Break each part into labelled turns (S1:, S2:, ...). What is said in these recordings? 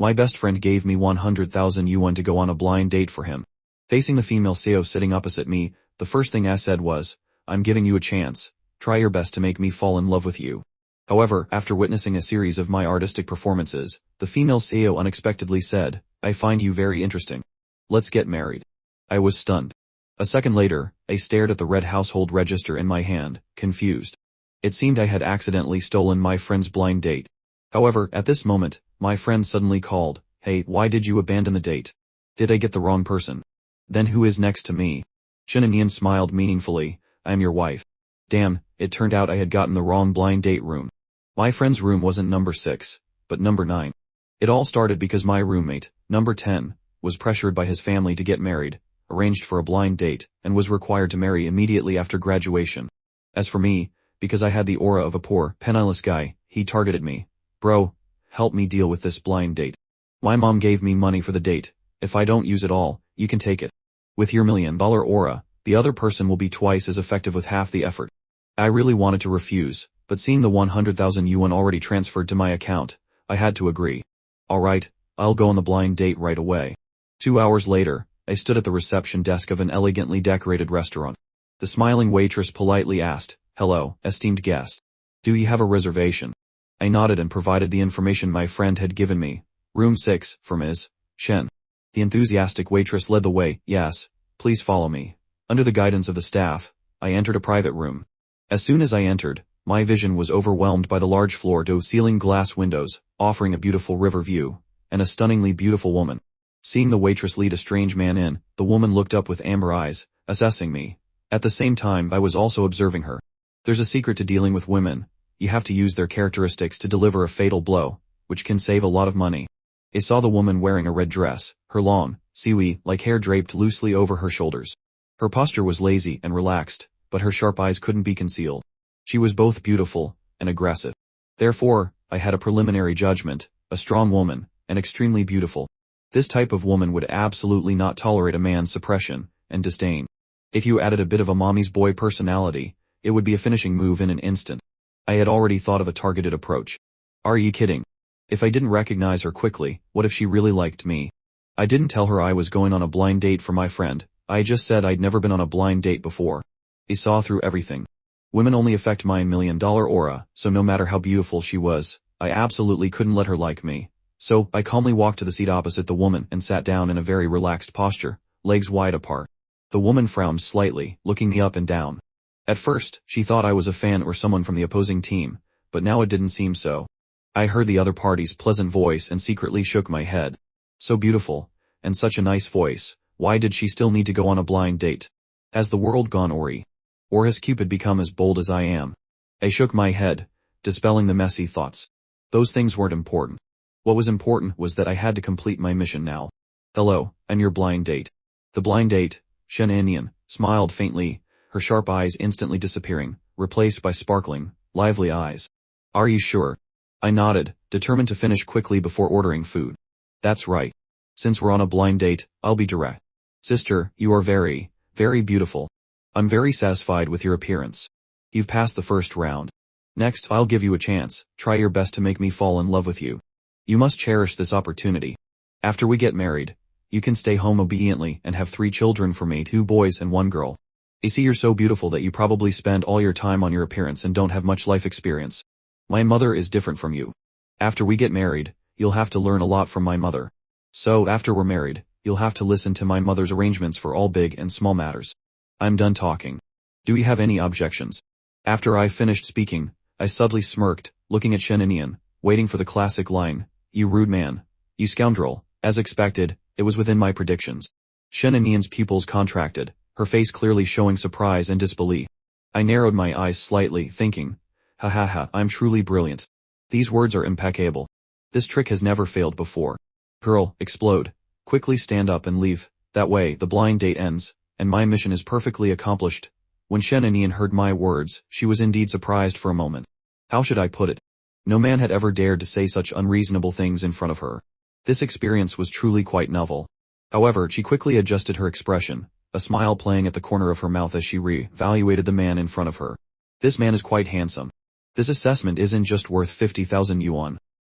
S1: My best friend gave me 100,000 yuan to go on a blind date for him. Facing the female Seo sitting opposite me, the first thing I said was, I'm giving you a chance, try your best to make me fall in love with you. However, after witnessing a series of my artistic performances, the female Seo unexpectedly said, I find you very interesting. Let's get married. I was stunned. A second later, I stared at the red household register in my hand, confused. It seemed I had accidentally stolen my friend's blind date. However, at this moment, my friend suddenly called, Hey, why did you abandon the date? Did I get the wrong person? Then who is next to me? Shinanian smiled meaningfully, I'm your wife. Damn, it turned out I had gotten the wrong blind date room. My friend's room wasn't number 6, but number 9. It all started because my roommate, number 10, was pressured by his family to get married, arranged for a blind date, and was required to marry immediately after graduation. As for me, because I had the aura of a poor, penniless guy, he targeted me. Bro, help me deal with this blind date. My mom gave me money for the date. If I don't use it all, you can take it. With your $1 million aura, the other person will be twice as effective with half the effort. I really wanted to refuse, but seeing the 100,000 yuan already transferred to my account, I had to agree. Alright, I'll go on the blind date right away. 2 hours later, I stood at the reception desk of an elegantly decorated restaurant. The smiling waitress politely asked, Hello, esteemed guest. Do you have a reservation? I nodded and provided the information my friend had given me. Room 6, for Ms. Shen. The enthusiastic waitress led the way. Yes, please follow me. Under the guidance of the staff, I entered a private room. As soon as I entered, my vision was overwhelmed by the large floor-to-ceiling glass windows, offering a beautiful river view, and a stunningly beautiful woman. Seeing the waitress lead a strange man in, the woman looked up with amber eyes, assessing me. At the same time, I was also observing her. There's a secret to dealing with women. You have to use their characteristics to deliver a fatal blow, which can save a lot of money. I saw the woman wearing a red dress, her long, seaweed-like hair draped loosely over her shoulders. Her posture was lazy and relaxed, but her sharp eyes couldn't be concealed. She was both beautiful and aggressive. Therefore, I had a preliminary judgment, a strong woman, and extremely beautiful. This type of woman would absolutely not tolerate a man's suppression and disdain. If you added a bit of a mommy's boy personality, it would be a finishing move in an instant. I had already thought of a targeted approach. Are you kidding? If I didn't recognize her quickly, what if she really liked me? I didn't tell her I was going on a blind date for my friend, I just said I'd never been on a blind date before. I saw through everything. Women only affect my $1 million aura, so no matter how beautiful she was, I absolutely couldn't let her like me. So, I calmly walked to the seat opposite the woman and sat down in a very relaxed posture, legs wide apart. The woman frowned slightly, looking me up and down. At first, she thought I was a fan or someone from the opposing team, but now it didn't seem so. I heard the other party's pleasant voice and secretly shook my head. So beautiful, and such a nice voice, why did she still need to go on a blind date? Has the world gone awry? Or has Cupid become as bold as I am? I shook my head, dispelling the messy thoughts. Those things weren't important. What was important was that I had to complete my mission now. Hello, I'm your blind date. The blind date, Shen Anian, smiled faintly, her sharp eyes instantly disappearing, replaced by sparkling, lively eyes. Are you sure? I nodded, determined to finish quickly before ordering food. That's right. Since we're on a blind date, I'll be direct. Sister, you are very, very beautiful. I'm very satisfied with your appearance. You've passed the first round. Next, I'll give you a chance, try your best to make me fall in love with you. You must cherish this opportunity. After we get married, you can stay home obediently and have 3 children for me, 2 boys and 1 girl. I see you're so beautiful that you probably spend all your time on your appearance and don't have much life experience. My mother is different from you. After we get married, you'll have to learn a lot from my mother. So after we're married, you'll have to listen to my mother's arrangements for all big and small matters. I'm done talking. Do you have any objections? After I finished speaking, I subtly smirked, looking at Shen Anian, waiting for the classic line, you rude man. You scoundrel. As expected, it was within my predictions. Shen Anian's pupils contracted, her face clearly showing surprise and disbelief. I narrowed my eyes slightly, thinking, ha ha ha, I'm truly brilliant. These words are impeccable. This trick has never failed before. Girl, explode. Quickly stand up and leave, that way the blind date ends, and my mission is perfectly accomplished. When Shen Anian heard my words, she was indeed surprised for a moment. How should I put it? No man had ever dared to say such unreasonable things in front of her. This experience was truly quite novel. However, she quickly adjusted her expression, a smile playing at the corner of her mouth as she re-evaluated the man in front of her. This man is quite handsome. This assessment isn't just worth 50,000 yuan.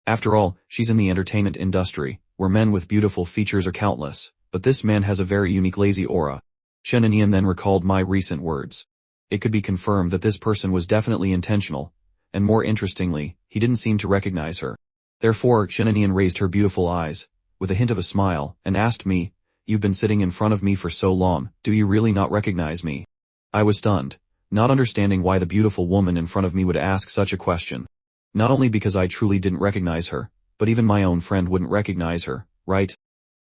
S1: After all, she's in the entertainment industry, where men with beautiful features are countless, but this man has a very unique lazy aura. Shen and Ian then recalled my recent words. It could be confirmed that this person was definitely intentional, and more interestingly, he didn't seem to recognize her. Therefore, Shen and Ian raised her beautiful eyes, with a hint of a smile, and asked me, "You've been sitting in front of me for so long, do you really not recognize me?" I was stunned, not understanding why the beautiful woman in front of me would ask such a question. Not only because I truly didn't recognize her, but even my own friend wouldn't recognize her, right?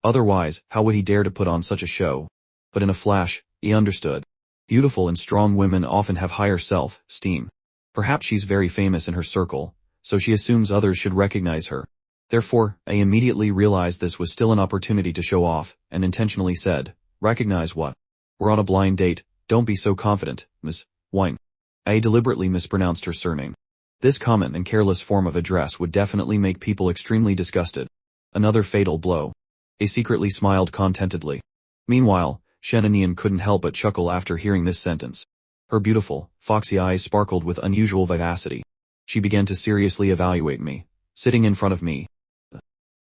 S1: Otherwise, how would he dare to put on such a show? But in a flash, he understood. Beautiful and strong women often have higher self-esteem. Perhaps she's very famous in her circle, so she assumes others should recognize her. Therefore, I immediately realized this was still an opportunity to show off, and intentionally said, "Recognize what? We're on a blind date, don't be so confident, Miss Wine." I deliberately mispronounced her surname. This common and careless form of address would definitely make people extremely disgusted. Another fatal blow. I secretly smiled contentedly. Meanwhile, Shen and Ian couldn't help but chuckle after hearing this sentence. Her beautiful, foxy eyes sparkled with unusual vivacity. She began to seriously evaluate me, sitting in front of me.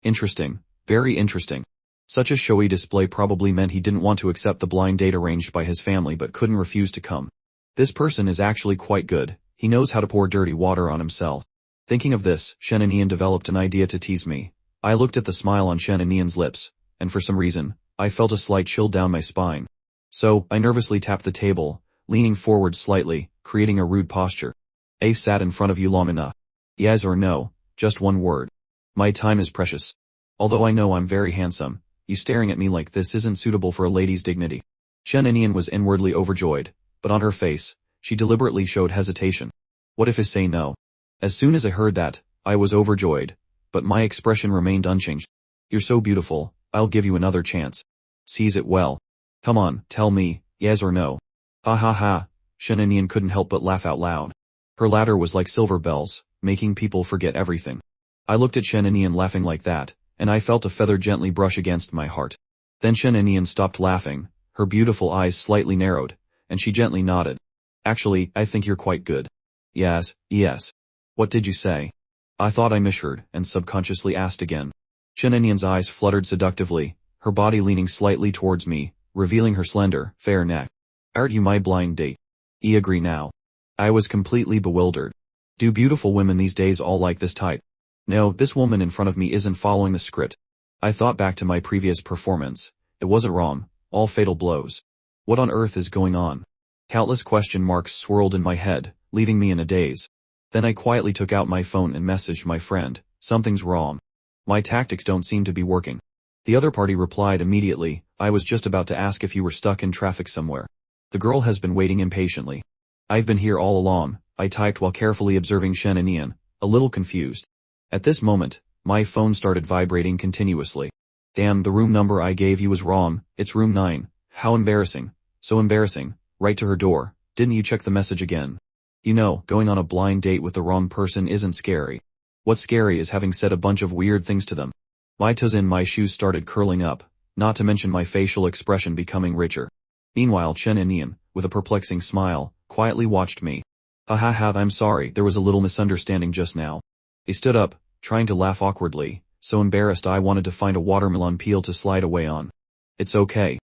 S1: Interesting, very interesting. Such a showy display probably meant he didn't want to accept the blind date arranged by his family but couldn't refuse to come. This person is actually quite good, he knows how to pour dirty water on himself. Thinking of this, Shen and Ian developed an idea to tease me. I looked at the smile on Shen and Ian's lips, and for some reason, I felt a slight chill down my spine. So, I nervously tapped the table, leaning forward slightly, creating a rude posture. "I've sat in front of you long enough. Yes or no, just one word. My time is precious. Although I know I'm very handsome, you staring at me like this isn't suitable for a lady's dignity." Shen and Ian was inwardly overjoyed, but on her face, she deliberately showed hesitation. What if I say no? As soon as I heard that, I was overjoyed, but my expression remained unchanged. "You're so beautiful, I'll give you another chance. Seize it well. Come on, tell me, yes or no." Ha ha ha, Shen and Ian couldn't help but laugh out loud. Her laughter was like silver bells, making people forget everything. I looked at Shen and Ian laughing like that, and I felt a feather gently brush against my heart. Then Shen and Ian stopped laughing, her beautiful eyes slightly narrowed, and she gently nodded. "Actually, I think you're quite good." Yes. "What did you say?" I thought I misheard, and subconsciously asked again. Shen and Ian's eyes fluttered seductively, her body leaning slightly towards me, revealing her slender, fair neck. "Aren't you my blind date? I agree now." I was completely bewildered. Do beautiful women these days all like this type? No, this woman in front of me isn't following the script. I thought back to my previous performance. It wasn't wrong, all fatal blows. What on earth is going on? Countless question marks swirled in my head, leaving me in a daze. Then I quietly took out my phone and messaged my friend, "Something's wrong. My tactics don't seem to be working." The other party replied immediately, "I was just about to ask if you were stuck in traffic somewhere. The girl has been waiting impatiently." "I've been here all along," I typed while carefully observing Shen and Ian, a little confused. At this moment, my phone started vibrating continuously. "Damn, the room number I gave you was wrong, it's room 9. How embarrassing. So embarrassing. Right to her door. Didn't you check the message again?" You know, going on a blind date with the wrong person isn't scary. What's scary is having said a bunch of weird things to them. My toes in my shoes started curling up, not to mention my facial expression becoming richer. Meanwhile, Shen and Ian, with a perplexing smile, quietly watched me. "Ha ha ha, I'm sorry, there was a little misunderstanding just now." He stood up, trying to laugh awkwardly, so embarrassed I wanted to find a watermelon peel to slide away on. "It's okay.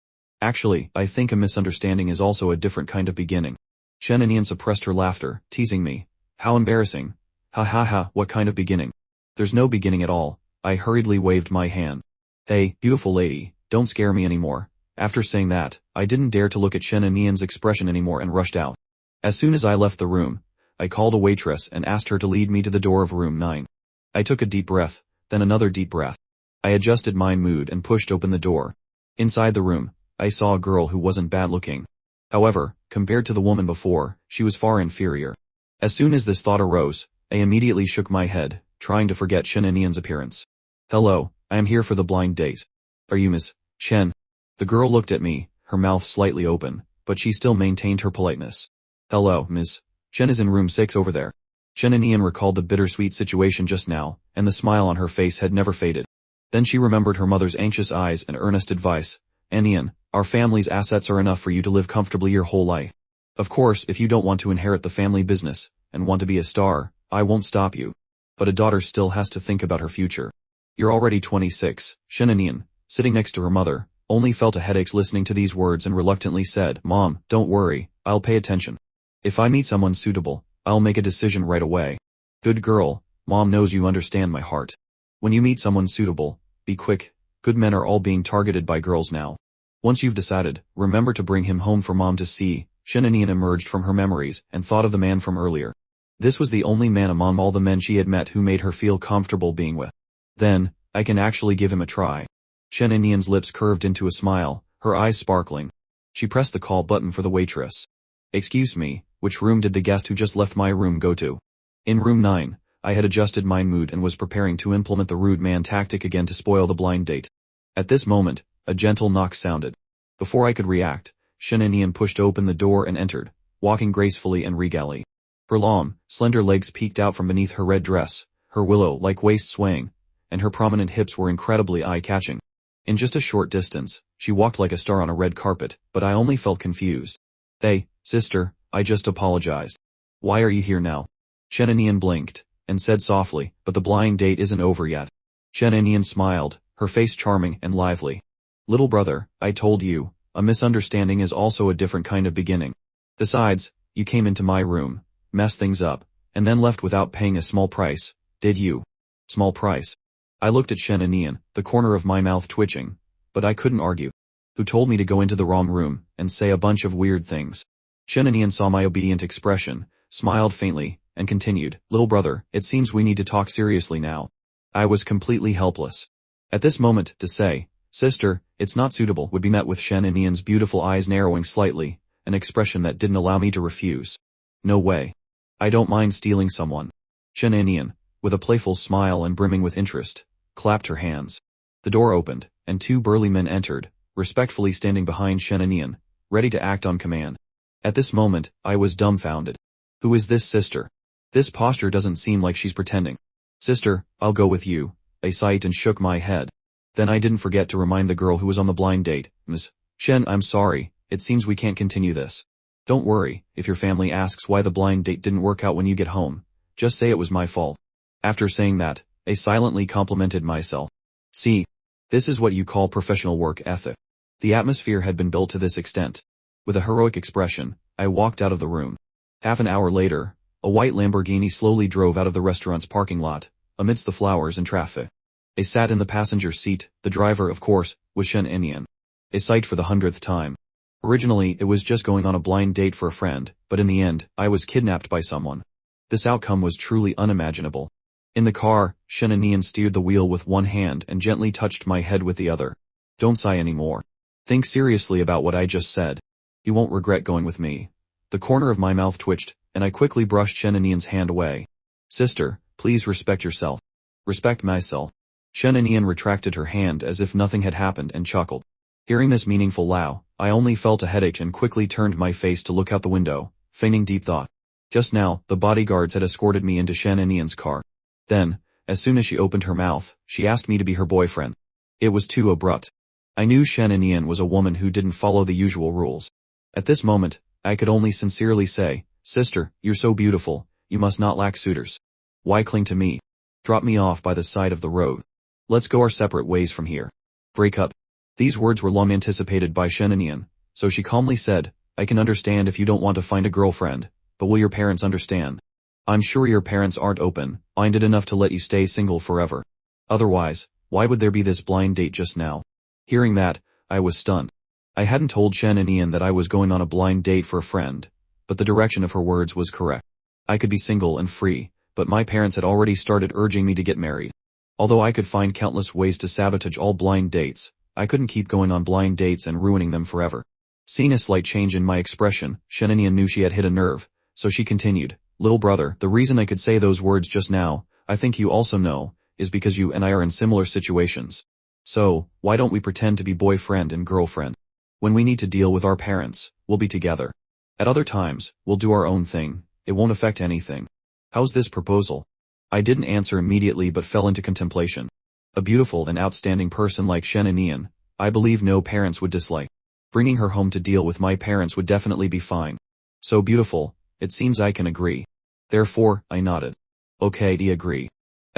S1: Actually, I think a misunderstanding is also a different kind of beginning." Shen and Ian suppressed her laughter, teasing me. "How embarrassing. Ha ha ha, what kind of beginning?" "There's no beginning at all." I hurriedly waved my hand. "Hey, beautiful lady, don't scare me anymore." After saying that, I didn't dare to look at Shen and Ian's expression anymore and rushed out. As soon as I left the room, I called a waitress and asked her to lead me to the door of room 9. I took a deep breath, then another deep breath. I adjusted my mood and pushed open the door. Inside the room, I saw a girl who wasn't bad looking. However, compared to the woman before, she was far inferior. As soon as this thought arose, I immediately shook my head, trying to forget Shen and Ian's appearance. "Hello, I am here for the blind date. Are you Miss Chen?" The girl looked at me, her mouth slightly open, but she still maintained her politeness. "Hello, Miss Chen is in room 6 over there." Shen and Ian recalled the bittersweet situation just now, and the smile on her face had never faded. Then she remembered her mother's anxious eyes and earnest advice. "And Ian, our family's assets are enough for you to live comfortably your whole life. Of course, if you don't want to inherit the family business, and want to be a star, I won't stop you." but a daughter still has to think about her future. You're already 26, Shenanian, sitting next to her mother, only felt a headache listening to these words and reluctantly said, Mom, don't worry, I'll pay attention. If I meet someone suitable, I'll make a decision right away. Good girl, Mom knows you understand my heart. When you meet someone suitable, be quick, good men are all being targeted by girls now. Once you've decided, remember to bring him home for Mom to see. Shenanian emerged from her memories and thought of the man from earlier. This was the only man among all the men she had met who made her feel comfortable being with. Then, I can actually give him a try. Shenanian's lips curved into a smile, her eyes sparkling. She pressed the call button for the waitress. Excuse me, which room did the guest who just left my room go to? In room 9, I had adjusted my mood and was preparing to implement the rude man tactic again to spoil the blind date. At this moment, a gentle knock sounded. Before I could react, Shenanian pushed open the door and entered, walking gracefully and regally. Her long, slender legs peeked out from beneath her red dress, her willow-like waist swaying, and her prominent hips were incredibly eye-catching. In just a short distance, she walked like a star on a red carpet, but I only felt confused. Hey, sister, I just apologized. Why are you here now? Shenanian blinked, and said softly, but the blind date isn't over yet. Shenanian smiled, her face charming and lively. Little brother, I told you, a misunderstanding is also a different kind of beginning. Besides, you came into my room, messed things up, and then left without paying a small price, did you? Small price. I looked at Shenanian, the corner of my mouth twitching, but I couldn't argue. Who told me to go into the wrong room and say a bunch of weird things? Shenanian saw my obedient expression, smiled faintly, and continued, Little brother, it seems we need to talk seriously now. I was completely helpless. At this moment, to say, Sister, it's not suitable would be met with Shenanian's beautiful eyes narrowing slightly, an expression that didn't allow me to refuse. No way. I don't mind stealing someone. Shenanian, with a playful smile and brimming with interest, clapped her hands. The door opened, and 2 burly men entered, respectfully standing behind Shenanian, ready to act on command. At this moment, I was dumbfounded. Who is this sister? This posture doesn't seem like she's pretending. Sister, I'll go with you, I sighed and shook my head. Then I didn't forget to remind the girl who was on the blind date, Ms. Shen, I'm sorry, it seems we can't continue this. Don't worry, if your family asks why the blind date didn't work out when you get home, just say it was my fault. After saying that, I silently complimented myself. See, this is what you call professional work ethic. The atmosphere had been built to this extent. With a heroic expression, I walked out of the room. Half an hour later, a white Lamborghini slowly drove out of the restaurant's parking lot, amidst the flowers and traffic. I sat in the passenger seat, the driver, of course, was Shenanian. A sight for the 100th time. Originally, it was just going on a blind date for a friend, but in the end, I was kidnapped by someone. This outcome was truly unimaginable. In the car, Shenanian steered the wheel with one hand and gently touched my head with the other. Don't sigh anymore. Think seriously about what I just said. You won't regret going with me. The corner of my mouth twitched, and I quickly brushed Shenanian's hand away. Sister, please respect yourself. Respect myself. Shenanian retracted her hand as if nothing had happened and chuckled. Hearing this meaningful laugh, I only felt a headache and quickly turned my face to look out the window, feigning deep thought. Just now, the bodyguards had escorted me into Shenanian's car. Then, as soon as she opened her mouth, she asked me to be her boyfriend. It was too abrupt. I knew Shenanian was a woman who didn't follow the usual rules. At this moment, I could only sincerely say, Sister, you're so beautiful, you must not lack suitors. Why cling to me? Drop me off by the side of the road. Let's go our separate ways from here. Break up. These words were long anticipated by Shenanian, so she calmly said, I can understand if you don't want to find a girlfriend, but will your parents understand? I'm sure your parents aren't open-minded enough to let you stay single forever. Otherwise, why would there be this blind date just now? Hearing that, I was stunned. I hadn't told Shenanian that I was going on a blind date for a friend, but the direction of her words was correct. I could be single and free, but my parents had already started urging me to get married. Although I could find countless ways to sabotage all blind dates, I couldn't keep going on blind dates and ruining them forever. Seeing a slight change in my expression, Shenanian knew she had hit a nerve, so she continued, Little brother, the reason I could say those words just now, I think you also know, is because you and I are in similar situations. So, why don't we pretend to be boyfriend and girlfriend? When we need to deal with our parents, we'll be together. At other times, we'll do our own thing, it won't affect anything. How's this proposal? I didn't answer immediately but fell into contemplation. A beautiful and outstanding person like Shenanian, I believe no parents would dislike. Bringing her home to deal with my parents would definitely be fine. So beautiful, it seems I can agree. Therefore, I nodded. Okay, I agree.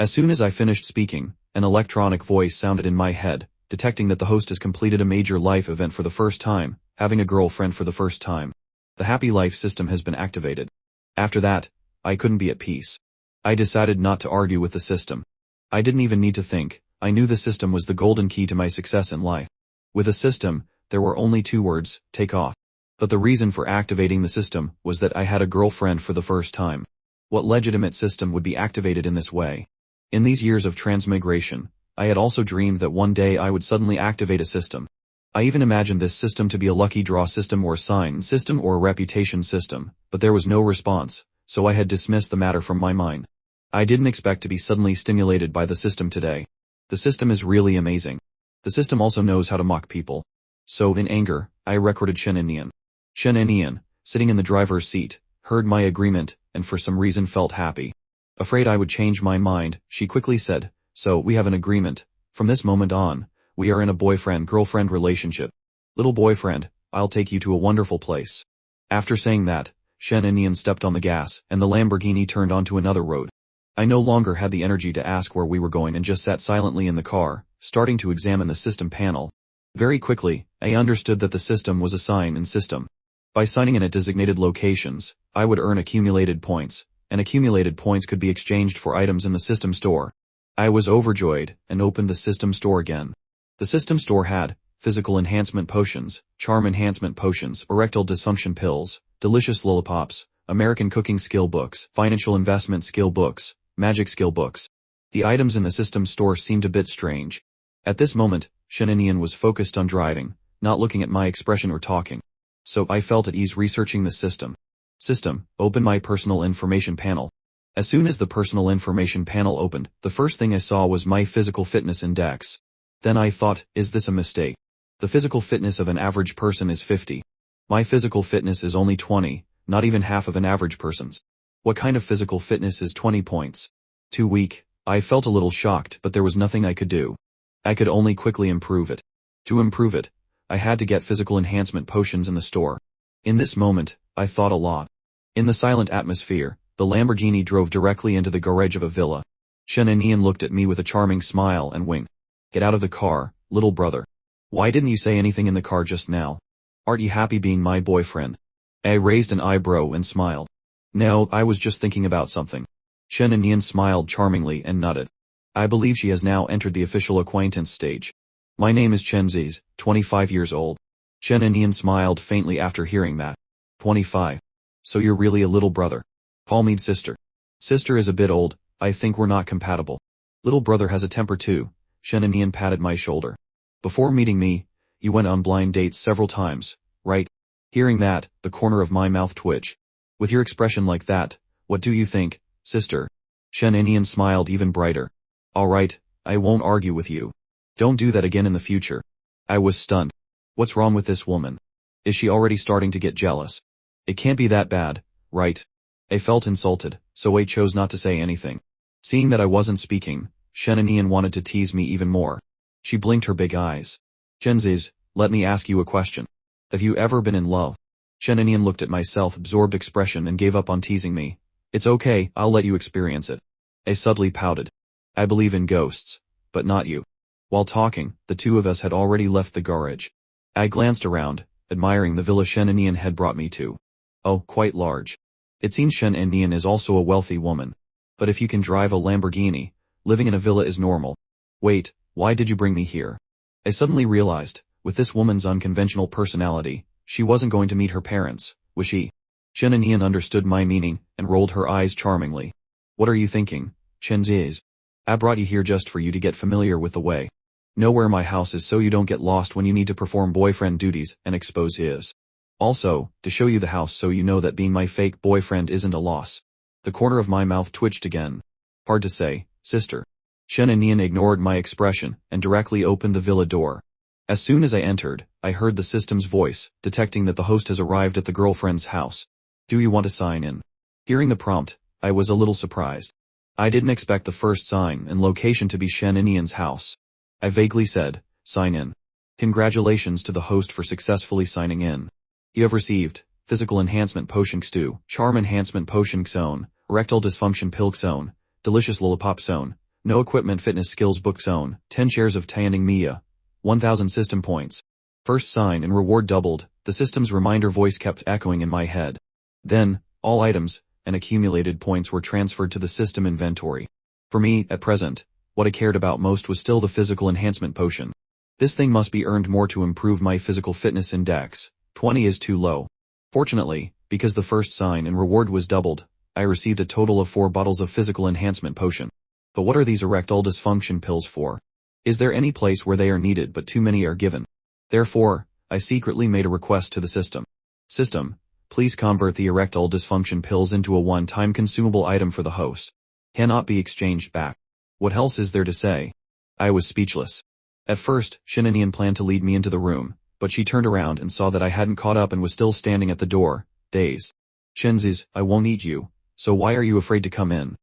S1: As soon as I finished speaking, an electronic voice sounded in my head, detecting that the host has completed a major life event for the first time, having a girlfriend for the first time. The happy life system has been activated. After that, I couldn't be at peace. I decided not to argue with the system. I didn't even need to think, I knew the system was the golden key to my success in life. With the system, there were only 2 words, take off. But the reason for activating the system was that I had a girlfriend for the first time. What legitimate system would be activated in this way? In these years of transmigration, I had also dreamed that one day I would suddenly activate a system. I even imagined this system to be a lucky draw system or a sign system or a reputation system, but there was no response, so I had dismissed the matter from my mind. I didn't expect to be suddenly stimulated by the system today. The system is really amazing. The system also knows how to mock people. So in anger, I recorded Shen Enian. Shen Enian, sitting in the driver's seat, heard my agreement, and for some reason felt happy. Afraid I would change my mind, she quickly said, so we have an agreement. From this moment on, we are in a boyfriend-girlfriend relationship. Little boyfriend, I'll take you to a wonderful place. After saying that, Shen Enian stepped on the gas, and the Lamborghini turned onto another road. I no longer had the energy to ask where we were going and just sat silently in the car, starting to examine the system panel. Very quickly, I understood that the system was a sign in system. By signing in at designated locations, I would earn accumulated points, and accumulated points could be exchanged for items in the system store. I was overjoyed, and opened the system store again. The system store had physical enhancement potions, charm enhancement potions, erectile dysfunction pills, delicious lollipops, American cooking skill books, financial investment skill books, magic skill books. The items in the system store seemed a bit strange. At this moment, Shen Enian was focused on driving, not looking at my expression or talking. So I felt at ease researching the system. System, open my personal information panel. As soon as the personal information panel opened, the first thing I saw was my physical fitness index. Then I thought, is this a mistake? The physical fitness of an average person is 50. My physical fitness is only 20, not even half of an average person's. What kind of physical fitness is 20 points? Too weak. I felt a little shocked, but there was nothing I could do. I could only quickly improve it. To improve it, I had to get physical enhancement potions in the store. In this moment, I thought a lot. In the silent atmosphere, the Lamborghini drove directly into the garage of a villa. Shen Enian looked at me with a charming smile and winked. Get out of the car, little brother. Why didn't you say anything in the car just now? Aren't you happy being my boyfriend? I raised an eyebrow and smiled. No, I was just thinking about something. Shen Enian smiled charmingly and nodded. I believe she has now entered the official acquaintance stage. My name is Chen Ziz, 25 years old. Shen Enian smiled faintly after hearing that. 25. So you're really a little brother. Call me sister. Sister is a bit old, I think we're not compatible. Little brother has a temper too. Shen Enian patted my shoulder. Before meeting me, you went on blind dates several times, right? Hearing that, the corner of my mouth twitched. With your expression like that, what do you think, sister? Shen Enian smiled even brighter. Alright, I won't argue with you. Don't do that again in the future. I was stunned. What's wrong with this woman? Is she already starting to get jealous? It can't be that bad, right? I felt insulted, so I chose not to say anything. Seeing that I wasn't speaking, Shen Enian wanted to tease me even more. She blinked her big eyes. Genziz, let me ask you a question. Have you ever been in love? Shen Enian looked at my self-absorbed expression and gave up on teasing me. It's okay, I'll let you experience it. I subtly pouted. I believe in ghosts, but not you. While talking, the two of us had already left the garage. I glanced around, admiring the villa Shen Enian had brought me to. Oh, quite large. It seems Shen Enian is also a wealthy woman. But if you can drive a Lamborghini, living in a villa is normal. Wait, why did you bring me here? I suddenly realized, with this woman's unconventional personality, she wasn't going to meet her parents, was she? Shen Enian understood my meaning, and rolled her eyes charmingly. What are you thinking, Chen Ziz? I brought you here just for you to get familiar with the way. Know where my house is so you don't get lost when you need to perform boyfriend duties and expose his. Also, to show you the house so you know that being my fake boyfriend isn't a loss. The corner of my mouth twitched again. Hard to say, sister. Shen Enian ignored my expression and directly opened the villa door. As soon as I entered, I heard the system's voice, detecting that the host has arrived at the girlfriend's house. Do you want to sign in? Hearing the prompt, I was a little surprised. I didn't expect the first sign and location to be Shen Enian's house. I vaguely said, sign in. Congratulations to the host for successfully signing in. You have received Physical Enhancement Potion Stew, Charm Enhancement Potion Xone, Erectile Dysfunction Pill Xone, Delicious Lollipop Xone, No equipment fitness skills book zone, 10 shares of Tanning Mia. 1000 system points. First sign and reward doubled, the system's reminder voice kept echoing in my head. Then, all items and accumulated points were transferred to the system inventory. For me, at present, what I cared about most was still the physical enhancement potion. This thing must be earned more to improve my physical fitness index. 20 is too low. Fortunately, because the first sign and reward was doubled, I received a total of 4 bottles of physical enhancement potion. But what are these erectile dysfunction pills for? Is there any place where they are needed but too many are given? Therefore, I secretly made a request to the system. System, please convert the erectile dysfunction pills into a one-time consumable item for the host. Cannot be exchanged back. What else is there to say? I was speechless. At first, Shinanian planned to lead me into the room, but she turned around and saw that I hadn't caught up and was still standing at the door, dazed. Shinzis, I won't eat you, so why are you afraid to come in?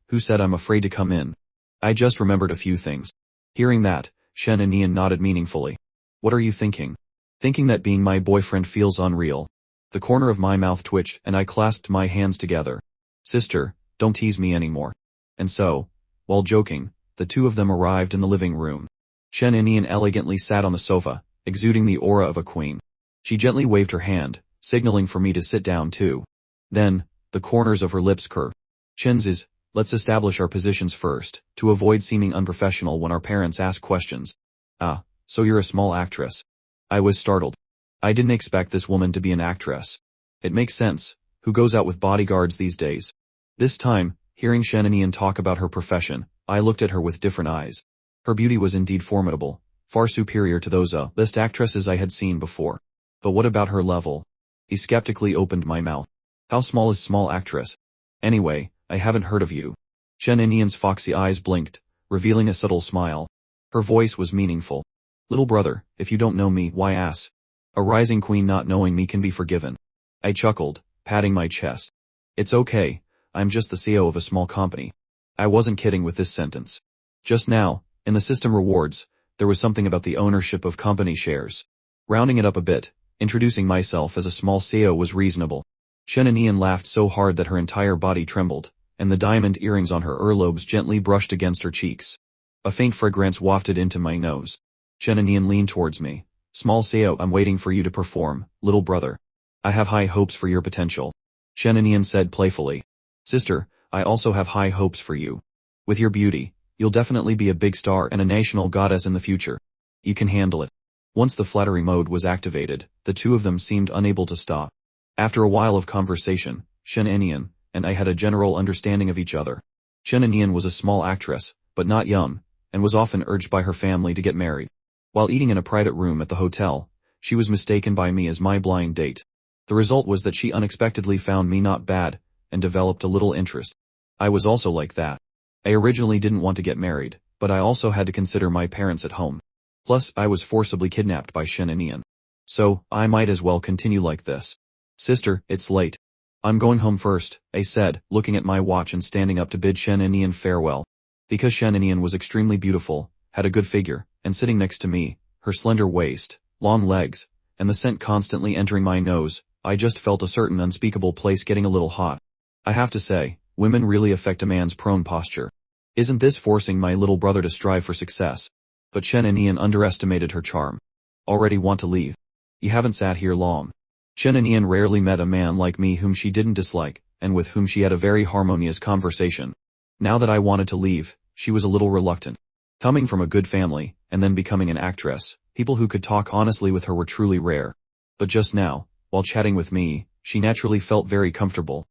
S1: Who said I'm afraid to come in? I just remembered a few things. Hearing that, Shinanian nodded meaningfully. What are you thinking? Thinking that being my boyfriend feels unreal. The corner of my mouth twitched and I clasped my hands together. Sister, don't tease me anymore. And so, while joking, the two of them arrived in the living room. Shinanian elegantly sat on the sofa, exuding the aura of a queen. She gently waved her hand, signaling for me to sit down too. Then, the corners of her lips curved. Shinzis, let's establish our positions first, to avoid seeming unprofessional when our parents ask questions. Ah, so you're a small actress. I was startled. I didn't expect this woman to be an actress. It makes sense, who goes out with bodyguards these days? This time, hearing Shinanian talk about her profession, I looked at her with different eyes. Her beauty was indeed formidable, far superior to those list actresses I had seen before. But what about her level? He skeptically opened my mouth. How small is small actress? Anyway, I haven't heard of you. Shinanian's foxy eyes blinked, revealing a subtle smile. Her voice was meaningful. Little brother, if you don't know me, why ask? A rising queen not knowing me can be forgiven. I chuckled, patting my chest. It's okay, I'm just the CEO of a small company. I wasn't kidding with this sentence. Just now, in the system rewards, there was something about the ownership of company shares. Rounding it up a bit, introducing myself as a small CEO was reasonable. Shinanian laughed so hard that her entire body trembled, and the diamond earrings on her earlobes gently brushed against her cheeks. A faint fragrance wafted into my nose. Shinanian leaned towards me. Small CEO, I'm waiting for you to perform, little brother. I have high hopes for your potential. Shinanian said playfully. Sister, I also have high hopes for you. With your beauty, you'll definitely be a big star and a national goddess in the future. You can handle it. Once the flattery mode was activated, the two of them seemed unable to stop. After a while of conversation, Shinanian and I had a general understanding of each other. Shinanian was a small actress, but not young, and was often urged by her family to get married. While eating in a private room at the hotel, she was mistaken by me as my blind date. The result was that she unexpectedly found me not bad, and developed a little interest. I was also like that. I originally didn't want to get married, but I also had to consider my parents at home. Plus, I was forcibly kidnapped by Shinanian. So, I might as well continue like this. Sister, it's late. I'm going home first, I said, looking at my watch and standing up to bid Shinanian farewell. Because Shinanian was extremely beautiful, had a good figure, and sitting next to me, her slender waist, long legs, and the scent constantly entering my nose, I just felt a certain unspeakable place getting a little hot. I have to say, women really affect a man's prone posture. Isn't this forcing my little brother to strive for success? But Shinanian underestimated her charm. Already want to leave? You haven't sat here long. Shinanian rarely met a man like me whom she didn't dislike, and with whom she had a very harmonious conversation. Now that I wanted to leave, she was a little reluctant. Coming from a good family, and then becoming an actress, people who could talk honestly with her were truly rare. But just now, while chatting with me, she naturally felt very comfortable.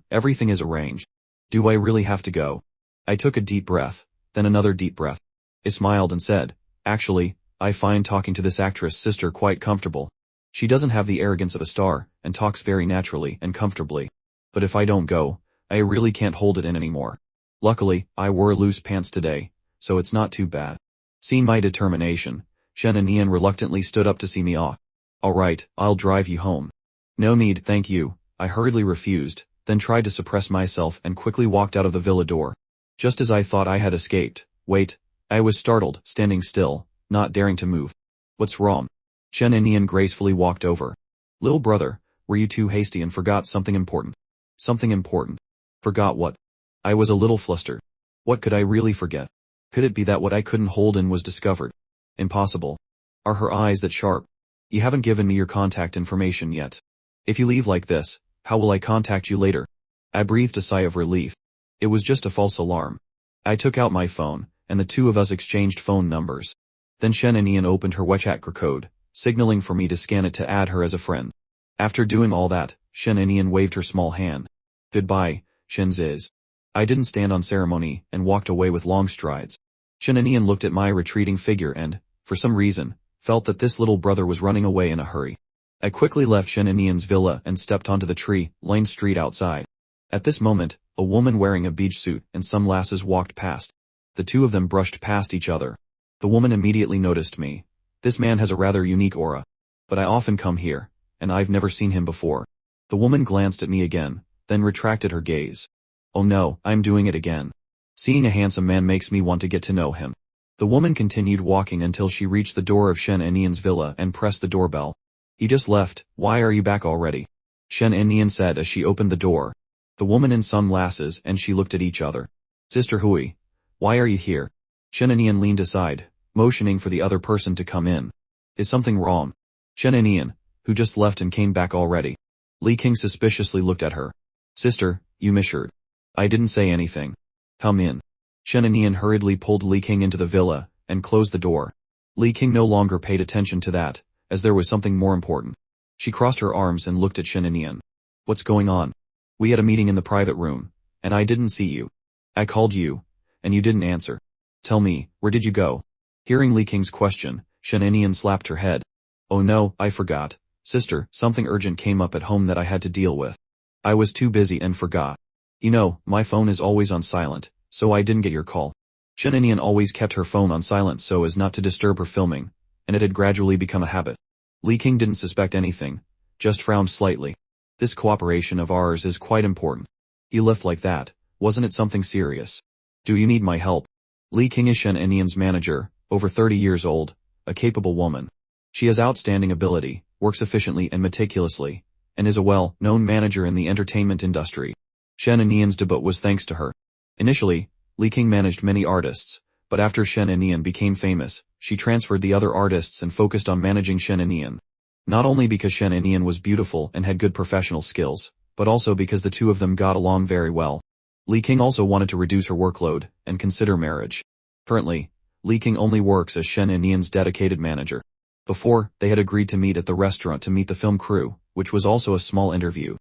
S1: Everything is arranged. Do I really have to go? I took a deep breath, then another deep breath. I smiled and said, actually, I find talking to this actress sister quite comfortable. She doesn't have the arrogance of a star, and talks very naturally and comfortably. But if I don't go, I really can't hold it in anymore. Luckily, I wore loose pants today, so it's not too bad. Seeing my determination, Shinanian reluctantly stood up to see me off. Alright, I'll drive you home. No need, thank you, I hurriedly refused, then tried to suppress myself and quickly walked out of the villa door. Just as I thought I had escaped, wait, I was startled, standing still, not daring to move. What's wrong? Shinanian gracefully walked over. Little brother, were you too hasty and forgot something important? Something important? Forgot what? I was a little flustered. What could I really forget? Could it be that what I couldn't hold in was discovered? Impossible. Are her eyes that sharp? You haven't given me your contact information yet. If you leave like this, how will I contact you later? I breathed a sigh of relief. It was just a false alarm. I took out my phone, and the two of us exchanged phone numbers. Then Shen and Ian opened her WeChat code, signaling for me to scan it to add her as a friend. After doing all that, Shen and Ian waved her small hand. Goodbye, Shen Ziz. I didn't stand on ceremony, and walked away with long strides. Shen and Ian looked at my retreating figure and, for some reason, felt that this little brother was running away in a hurry. I quickly left Shen and Ian's villa and stepped onto the tree-lined street outside. At this moment, a woman wearing a beach suit and some lasses walked past. The two of them brushed past each other. The woman immediately noticed me. This man has a rather unique aura. But I often come here, and I've never seen him before. The woman glanced at me again, then retracted her gaze. Oh no, I'm doing it again. Seeing a handsome man makes me want to get to know him. The woman continued walking until she reached the door of Shen and Ian's villa and pressed the doorbell. He just left, why are you back already? Shen and Ian said as she opened the door. The woman and some lasses and she looked at each other. Sister Hui, why are you here? Shen and Ian leaned aside, motioning for the other person to come in. Is something wrong? Shen and Ian, who just left and came back already. Li King suspiciously looked at her. Sister, you misheard. I didn't say anything. Come in. Shen and Ian hurriedly pulled Li King into the villa, and closed the door. Li King no longer paid attention to that, as there was something more important. She crossed her arms and looked at Shen and Ian. What's going on? We had a meeting in the private room, and I didn't see you. I called you, and you didn't answer. Tell me, where did you go? Hearing Li King's question, Shen and Ian slapped her head. Oh no, I forgot. Sister, something urgent came up at home that I had to deal with. I was too busy and forgot. You know, my phone is always on silent, so I didn't get your call. Shen and Ian always kept her phone on silent so as not to disturb her filming, and it had gradually become a habit. Li King didn't suspect anything, just frowned slightly. This cooperation of ours is quite important. He left like that, wasn't it something serious? Do you need my help? Li King is Shen and Ian's manager, over 30 years old, a capable woman. She has outstanding ability, works efficiently and meticulously, and is a well-known manager in the entertainment industry. Shen and Ian's debut was thanks to her. Initially, Li King managed many artists, but after Shen and Ian became famous, she transferred the other artists and focused on managing Shen and Ian. Not only because Shen and Ian was beautiful and had good professional skills, but also because the two of them got along very well. Li King also wanted to reduce her workload and consider marriage. Currently, Li King only works as Shen and Ian's dedicated manager. Before, they had agreed to meet at the restaurant to meet the film crew, which was also a small interview.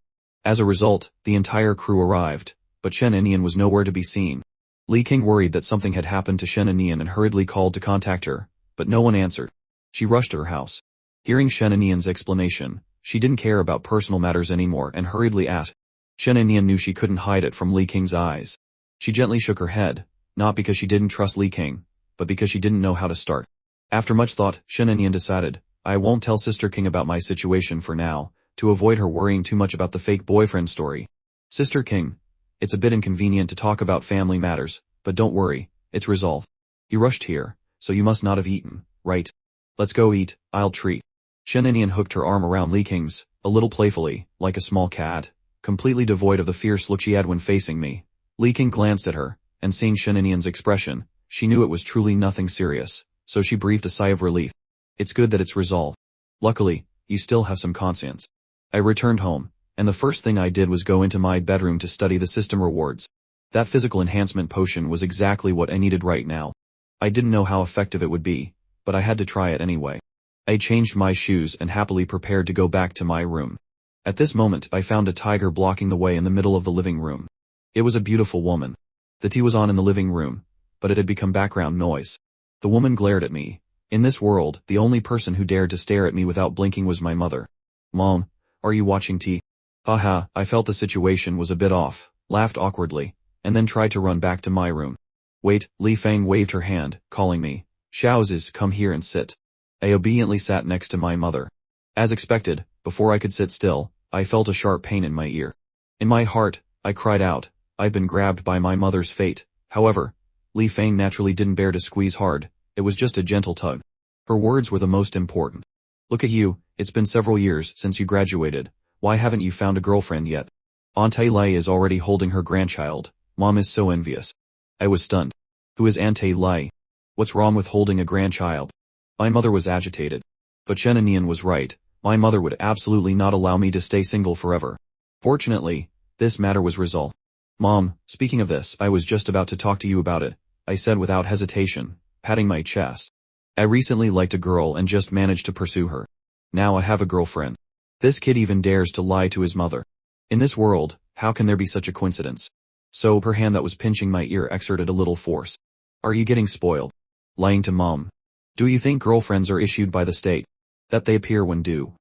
S1: As a result, the entire crew arrived, but Shen and Ian was nowhere to be seen. Li King worried that something had happened to Shen and Ian and hurriedly called to contact her, but no one answered. She rushed to her house. Hearing Shen and Ian's explanation, she didn't care about personal matters anymore and hurriedly asked. Shen and Ian knew she couldn't hide it from Li King's eyes. She gently shook her head, not because she didn't trust Li King, but because she didn't know how to start. After much thought, Shen and Ian decided, I won't tell Sister King about my situation for now, to avoid her worrying too much about the fake boyfriend story. Sister King, it's a bit inconvenient to talk about family matters, but don't worry, it's resolved. You rushed here, so you must not have eaten, right? Let's go eat, I'll treat. Shen and Ian hooked her arm around Li King's, a little playfully, like a small cat, completely devoid of the fierce look she had when facing me. Li King glanced at her, and seeing Shen and Ian's expression, she knew it was truly nothing serious, so she breathed a sigh of relief. It's good that it's resolved. Luckily, you still have some conscience. I returned home, and the first thing I did was go into my bedroom to study the system rewards. That physical enhancement potion was exactly what I needed right now. I didn't know how effective it would be, but I had to try it anyway. I changed my shoes and happily prepared to go back to my room. At this moment I found a tiger blocking the way in the middle of the living room. It was a beautiful woman. The tea was on in the living room, but it had become background noise. The woman glared at me. In this world, the only person who dared to stare at me without blinking was my mother. Mom, are you watching tea? Haha, I felt the situation was a bit off, laughed awkwardly, and then tried to run back to my room. Wait, Li Fang waved her hand, calling me. Xiaozis, come here and sit. I obediently sat next to my mother. As expected, before I could sit still, I felt a sharp pain in my ear. In my heart, I cried out, I've been grabbed by my mother's fate. However, Li Fang naturally didn't bear to squeeze hard, it was just a gentle tug. Her words were the most important. Look at you, it's been several years since you graduated, why haven't you found a girlfriend yet? Aunt Lei is already holding her grandchild, Mom is so envious. I was stunned. Who is Ante Lai? What's wrong with holding a grandchild? My mother was agitated. But Chen Anian was right. My mother would absolutely not allow me to stay single forever. Fortunately, this matter was resolved. Mom, speaking of this, I was just about to talk to you about it, I said without hesitation, patting my chest. I recently liked a girl and just managed to pursue her. Now I have a girlfriend. This kid even dares to lie to his mother. In this world, how can there be such a coincidence? So her hand that was pinching my ear exerted a little force. Are you getting spoiled? Lying to Mom. Do you think girlfriends are issued by the state? That they appear when due?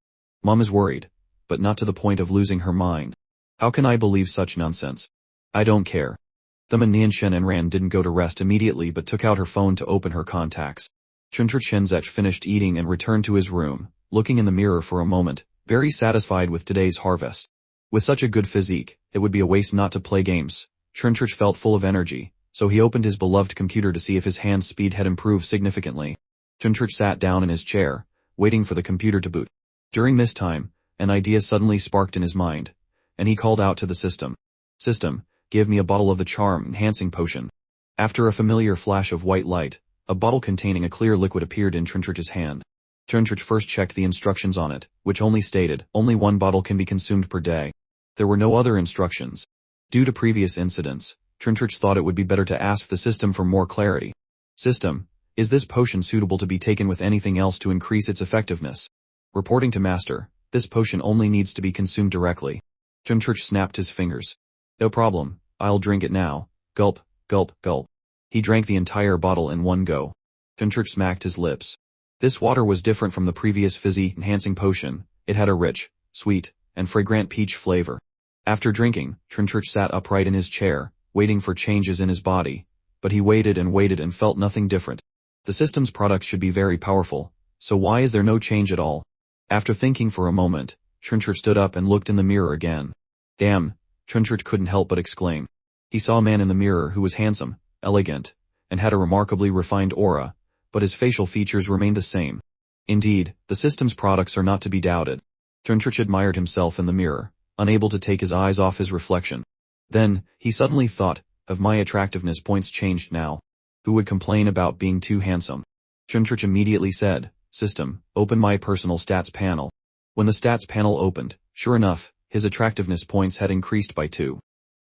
S1: Mom is worried, but not to the point of losing her mind. How can I believe such nonsense? I don't care. The Manhwa Shen and Ran didn't go to rest immediately but took out her phone to open her contacts. Chuntrich Shenzech finished eating and returned to his room, looking in the mirror for a moment, very satisfied with today's harvest. With such a good physique, it would be a waste not to play games. Chuntrich felt full of energy, so he opened his beloved computer to see if his hand speed had improved significantly. Chuntrich sat down in his chair, waiting for the computer to boot. During this time, an idea suddenly sparked in his mind, and he called out to the system. System, give me a bottle of the charm-enhancing potion. After a familiar flash of white light, a bottle containing a clear liquid appeared in Chuntrich's hand. Chuntrich first checked the instructions on it, which only stated, only one bottle can be consumed per day. There were no other instructions. Due to previous incidents, Chuntrich thought it would be better to ask the system for more clarity. System, is this potion suitable to be taken with anything else to increase its effectiveness? Reporting to Master, this potion only needs to be consumed directly. Chuntrich snapped his fingers. No problem, I'll drink it now. Gulp, gulp, gulp. He drank the entire bottle in one go. Chuntrich smacked his lips. This water was different from the previous fizzy-enhancing potion. It had a rich, sweet, and fragrant peach flavor. After drinking, Chuntrich sat upright in his chair, waiting for changes in his body. But he waited and felt nothing different. The system's products should be very powerful, so why is there no change at all? After thinking for a moment, Chuntrich stood up and looked in the mirror again. Damn, Chuntrich couldn't help but exclaim. He saw a man in the mirror who was handsome, elegant, and had a remarkably refined aura, but his facial features remained the same. Indeed, the system's products are not to be doubted. Chuntrich admired himself in the mirror, unable to take his eyes off his reflection. Then, he suddenly thought, have my attractiveness points changed now? Who would complain about being too handsome? Chuntrich immediately said, System, open my personal stats panel. When the stats panel opened, sure enough, his attractiveness points had increased by 2.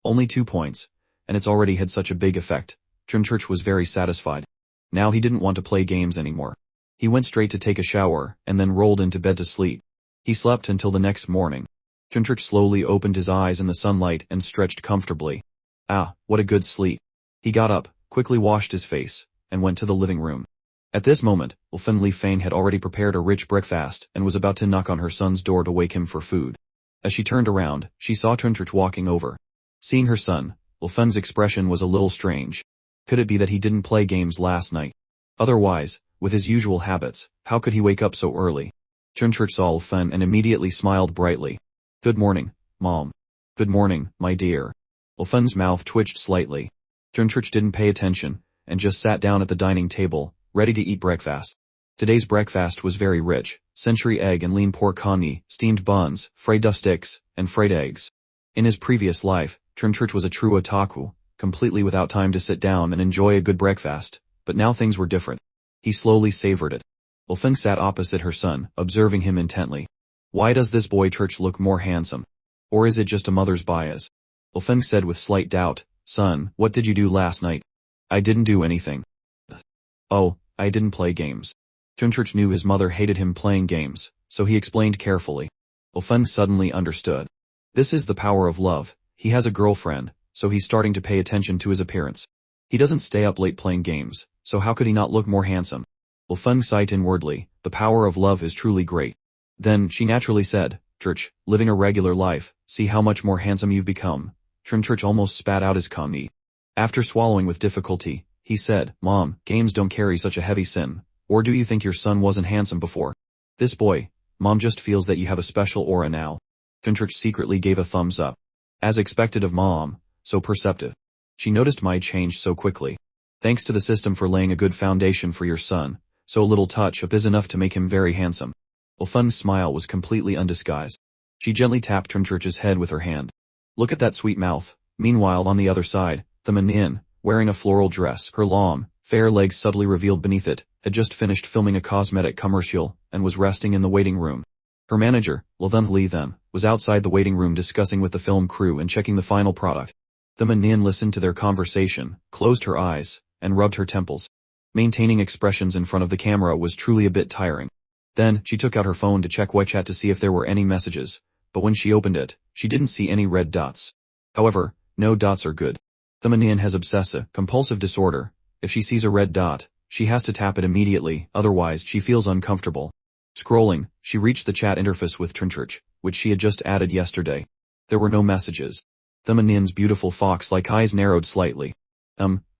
S1: Only 2 points, and it's already had such a big effect. Chuntrich was very satisfied. Now he didn't want to play games anymore. He went straight to take a shower, and then rolled into bed to sleep. He slept until the next morning. Chuntrich slowly opened his eyes in the sunlight and stretched comfortably. Ah, what a good sleep. He got up, quickly washed his face, and went to the living room. At this moment, Ulfen Li Fang had already prepared a rich breakfast and was about to knock on her son's door to wake him for food. As she turned around, she saw Chuntrich walking over. Seeing her son, Ulfen's expression was a little strange. Could it be that he didn't play games last night? Otherwise, with his usual habits, how could he wake up so early? Chuntrich saw Ulfen and immediately smiled brightly. Good morning, Mom. Good morning, my dear. Ulfen's mouth twitched slightly. Chuntrich didn't pay attention, and just sat down at the dining table, ready to eat breakfast. Today's breakfast was very rich: century egg and lean pork conni, steamed buns, fried duff sticks, and fried eggs. In his previous life, Chuntrich was a true otaku, completely without time to sit down and enjoy a good breakfast, but now things were different. He slowly savored it. Ulfen sat opposite her son, observing him intently. Why does this boy Church look more handsome? Or is it just a mother's bias? Ulfen said with slight doubt, Son, what did you do last night? I didn't do anything. Oh, I didn't play games. Chuntrich knew his mother hated him playing games, so he explained carefully. Ulfen suddenly understood. This is the power of love. He has a girlfriend, so he's starting to pay attention to his appearance. He doesn't stay up late playing games, so how could he not look more handsome? Ulfen sighed inwardly. The power of love is truly great. Then, she naturally said, Church, living a regular life, see how much more handsome you've become. Chuntrich almost spat out his kami. After swallowing with difficulty, he said, Mom, games don't carry such a heavy sin. Or do you think your son wasn't handsome before? This boy, Mom just feels that you have a special aura now. Chuntrich secretly gave a thumbs up. As expected of Mom, so perceptive. She noticed my change so quickly. Thanks to the system for laying a good foundation for your son, so a little touch-up is enough to make him very handsome. Ulfen's smile was completely undisguised. She gently tapped Chuntrich's head with her hand. Look at that sweet mouth. Meanwhile on the other side, the Manhwa wearing a floral dress. Her long, fair legs subtly revealed beneath it, had just finished filming a cosmetic commercial and was resting in the waiting room. Her manager, Lee then, was outside the waiting room discussing with the film crew and checking the final product. The Manhwa listened to their conversation, closed her eyes, and rubbed her temples. Maintaining expressions in front of the camera was truly a bit tiring. Then, she took out her phone to check WeChat to see if there were any messages, but when she opened it, she didn't see any red dots. However, no dots are good. The Manhwa has obsessive-compulsive disorder. If she sees a red dot, she has to tap it immediately, otherwise she feels uncomfortable. Scrolling, she reached the chat interface with Trinchurch, which she had just added yesterday. There were no messages. The Manhwa's beautiful fox-like eyes narrowed slightly.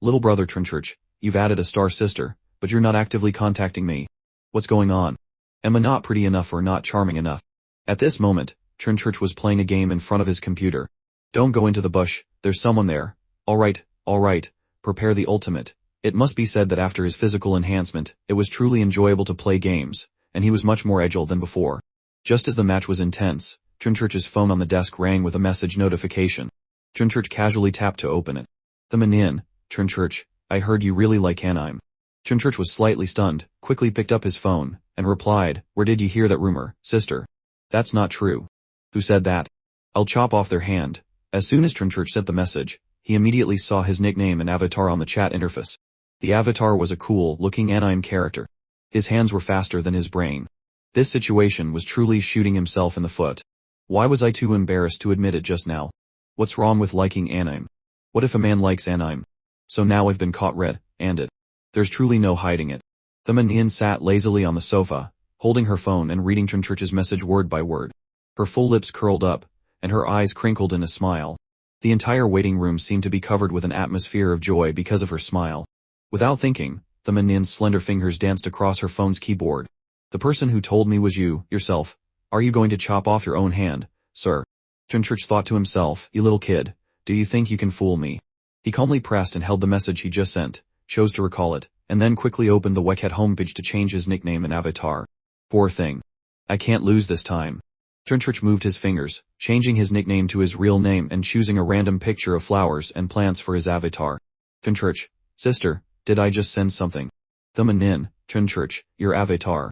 S1: Little brother Trinchurch, you've added a star sister, but you're not actively contacting me. What's going on? Am I not pretty enough or not charming enough? At this moment, Trinchurch was playing a game in front of his computer. Don't go into the bush, there's someone there. Alright, prepare the ultimate. It must be said that after his physical enhancement, it was truly enjoyable to play games, and he was much more agile than before. Just as the match was intense, Trinchurch's phone on the desk rang with a message notification. Trinchurch casually tapped to open it. The Manhwa, Trinchurch, I heard you really like anime. Trinchurch was slightly stunned, quickly picked up his phone, and replied, where did you hear that rumor, sister? That's not true. Who said that? I'll chop off their hand. As soon as Trinchurch sent the message, he immediately saw his nickname and avatar on the chat interface. The avatar was a cool-looking anime character. His hands were faster than his brain. This situation was truly shooting himself in the foot. Why was I too embarrassed to admit it just now? What's wrong with liking anime? What if a man likes anime? So now I've been caught red-handed. There's truly no hiding it. The Manhwa sat lazily on the sofa, holding her phone and reading Trinchurch's message word by word. Her full lips curled up, and her eyes crinkled in a smile. The entire waiting room seemed to be covered with an atmosphere of joy because of her smile. Without thinking, the Manhwa's slender fingers danced across her phone's keyboard. The person who told me was you, yourself. Are you going to chop off your own hand, sir? Trinchurch thought to himself, you little kid, do you think you can fool me? He calmly pressed and held the message he just sent, chose to recall it, and then quickly opened the WeChat homepage to change his nickname and avatar. Poor thing. I can't lose this time. Trinchurch moved his fingers, changing his nickname to his real name and choosing a random picture of flowers and plants for his avatar. Trinchurch, sister, did I just send something? The Manhwa, Trinchurch, your avatar.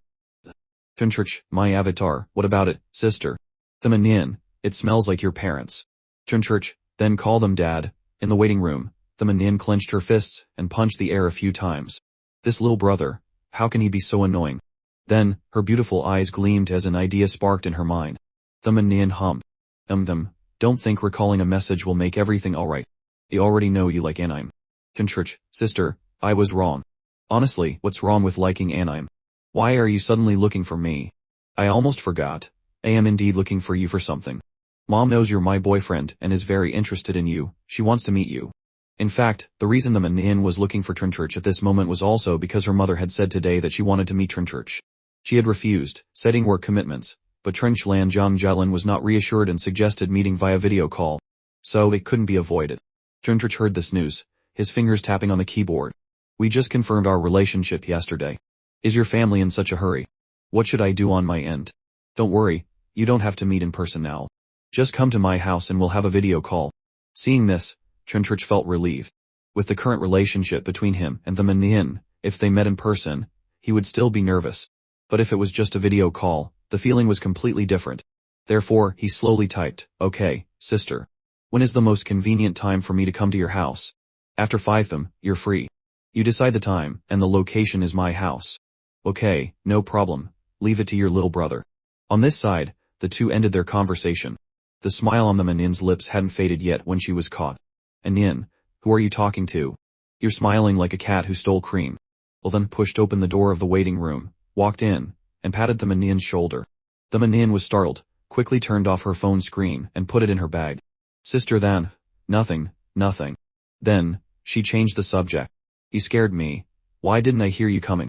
S1: Trinchurch, my avatar, what about it, sister? The Manhwa, it smells like your parents. Trinchurch, then call them dad. In the waiting room, the Manhwa clenched her fists and punched the air a few times. This little brother, how can he be so annoying? Then, her beautiful eyes gleamed as an idea sparked in her mind. The Manhwa hummed. Don't think recalling a message will make everything alright. I already know you like anime. Trinchurch, sister, I was wrong. Honestly, what's wrong with liking anime? Why are you suddenly looking for me? I almost forgot. I am indeed looking for you for something. Mom knows you're my boyfriend and is very interested in you, she wants to meet you. In fact, the reason the Manhwa was looking for Trinchurch at this moment was also because her mother had said today that she wanted to meet Trinchurch. She had refused, citing work commitments, but Trinchlan Jongjalan was not reassured and suggested meeting via video call. So it couldn't be avoided. Trinchurch heard this news, his fingers tapping on the keyboard. We just confirmed our relationship yesterday. Is your family in such a hurry? What should I do on my end? Don't worry, you don't have to meet in person now. Just come to my house and we'll have a video call. Seeing this, Trinchurch felt relieved. With the current relationship between him and the Manhwa, if they met in person, he would still be nervous. But if it was just a video call, the feeling was completely different. Therefore, he slowly typed, okay, sister. When is the most convenient time for me to come to your house? After 5 p.m, you're free. You decide the time, and the location is my house. Okay, no problem. Leave it to your little brother. On this side, the two ended their conversation. The smile on the Manhwa's lips hadn't faded yet when she was caught. Manhwa, who are you talking to? You're smiling like a cat who stole cream. Then pushed open the door of the waiting room, walked in, and patted the Manhwa's shoulder. The Manhwa was startled, quickly turned off her phone screen and put it in her bag. Sister then, nothing. Then, she changed the subject. You scared me. Why didn't I hear you coming?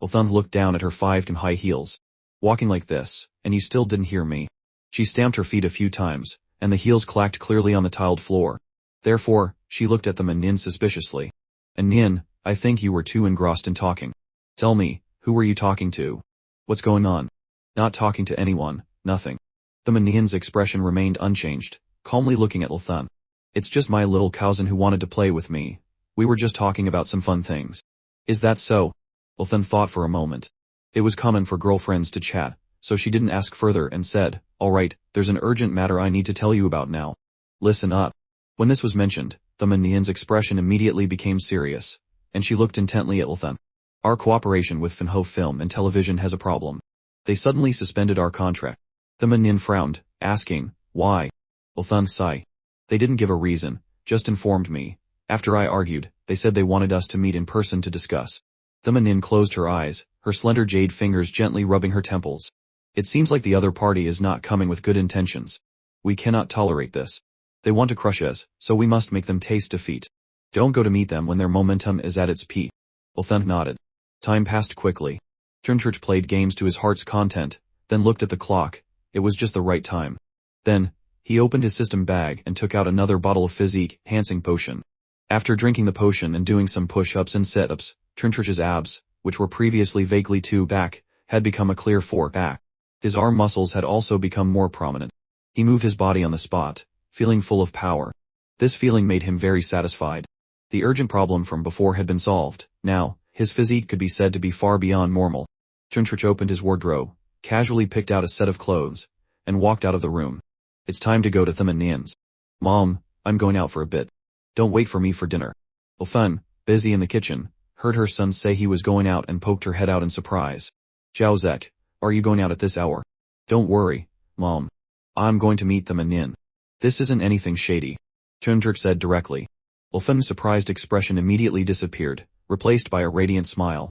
S1: Thun looked down at her 5 high heels. Walking like this, and you still didn't hear me. She stamped her feet a few times, and the heels clacked clearly on the tiled floor. Therefore, she looked at the Manhwa suspiciously. Manhwa, I think you were too engrossed in talking. Tell me, who were you talking to? What's going on? Not talking to anyone, nothing. The Manhwa's expression remained unchanged, calmly looking at Thun. It's just my little cousin who wanted to play with me. We were just talking about some fun things. Is that so? Ulthen thought for a moment. It was common for girlfriends to chat, so she didn't ask further and said, "Alright, there's an urgent matter I need to tell you about now. Listen up." When this was mentioned, the Manhwa's expression immediately became serious, and she looked intently at Ulthen. "Our cooperation with Manhwa Film and Television has a problem. They suddenly suspended our contract." The Manhwa frowned, asking, "Why?" Ulthen sighed. "They didn't give a reason, just informed me. After I argued, they said they wanted us to meet in person to discuss." The Manhwa closed her eyes, her slender jade fingers gently rubbing her temples. "It seems like the other party is not coming with good intentions. We cannot tolerate this. They want to crush us, so we must make them taste defeat. Don't go to meet them when their momentum is at its peak." Ulthen nodded. Time passed quickly. Turnchurch played games to his heart's content, then looked at the clock. It was just the right time. Then, he opened his system bag and took out another bottle of physique-enhancing potion. After drinking the potion and doing some push-ups and sit-ups, Turnchurch's abs, which were previously vaguely 2 back, had become a clear 4 back. His arm muscles had also become more prominent. He moved his body on the spot, feeling full of power. This feeling made him very satisfied. The urgent problem from before had been solved. Now, his physique could be said to be far beyond normal. Turnchurch opened his wardrobe, casually picked out a set of clothes, and walked out of the room. "It's time to go to the Manhwa's. Mom, I'm going out for a bit. Don't wait for me for dinner." Ulthen, busy in the kitchen, heard her son say he was going out and poked her head out in surprise. "Zek, are you going out at this hour?" "Don't worry, Mom. I'm going to meet the Manhwa. This isn't anything shady," Turnchurch said directly. Ulthen's surprised expression immediately disappeared, replaced by a radiant smile.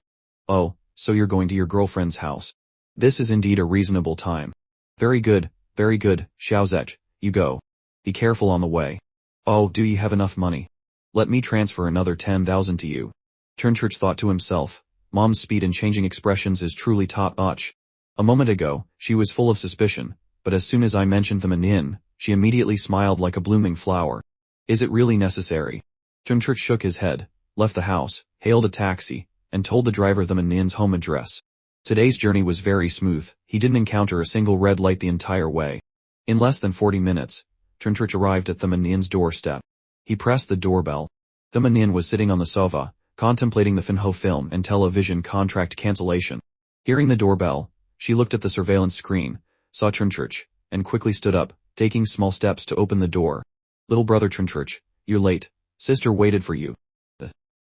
S1: "Oh, so you're going to your girlfriend's house. This is indeed a reasonable time. Very good, Zek, you go. Be careful on the way. Oh, do you have enough money? Let me transfer another 10,000 to you." Turnchurch thought to himself, Mom's speed in changing expressions is truly top-notch. A moment ago, she was full of suspicion, but as soon as I mentioned the Manhwa, she immediately smiled like a blooming flower. "Is it really necessary?" Turnchurch shook his head, left the house, hailed a taxi, and told the driver the Manhwa's home address. Today's journey was very smooth. He didn't encounter a single red light the entire way. In less than 40 minutes, Turnchurch arrived at the Manhwa's doorstep. He pressed the doorbell. The Manhwa was sitting on the sofa, contemplating the Manhwa Film and Television contract cancellation. Hearing the doorbell, she looked at the surveillance screen, saw Turnchurch, and quickly stood up, taking small steps to open the door. "Little brother Turnchurch, you're late. Sister waited for you."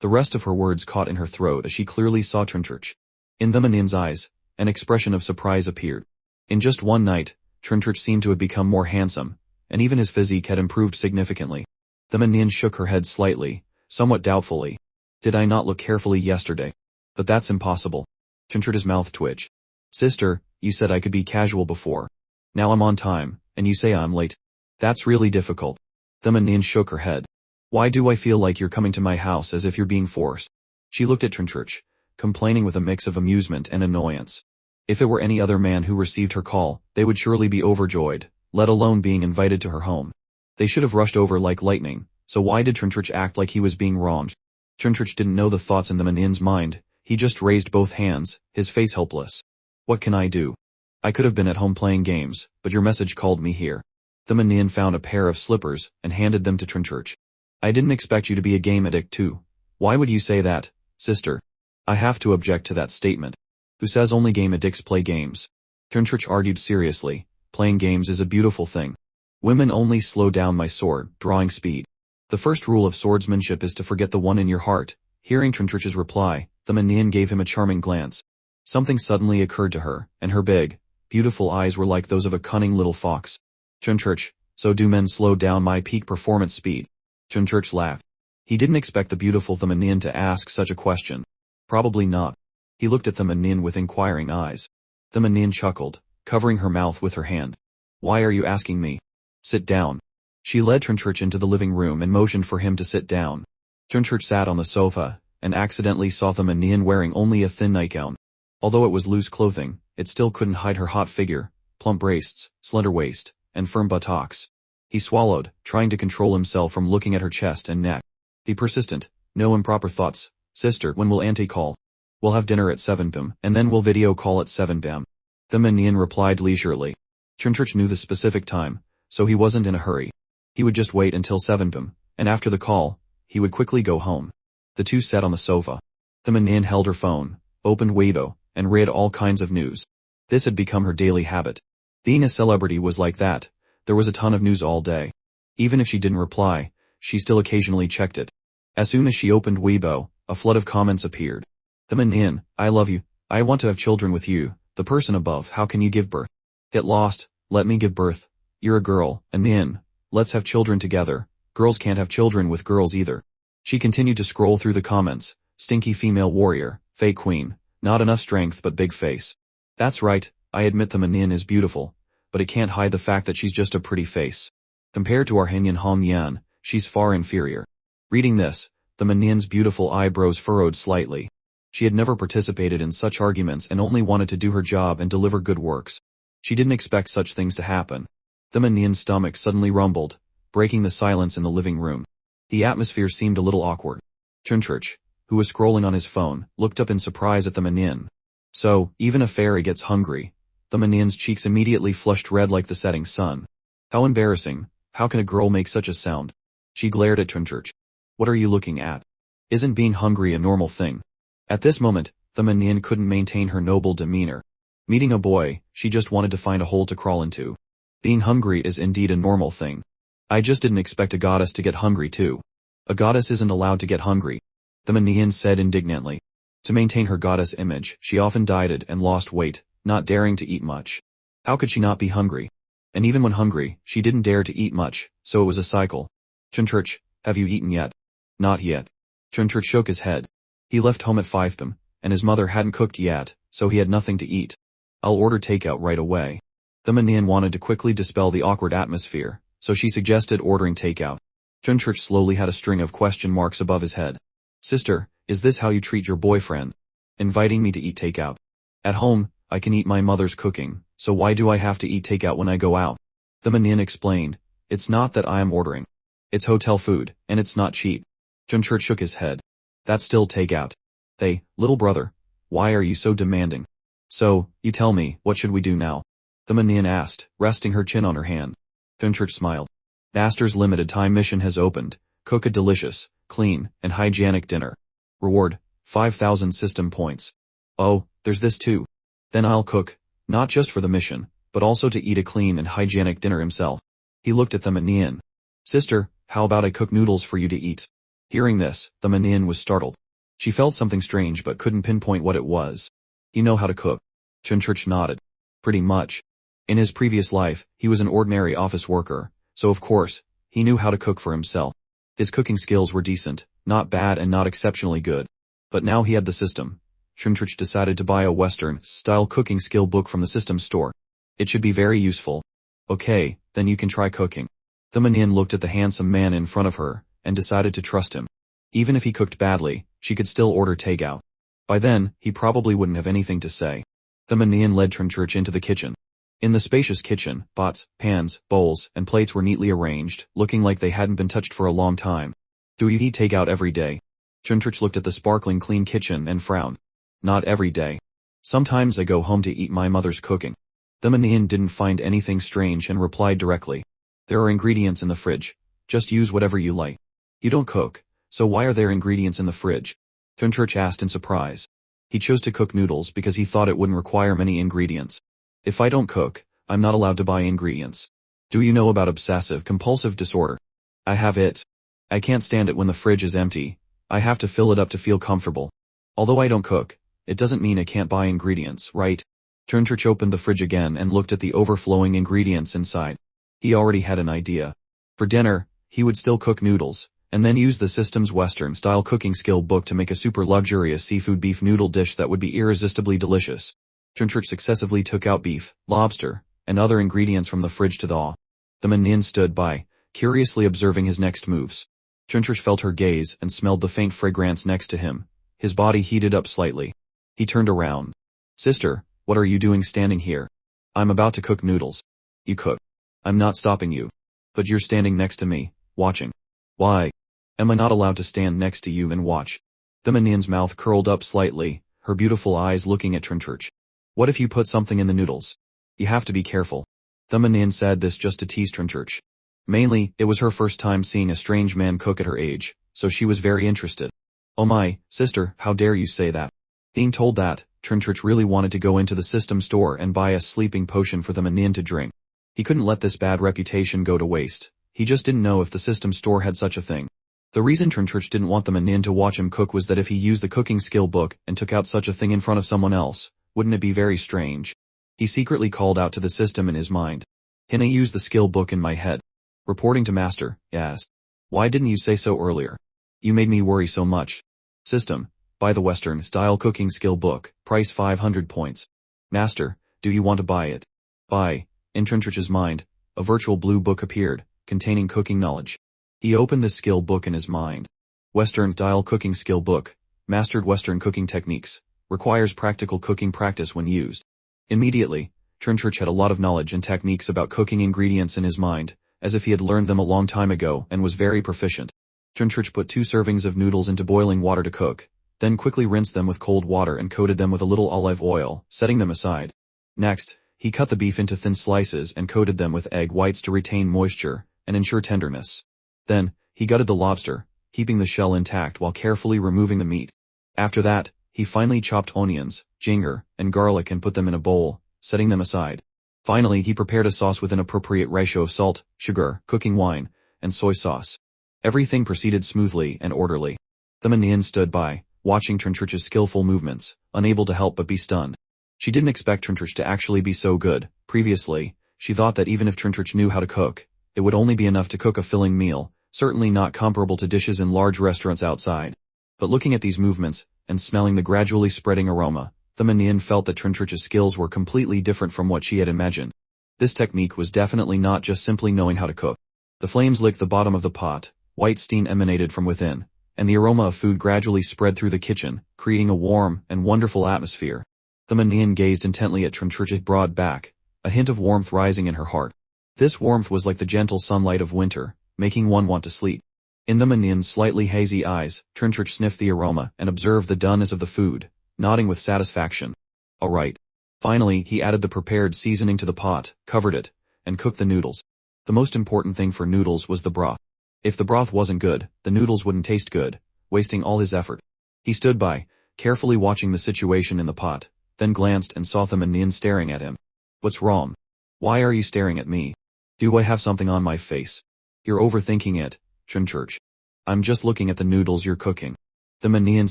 S1: The rest of her words caught in her throat as she clearly saw Turnchurch. In the Manhwa's eyes, an expression of surprise appeared. In just one night, Turnchurch seemed to have become more handsome, and even his physique had improved significantly. The Manhwa shook her head slightly, somewhat doubtfully. "Did I not look carefully yesterday? But that's impossible." Turnchurch's mouth twitched. "Sister, you said I could be casual before. Now I'm on time, and you say I'm late. That's really difficult." The Manhwa shook her head. "Why do I feel like you're coming to my house as if you're being forced?" She looked at Turnchurch, complaining with a mix of amusement and annoyance. If it were any other man who received her call, they would surely be overjoyed, let alone being invited to her home. They should have rushed over like lightning, so why did Turnchurch act like he was being wronged? Turnchurch didn't know the thoughts in the Manhwa's mind. He just raised both hands, his face helpless. "What can I do? I could have been at home playing games, but your message called me here." The Manhwa found a pair of slippers and handed them to Turnchurch. "I didn't expect you to be a game addict too. Why would you say that, sister?" "I have to object to that statement. Who says only game addicts play games?" Turnchurch argued seriously. "Playing games is a beautiful thing. Women only slow down my sword, drawing speed. The first rule of swordsmanship is to forget the one in your heart." Hearing Turnchurch's reply, the Manhwa gave him a charming glance. Something suddenly occurred to her, and her big, beautiful eyes were like those of a cunning little fox. "Turnchurch, so do men slow down my peak performance speed?" Turnchurch laughed. He didn't expect the beautiful the Manhwa to ask such a question. Probably not. He looked at the Manhwa with inquiring eyes. The Manhwa chuckled, covering her mouth with her hand. "Why are you asking me? Sit down." She led Turnchurch into the living room and motioned for him to sit down. Turnchurch sat on the sofa, and accidentally saw the Manhwa wearing only a thin nightgown. Although it was loose clothing, it still couldn't hide her hot figure, plump breasts, slender waist, and firm buttocks. He swallowed, trying to control himself from looking at her chest and neck. Be persistent, no improper thoughts. "Sister, when will auntie call?" "We'll have dinner at 7 p.m. and then we'll video call at 7 p.m. The Manhwa replied leisurely. Turnchurch knew the specific time, so he wasn't in a hurry. He would just wait until 7 p.m., and after the call, he would quickly go home. The two sat on the sofa. The Manhwa held her phone, opened Weibo, and read all kinds of news. This had become her daily habit. Being a celebrity was like that. There was a ton of news all day. Even if she didn't reply, she still occasionally checked it. As soon as she opened Weibo, a flood of comments appeared. The Manhwa, I love you, I want to have children with you, the person above, how can you give birth? Get lost, let me give birth. You're a girl, and let's have children together. Girls can't have children with girls either. She continued to scroll through the comments. Stinky female warrior, fake queen, not enough strength but big face. That's right, I admit the Manhwa is beautiful, but it can't hide the fact that she's just a pretty face. Compared to our Hanyan Hong Yan, she's far inferior. Reading this, the Manhwa's beautiful eyebrows furrowed slightly. She had never participated in such arguments and only wanted to do her job and deliver good works. She didn't expect such things to happen. The Manhwa's stomach suddenly rumbled, breaking the silence in the living room. The atmosphere seemed a little awkward. Chunchurch, who was scrolling on his phone, looked up in surprise at the Manhwa. So, even a fairy gets hungry. The Manhwa's cheeks immediately flushed red like the setting sun. How embarrassing, how can a girl make such a sound? She glared at Chunchurch. What are you looking at? Isn't being hungry a normal thing? At this moment, the Manhwa couldn't maintain her noble demeanor. Meeting a boy, she just wanted to find a hole to crawl into. Being hungry is indeed a normal thing. I just didn't expect a goddess to get hungry too. A goddess isn't allowed to get hungry, the Manhwa said indignantly. To maintain her goddess image, she often dieted and lost weight, not daring to eat much. How could she not be hungry? And even when hungry, she didn't dare to eat much, so it was a cycle. Chunchurch, have you eaten yet? Not yet. Chunchurch shook his head. He left home at 5 p.m., and his mother hadn't cooked yet, so he had nothing to eat. I'll order takeout right away. The Manhwa wanted to quickly dispel the awkward atmosphere, so she suggested ordering takeout. Chunchurch slowly had a string of question marks above his head. Sister, is this how you treat your boyfriend? Inviting me to eat takeout. At home, I can eat my mother's cooking, so why do I have to eat takeout when I go out? The Manhwa explained, it's not that I am ordering. It's hotel food, and it's not cheap. Chunchurch shook his head. That's still takeout. Hey, little brother, why are you so demanding? So, you tell me, what should we do now? The Manhwa asked, resting her chin on her hand. Chunchurch smiled. Master's limited time mission has opened. Cook a delicious, clean, and hygienic dinner. Reward, 5,000 system points. Oh, there's this too. Then I'll cook, not just for the mission, but also to eat a clean and hygienic dinner himself. He looked at the Manhwa. Sister, how about I cook noodles for you to eat? Hearing this, the Manhwa was startled. She felt something strange but couldn't pinpoint what it was. You know how to cook? Chunchurch nodded. Pretty much. In his previous life, he was an ordinary office worker, so of course, he knew how to cook for himself. His cooking skills were decent, not bad and not exceptionally good. But now he had the system. Chunchurch decided to buy a Western-style cooking skill book from the system store. It should be very useful. Okay, then you can try cooking. The Manhwa looked at the handsome man in front of her, and decided to trust him. Even if he cooked badly, she could still order takeout. By then, he probably wouldn't have anything to say. The Manhwa led Chunchurch into the kitchen. In the spacious kitchen, pots, pans, bowls, and plates were neatly arranged, looking like they hadn't been touched for a long time. Do you eat takeout every day? Chunchurch looked at the sparkling clean kitchen and frowned. Not every day. Sometimes I go home to eat my mother's cooking. The Manhwa didn't find anything strange and replied directly. There are ingredients in the fridge. Just use whatever you like. You don't cook, so why are there ingredients in the fridge? Chunchurch asked in surprise. He chose to cook noodles because he thought it wouldn't require many ingredients. If I don't cook, I'm not allowed to buy ingredients. Do you know about obsessive-compulsive disorder? I have it. I can't stand it when the fridge is empty. I have to fill it up to feel comfortable. Although I don't cook, it doesn't mean I can't buy ingredients, right? Chunchurch opened the fridge again and looked at the overflowing ingredients inside. He already had an idea. For dinner, he would still cook noodles, and then use the system's Western-style cooking skill book to make a super luxurious seafood beef noodle dish that would be irresistibly delicious. Chunchurch successively took out beef, lobster, and other ingredients from the fridge to thaw. The Manhwa stood by, curiously observing his next moves. Chunchurch felt her gaze and smelled the faint fragrance next to him. His body heated up slightly. He turned around. Sister, what are you doing standing here? I'm about to cook noodles. You cook. I'm not stopping you. But you're standing next to me, watching. Why? Am I not allowed to stand next to you and watch? The Manhwa's mouth curled up slightly, her beautiful eyes looking at Chunchurch. What if you put something in the noodles? You have to be careful. The Manhwa said this just to tease Chunchurch. Mainly, it was her first time seeing a strange man cook at her age, so she was very interested. Oh my, sister, how dare you say that? Being told that, Trintrich really wanted to go into the system store and buy a sleeping potion for the Manhwa to drink. He couldn't let this bad reputation go to waste. He just didn't know if the system store had such a thing. The reason Trintrich didn't want the Manhwa to watch him cook was that if he used the cooking skill book and took out such a thing in front of someone else, wouldn't it be very strange? He secretly called out to the system in his mind. Can I use the skill book in my head? Reporting to master, yes. Why didn't you say so earlier? You made me worry so much. System, buy the Western-style cooking skill book, price 500 points. Master, do you want to buy it? Buy. In Trintrich's mind, a virtual blue book appeared, containing cooking knowledge. He opened the skill book in his mind. Western-style cooking skill book, mastered Western cooking techniques, requires practical cooking practice when used. Immediately, Trintrich had a lot of knowledge and techniques about cooking ingredients in his mind, as if he had learned them a long time ago and was very proficient. Trintrich put 2 servings of noodles into boiling water to cook, then quickly rinsed them with cold water and coated them with a little olive oil, setting them aside. Next, he cut the beef into thin slices and coated them with egg whites to retain moisture and ensure tenderness. Then, he gutted the lobster, keeping the shell intact while carefully removing the meat. After that, he finely chopped onions, ginger, and garlic and put them in a bowl, setting them aside. Finally, he prepared a sauce with an appropriate ratio of salt, sugar, cooking wine, and soy sauce. Everything proceeded smoothly and orderly. The Manhwa stood by, watching Trintrich's skillful movements, unable to help but be stunned. She didn't expect Trintrich to actually be so good. Previously, she thought that even if Trintrich knew how to cook, it would only be enough to cook a filling meal, certainly not comparable to dishes in large restaurants outside. But looking at these movements, and smelling the gradually spreading aroma, the Manhwa felt that Trintrich's skills were completely different from what she had imagined. This technique was definitely not just simply knowing how to cook. The flames licked the bottom of the pot, white steam emanated from within, and the aroma of food gradually spread through the kitchen, creating a warm and wonderful atmosphere. The Manhwa gazed intently at Trintrich's broad back, a hint of warmth rising in her heart. This warmth was like the gentle sunlight of winter, making one want to sleep. In the Manhwa's slightly hazy eyes, Trintrich sniffed the aroma and observed the doneness of the food, nodding with satisfaction. All right. Finally, he added the prepared seasoning to the pot, covered it, and cooked the noodles. The most important thing for noodles was the broth. If the broth wasn't good, the noodles wouldn't taste good, wasting all his effort. He stood by, carefully watching the situation in the pot, then glanced and saw the Manhwa staring at him. What's wrong? Why are you staring at me? Do I have something on my face? You're overthinking it, Trintrich. I'm just looking at the noodles you're cooking. The Manhwa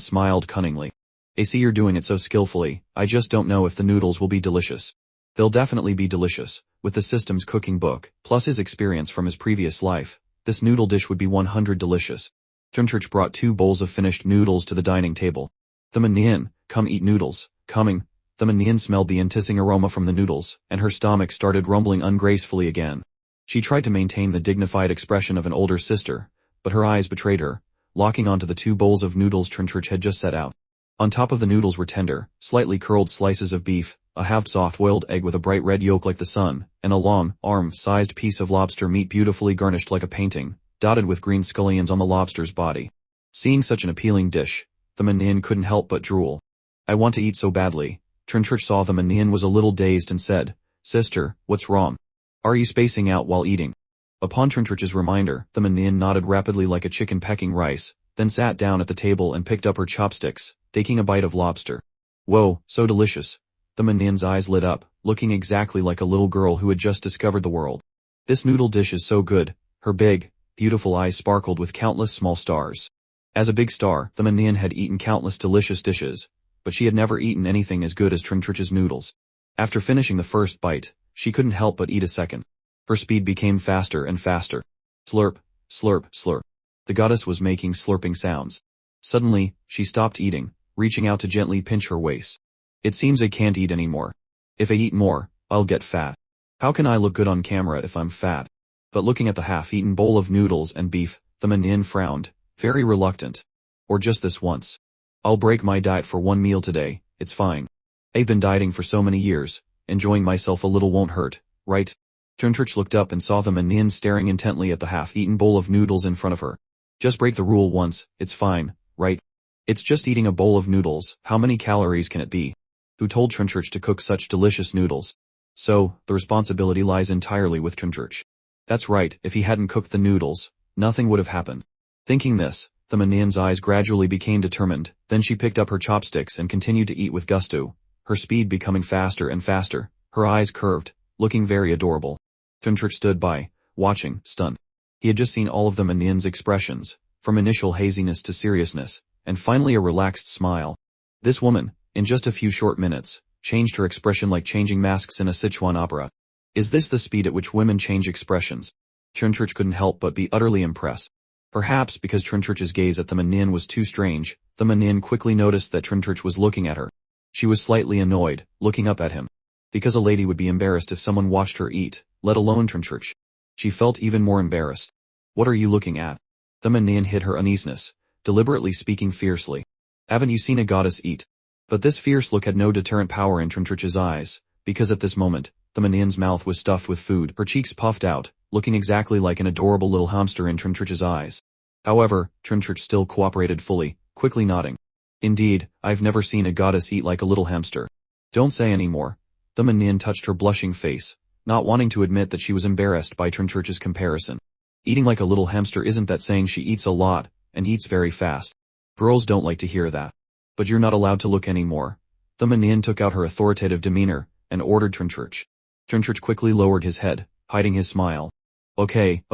S1: smiled cunningly. I see you're doing it so skillfully, I just don't know if the noodles will be delicious. They'll definitely be delicious. With the system's cooking book, plus his experience from his previous life, this noodle dish would be 100 delicious. Trintrich brought 2 bowls of finished noodles to the dining table. The Manhwa, come eat noodles, coming. The Manhwa smelled the enticing aroma from the noodles, and her stomach started rumbling ungracefully again. She tried to maintain the dignified expression of an older sister, but her eyes betrayed her, locking onto the 2 bowls of noodles Trintrich had just set out. On top of the noodles were tender, slightly curled slices of beef, a half soft-boiled egg with a bright red yolk like the sun, and a long, arm-sized piece of lobster meat beautifully garnished like a painting, dotted with green scallions on the lobster's body. Seeing such an appealing dish, the Manhwa couldn't help but drool. I want to eat so badly. Trintrich saw the Manhwa was a little dazed and said, Sister, what's wrong? Are you spacing out while eating? Upon Trintrich's reminder, the Manhwa nodded rapidly like a chicken pecking rice, then sat down at the table and picked up her chopsticks, taking a bite of lobster. Whoa, so delicious. The Manhwa's eyes lit up, looking exactly like a little girl who had just discovered the world. This noodle dish is so good. Her big, beautiful eyes sparkled with countless small stars. As a big star, the Manhwa had eaten countless delicious dishes, but she had never eaten anything as good as Trintrich's noodles. After finishing the first bite, she couldn't help but eat a second. Her speed became faster and faster. Slurp, slurp, slurp. The goddess was making slurping sounds. Suddenly, she stopped eating, reaching out to gently pinch her waist. It seems I can't eat anymore. If I eat more, I'll get fat. How can I look good on camera if I'm fat? But looking at the half-eaten bowl of noodles and beef, the Manhwa frowned, very reluctant. Or just this once. I'll break my diet for one meal today, it's fine. I've been dieting for so many years, enjoying myself a little won't hurt, right? Trintrich looked up and saw the Manhwa staring intently at the half-eaten bowl of noodles in front of her. Just break the rule once, it's fine, right? It's just eating a bowl of noodles, how many calories can it be? Who told Trintrich to cook such delicious noodles? So, the responsibility lies entirely with Trintrich. That's right, if he hadn't cooked the noodles, nothing would have happened. Thinking this, The manhwa's eyes gradually became determined, then she picked up her chopsticks and continued to eat with gusto, her speed becoming faster and faster, her eyes curved, looking very adorable. Chunchurch stood by, watching, stunned. He had just seen all of the manhwa's expressions, from initial haziness to seriousness, and finally a relaxed smile. This woman, in just a few short minutes, changed her expression like changing masks in a Sichuan opera. Is this the speed at which women change expressions? Chunchurch couldn't help but be utterly impressed. Perhaps because Chunchurch's gaze at the manhwa was too strange, the manhwa quickly noticed that Chunchurch was looking at her. She was slightly annoyed, looking up at him. Because a lady would be embarrassed if someone watched her eat, let alone Chunchurch. She felt even more embarrassed. What are you looking at? The manhwa hid her uneasiness, deliberately speaking fiercely. Haven't you seen a goddess eat? But this fierce look had no deterrent power in Chunchurch's eyes, because at this moment, the manhwa's mouth was stuffed with food, her cheeks puffed out, looking exactly like an adorable little hamster in Chunchurch's eyes. However, Chunchurch still cooperated fully, quickly nodding. Indeed, I've never seen a goddess eat like a little hamster. Don't say any more. The manhwa touched her blushing face, not wanting to admit that she was embarrassed by Chunchurch's comparison. Eating like a little hamster isn't that saying she eats a lot, and eats very fast. Girls don't like to hear that. But you're not allowed to look anymore. The manhwa took out her authoritative demeanor, and ordered Chunchurch. Chunchurch quickly lowered his head, hiding his smile. Okay,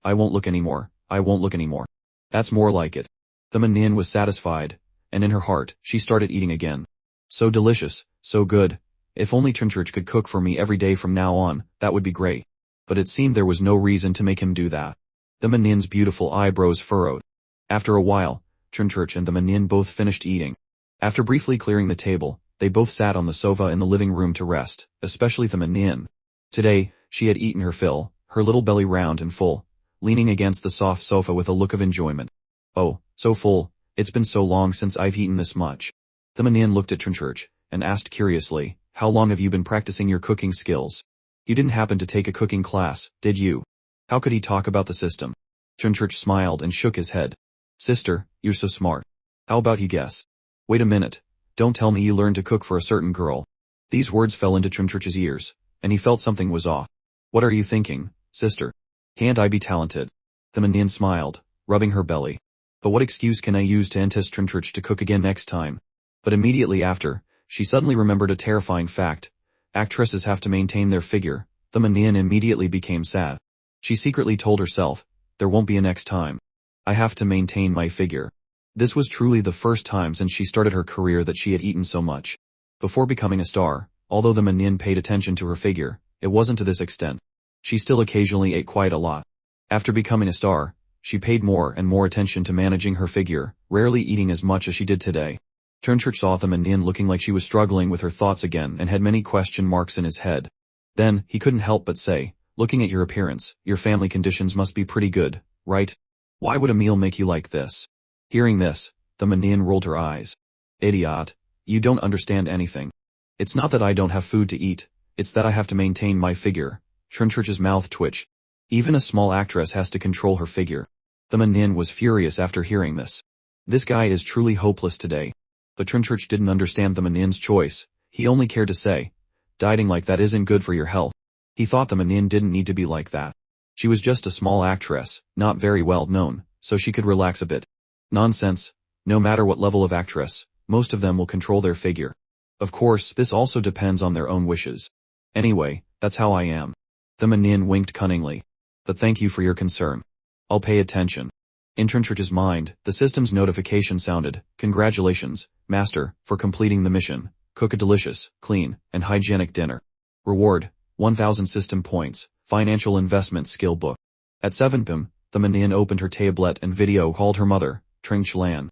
S1: I won't look anymore, I won't look anymore. That's more like it. The manhwa was satisfied, and in her heart, she started eating again. So delicious, so good. If only Chunchurch could cook for me every day from now on, that would be great. But it seemed there was no reason to make him do that. The manhwa's beautiful eyebrows furrowed. After a while, Chunchurch and the manhwa both finished eating. After briefly clearing the table, they both sat on the sofa in the living room to rest, especially the manhwa. Today, she had eaten her fill, her little belly round and full, leaning against the soft sofa with a look of enjoyment. Oh, so full, it's been so long since I've eaten this much. The manhwa looked at Chunchurch, and asked curiously, how long have you been practicing your cooking skills? You didn't happen to take a cooking class, did you? How could he talk about the system? Chunchurch smiled and shook his head. Sister, you're so smart. How about you guess? Wait a minute, don't tell me you learned to cook for a certain girl. These words fell into Chunchurch's ears, and he felt something was off. What are you thinking, sister? Can't I be talented? The manhwa smiled, rubbing her belly. But what excuse can I use to entice Chunchurch to cook again next time? But immediately after, she suddenly remembered a terrifying fact. Actresses have to maintain their figure. The manhwa immediately became sad. She secretly told herself, there won't be a next time. I have to maintain my figure. This was truly the first time since she started her career that she had eaten so much. Before becoming a star, although the manhwa paid attention to her figure, it wasn't to this extent. She still occasionally ate quite a lot. After becoming a star, she paid more and more attention to managing her figure, rarely eating as much as she did today. Chunchurch saw the manhwa looking like she was struggling with her thoughts again and had many question marks in his head. Then, he couldn't help but say, looking at your appearance, your family conditions must be pretty good, right? Why would a meal make you like this? Hearing this, the manhwa rolled her eyes. Idiot, you don't understand anything. It's not that I don't have food to eat, it's that I have to maintain my figure. Chunchurch's mouth twitched. Even a small actress has to control her figure. The manhwa was furious after hearing this. This guy is truly hopeless today. But Chunchurch didn't understand the manhwa's choice. He only cared to say, dieting like that isn't good for your health. He thought the manhwa didn't need to be like that. She was just a small actress, not very well known, so she could relax a bit. Nonsense. No matter what level of actress, most of them will control their figure. Of course, this also depends on their own wishes. Anyway, that's how I am. The manhwa winked cunningly. But thank you for your concern. I'll pay attention. In Chunchurch's mind, the system's notification sounded, congratulations, master, for completing the mission. Cook a delicious, clean, and hygienic dinner. Reward, 1,000 system points, financial investment skill book. At 7 p.m., the manhwa opened her tablet and video called her mother, Tring Chlan.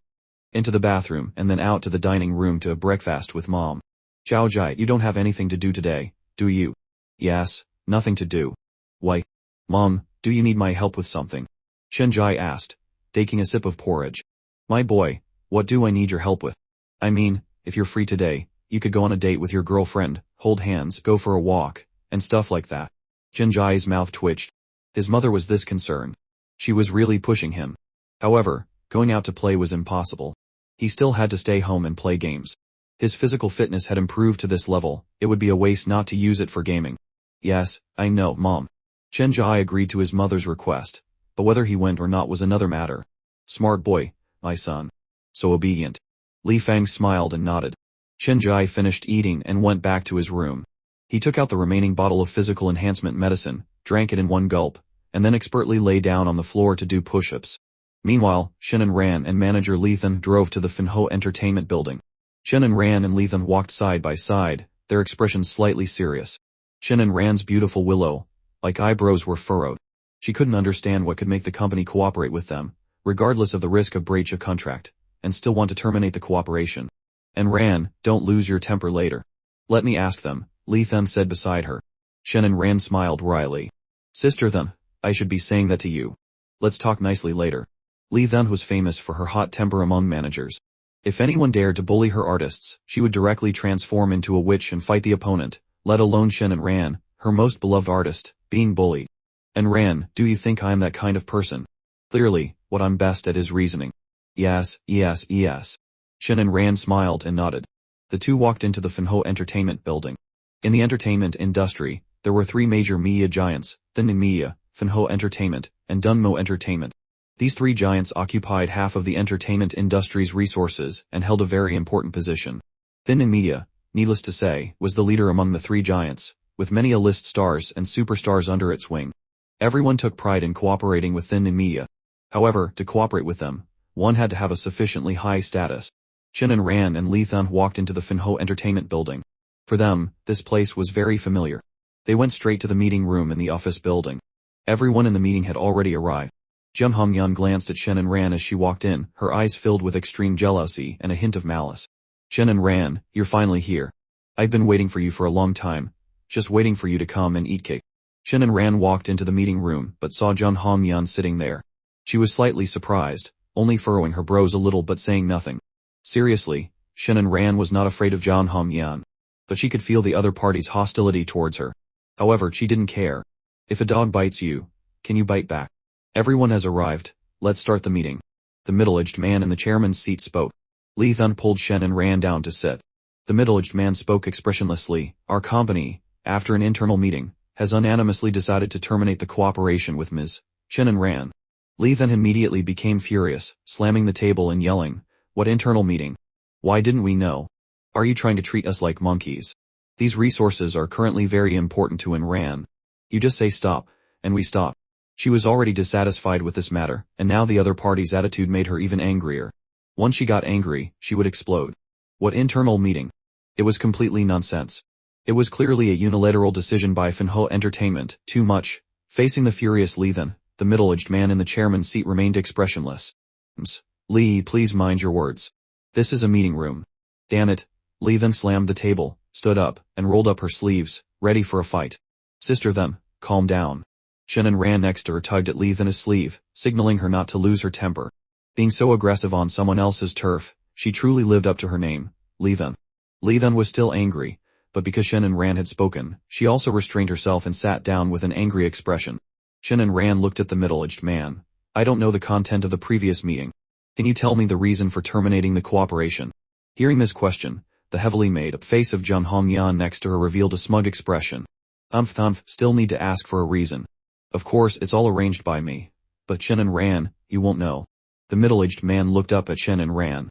S1: Into the bathroom and then out to the dining room to have breakfast with mom. Xiao Jai, you don't have anything to do today, do you? Yes, nothing to do. Why? Mom, do you need my help with something? Shen Jai asked, taking a sip of porridge. My boy, what do I need your help with? I mean, if you're free today, you could go on a date with your girlfriend, hold hands, go for a walk, and stuff like that. Shen Jai's mouth twitched. His mother was this concerned. She was really pushing him. However, going out to play was impossible. He still had to stay home and play games. His physical fitness had improved to this level, it would be a waste not to use it for gaming. Yes, I know, Mom. Shen Jai agreed to his mother's request, but whether he went or not was another matter. Smart boy, my son. So obedient. Li Fang smiled and nodded. Chen Jai finished eating and went back to his room. He took out the remaining bottle of physical enhancement medicine, drank it in one gulp, and then expertly lay down on the floor to do push-ups. Meanwhile, Shen and Ran and manager Lethan drove to the Finho Entertainment building. Shen and Ran and Lethan walked side by side, their expressions slightly serious. Shen and Ran's beautiful willow-like eyebrows were furrowed. She couldn't understand what could make the company cooperate with them, regardless of the risk of breach of contract, and still want to terminate the cooperation. And Ran, don't lose your temper later. Let me ask them, Lethan said beside her. Shen and Ran smiled wryly. Sister then, I should be saying that to you. Let's talk nicely later. Lethan was famous for her hot temper among managers. If anyone dared to bully her artists, she would directly transform into a witch and fight the opponent, let alone Shen and Ran, her most beloved artist, being bullied. And Ran, do you think I am that kind of person? Clearly, what I'm best at is reasoning. Yes. Shen and Ran smiled and nodded. The two walked into the Finho Entertainment building. In the entertainment industry, there were three major media giants, Thin Media, Finho Entertainment, and Dunmo Entertainment. These three giants occupied half of the entertainment industry's resources and held a very important position. Thin Media, needless to say, was the leader among the three giants, with many A-list stars and superstars under its wing. Everyone took pride in cooperating with Thin Media. However, to cooperate with them, one had to have a sufficiently high status. Shen and Ran and Lethan walked into the Finho Entertainment building. For them, this place was very familiar. They went straight to the meeting room in the office building. Everyone in the meeting had already arrived. Jun Hongyan glanced at Shen and Ran as she walked in, her eyes filled with extreme jealousy and a hint of malice. Shen and Ran, you're finally here. I've been waiting for you for a long time, just waiting for you to come and eat cake. Shen and Ran walked into the meeting room but saw Jun Hongyan sitting there. She was slightly surprised, only furrowing her brows a little but saying nothing. Seriously, Shen and Ran was not afraid of Jun Hongyan, but she could feel the other party's hostility towards her. However, she didn't care. If a dog bites you, can you bite back? Everyone has arrived, let's start the meeting. The middle-aged man in the chairman's seat spoke. Lethan pulled Shen and Ran down to sit. The middle-aged man spoke expressionlessly. Our company, after an internal meeting, has unanimously decided to terminate the cooperation with Ms. Shen and Ran. Lethan immediately became furious, slamming the table and yelling, what internal meeting? Why didn't we know? Are you trying to treat us like monkeys? These resources are currently very important to Ran. You just say stop, and we stop. She was already dissatisfied with this matter, and now the other party's attitude made her even angrier. Once she got angry, she would explode. What internal meeting? It was completely nonsense. It was clearly a unilateral decision by Finho Entertainment, too much. Facing the furious Lethan, the middle-aged man in the chairman's seat remained expressionless. Lee, please mind your words. This is a meeting room. Damn it. Lethan slammed the table, stood up, and rolled up her sleeves, ready for a fight. Sister them, calm down. Shen and Ran next to her tugged at Lethan's sleeve, signaling her not to lose her temper. Being so aggressive on someone else's turf, she truly lived up to her name, Lethan. Lethan was still angry, but because Shen and Ran had spoken, she also restrained herself and sat down with an angry expression. Shen and Ran looked at the middle-aged man. I don't know the content of the previous meeting. Can you tell me the reason for terminating the cooperation? Hearing this question, the heavily made-up face of Jun Hongyan next to her revealed a smug expression. Still need to ask for a reason. Of course, it's all arranged by me. But Shen and Ran, you won't know. The middle-aged man looked up at Shen and Ran.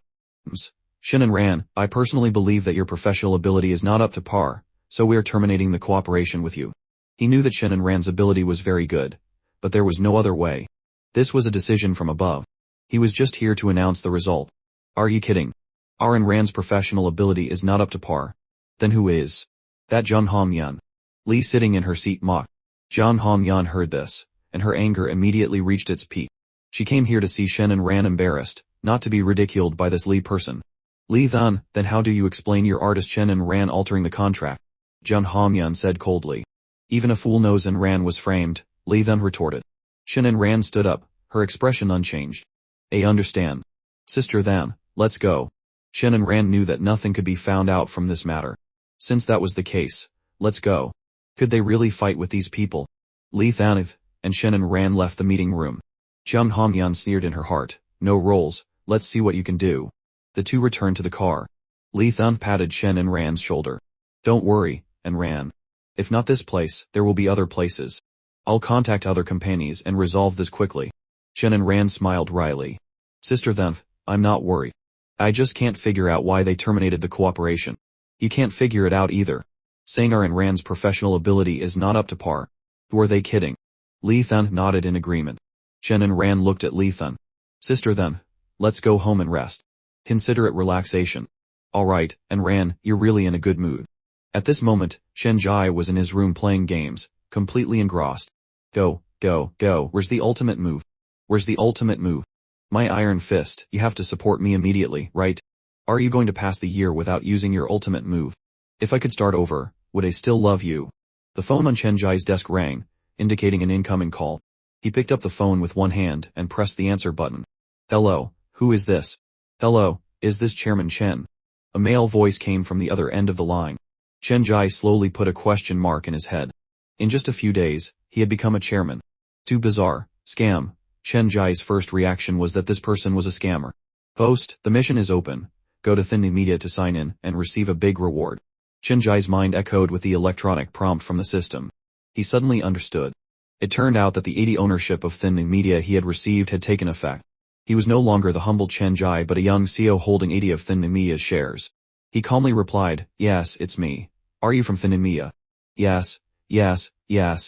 S1: Shen and Ran, I personally believe that your professional ability is not up to par, so we are terminating the cooperation with you. He knew that Shen and Ran's ability was very good, but there was no other way. This was a decision from above. He was just here to announce the result. Are you kidding? Our and Ran's professional ability is not up to par. Then who is? That Jun Hongyan. Lee sitting in her seat mocked. Jun Hongyan heard this, and her anger immediately reached its peak. She came here to see Shen and Ran embarrassed, not to be ridiculed by this Lee person. Lethan, then how do you explain your artist Shen and Ran altering the contract? Jun Hongyan said coldly. Even a fool knows and Ran was framed, Lethan retorted. Shen and Ran stood up, her expression unchanged. I understand. Sister then, let's go. Shen and Ran knew that nothing could be found out from this matter. Since that was the case, let's go. Could they really fight with these people? Lethan and Shen and Ran left the meeting room. Jun Hongyan sneered in her heart. No rolls, let's see what you can do. The two returned to the car. Lethan patted Shen and Ran's shoulder. Don't worry, and Ran. If not this place, there will be other places. I'll contact other companies and resolve this quickly. Shen and Ran smiled wryly. Sister then, I'm not worried. I just can't figure out why they terminated the cooperation. You can't figure it out either. Sangar and Ran's professional ability is not up to par. Were they kidding? Lee Thun nodded in agreement. Chen and Ran looked at Lee Thun. Sister then, let's go home and rest. Consider it relaxation. Alright, and Ran, you're really in a good mood. At this moment, Chen Jai was in his room playing games, completely engrossed. Go, where's the ultimate move? Where's the ultimate move? My iron fist, you have to support me immediately, right? Are you going to pass the year without using your ultimate move? If I could start over, would I still love you? The phone on Chen Jai's desk rang, indicating an incoming call. He picked up the phone with one hand and pressed the answer button. Hello, who is this? Hello, is this Chairman Chen? A male voice came from the other end of the line. Chen Jai slowly put a question mark in his head. In just a few days, he had become a chairman. Too bizarre, scam. Chen Jai's first reaction was that this person was a scammer. Post, the mission is open. Go to Thin Media to sign in and receive a big reward. Chen Jai's mind echoed with the electronic prompt from the system. He suddenly understood. It turned out that the 80 ownership of Thin Media he had received had taken effect. He was no longer the humble Chen Jai but a young CEO holding 80 of Thin Media's shares. He calmly replied, yes, it's me. Are you from Thin Media? Yes,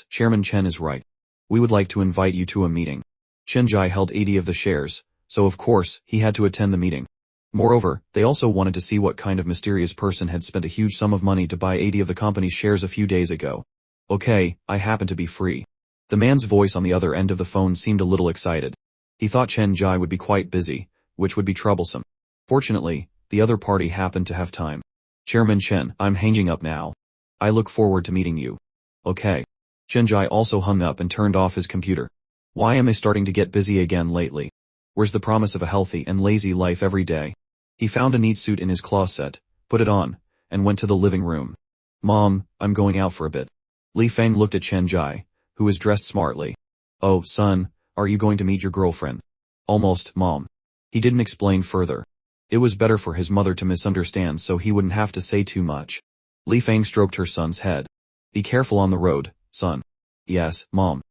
S1: Chairman Chen is right. We would like to invite you to a meeting. Chen Jai held 80 of the shares, so of course, he had to attend the meeting. Moreover, they also wanted to see what kind of mysterious person had spent a huge sum of money to buy 80 of the company's shares a few days ago. Okay, I happen to be free. The man's voice on the other end of the phone seemed a little excited. He thought Chen Jai would be quite busy, which would be troublesome. Fortunately, the other party happened to have time. Chairman Chen, I'm hanging up now. I look forward to meeting you. Okay. Chen Jai also hung up and turned off his computer. Why am I starting to get busy again lately? Where's the promise of a healthy and lazy life every day? He found a neat suit in his closet, put it on, and went to the living room. Mom, I'm going out for a bit. Li Feng looked at Chen Jai, who was dressed smartly. Oh, son, are you going to meet your girlfriend? Almost, Mom. He didn't explain further. It was better for his mother to misunderstand so he wouldn't have to say too much. Li Feng stroked her son's head. Be careful on the road, son. Yes, Mom.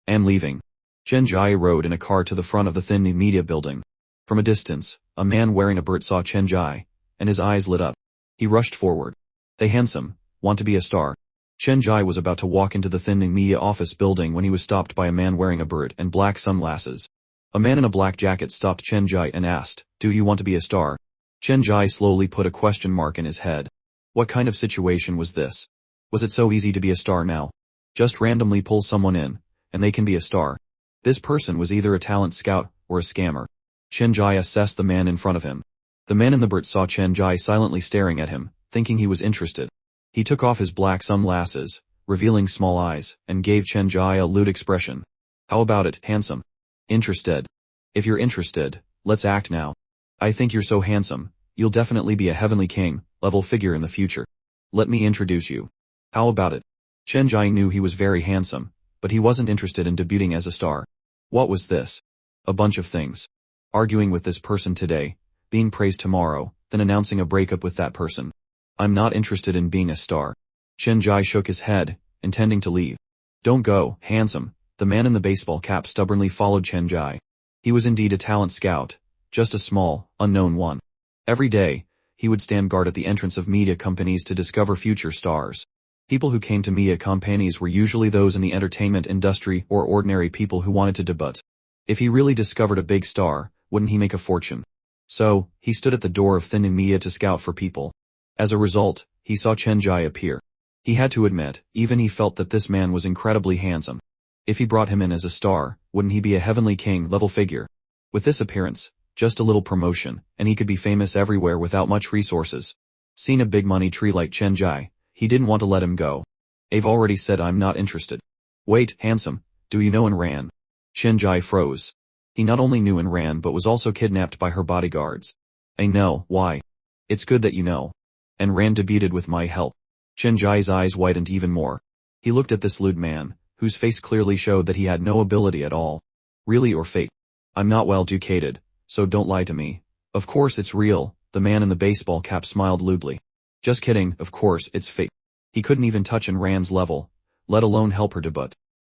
S1: I'm leaving. Chen Jai rode in a car to the front of the Thin Media building. From a distance, a man wearing a beret saw Chen Jai, and his eyes lit up. He rushed forward. They handsome, want to be a star. Chen Jai was about to walk into the Thin Media office building when he was stopped by a man wearing a beret and black sunglasses. A man in a black jacket stopped Chen Jai and asked, do you want to be a star? Chen Jai slowly put a question mark in his head. What kind of situation was this? Was it so easy to be a star now? Just randomly pull someone in, and they can be a star. This person was either a talent scout or a scammer. Chen Jai assessed the man in front of him. The man in the beret saw Chen Jai silently staring at him, thinking he was interested. He took off his black sunglasses, revealing small eyes, and gave Chen Jai a lewd expression. How about it, handsome? Interested? If you're interested, let's act now. I think you're so handsome, you'll definitely be a heavenly king, level figure in the future. Let me introduce you. How about it? Chen Jai knew he was very handsome, but he wasn't interested in debuting as a star. What was this? A bunch of things. Arguing with this person today, being praised tomorrow, then announcing a breakup with that person. I'm not interested in being a star. Chen Jai shook his head, intending to leave. Don't go, handsome. The man in the baseball cap stubbornly followed Chen Jai. He was indeed a talent scout, just a small, unknown one. Every day, he would stand guard at the entrance of media companies to discover future stars. People who came to media companies were usually those in the entertainment industry or ordinary people who wanted to debut. If he really discovered a big star, wouldn't he make a fortune? So, he stood at the door of Thin Media to scout for people. As a result, he saw Chen Jai appear. He had to admit, even he felt that this man was incredibly handsome. If he brought him in as a star, wouldn't he be a heavenly king level figure? With this appearance, just a little promotion, and he could be famous everywhere without much resources. Seeing a big money tree like Chen Jai, he didn't want to let him go. I've already said I'm not interested. Wait, handsome, do you know Enran? Chen Jai froze. He not only knew Enran but was also kidnapped by her bodyguards. I know, why? It's good that you know. Enran debuted with my help. Chen Jai's eyes widened even more. He looked at this lewd man, whose face clearly showed that he had no ability at all. Really or fake? I'm not well educated, so don't lie to me. Of course it's real, the man in the baseball cap smiled lewdly. Just kidding, of course it's fake. He couldn't even touch Enran's level, let alone help her debut.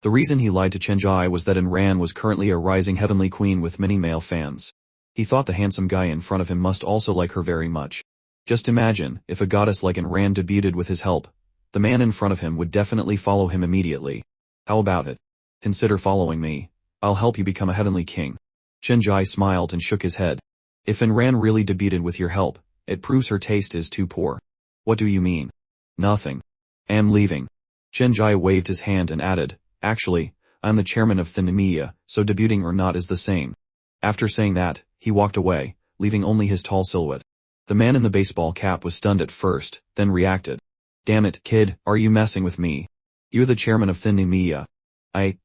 S1: The reason he lied to Chen Jai was that Enran was currently a rising heavenly queen with many male fans. He thought the handsome guy in front of him must also like her very much. Just imagine, if a goddess like Enran debuted with his help, the man in front of him would definitely follow him immediately. How about it? Consider following me. I'll help you become a heavenly king. Chenjai smiled and shook his head. If Enran really debuted with your help, it proves her taste is too poor. What do you mean? Nothing. Am leaving. Chenjai waved his hand and added, actually, I'm the chairman of Thinamiya, so debuting or not is the same. After saying that, he walked away, leaving only his tall silhouette. The man in the baseball cap was stunned at first, then reacted. Damn it, kid, are you messing with me? You're the chairman of Thinamiya.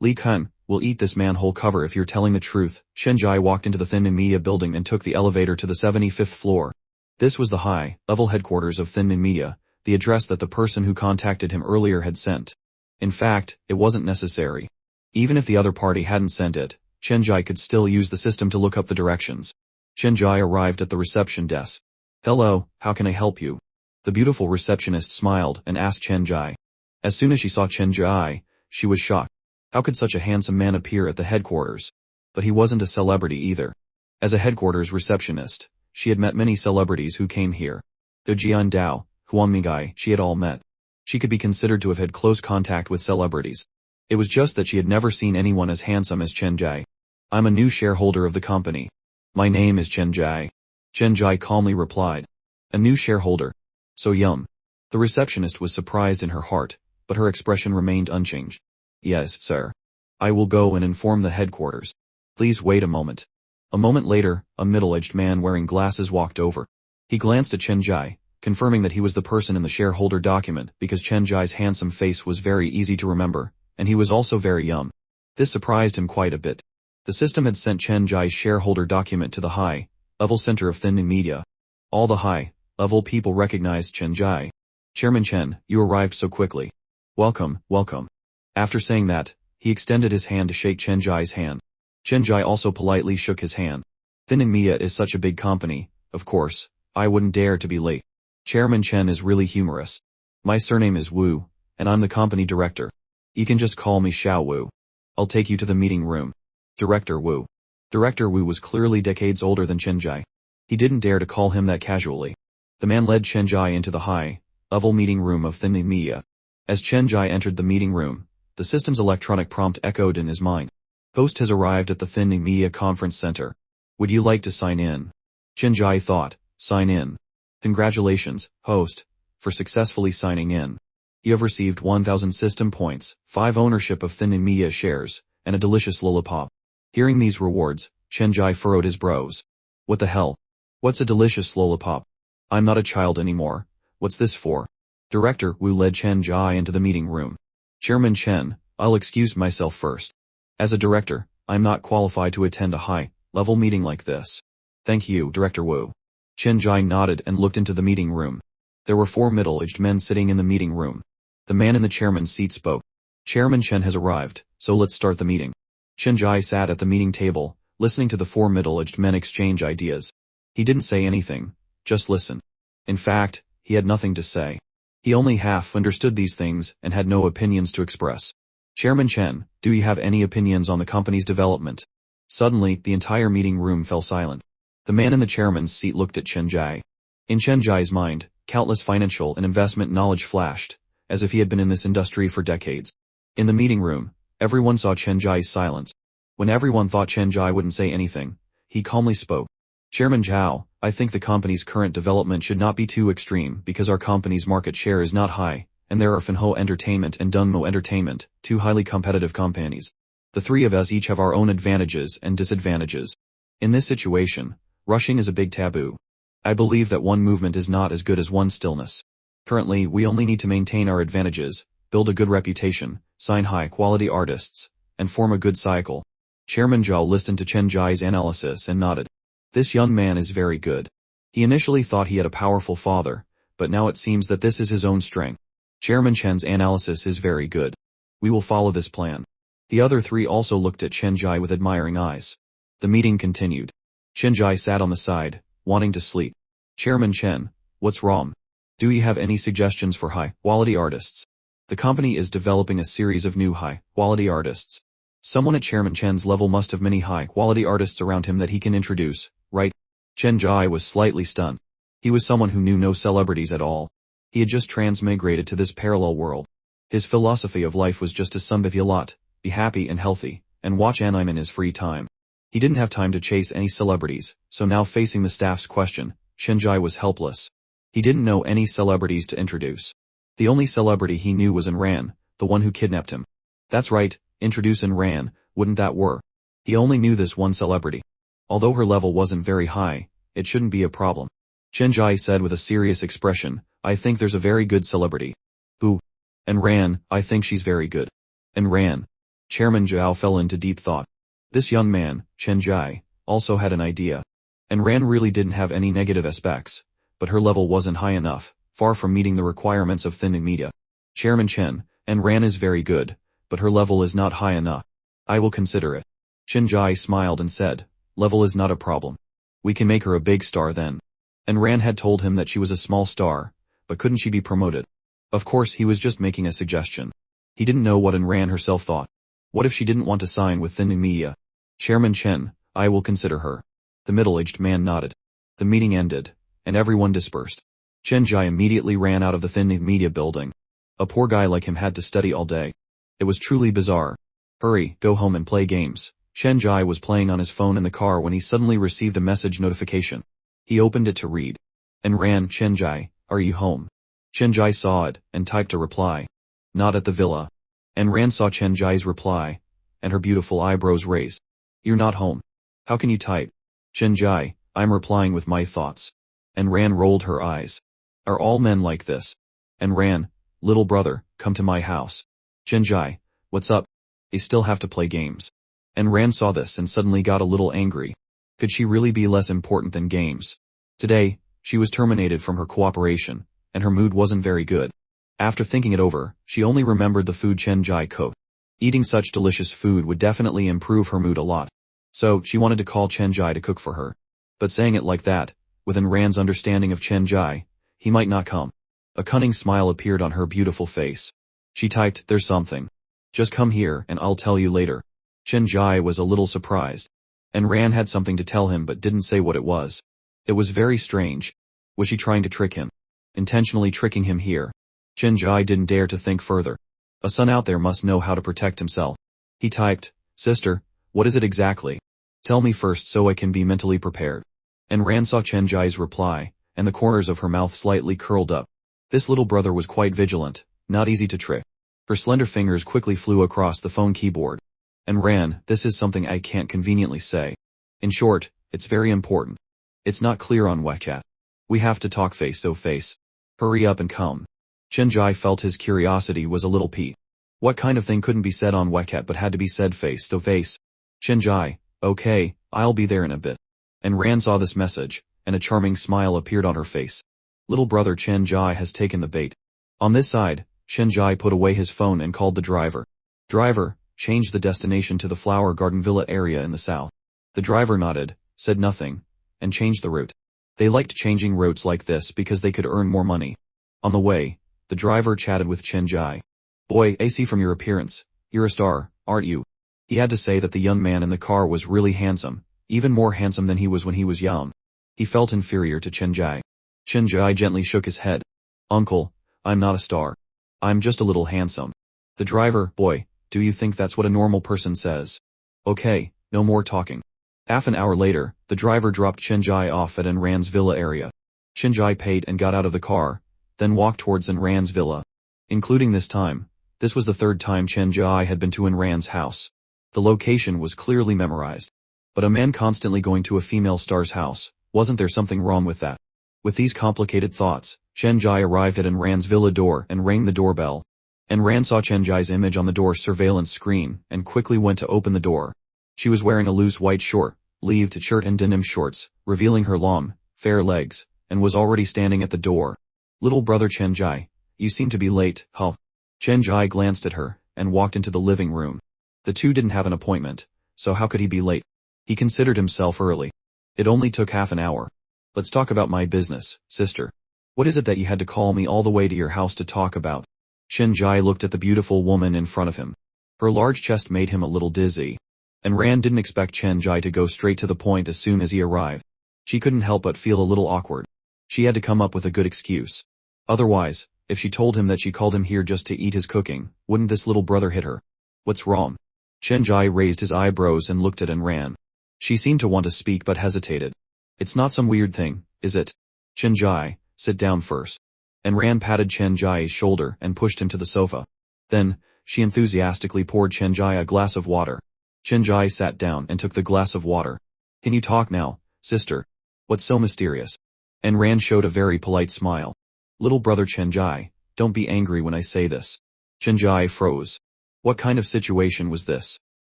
S1: Li Kun, will eat this man whole cover if you're telling the truth. Chenjai walked into the Thinamiya building and took the elevator to the 75th floor. This was the high-level headquarters of Thinamiya, the address that the person who contacted him earlier had sent. In fact, it wasn't necessary. Even if the other party hadn't sent it, Chenjai could still use the system to look up the directions. Chenjai arrived at the reception desk. Hello, how can I help you? The beautiful receptionist smiled and asked Chenjai. As soon as she saw Chenjai, she was shocked. How could such a handsome man appear at the headquarters? But he wasn't a celebrity either. As a headquarters receptionist, she had met many celebrities who came here. Jian Dao, Huang Mingai, she had all met. She could be considered to have had close contact with celebrities. It was just that she had never seen anyone as handsome as Chenjai. I'm a new shareholder of the company. My name is Chenjai. Chenjai calmly replied. A new shareholder. So yum. The receptionist was surprised in her heart, but her expression remained unchanged. Yes, sir. I will go and inform the headquarters. Please wait a moment. A moment later, a middle-aged man wearing glasses walked over. He glanced at Chenjai, confirming that he was the person in the shareholder document because Chenjai's handsome face was very easy to remember, and he was also very young. This surprised him quite a bit. The system had sent Chenjai's shareholder document to the high-level center of Thinamiya. All the high-level people recognized Chenjai. Chairman Chen, you arrived so quickly. Welcome, welcome. After saying that, he extended his hand to shake Chenjai's hand. Chenjai also politely shook his hand. Thinamiya is such a big company, of course, I wouldn't dare to be late. Chairman Chen is really humorous. My surname is Wu, and I'm the company director. You can just call me Xiao Wu. I'll take you to the meeting room. Director Wu. Director Wu was clearly decades older than Chenjai. He didn't dare to call him that casually. The man led Chenjai into the high-level meeting room of Thinamiya. As Chenjai entered the meeting room, the system's electronic prompt echoed in his mind. Host has arrived at the Thinamiya conference center. Would you like to sign in? Chenjai thought, sign in. Congratulations, host, for successfully signing in. You have received 1,000 system points, 5 ownership of Thinamiya shares, and a delicious lollipop. Hearing these rewards, Chenjai furrowed his brows. What the hell? What's a delicious lollipop? I'm not a child anymore. What's this for? Director Wu led Chenjai into the meeting room. Chairman Chen, I'll excuse myself first. As a director, I'm not qualified to attend a high-level meeting like this. Thank you, Director Wu. Chenjai nodded and looked into the meeting room. There were 4 middle-aged men sitting in the meeting room. The man in the chairman's seat spoke. Chairman Chen has arrived, so let's start the meeting. Chenjai sat at the meeting table, listening to the 4 middle-aged men exchange ideas. He didn't say anything, just listen. In fact, he had nothing to say. He only half understood these things and had no opinions to express. Chairman Chen, do you have any opinions on the company's development? Suddenly, the entire meeting room fell silent. The man in the chairman's seat looked at Chenjai. In Chenjai's mind, countless financial and investment knowledge flashed, as if he had been in this industry for decades. In the meeting room, everyone saw Chenjai's silence. When everyone thought Chenjai wouldn't say anything, he calmly spoke. Chairman Zhao, I think the company's current development should not be too extreme because our company's market share is not high, and there are Finho Entertainment and Dunmo Entertainment, 2 highly competitive companies. The 3 of us each have our own advantages and disadvantages. In this situation, rushing is a big taboo. I believe that one movement is not as good as one stillness. Currently, we only need to maintain our advantages, build a good reputation, sign high-quality artists, and form a good cycle. Chairman Zhao listened to Chenjai's analysis and nodded. This young man is very good. He initially thought he had a powerful father, but now it seems that this is his own strength. Chairman Chen's analysis is very good. We will follow this plan. The other 3 also looked at Chenjai with admiring eyes. The meeting continued. Chenjai sat on the side, wanting to sleep. Chairman Chen, what's wrong? Do you have any suggestions for high-quality artists? The company is developing a series of new high-quality artists. Someone at Chairman Chen's level must have many high-quality artists around him that he can introduce, right? Chen Jai was slightly stunned. He was someone who knew no celebrities at all. He had just transmigrated to this parallel world. His philosophy of life was just to sunbathe a lot, be happy and healthy, and watch anime in his free time. He didn't have time to chase any celebrities, so now facing the staff's question, Chen Jai was helpless. He didn't know any celebrities to introduce. The only celebrity he knew was Enran, the one who kidnapped him. That's right, introduce Enran, wouldn't that work? He only knew this one celebrity. Although her level wasn't very high, it shouldn't be a problem. Chen Jai said with a serious expression, I think there's a very good celebrity. Who? Enran, I think she's very good. Enran. Chairman Zhao fell into deep thought. This young man, Chen Jai, also had an idea. Enran really didn't have any negative aspects, but her level wasn't high enough, far from meeting the requirements of thin media. Chairman Chen, Enran is very good, but her level is not high enough. I will consider it. Chen Jai smiled and said, level is not a problem. We can make her a big star then. Enran had told him that she was a small star, but couldn't she be promoted? Of course he was just making a suggestion. He didn't know what Enran herself thought. What if she didn't want to sign with thin media? Chairman Chen, I will consider her. The middle-aged man nodded. The meeting ended, and everyone dispersed. Chen Jai immediately ran out of the thin media building. A poor guy like him had to study all day. It was truly bizarre. Hurry, go home and play games. Chen Jai was playing on his phone in the car when he suddenly received a message notification. He opened it to read. Enran, Chen Jai, are you home? Chen Jai saw it, and typed a reply. Not at the villa. Enran saw Chen Jai's reply, and her beautiful eyebrows raised. You're not home. How can you type? Chen Jai, I'm replying with my thoughts. Enran rolled her eyes. Are all men like this? Enran, little brother, come to my house. Chen Jai, what's up? I still have to play games. Enran saw this and suddenly got a little angry. Could she really be less important than games? Today, she was terminated from her cooperation, and her mood wasn't very good. After thinking it over, she only remembered the food Chen Jai cooked. Eating such delicious food would definitely improve her mood a lot. So, she wanted to call Chen Jai to cook for her. But saying it like that, with Enran's understanding of Chen Jai, he might not come. A cunning smile appeared on her beautiful face. She typed, there's something. Just come here and I'll tell you later. Chen Jai was a little surprised. Enran had something to tell him but didn't say what it was. It was very strange. Was she trying to trick him? Intentionally tricking him here? Chen Jai didn't dare to think further. A son out there must know how to protect himself. He typed, sister, what is it exactly? Tell me first so I can be mentally prepared. Enran saw Chen Jai's reply, and the corners of her mouth slightly curled up. This little brother was quite vigilant, not easy to trick. Her slender fingers quickly flew across the phone keyboard. Enran, this is something I can't conveniently say. In short, it's very important. It's not clear on WeChat. We have to talk face to face. Hurry up and come. Chen Jai felt his curiosity was a little piqued. What kind of thing couldn't be said on WeChat but had to be said face to face? Chen Jai, okay, I'll be there in a bit. Enran saw this message, and a charming smile appeared on her face. Little brother Chen Jai has taken the bait. On this side, Chen Jai put away his phone and called the driver. Driver, change the destination to the Flower Garden Villa area in the south. The driver nodded, said nothing, and changed the route. They liked changing routes like this because they could earn more money. On the way, the driver chatted with Chen Jai. Boy, I see from your appearance, you're a star, aren't you? He had to say that the young man in the car was really handsome, even more handsome than he was when he was young. He felt inferior to Chen Jai. Chen Jai gently shook his head. Uncle, I'm not a star. I'm just a little handsome. The driver, boy, do you think that's what a normal person says? Okay, no more talking. Half an hour later, the driver dropped Chen Jai off at Enran's villa area. Chen Jai paid and got out of the car, then walked towards Enran's villa. Including this time, this was the third time Chen Jai had been to Enran's house. The location was clearly memorized. But a man constantly going to a female star's house, wasn't there something wrong with that? With these complicated thoughts, Chen Jai arrived at Enran's villa door and rang the doorbell. Enran saw Chen Jai's image on the door surveillance screen and quickly went to open the door. She was wearing a loose white short-sleeved shirt and denim shorts, revealing her long, fair legs, and was already standing at the door. Little brother Chen Jai, you seem to be late, huh? Chen Jai glanced at her and walked into the living room. The two didn't have an appointment, so how could he be late? He considered himself early. It only took half an hour. Let's talk about my business, sister. What is it that you had to call me all the way to your house to talk about? Chen Jai looked at the beautiful woman in front of him. Her large chest made him a little dizzy. Enran didn't expect Chen Jai to go straight to the point as soon as he arrived. She couldn't help but feel a little awkward. She had to come up with a good excuse. Otherwise, if she told him that she called him here just to eat his cooking, wouldn't this little brother hit her? What's wrong? Chenjai raised his eyebrows and looked at Enran. She seemed to want to speak but hesitated. It's not some weird thing, is it? Chenjai, sit down first. Enran patted Chenjai's shoulder and pushed him to the sofa. Then, she enthusiastically poured Chenjai a glass of water. Chenjai sat down and took the glass of water. Can you talk now, sister? What's so mysterious? Enran showed a very polite smile. Little brother Chenjai, don't be angry when I say this. Chenjai froze. What kind of situation was this?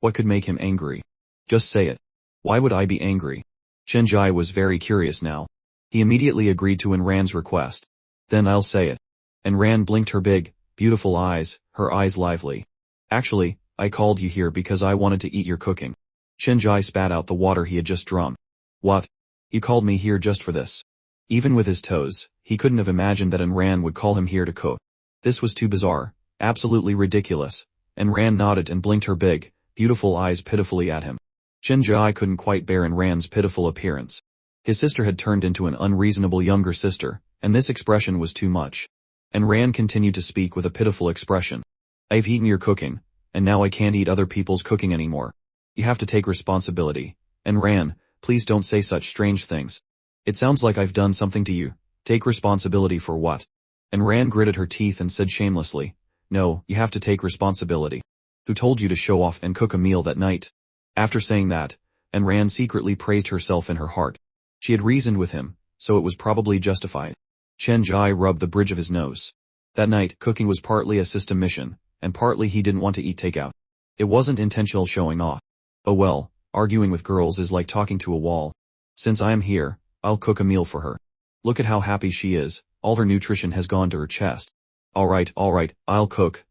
S1: What could make him angry? Just say it. Why would I be angry? Chenjai was very curious now. He immediately agreed to Enran's request. Then I'll say it. Enran blinked her big, beautiful eyes, her eyes lively. Actually, I called you here because I wanted to eat your cooking. Chenjai spat out the water he had just drunk. What? You called me here just for this? Even with his toes, he couldn't have imagined that Enran would call him here to cook. This was too bizarre, absolutely ridiculous. Enran nodded and blinked her big, beautiful eyes pitifully at him. Chenjai couldn't quite bear Enran's pitiful appearance. His sister had turned into an unreasonable younger sister, and this expression was too much. Enran continued to speak with a pitiful expression. I've eaten your cooking, and now I can't eat other people's cooking anymore. You have to take responsibility. Enran, please don't say such strange things. It sounds like I've done something to you. Take responsibility for what? Enran gritted her teeth and said shamelessly, no, you have to take responsibility. Who told you to show off and cook a meal that night? After saying that, Enran secretly praised herself in her heart. She had reasoned with him, so it was probably justified. Chenjai rubbed the bridge of his nose. That night, cooking was partly a system mission, and partly he didn't want to eat takeout. It wasn't intentional showing off. Oh well, arguing with girls is like talking to a wall. Since I am here, I'll cook a meal for her. Look at how happy she is, all her nutrition has gone to her chest. Alright, I'll cook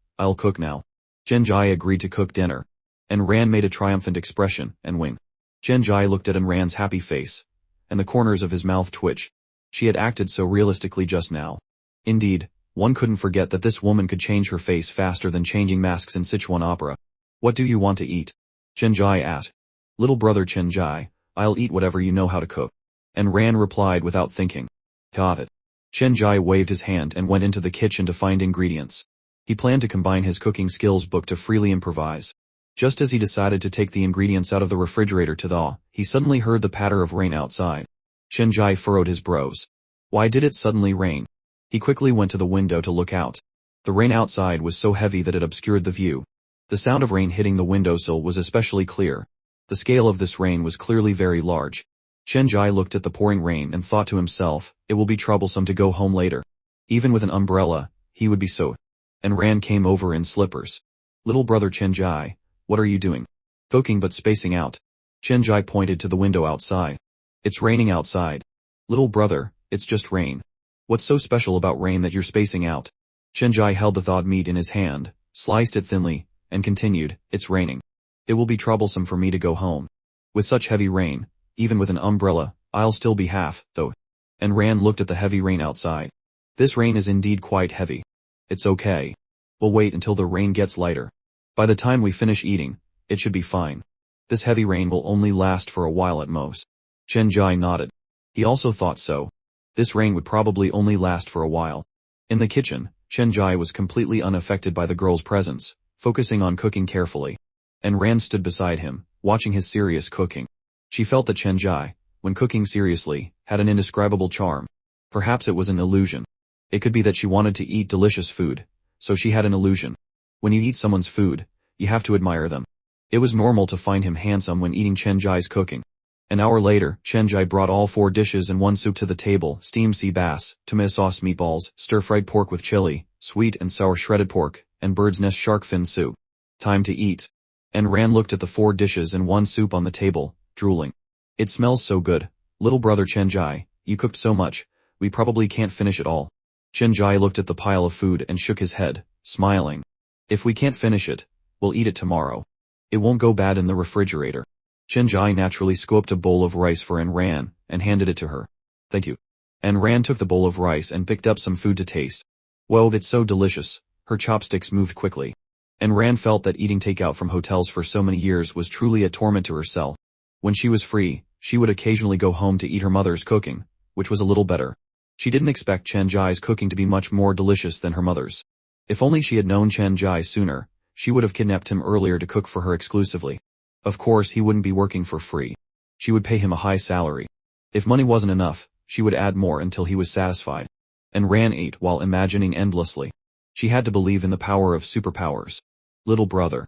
S1: now. Chenjai agreed to cook dinner. Enran made a triumphant expression and winked. Chenjai looked at Enran's happy face, and the corners of his mouth twitched. She had acted so realistically just now. Indeed, one couldn't forget that this woman could change her face faster than changing masks in Sichuan opera. What do you want to eat? Chenjai asked. Little brother Chenjai, I'll eat whatever you know how to cook. Enran replied without thinking. Got it. Chenjai waved his hand and went into the kitchen to find ingredients. He planned to combine his cooking skills book to freely improvise. Just as he decided to take the ingredients out of the refrigerator to thaw, he suddenly heard the patter of rain outside. Chenjai furrowed his brows. Why did it suddenly rain? He quickly went to the window to look out. The rain outside was so heavy that it obscured the view. The sound of rain hitting the windowsill was especially clear. The scale of this rain was clearly very large. Chenjai looked at the pouring rain and thought to himself, it will be troublesome to go home later. Even with an umbrella, he would be soaked. Enran came over in slippers. Little brother Chenjai, what are you doing? Cooking but spacing out. Chenjai pointed to the window outside. It's raining outside. Little brother, it's just rain. What's so special about rain that you're spacing out? Chenjai held the thawed meat in his hand, sliced it thinly, and continued, it's raining. It will be troublesome for me to go home. With such heavy rain, even with an umbrella, I'll still be half, though. Enran looked at the heavy rain outside. This rain is indeed quite heavy. It's okay. We'll wait until the rain gets lighter. By the time we finish eating, it should be fine. This heavy rain will only last for a while at most. Chenjai nodded. He also thought so. This rain would probably only last for a while. In the kitchen, Chenjai was completely unaffected by the girl's presence, focusing on cooking carefully. Enran stood beside him, watching his serious cooking. She felt that Chenjai, when cooking seriously, had an indescribable charm. Perhaps it was an illusion. It could be that she wanted to eat delicious food, so she had an illusion. When you eat someone's food, you have to admire them. It was normal to find him handsome when eating Chenjai's cooking. An hour later, Chenjai brought all 4 dishes and 1 soup to the table: steamed sea bass, tomato sauce meatballs, stir-fried pork with chili, sweet and sour shredded pork, and bird's nest shark fin soup. Time to eat. Enran looked at the 4 dishes and 1 soup on the table, drooling. It smells so good. Little brother Chenjai, you cooked so much, we probably can't finish it all. Chenjai looked at the pile of food and shook his head, smiling. If we can't finish it, we'll eat it tomorrow. It won't go bad in the refrigerator. Chenjai naturally scooped a bowl of rice for Enran, and handed it to her. Thank you. Enran took the bowl of rice and picked up some food to taste. Whoa, it's so delicious. Her chopsticks moved quickly. Enran felt that eating takeout from hotels for so many years was truly a torment to herself. When she was free, she would occasionally go home to eat her mother's cooking, which was a little better. She didn't expect Chen Jai's cooking to be much more delicious than her mother's. If only she had known Chen Jai sooner, she would have kidnapped him earlier to cook for her exclusively. Of course, he wouldn't be working for free. She would pay him a high salary. If money wasn't enough, she would add more until he was satisfied. And Ran ate while imagining endlessly. She had to believe in the power of superpowers. Little brother.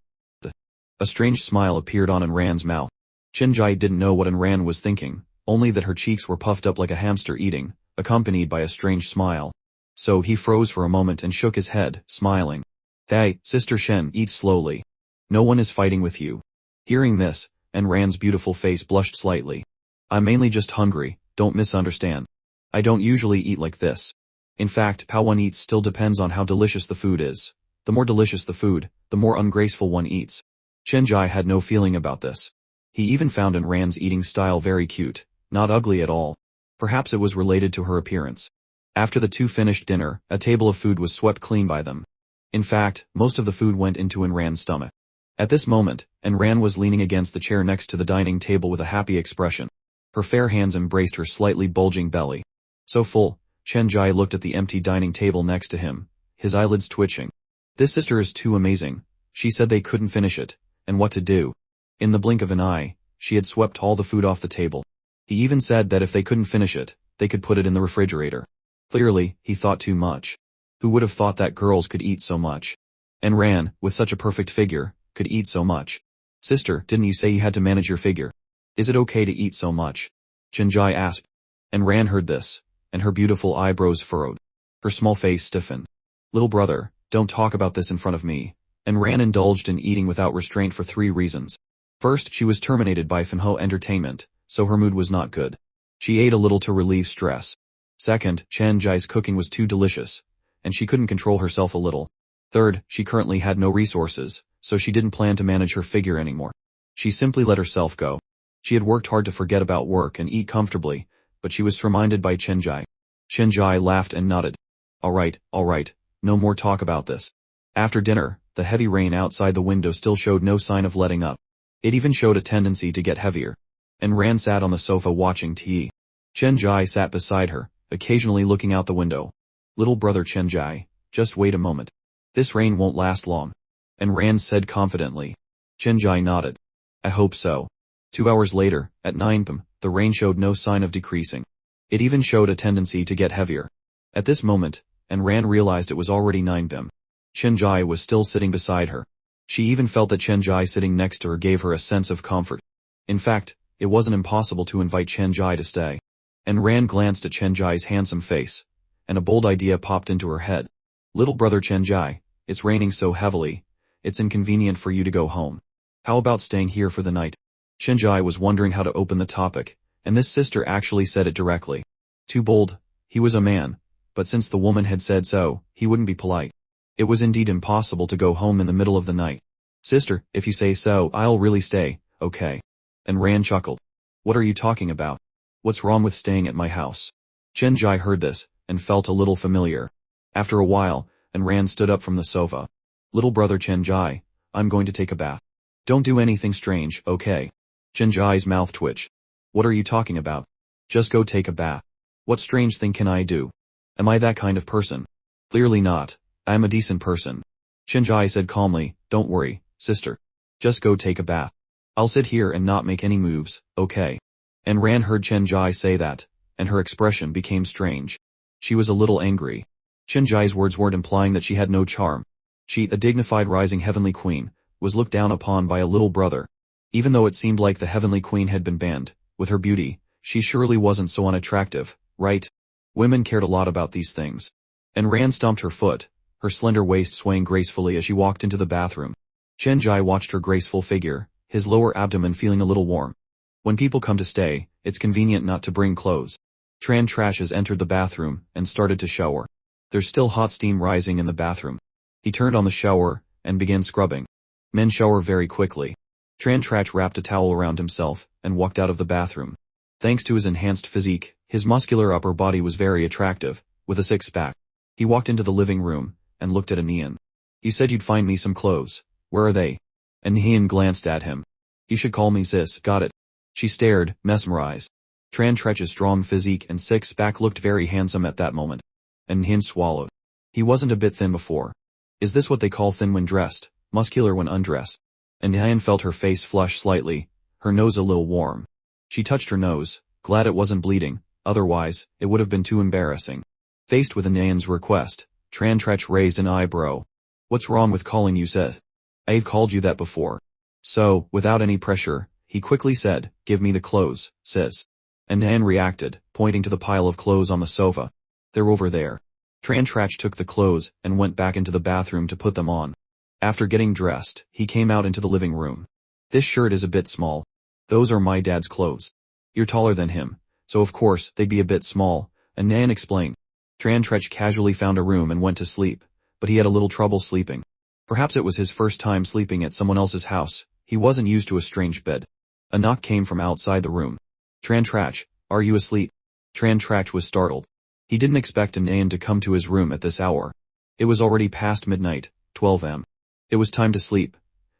S1: A strange smile appeared on Ran's mouth. Chen Jai didn't know what Ran was thinking, only that her cheeks were puffed up like a hamster eating, accompanied by a strange smile. So he froze for a moment and shook his head, smiling. Hey, Sister Shen, eat slowly. No one is fighting with you. Hearing this, Ran's beautiful face blushed slightly. I'm mainly just hungry, don't misunderstand. I don't usually eat like this. In fact, how one eats still depends on how delicious the food is. The more delicious the food, the more ungraceful one eats. Chen Jai had no feeling about this. He even found Ran's eating style very cute, not ugly at all. Perhaps it was related to her appearance. After the two finished dinner, a table of food was swept clean by them. In fact, most of the food went into Ran's stomach. At this moment, Ran was leaning against the chair next to the dining table with a happy expression. Her fair hands embraced her slightly bulging belly. So full, Chen Jai looked at the empty dining table next to him, his eyelids twitching. This sister is too amazing. She said they couldn't finish it, and what to do? In the blink of an eye, she had swept all the food off the table. He even said that if they couldn't finish it, they could put it in the refrigerator. Clearly, he thought too much. Who would have thought that girls could eat so much? And Ran, with such a perfect figure, could eat so much. Sister, didn't you say you had to manage your figure? Is it okay to eat so much? Chen Jai asked. And Ran heard this, and her beautiful eyebrows furrowed. Her small face stiffened. Little brother, don't talk about this in front of me. And Ran indulged in eating without restraint for 3 reasons. First, she was terminated by Finho Entertainment, so her mood was not good. She ate a little to relieve stress. Second, Chen Jai's cooking was too delicious, and she couldn't control herself a little. Third, she currently had no resources, so she didn't plan to manage her figure anymore. She simply let herself go. She had worked hard to forget about work and eat comfortably, but she was reminded by Chen Jai. Chen Jai laughed and nodded. All right, no more talk about this. After dinner, the heavy rain outside the window still showed no sign of letting up. It even showed a tendency to get heavier. And Ran sat on the sofa watching TV. Chen Jai sat beside her, occasionally looking out the window. Little brother Chen Jai, just wait a moment. This rain won't last long. And Ran said confidently. Chen Jai nodded. I hope so. 2 hours later, at 9 p.m., the rain showed no sign of decreasing. It even showed a tendency to get heavier. At this moment, Ran realized it was already 9 p.m. Chen Jai was still sitting beside her. She even felt that Chen Jai sitting next to her gave her a sense of comfort. In fact, it wasn't impossible to invite Chen Jai to stay. And Ran glanced at Chen Jai's handsome face, and a bold idea popped into her head. Little brother Chen Jai, it's raining so heavily, it's inconvenient for you to go home. How about staying here for the night? Chen Jai was wondering how to open the topic, and this sister actually said it directly. Too bold, he was a man, but since the woman had said so, he wouldn't be polite. It was indeed impossible to go home in the middle of the night. Sister, if you say so, I'll really stay, okay. And Ran chuckled. What are you talking about? What's wrong with staying at my house? Chen Jai heard this, and felt a little familiar. After a while, Ran stood up from the sofa. Little brother Chen Jai, I'm going to take a bath. Don't do anything strange, okay? Chen Jai's mouth twitched. What are you talking about? Just go take a bath. What strange thing can I do? Am I that kind of person? Clearly not. I'm a decent person. Chen Jai said calmly, don't worry, sister. Just go take a bath. I'll sit here and not make any moves, okay? And Ran heard Chen Jai say that, and her expression became strange. She was a little angry. Chen Jai's words weren't implying that she had no charm. She, a dignified rising heavenly queen, was looked down upon by a little brother. Even though it seemed like the heavenly queen had been banned, with her beauty, she surely wasn't so unattractive, right? Women cared a lot about these things. And Ran stomped her foot, her slender waist swaying gracefully as she walked into the bathroom. Chen Jai watched her graceful figure, his lower abdomen feeling a little warm. When people come to stay, it's convenient not to bring clothes. Tran Trashes entered the bathroom and started to shower. There's still hot steam rising in the bathroom. He turned on the shower and began scrubbing. Men shower very quickly. Tran Trash wrapped a towel around himself and walked out of the bathroom. Thanks to his enhanced physique, his muscular upper body was very attractive, with a six-pack. He walked into the living room and looked at Anian. You said you'd find me some clothes. Where are they? Anian glanced at him. You should call me sis, got it? She stared, mesmerized. Tran Tretch's strong physique and six-pack looked very handsome at that moment. And Hin swallowed. He wasn't a bit thin before. Is this what they call thin when dressed, muscular when undressed? And Hin felt her face flush slightly, her nose a little warm. She touched her nose, glad it wasn't bleeding, otherwise, it would have been too embarrassing. Faced with Anyan's request, Tran Tretch raised an eyebrow. What's wrong with calling you sis? I've called you that before. So, without any pressure, he quickly said, give me the clothes, sis. And Nan reacted, pointing to the pile of clothes on the sofa. They're over there. Tran Tretch took the clothes and went back into the bathroom to put them on. After getting dressed, he came out into the living room. This shirt is a bit small. Those are my dad's clothes. You're taller than him, so of course they'd be a bit small, and Nan explained. Tran Tretch casually found a room and went to sleep, but he had a little trouble sleeping. Perhaps it was his first time sleeping at someone else's house, he wasn't used to a strange bed. A knock came from outside the room. Tran Tretch, are you asleep? Tran Tretch was startled. He didn't expect Nan to come to his room at this hour. It was already past midnight, 12 am. It was time to sleep.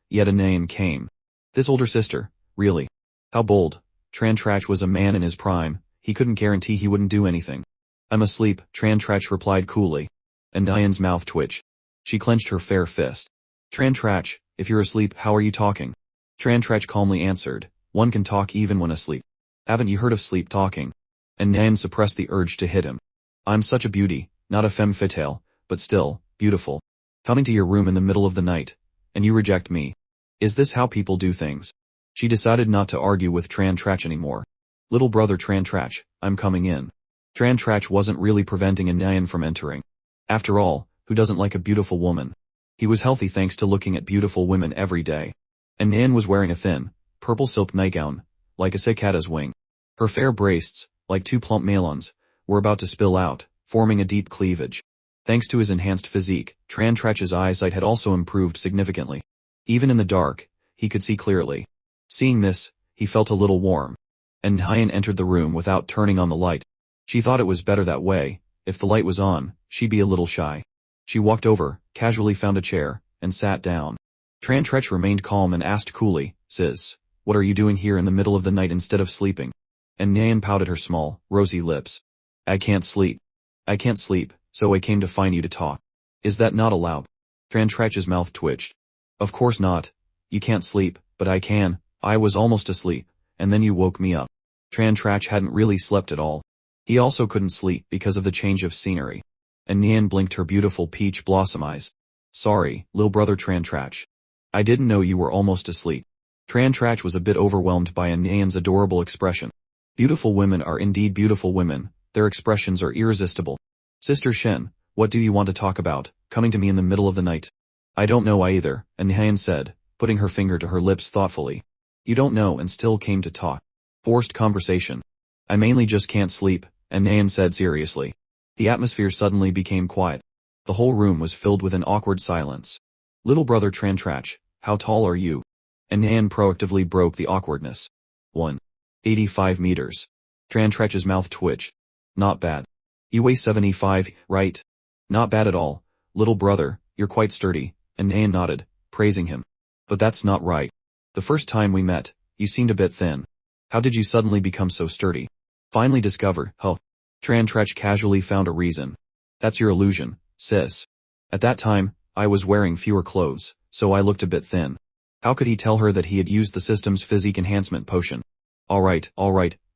S1: Yet Nan came. This older sister, really? How bold. Tran Tretch was a man in his prime, he couldn't guarantee he wouldn't do anything. I'm asleep, Tran Tretch replied coolly. And Diane's mouth twitched. She clenched her fair fist. Tran Tretch, if you're asleep, how are you talking? Tran Tretch calmly answered, one can talk even when asleep. Haven't you heard of sleep talking? And Nan suppressed the urge to hit him. I'm such a beauty, not a femme fatale, but still, beautiful. Coming to your room in the middle of the night. And you reject me. Is this how people do things? She decided not to argue with Tran Tretch anymore. Little brother Tran Tretch, I'm coming in. Tran Tretch wasn't really preventing Nan from entering. After all, who doesn't like a beautiful woman? He was healthy thanks to looking at beautiful women every day. And Nan was wearing a thin, purple silk nightgown, like a cicada's wing. Her fair breasts, like two plump melons, were about to spill out, forming a deep cleavage. Thanks to his enhanced physique, Tran Tretch's eyesight had also improved significantly. Even in the dark, he could see clearly. Seeing this, he felt a little warm. And Hyen entered the room without turning on the light. She thought it was better that way. If the light was on, she'd be a little shy. She walked over, casually found a chair, and sat down. Tran Tretch remained calm and asked coolly, sis, what are you doing here in the middle of the night instead of sleeping? And Nan pouted her small, rosy lips. I can't sleep. I can't sleep, so I came to find you to talk. Is that not allowed? Tran Tretch's mouth twitched. Of course not. You can't sleep, but I can. I was almost asleep, and then you woke me up. Tran Tretch hadn't really slept at all. He also couldn't sleep because of the change of scenery. And Nan blinked her beautiful peach blossom eyes. Sorry, little brother Tran Tretch. I didn't know you were almost asleep. Tran Tretch was a bit overwhelmed by Nan's adorable expression. Beautiful women are indeed beautiful women, their expressions are irresistible. Sister Shen, what do you want to talk about, coming to me in the middle of the night? I don't know either, and Nan said, putting her finger to her lips thoughtfully. You don't know and still came to talk. Forced conversation. I mainly just can't sleep, and Nan said seriously. The atmosphere suddenly became quiet. The whole room was filled with an awkward silence. Little brother Tran Tretch, how tall are you? And Nan proactively broke the awkwardness. 185 meters. Tran Tretch's mouth twitched. Not bad. You weigh 75, right? Not bad at all. Little brother, you're quite sturdy, and Nan nodded, praising him. But that's not right. The first time we met, you seemed a bit thin. How did you suddenly become so sturdy? Finally discover, huh? Tran Tretch casually found a reason. That's your illusion, sis. At that time, I was wearing fewer clothes, so I looked a bit thin. How could he tell her that he had used the system's physique enhancement potion? Alright,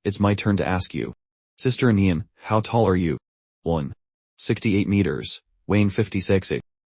S1: it's my turn to ask you. Sister Nian, how tall are you? 168 meters, weighing 56.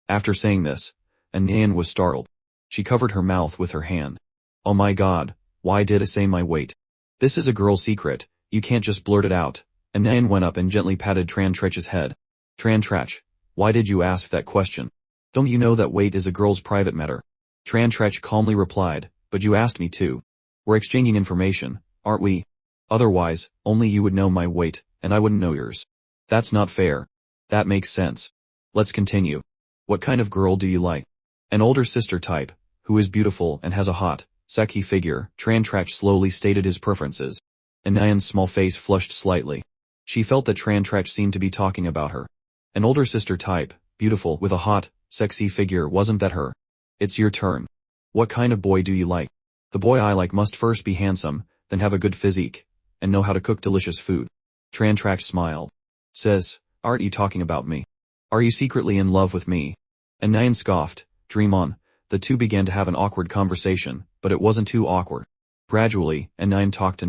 S1: After saying this, Nian was startled. She covered her mouth with her hand. Oh my god, why did I say my weight? This is a girl's secret, you can't just blurt it out. And Nian went up and gently patted Tran Tretch's head. Tran Tretch, why did you ask that question? Don't you know that weight is a girl's private matter? Tran Tretch calmly replied, but you asked me too. We're exchanging information, aren't we? Otherwise, only you would know my weight, and I wouldn't know yours. That's not fair. That makes sense. Let's continue. What kind of girl do you like? An older sister type, who is beautiful and has a hot, sexy figure. Tran Tretch slowly stated his preferences. And Nian's small face flushed slightly. She felt that Tran Tretch seemed to be talking about her. An older sister type, beautiful with a hot, sexy figure, wasn't that her? It's your turn. What kind of boy do you like? The boy I like must first be handsome, then have a good physique, and know how to cook delicious food. Trantrax smiled. Says, aren't you talking about me? Are you secretly in love with me? And Nyan scoffed, dream on. The two began to have an awkward conversation, but it wasn't too awkward. Gradually, Nyan talked,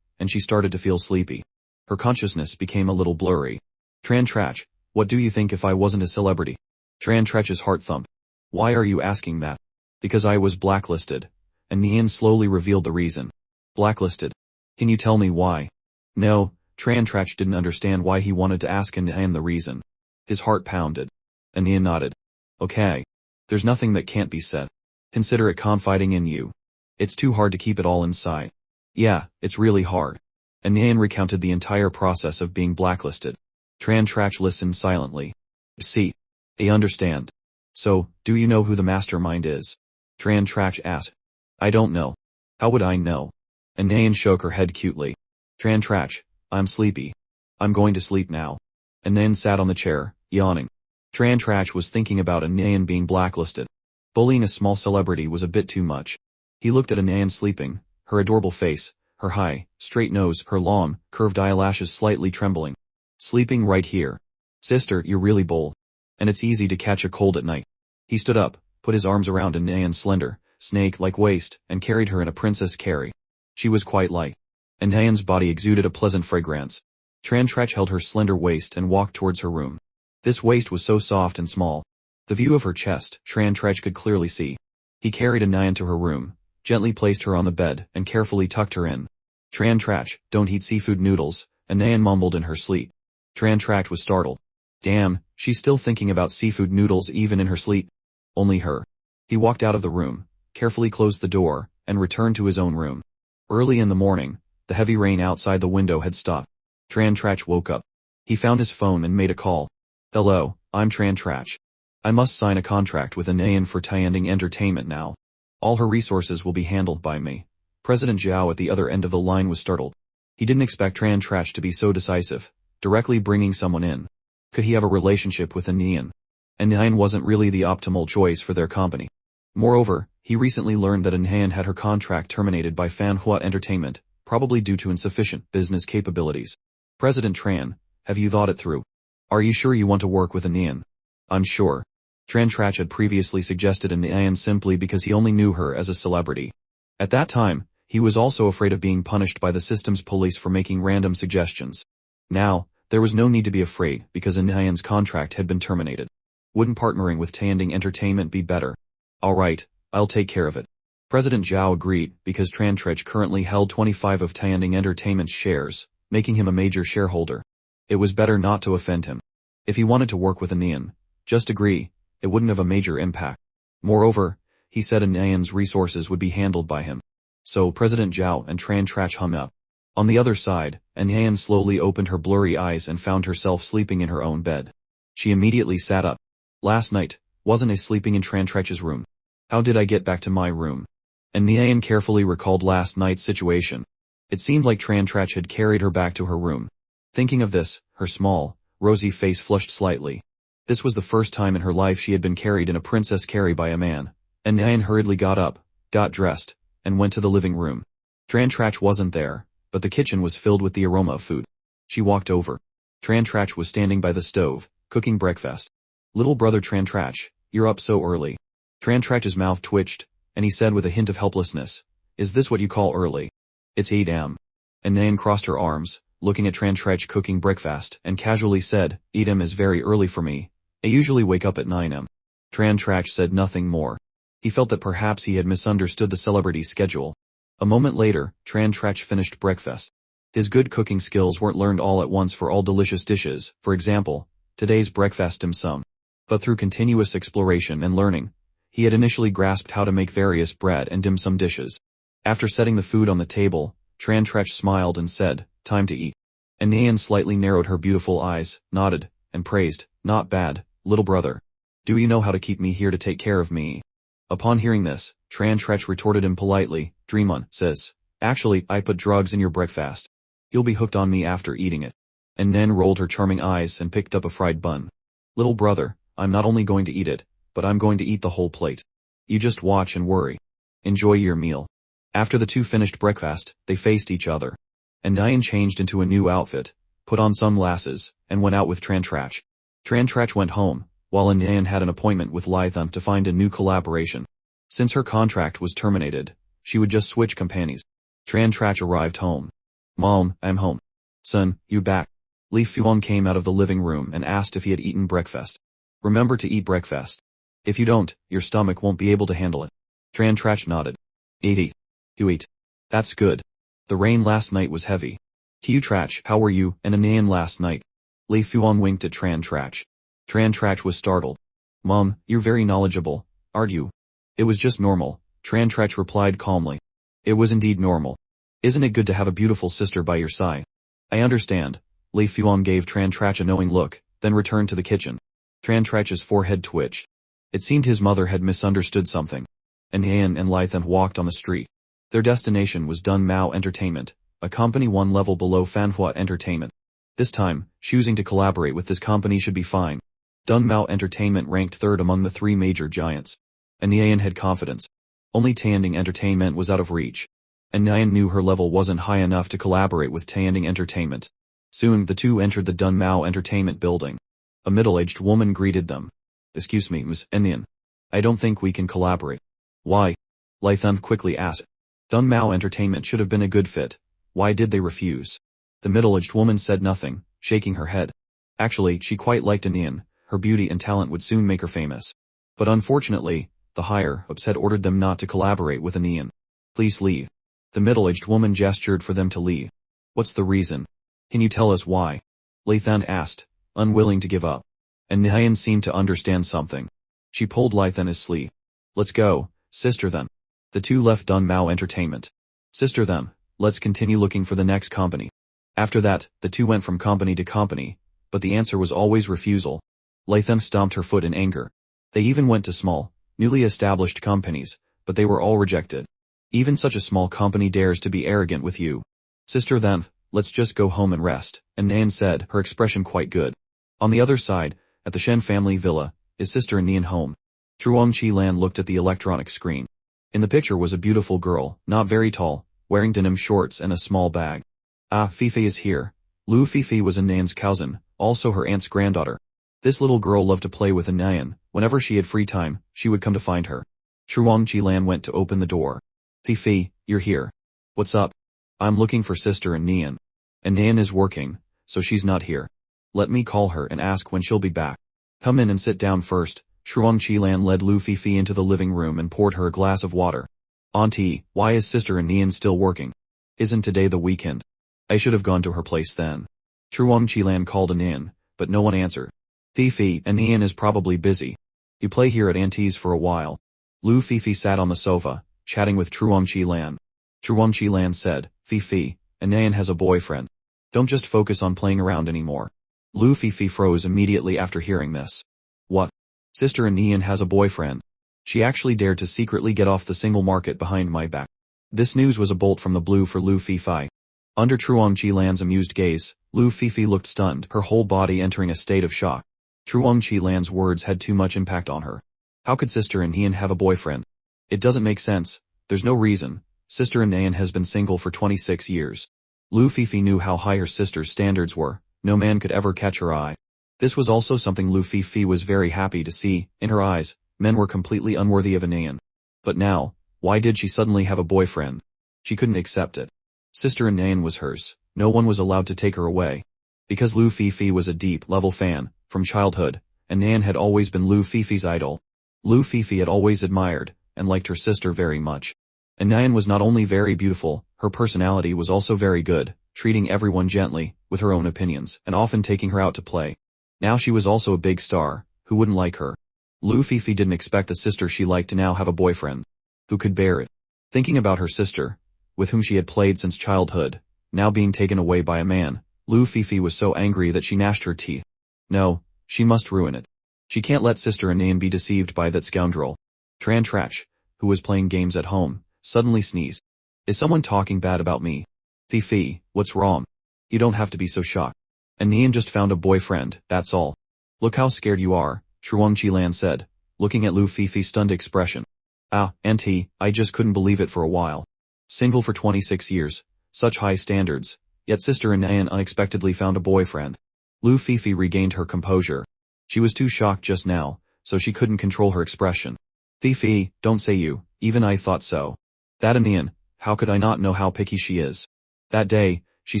S1: and she started to feel sleepy. Her consciousness became a little blurry. Trantrach, what do you think if I wasn't a celebrity? Trantrach's heart thumped. Why are you asking that? Because I was blacklisted. And Nyan slowly revealed the reason. Blacklisted. Can you tell me why? No, Trantrach didn't understand why he wanted to ask Nyan the reason. His heart pounded. And Nyan nodded. Okay. There's nothing that can't be said. Consider it confiding in you. It's too hard to keep it all inside. Yeah, it's really hard. And Nyan recounted the entire process of being blacklisted. Trantrach listened silently. See. I understand. So, do you know who the mastermind is? Trantrach asked. I don't know. How would I know? And Nyan shook her head cutely. Trantrach, I'm sleepy. I'm going to sleep now. And Nyan sat on the chair, yawning. Trantrach was thinking about Nyan being blacklisted. Bullying a small celebrity was a bit too much. He looked at Nyan sleeping, her adorable face, her high, straight nose, her long, curved eyelashes slightly trembling. Sleeping right here. Sister, you're really bold. And it's easy to catch a cold at night. He stood up, put his arms around Nyan's slender, snake-like waist, and carried her in a princess carry. She was quite light. And Nyan's body exuded a pleasant fragrance. Trantrach held her slender waist and walked towards her room. This waist was so soft and small. The view of her chest, Trantrach could clearly see. He carried Nyan to her room, gently placed her on the bed, and carefully tucked her in. Trantrach, don't eat seafood noodles, Nyan mumbled in her sleep. Trantrach was startled. Damn, she's still thinking about seafood noodles even in her sleep. Only her. He walked out of the room, carefully closed the door, and returned to his own room. Early in the morning, the heavy rain outside the window had stopped. Trantrach woke up. He found his phone and made a call. Hello, I'm Trantrach. I must sign a contract with Nyan for Tianding Entertainment now. All her resources will be handled by me. President Zhao at the other end of the line was startled. He didn't expect Trantrach to be so decisive, directly bringing someone in. Could he have a relationship with Nyan? And Nyan wasn't really the optimal choice for their company. Moreover, he recently learned that Nyan had her contract terminated by Manhwa Entertainment, probably due to insufficient business capabilities. President Tran, have you thought it through? Are you sure you want to work with Nyan? I'm sure. Trantrach had previously suggested Nyan simply because he only knew her as a celebrity. At that time, he was also afraid of being punished by the system's police for making random suggestions. Now, there was no need to be afraid because Nyan's contract had been terminated. Wouldn't partnering with Tianding Entertainment be better? Alright, I'll take care of it. President Zhao agreed because Trantrach currently held 25 of Tianding Entertainment's shares, making him a major shareholder. It was better not to offend him. If he wanted to work with Nyan, just agree, it wouldn't have a major impact. Moreover, he said Nyan's resources would be handled by him. So President Zhao and Trantrach hung up. On the other side, Nyan slowly opened her blurry eyes and found herself sleeping in her own bed. She immediately sat up. Last night, wasn't I sleeping in Trantrach's room? How did I get back to my room? And Nyan carefully recalled last night's situation. It seemed like Trantrach had carried her back to her room. Thinking of this, her small, rosy face flushed slightly. This was the first time in her life she had been carried in a princess carry by a man. And Nyan hurriedly got up, got dressed, and went to the living room. Trantrach wasn't there, but the kitchen was filled with the aroma of food. She walked over. Trantrach was standing by the stove, cooking breakfast. Little brother Trantrach, you're up so early. Trantrach's mouth twitched, and he said with a hint of helplessness, is this what you call early? It's 8 am. And Nyan crossed her arms, looking at Trantrach cooking breakfast, and casually said, 8 am is very early for me. I usually wake up at 9 am. Trantrach said nothing more. He felt that perhaps he had misunderstood the celebrity's schedule. A moment later, Trantrach finished breakfast. His good cooking skills weren't learned all at once for all delicious dishes, for example, today's breakfast dim sum. But through continuous exploration and learning, he had initially grasped how to make various bread and dim sum dishes. After setting the food on the table, Trantrach smiled and said, time to eat. And Nyan slightly narrowed her beautiful eyes, nodded, and praised, not bad, little brother. Do you know how to keep me here to take care of me? Upon hearing this, Trantrach retorted him politely, dream on, says, actually, I put drugs in your breakfast. You'll be hooked on me after eating it. And Nyan rolled her charming eyes and picked up a fried bun. Little brother, I'm not only going to eat it, but I'm going to eat the whole plate. You just watch and worry. Enjoy your meal. After the two finished breakfast, they faced each other. And Nyan changed into a new outfit, put on sunglasses, and went out with Trantrach. Trantrach went home, while Nyan had an appointment with Lytham to find a new collaboration. Since her contract was terminated, she would just switch companies. Trantrach arrived home. "Mom, I'm home." "Son, you back?" Li Fuan came out of the living room and asked if he had eaten breakfast. "Remember to eat breakfast. If you don't, your stomach won't be able to handle it." Trantrach nodded. "Eat. You eat. That's good. The rain last night was heavy." "Trach, how were you and Nyan last night?" Li Fuan winked at Trantrach. Trantrach was startled. "Mom, you're very knowledgeable, aren't you?" "It was just normal," Trantrach replied calmly. "It was indeed normal. Isn't it good to have a beautiful sister by your side?" "I understand." Li Fuan gave Trantrach a knowing look, then returned to the kitchen. Trantrach's forehead twitched. It seemed his mother had misunderstood something. And Nyan and Lytham walked on the street. Their destination was Dun Mao Entertainment, a company one level below Manhwa Entertainment. This time, choosing to collaborate with this company should be fine. Dun Mao Entertainment ranked third among the three major giants. And Nyan had confidence. Only Taending Entertainment was out of reach. And Nyan knew her level wasn't high enough to collaborate with Taending Entertainment. Soon the two entered the Dun Mao Entertainment building. A middle-aged woman greeted them. "Excuse me, Ms. Nyan. I don't think we can collaborate." "Why?" Lytham quickly asked. Dun Mao Entertainment should have been a good fit. Why did they refuse? The middle-aged woman said nothing, shaking her head. Actually, she quite liked Nyan. Her beauty and talent would soon make her famous. But unfortunately, the higher ups had ordered them not to collaborate with Nyan. "Please leave." The middle-aged woman gestured for them to leave. "What's the reason? Can you tell us why?" Lytham asked, unwilling to give up. And Nyan seemed to understand something. She pulled Lytham's sleeve. "Let's go, sister then." The two left Dun Mao Entertainment. "Sister them, let's continue looking for the next company." After that, the two went from company to company, but the answer was always refusal. Lytham stomped her foot in anger. They even went to small, newly established companies, but they were all rejected. Even such a small company dares to be arrogant with you. "Sister then, let's just go home and rest," and Nyan said, her expression quite good. On the other side, at the Shen family villa, is sister and Nyan home. Truong Chi-lan looked at the electronic screen. In the picture was a beautiful girl, not very tall, wearing denim shorts and a small bag. "Ah, Fifi is here." Lu Fifi was Nyan's cousin, also her aunt's granddaughter. This little girl loved to play with Nyan. Whenever she had free time, she would come to find her. Truong Chi-lan went to open the door. "Fifi, you're here. What's up?" "I'm looking for sister and Nyan. And Nyan is working, so she's not here. Let me call her and ask when she'll be back." "Come in and sit down first." Truong Chi-lan led Lu Fifi into the living room and poured her a glass of water. "Auntie, why is sister and Nyan still working? Isn't today the weekend? I should have gone to her place then." Truong Chi-lan called Nyan, but no one answered. "Fifi and Nyan is probably busy. You play here at Auntie's for a while." Lu Fifi sat on the sofa, chatting with Truong Chi-lan. Truong Chi-lan said, "Fifi, and Nyan has a boyfriend. Don't just focus on playing around anymore." Lu Fifi froze immediately after hearing this. "What? Sister and Nyan has a boyfriend? She actually dared to secretly get off the single market behind my back." This news was a bolt from the blue for Lu Fifi. Under Truong Chi-lan's amused gaze, Lu Fifi looked stunned, her whole body entering a state of shock. Truong Chi-lan's words had too much impact on her. How could sister and Nyan have a boyfriend? It doesn't make sense. There's no reason. Sister and Nyan has been single for 26 years. Lu Fifi knew how high her sister's standards were. No man could ever catch her eye. This was also something Lu Fifi was very happy to see. In her eyes, men were completely unworthy of Nyan. But now, why did she suddenly have a boyfriend? She couldn't accept it. Sister and Nyan was hers. No one was allowed to take her away. Because Lu Fifi was a deep-level fan, from childhood, and Nyan had always been Lu Fifi's idol. Lu Fifi had always admired, and liked her sister very much. And Nyan was not only very beautiful, her personality was also very good, treating everyone gently, with her own opinions, and often taking her out to play. Now she was also a big star. Who wouldn't like her? Lu Fifi didn't expect the sister she liked to now have a boyfriend. Who could bear it? Thinking about her sister, with whom she had played since childhood, now being taken away by a man, Lu Fifi was so angry that she gnashed her teeth. No, she must ruin it. She can't let sister and Nyan be deceived by that scoundrel. Trantrach, who was playing games at home, suddenly sneezed. "Is someone talking bad about me?" "Fifi, what's wrong? You don't have to be so shocked. And Nyan just found a boyfriend, that's all." "Look how scared you are," Truong Chi-lan said, looking at Lu Fifi's stunned expression. "Ah, Auntie, I just couldn't believe it for a while." Single for 26 years. Such high standards. Yet Sister Anayan unexpectedly found a boyfriend. Lu Fifi regained her composure. She was too shocked just now, so she couldn't control her expression. Fifi, don't say you, even I thought so. That Anayan, how could I not know how picky she is? That day, she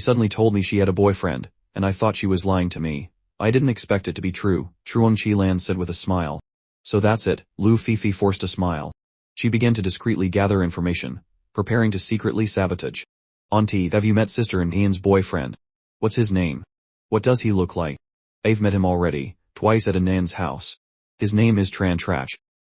S1: suddenly told me she had a boyfriend, and I thought she was lying to me. I didn't expect it to be true, Truong Chi-lan said with a smile. So that's it, Lu Fifi forced a smile. She began to discreetly gather information, preparing to secretly sabotage. Auntie, have you met Sister Anayan's boyfriend? What's his name? What does he look like? I've met him already, twice at Anayan's house. His name is Tran Trach.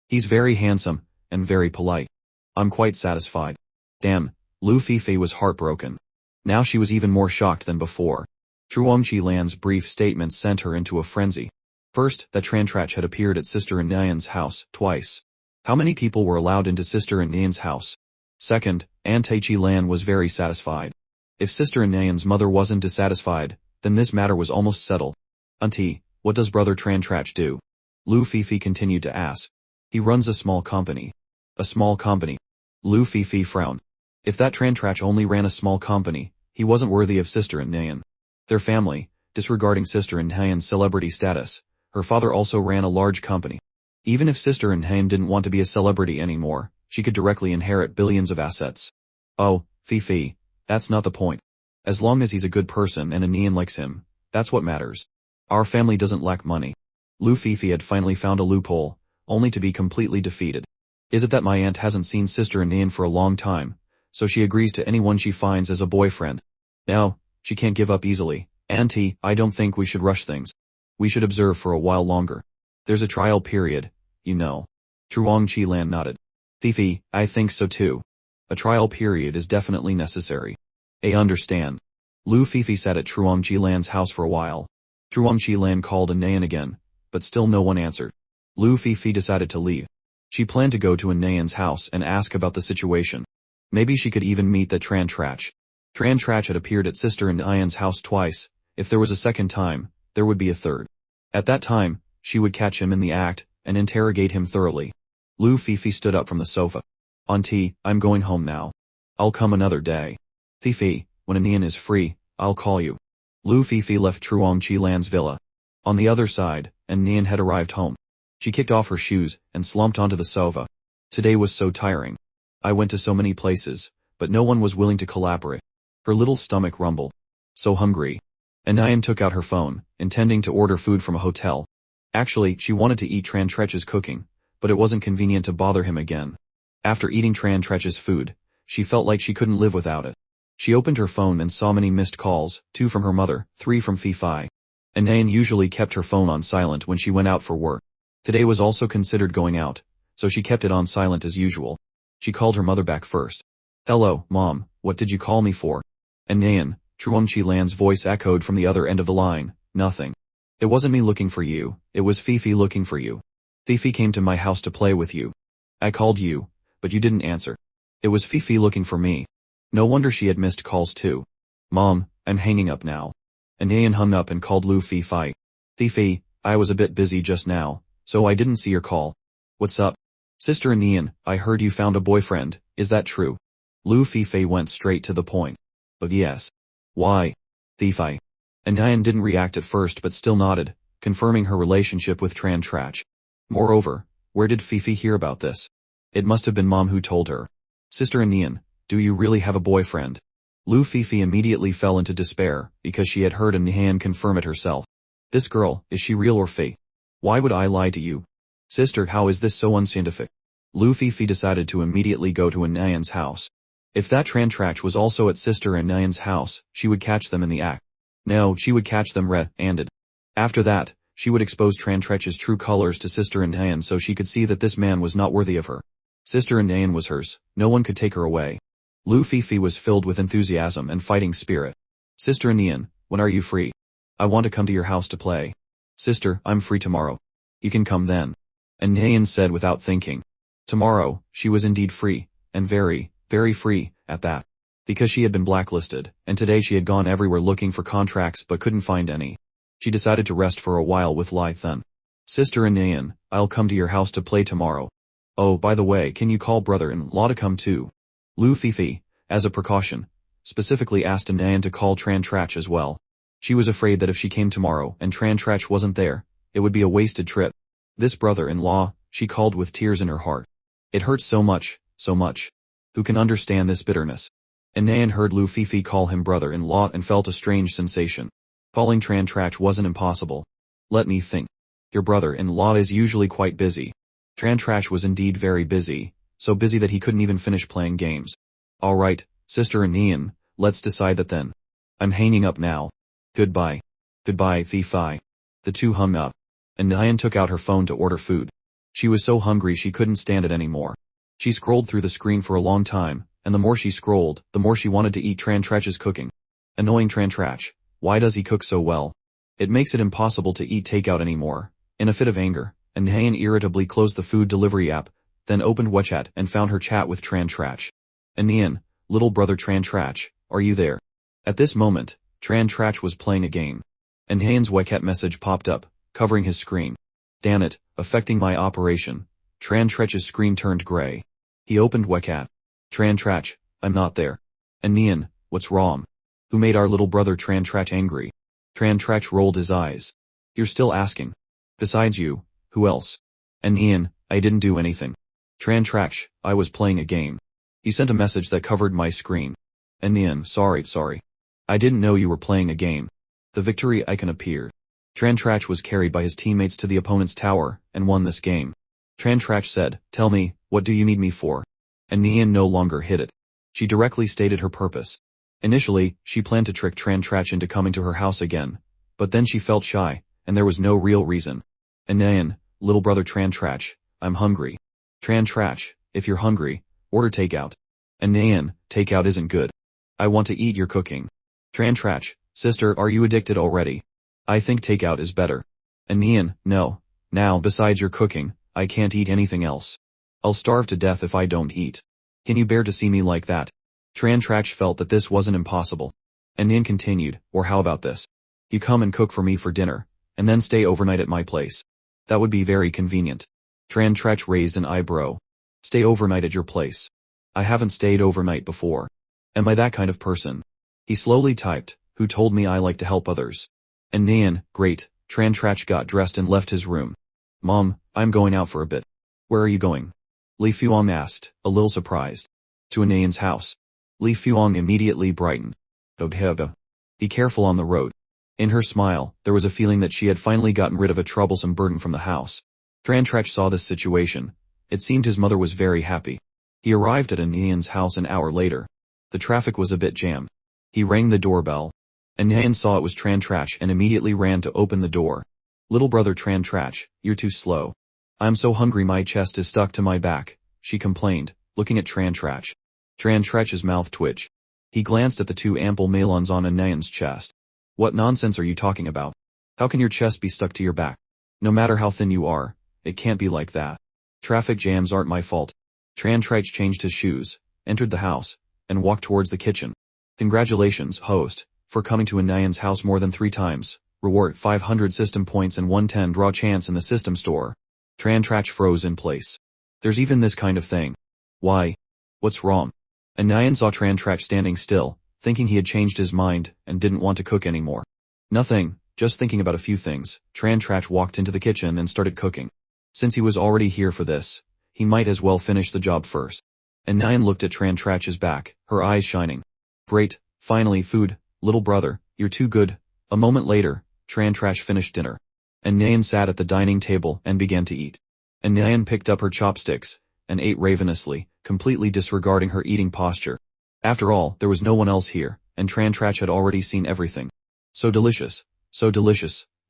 S1: He's very handsome, and very polite. I'm quite satisfied. Damn, Lu Fifi was heartbroken. Now she was even more shocked than before. Truong Chi-lan's brief statement sent her into a frenzy. First, that Tran Trach had appeared at Sister Anayan's house, twice. How many people were allowed into Sister Anayan's house? Second, Auntie Chi-lan was very satisfied. If Sister Anayan's mother wasn't dissatisfied, then this matter was almost settled. Auntie, what does brother Tran Trach do? Lu Fifi continued to ask. He runs a small company. A small company. Lu Fifi frowned. If that Tran Trach only ran a small company, he wasn't worthy of Sister Anayan. Their family, disregarding Sister Anayan's celebrity status, her father also ran a large company. Even if Sister Anayan didn't want to be a celebrity anymore, she could directly inherit billions of assets. Oh, Fifi, that's not the point. As long as he's a good person and Anayan likes him, that's what matters. Our family doesn't lack money. Lu Fifi had finally found a loophole, only to be completely defeated. Is it that my aunt hasn't seen Sister Anayan for a long time, so she agrees to anyone she finds as a boyfriend? No, she can't give up easily. Auntie, I don't think we should rush things. We should observe for a while longer. There's a trial period, you know. Truong Chi-lan nodded. Fifi, I think so too. A trial period is definitely necessary. I understand. Lu Fifi sat at Truong Chi-lan's house for a while. Truong Chi-lan called Anayan again, but still no one answered. Lu Fifi decided to leave. She planned to go to Anayan's house and ask about the situation. Maybe she could even meet the Tran Trach. Tran Trach had appeared at Sister Anayan's house twice. If there was a second time, there would be a third. At that time, she would catch him in the act and interrogate him thoroughly. Lu Fifi stood up from the sofa. Auntie, I'm going home now. I'll come another day. Fifi, when Anayan is free, I'll call you. Lu Fifi left Truong Chi-lan's villa. On the other side, Anayan had arrived home. She kicked off her shoes and slumped onto the sofa. Today was so tiring. I went to so many places, but no one was willing to collaborate. Her little stomach rumbled. So hungry. Anayan took out her phone, intending to order food from a hotel. Actually, she wanted to eat Tran Trach's cooking, but it wasn't convenient to bother him again. After eating Tran Trach's food, she felt like she couldn't live without it. She opened her phone and saw many missed calls, 2 from her mother, 3 from Fifi. Anayan usually kept her phone on silent when she went out for work. Today was also considered going out, so she kept it on silent as usual. She called her mother back first. Hello, Mom, what did you call me for? Anayan, Truong Chi-lan's voice echoed from the other end of the line. Nothing. It wasn't me looking for you, it was Fifi looking for you. Fifi came to my house to play with you. I called you, but you didn't answer. It was Fifi looking for me. No wonder she had missed calls too. Mom, I'm hanging up now. Anayan hung up and called Lu Fifi. Fifi, I was a bit busy just now, so I didn't see your call. What's up? Sister Anayan, I heard you found a boyfriend, is that true? Lu Fifi went straight to the point. But yes. Why? Fifi. Anayan didn't react at first but still nodded, confirming her relationship with Tran Trach. Moreover, where did Fifi hear about this? It must have been Mom who told her. Sister Anayan, do you really have a boyfriend? Lu Fifi immediately fell into despair, because she had heard Anayan confirm it herself. This girl, is she real or fake? Why would I lie to you? Sister, how is this so unscientific? Lu Fifi decided to immediately go to Anayan's house. If that Tran Trach was also at Sister Anayan's house, she would catch them in the act. No, she would catch them red-handed. After that, she would expose Tran Trach's true colors to Sister Anayan so she could see that this man was not worthy of her. Sister Anayan was hers, no one could take her away. Lu Fifi was filled with enthusiasm and fighting spirit. Sister Anayan, when are you free? I want to come to your house to play. Sister, I'm free tomorrow. You can come then. Anayan said without thinking. Tomorrow, she was indeed free, and very, very free, at that. Because she had been blacklisted, and today she had gone everywhere looking for contracts but couldn't find any. She decided to rest for a while with Lai Thun. Sister Anayan, I'll come to your house to play tomorrow. Oh, by the way, can you call brother-in-law to come too? Lu Fifi, as a precaution, specifically asked Nayan to call Tran Trach as well. She was afraid that if she came tomorrow and Tran Trach wasn't there, it would be a wasted trip. This brother-in-law, she called with tears in her heart. It hurts so much, so much. Who can understand this bitterness? And Nayan heard Lu Fifi call him brother-in-law and felt a strange sensation. Calling Tran Trach wasn't impossible. Let me think. Your brother-in-law is usually quite busy. Tran Trach was indeed very busy, so busy that he couldn't even finish playing games. Alright, sister and Nayan, let's decide that then. I'm hanging up now. Goodbye. Goodbye, Fifi. The two hung up, and Nayan took out her phone to order food. She was so hungry she couldn't stand it anymore. She scrolled through the screen for a long time, and the more she scrolled, the more she wanted to eat Tran Trach's cooking. Annoying Tran Trach. Why does he cook so well? It makes it impossible to eat takeout anymore. In a fit of anger, Nayan irritably closed the food delivery app, then opened WeChat and found her chat with Tran Trach. Nayan, little brother Tran Trach, are you there? At this moment, Tran Trach was playing a game. Nayan's WeChat message popped up, covering his screen. Damn it, affecting my operation. Tran Trach's screen turned gray. He opened WeChat. Tran Trach, I'm not there. Nayan, what's wrong? Who made our little brother Tran Trach angry? Tran Trach rolled his eyes. You're still asking. Besides you, who else? Nayan, I didn't do anything. Tran Trach, I was playing a game. He sent a message that covered my screen. Nayan, sorry. I didn't know you were playing a game. The victory icon appeared. Tran Trach was carried by his teammates to the opponent's tower, and won this game. Tran Trach said, tell me, what do you need me for? Nayan no longer hid it. She directly stated her purpose. Initially, she planned to trick Tran Trach into coming to her house again, but then she felt shy, and there was no real reason. Nayan, little brother Tran Trach, I'm hungry. Tran Trach, if you're hungry, order takeout. Nayan, takeout isn't good. I want to eat your cooking. Tran Trach, sister, are you addicted already? I think takeout is better. Nayan, no. Now, besides your cooking, I can't eat anything else. I'll starve to death if I don't eat. Can you bear to see me like that? Tran Trach felt that this wasn't impossible. Nayan continued, or how about this? You come and cook for me for dinner, and then stay overnight at my place. That would be very convenient. Tran Trach raised an eyebrow. Stay overnight at your place. I haven't stayed overnight before. Am I that kind of person? He slowly typed, who told me I like to help others? Nayan, great. Tran Trach got dressed and left his room. Mom, I'm going out for a bit. Where are you going? Li Fuong asked, a little surprised. To Nayan's house. Li Fuong immediately brightened. Be careful on the road. In her smile, there was a feeling that she had finally gotten rid of a troublesome burden from the house. Tran Trach saw this situation. It seemed his mother was very happy. He arrived at Nayan's house an hour later. The traffic was a bit jammed. He rang the doorbell. Nayan saw it was Tran Trach and immediately ran to open the door. Little brother Tran Trach, you're too slow. I'm so hungry my chest is stuck to my back, she complained, looking at Tran Trach. Tran Trach's mouth twitched. He glanced at the two ample melons on Nayan's chest. What nonsense are you talking about? How can your chest be stuck to your back? No matter how thin you are, it can't be like that. Traffic jams aren't my fault. Tran Trach changed his shoes, entered the house, and walked towards the kitchen. Congratulations, host, for coming to Nayan's house more than 3 times. Reward 500 system points and 110 draw chance in the system store. Tran Trach froze in place. There's even this kind of thing. Why? What's wrong? Nayan saw Tran Trach standing still, thinking he had changed his mind and didn't want to cook anymore. Nothing, just thinking about a few things. Tran Trach walked into the kitchen and started cooking. Since he was already here for this, he might as well finish the job first. Nayan looked at Tran Trach's back, her eyes shining. Great, finally food, little brother, you're too good. A moment later, Tran Trach finished dinner. Nayan sat at the dining table and began to eat. Nayan picked up her chopsticks and ate ravenously, completely disregarding her eating posture. After all, there was no one else here, and Tran Trach had already seen everything. So delicious,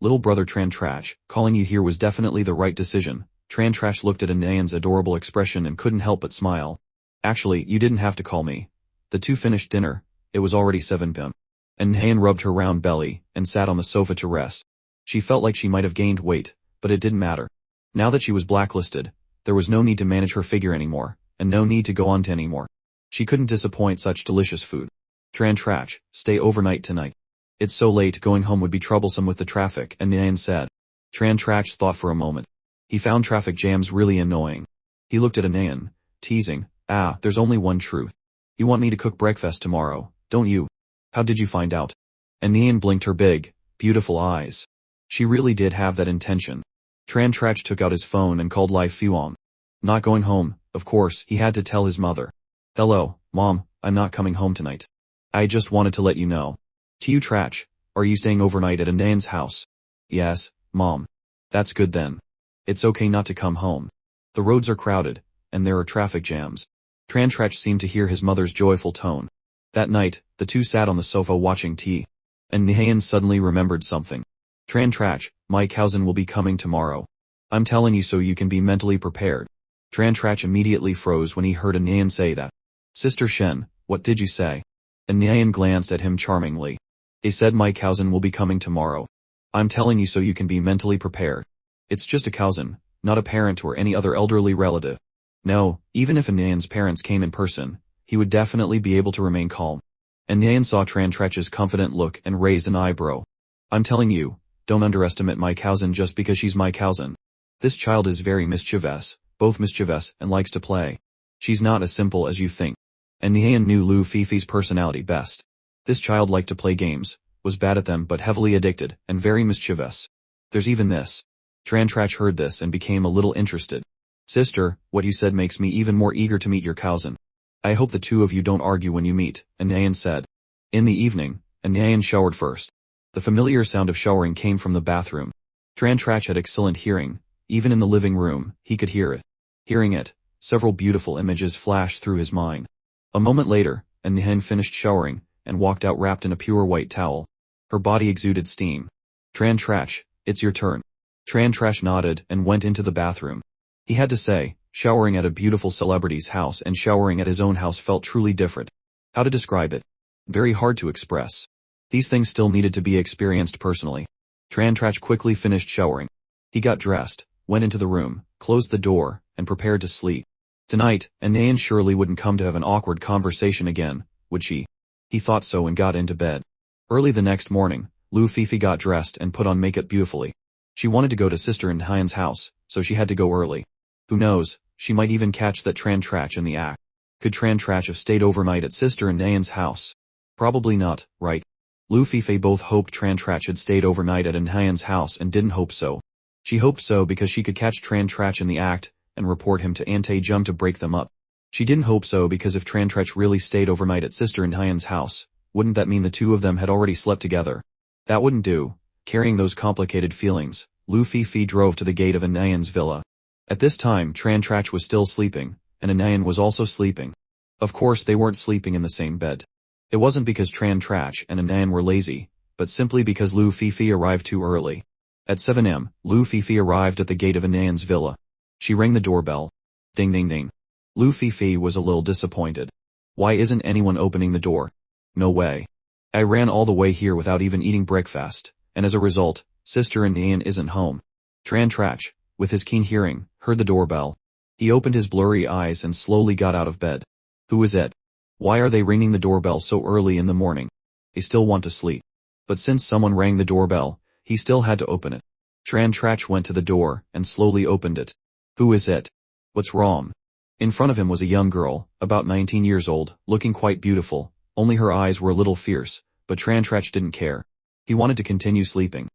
S1: little brother Tran Trach, calling you here was definitely the right decision. Tran Trach looked at Nayan's adorable expression and couldn't help but smile. Actually, you didn't have to call me. The two finished dinner, it was already 7 p.m. Nayan rubbed her round belly and sat on the sofa to rest. She felt like she might have gained weight, but it didn't matter. Now that she was blacklisted, there was no need to manage her figure anymore, and no need to go on to anymore. She couldn't disappoint such delicious food. Tran Trach, stay overnight tonight. It's so late, going home would be troublesome with the traffic, Nayan said. Tran Trach thought for a moment. He found traffic jams really annoying. He looked at Nayan, teasing, there's only one truth. You want me to cook breakfast tomorrow, don't you? How did you find out? And Nian blinked her big, beautiful eyes. She really did have that intention. Tran Trach took out his phone and called Lai Fuan. Not going home, of course, he had to tell his mother. Hello, Mom, I'm not coming home tonight. I just wanted to let you know. To you Trach, are you staying overnight at Nian's house? Yes, Mom. That's good then. It's okay not to come home. The roads are crowded, and there are traffic jams. Tran Trach seemed to hear his mother's joyful tone. That night, the two sat on the sofa watching tea. And Nian suddenly remembered something. Tran Trach, my cousin will be coming tomorrow. I'm telling you so you can be mentally prepared. Tran Trach immediately froze when he heard Nian say that. Sister Shen, what did you say? And Nian glanced at him charmingly. They said my cousin will be coming tomorrow. I'm telling you so you can be mentally prepared. It's just a cousin, not a parent or any other elderly relative. No, even if Nian's parents came in person, he would definitely be able to remain calm. And Nian saw Tran Trach's confident look and raised an eyebrow. I'm telling you, don't underestimate my cousin just because she's my cousin. This child is very mischievous, both mischievous and likes to play. She's not as simple as you think. And Nian knew Lu Fifi's personality best. This child liked to play games, was bad at them but heavily addicted, and very mischievous. There's even this. Tran Trach heard this and became a little interested. Sister, what you said makes me even more eager to meet your cousin. I hope the two of you don't argue when you meet, Nian said. In the evening, Nian showered first. The familiar sound of showering came from the bathroom. Tran Trach had excellent hearing. Even in the living room, he could hear it. Hearing it, several beautiful images flashed through his mind. A moment later, Nian finished showering, and walked out wrapped in a pure white towel. Her body exuded steam. Tran Trach, it's your turn. Tran Trach nodded and went into the bathroom. He had to say, showering at a beautiful celebrity's house and showering at his own house felt truly different. How to describe it? Very hard to express. These things still needed to be experienced personally. Tran Trach quickly finished showering. He got dressed, went into the room, closed the door, and prepared to sleep. Tonight, Nian surely wouldn't come to have an awkward conversation again, would she? He thought so and got into bed. Early the next morning, Lu Fifi got dressed and put on makeup beautifully. She wanted to go to Sister Nian's house, so she had to go early. Who knows, she might even catch that Tran Trach in the act. Could Tran Trach have stayed overnight at Sister Nian's house? Probably not, right? Lu Fifi both hoped Tran Trach had stayed overnight at Nian's house and didn't hope so. She hoped so because she could catch Tran Trach in the act and report him to Ante Jum to break them up. She didn't hope so because if Tran Trach really stayed overnight at Sister Nian's house, wouldn't that mean the two of them had already slept together? That wouldn't do. Carrying those complicated feelings, Lu Fifi drove to the gate of Nian's villa. At this time Tran Trach was still sleeping, and Nian was also sleeping. Of course they weren't sleeping in the same bed. It wasn't because Tran Trach and Nian were lazy, but simply because Lu Fifi arrived too early. At 7 am, Lu Fifi arrived at the gate of Nian's villa. She rang the doorbell. Ding ding ding. Lu Fifi was a little disappointed. Why isn't anyone opening the door? No way. I ran all the way here without even eating breakfast, and as a result, Sister Nian isn't home. Tran Trach, with his keen hearing, heard the doorbell. He opened his blurry eyes and slowly got out of bed. Who is it? Why are they ringing the doorbell so early in the morning? They still want to sleep. But since someone rang the doorbell, he still had to open it. Tran Trach went to the door and slowly opened it. Who is it? What's wrong? In front of him was a young girl, about 19 years old, looking quite beautiful, only her eyes were a little fierce, but Tran Trach didn't care. He wanted to continue sleeping.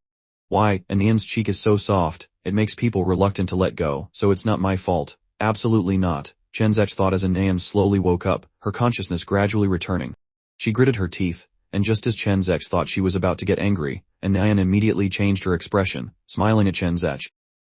S1: Why, Nian's cheek is so soft, it makes people reluctant to let go, so it's not my fault. Absolutely not, Chen Zech thought as Nian slowly woke up, her consciousness gradually returning. She gritted her teeth, and just as Chen Zech thought she was about to get angry, Nian immediately changed her expression, smiling at Chen Zech.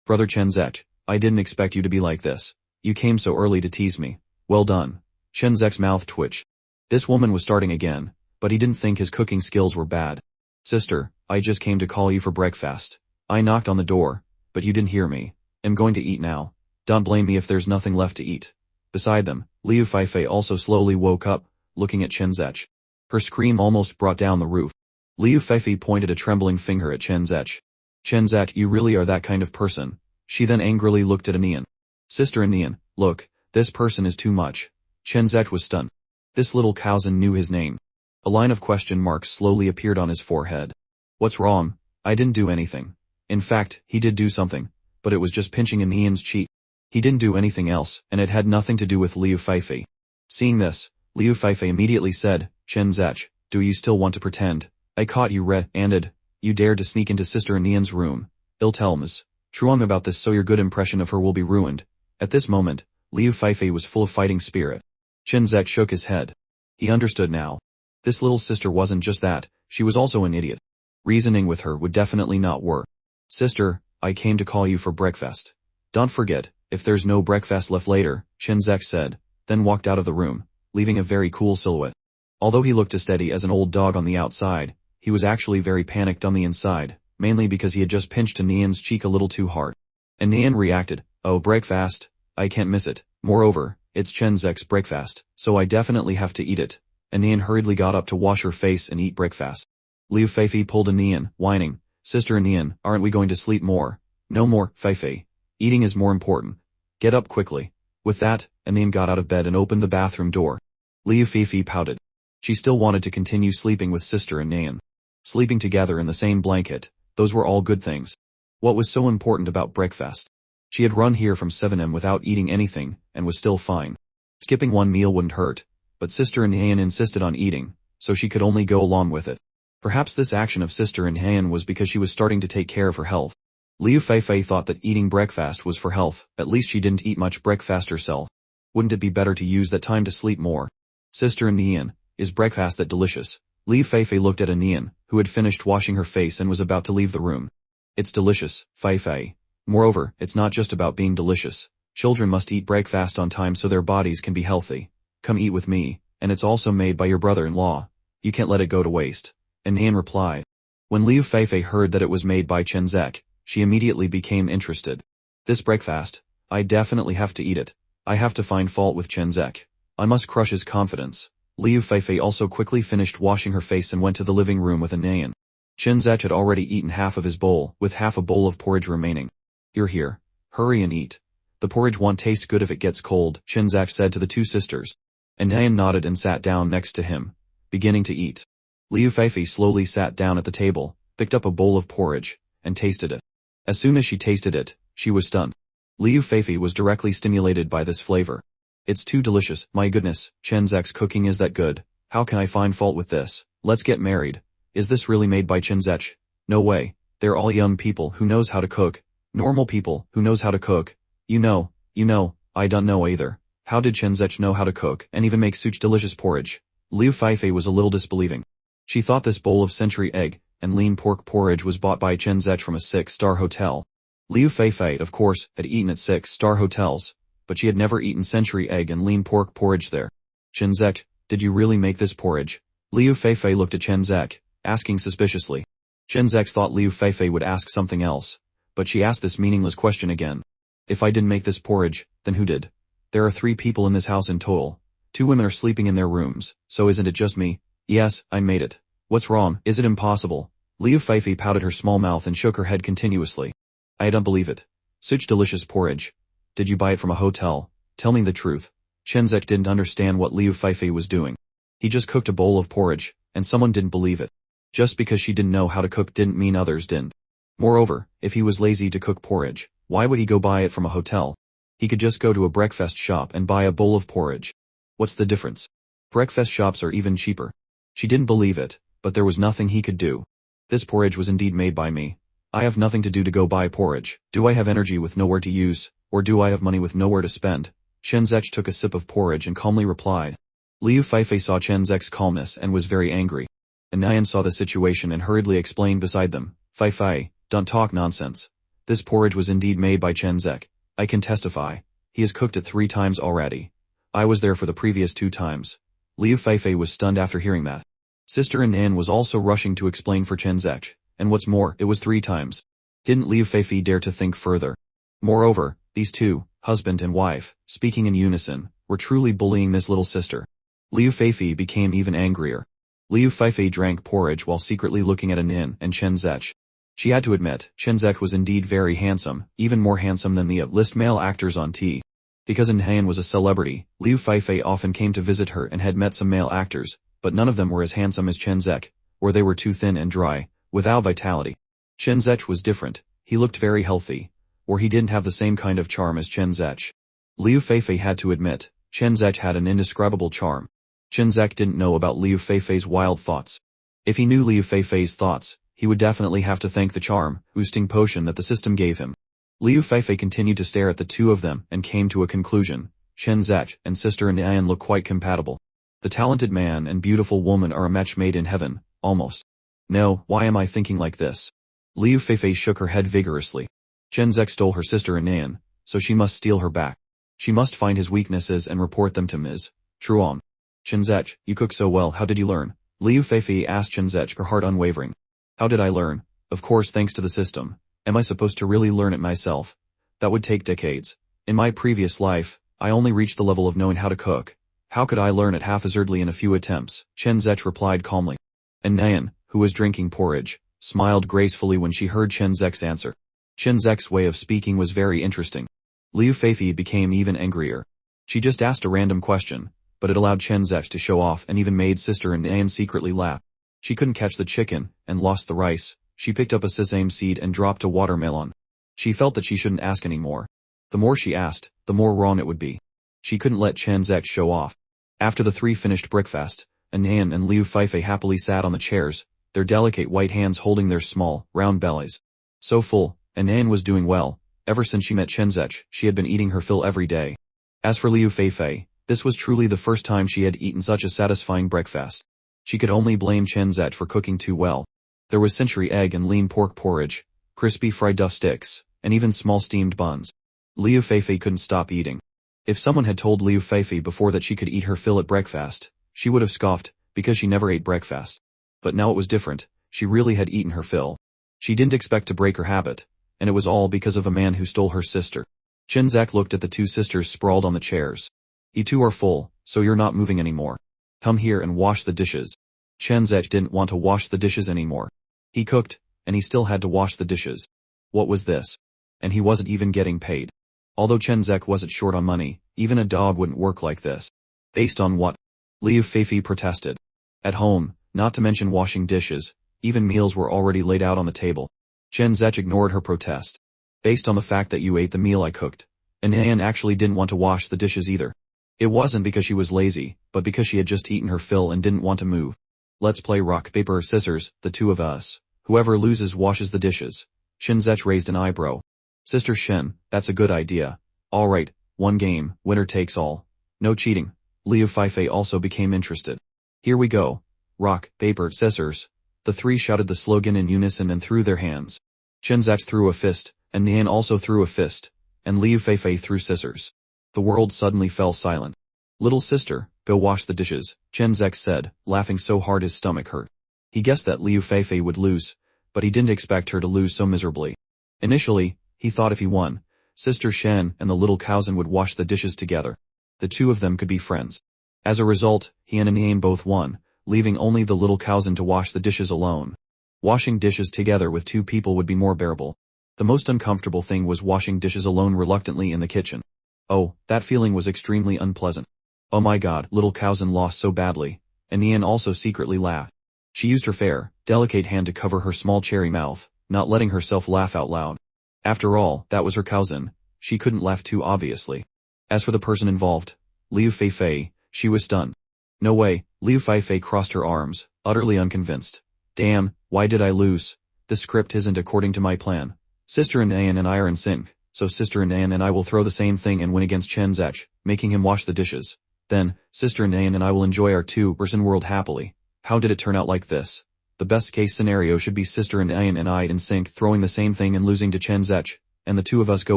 S1: Brother Chen Zech, I didn't expect you to be like this. You came so early to tease me. Well done. Chen Zech's mouth twitched. This woman was starting again, but he didn't think his cooking skills were bad. Sister, I just came to call you for breakfast. I knocked on the door, but you didn't hear me. I'm going to eat now. Don't blame me if there's nothing left to eat. Beside them, Liu Feifei also slowly woke up, looking at Chen Zech. Her scream almost brought down the roof. Liu Feifei pointed a trembling finger at Chen Zech. Chen Zech, you really are that kind of person. She then angrily looked at Nian. Sister Nian, look, this person is too much. Chen Zech was stunned. This little cousin knew his name. A line of question marks slowly appeared on his forehead. What's wrong? I didn't do anything. In fact, he did do something, but it was just pinching Nian's cheek. He didn't do anything else, and it had nothing to do with Liu Feifei. Seeing this, Liu Feifei immediately said, Chen Zech, do you still want to pretend? I caught you red-handed. You dared to sneak into Sister Nian's room. Ill tell Ms. Truong about this so your good impression of her will be ruined. At this moment, Liu Feifei was full of fighting spirit. Chen Zech shook his head. He understood now. This little sister wasn't just that, she was also an idiot. Reasoning with her would definitely not work. Sister, I came to call you for breakfast. Don't forget, if there's no breakfast left later, Chen Zech said, then walked out of the room, leaving a very cool silhouette. Although he looked as steady as an old dog on the outside, he was actually very panicked on the inside, mainly because he had just pinched Nian's cheek a little too hard. And Nian reacted, oh breakfast, I can't miss it. Moreover, it's Chen Zech's breakfast, so I definitely have to eat it. And Nian hurriedly got up to wash her face and eat breakfast. Liu Feifei pulled a Nian, whining, Sister Nian, aren't we going to sleep more? No more, Feifei. Eating is more important. Get up quickly. With that, Nian got out of bed and opened the bathroom door. Liu Feifei pouted. She still wanted to continue sleeping with Sister and Nian. Sleeping together in the same blanket, those were all good things. What was so important about breakfast? She had run here from 7 am without eating anything, and was still fine. Skipping one meal wouldn't hurt, but Sister and Nian insisted on eating, so she could only go along with it. Perhaps this action of Sister and Nian was because she was starting to take care of her health. Liu Feifei thought that eating breakfast was for health, at least she didn't eat much breakfast herself. Wouldn't it be better to use that time to sleep more? Sister and Nian, is breakfast that delicious? Liu Feifei looked at Nian, who had finished washing her face and was about to leave the room. It's delicious, Feifei. Moreover, it's not just about being delicious. Children must eat breakfast on time so their bodies can be healthy. Come eat with me, and it's also made by your brother-in-law. You can't let it go to waste. And Nian replied. When Liu Feifei heard that it was made by Chen Zech, she immediately became interested. This breakfast, I definitely have to eat it. I have to find fault with Chen Zech. I must crush his confidence. Liu Feifei also quickly finished washing her face and went to the living room with Nian. Chen Zech had already eaten half of his bowl, with half a bowl of porridge remaining. You're here. Hurry and eat. The porridge won't taste good if it gets cold, Chen Zech said to the two sisters. And Nian nodded and sat down next to him, beginning to eat. Liu Feifei slowly sat down at the table, picked up a bowl of porridge, and tasted it. As soon as she tasted it, she was stunned. Liu Feifei was directly stimulated by this flavor. It's too delicious, my goodness, Chen Zech's cooking is that good. How can I find fault with this? Let's get married. Is this really made by Chen Zech? No way. They're all young people who knows how to cook. Normal people who knows how to cook. You know, I don't know either. How did Chen Zech know how to cook and even make such delicious porridge? Liu Feifei was a little disbelieving. She thought this bowl of century egg and lean pork porridge was bought by Chen Zech from a 6-star hotel. Liu Feifei, of course, had eaten at 6-star hotels, but she had never eaten century egg and lean pork porridge there. Chen Zech, did you really make this porridge? Liu Feifei looked at Chen Zech, asking suspiciously. Chen Zech thought Liu Feifei would ask something else, but she asked this meaningless question again. If I didn't make this porridge, then who did? There are 3 people in this house in total. 2 women are sleeping in their rooms, so isn't it just me? Yes, I made it. What's wrong? Is it impossible? Liu Feifei pouted her small mouth and shook her head continuously. I don't believe it. Such delicious porridge. Did you buy it from a hotel? Tell me the truth. Chen Zech didn't understand what Liu Feifei was doing. He just cooked a bowl of porridge, and someone didn't believe it. Just because she didn't know how to cook didn't mean others didn't. Moreover, if he was lazy to cook porridge, why would he go buy it from a hotel? He could just go to a breakfast shop and buy a bowl of porridge. What's the difference? Breakfast shops are even cheaper. She didn't believe it, but there was nothing he could do. This porridge was indeed made by me. I have nothing to do to go buy porridge. Do I have energy with nowhere to use, or do I have money with nowhere to spend? Chen Zech took a sip of porridge and calmly replied. Liu Feifei saw Chen Zech's calmness and was very angry. And Nian saw the situation and hurriedly explained beside them. Feifei, don't talk nonsense. This porridge was indeed made by Chen Zech. I can testify. He has cooked it 3 times already. I was there for the previous 2 times. Liu Feifei was stunned after hearing that. Sister Nian was also rushing to explain for Chen Zech, and what's more, it was 3 times. Didn't Liu Feifei dare to think further? Moreover, these 2, husband and wife, speaking in unison, were truly bullying this little sister. Liu Feifei became even angrier. Liu Feifei drank porridge while secretly looking at Nian and Chen Zech. She had to admit, Chen Zech was indeed very handsome, even more handsome than the list male actors on T. Because Nian was a celebrity, Liu Feifei often came to visit her and had met some male actors, but none of them were as handsome as Chen Zech, or they were too thin and dry, without vitality. Chen Zech was different. He looked very healthy, or he didn't have the same kind of charm as Chen Zech. Liu Feifei had to admit, Chen Zech had an indescribable charm. Chinzek didn't know about Liu Feifei's wild thoughts. If he knew Liu Feifei's thoughts, he would definitely have to thank the charm, boosting potion that the system gave him. Liu Feifei continued to stare at the two of them and came to a conclusion. Chinzek and Sister Nian look quite compatible. The talented man and beautiful woman are a match made in heaven, almost. No, why am I thinking like this? Liu Feifei shook her head vigorously. Chinzek stole her sister Nian, so she must steal her back. She must find his weaknesses and report them to Ms. Truong. Chinzek, you cook so well, how did you learn? Liu Feifei asked Chinzek, her heart unwavering. How did I learn? Of course thanks to the system. Am I supposed to really learn it myself? That would take decades. In my previous life, I only reached the level of knowing how to cook. How could I learn it haphazardly in a few attempts? Chinzek replied calmly. And Nian, who was drinking porridge, smiled gracefully when she heard Chinzek's answer. Chinzek's way of speaking was very interesting. Liu Feifei became even angrier. She just asked a random question, but it allowed Chinzek to show off and even made Sister Nian secretly laugh. She couldn't catch the chicken, and lost the rice. She picked up a sesame seed and dropped a watermelon. She felt that she shouldn't ask anymore. The more she asked, the more wrong it would be. She couldn't let Chinzek show off. After the three finished breakfast, Nian and Liu Feifei happily sat on the chairs, their delicate white hands holding their small, round bellies. So full, and Nian was doing well. Ever since she met Chinzek, she had been eating her fill every day. As for Liu Feifei, this was truly the first time she had eaten such a satisfying breakfast. She could only blame Chinzek for cooking too well. There was century egg and lean pork porridge, crispy fried duff sticks, and even small steamed buns. Liu Feifei couldn't stop eating. If someone had told Liu Feifei before that she could eat her fill at breakfast, she would have scoffed, because she never ate breakfast. But now it was different, she really had eaten her fill. She didn't expect to break her habit, and it was all because of a man who stole her sister. Chinzek looked at the two sisters sprawled on the chairs. You two are full, so you're not moving anymore. Come here and wash the dishes. Chinzek didn't want to wash the dishes anymore. He cooked, and he still had to wash the dishes. What was this? And he wasn't even getting paid. Although Chinzek wasn't short on money, even a dog wouldn't work like this. Based on what? Liu Feifei protested. At home, not to mention washing dishes, even meals were already laid out on the table. Chinzek ignored her protest. Based on the fact that you ate the meal I cooked. And Nian actually didn't want to wash the dishes either. It wasn't because she was lazy, but because she had just eaten her fill and didn't want to move. Let's play rock, paper, scissors, the two of us. Whoever loses washes the dishes. Chinzek raised an eyebrow. Sister Shen, that's a good idea. Alright, one game, winner takes all. No cheating. Liu Feifei also became interested. Here we go. Rock, paper, scissors. The three shouted the slogan in unison and threw their hands. Chinzek threw a fist, and Nian also threw a fist, and Liu Feifei threw scissors. The world suddenly fell silent. Little sister, go wash the dishes, Chinzek said, laughing so hard his stomach hurt. He guessed that Liu Feifei would lose, but he didn't expect her to lose so miserably. Initially, he thought if he won, Sister Shen and the little cousin would wash the dishes together. The two of them could be friends. As a result, he and Nian both won, leaving only the little cousin to wash the dishes alone. Washing dishes together with two people would be more bearable. The most uncomfortable thing was washing dishes alone reluctantly in the kitchen. Oh, that feeling was extremely unpleasant. Oh my god, little cousin lost so badly, and Nian also secretly laughed. She used her fair, delicate hand to cover her small cherry mouth, not letting herself laugh out loud. After all, that was her cousin. She couldn't laugh too obviously. As for the person involved, Liu Feifei, she was stunned. No way, Liu Feifei crossed her arms, utterly unconvinced. Damn, why did I lose? This script isn't according to my plan. Sister Nian and I are in sync, so Sister Nian and I will throw the same thing and win against Chinzek, making him wash the dishes. Then, Sister Nian and I will enjoy our two-person world happily. How did it turn out like this? The best case scenario should be Sister Nian and I in sync throwing the same thing and losing to Chinzek, and the two of us go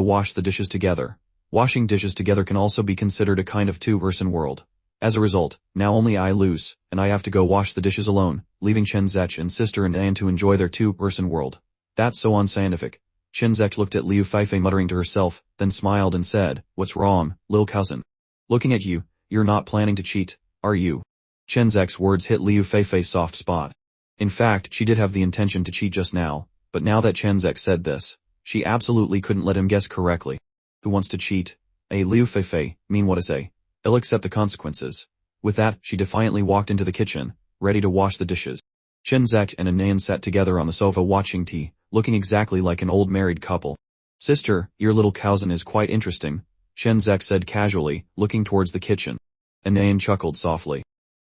S1: wash the dishes together. Washing dishes together can also be considered a kind of two-person world. As a result, now only I lose, and I have to go wash the dishes alone, leaving Chinzek and Sister Nian to enjoy their two-person world. That's so unscientific. Chinzek looked at Liu Feifei muttering to herself, then smiled and said, What's wrong, lil cousin? Looking at you, you're not planning to cheat, are you? Chinzek's words hit Liu Feifei's soft spot. In fact, she did have the intention to cheat just now, but now that Chinzek said this, she absolutely couldn't let him guess correctly. Who wants to cheat? Liu Feifei, mean what to say. I'll accept the consequences. With that, she defiantly walked into the kitchen, ready to wash the dishes. Chinzek and Nian sat together on the sofa watching tea, looking exactly like an old married couple. Sister, your little cousin is quite interesting, Chinzek said casually, looking towards the kitchen. Nian chuckled softly.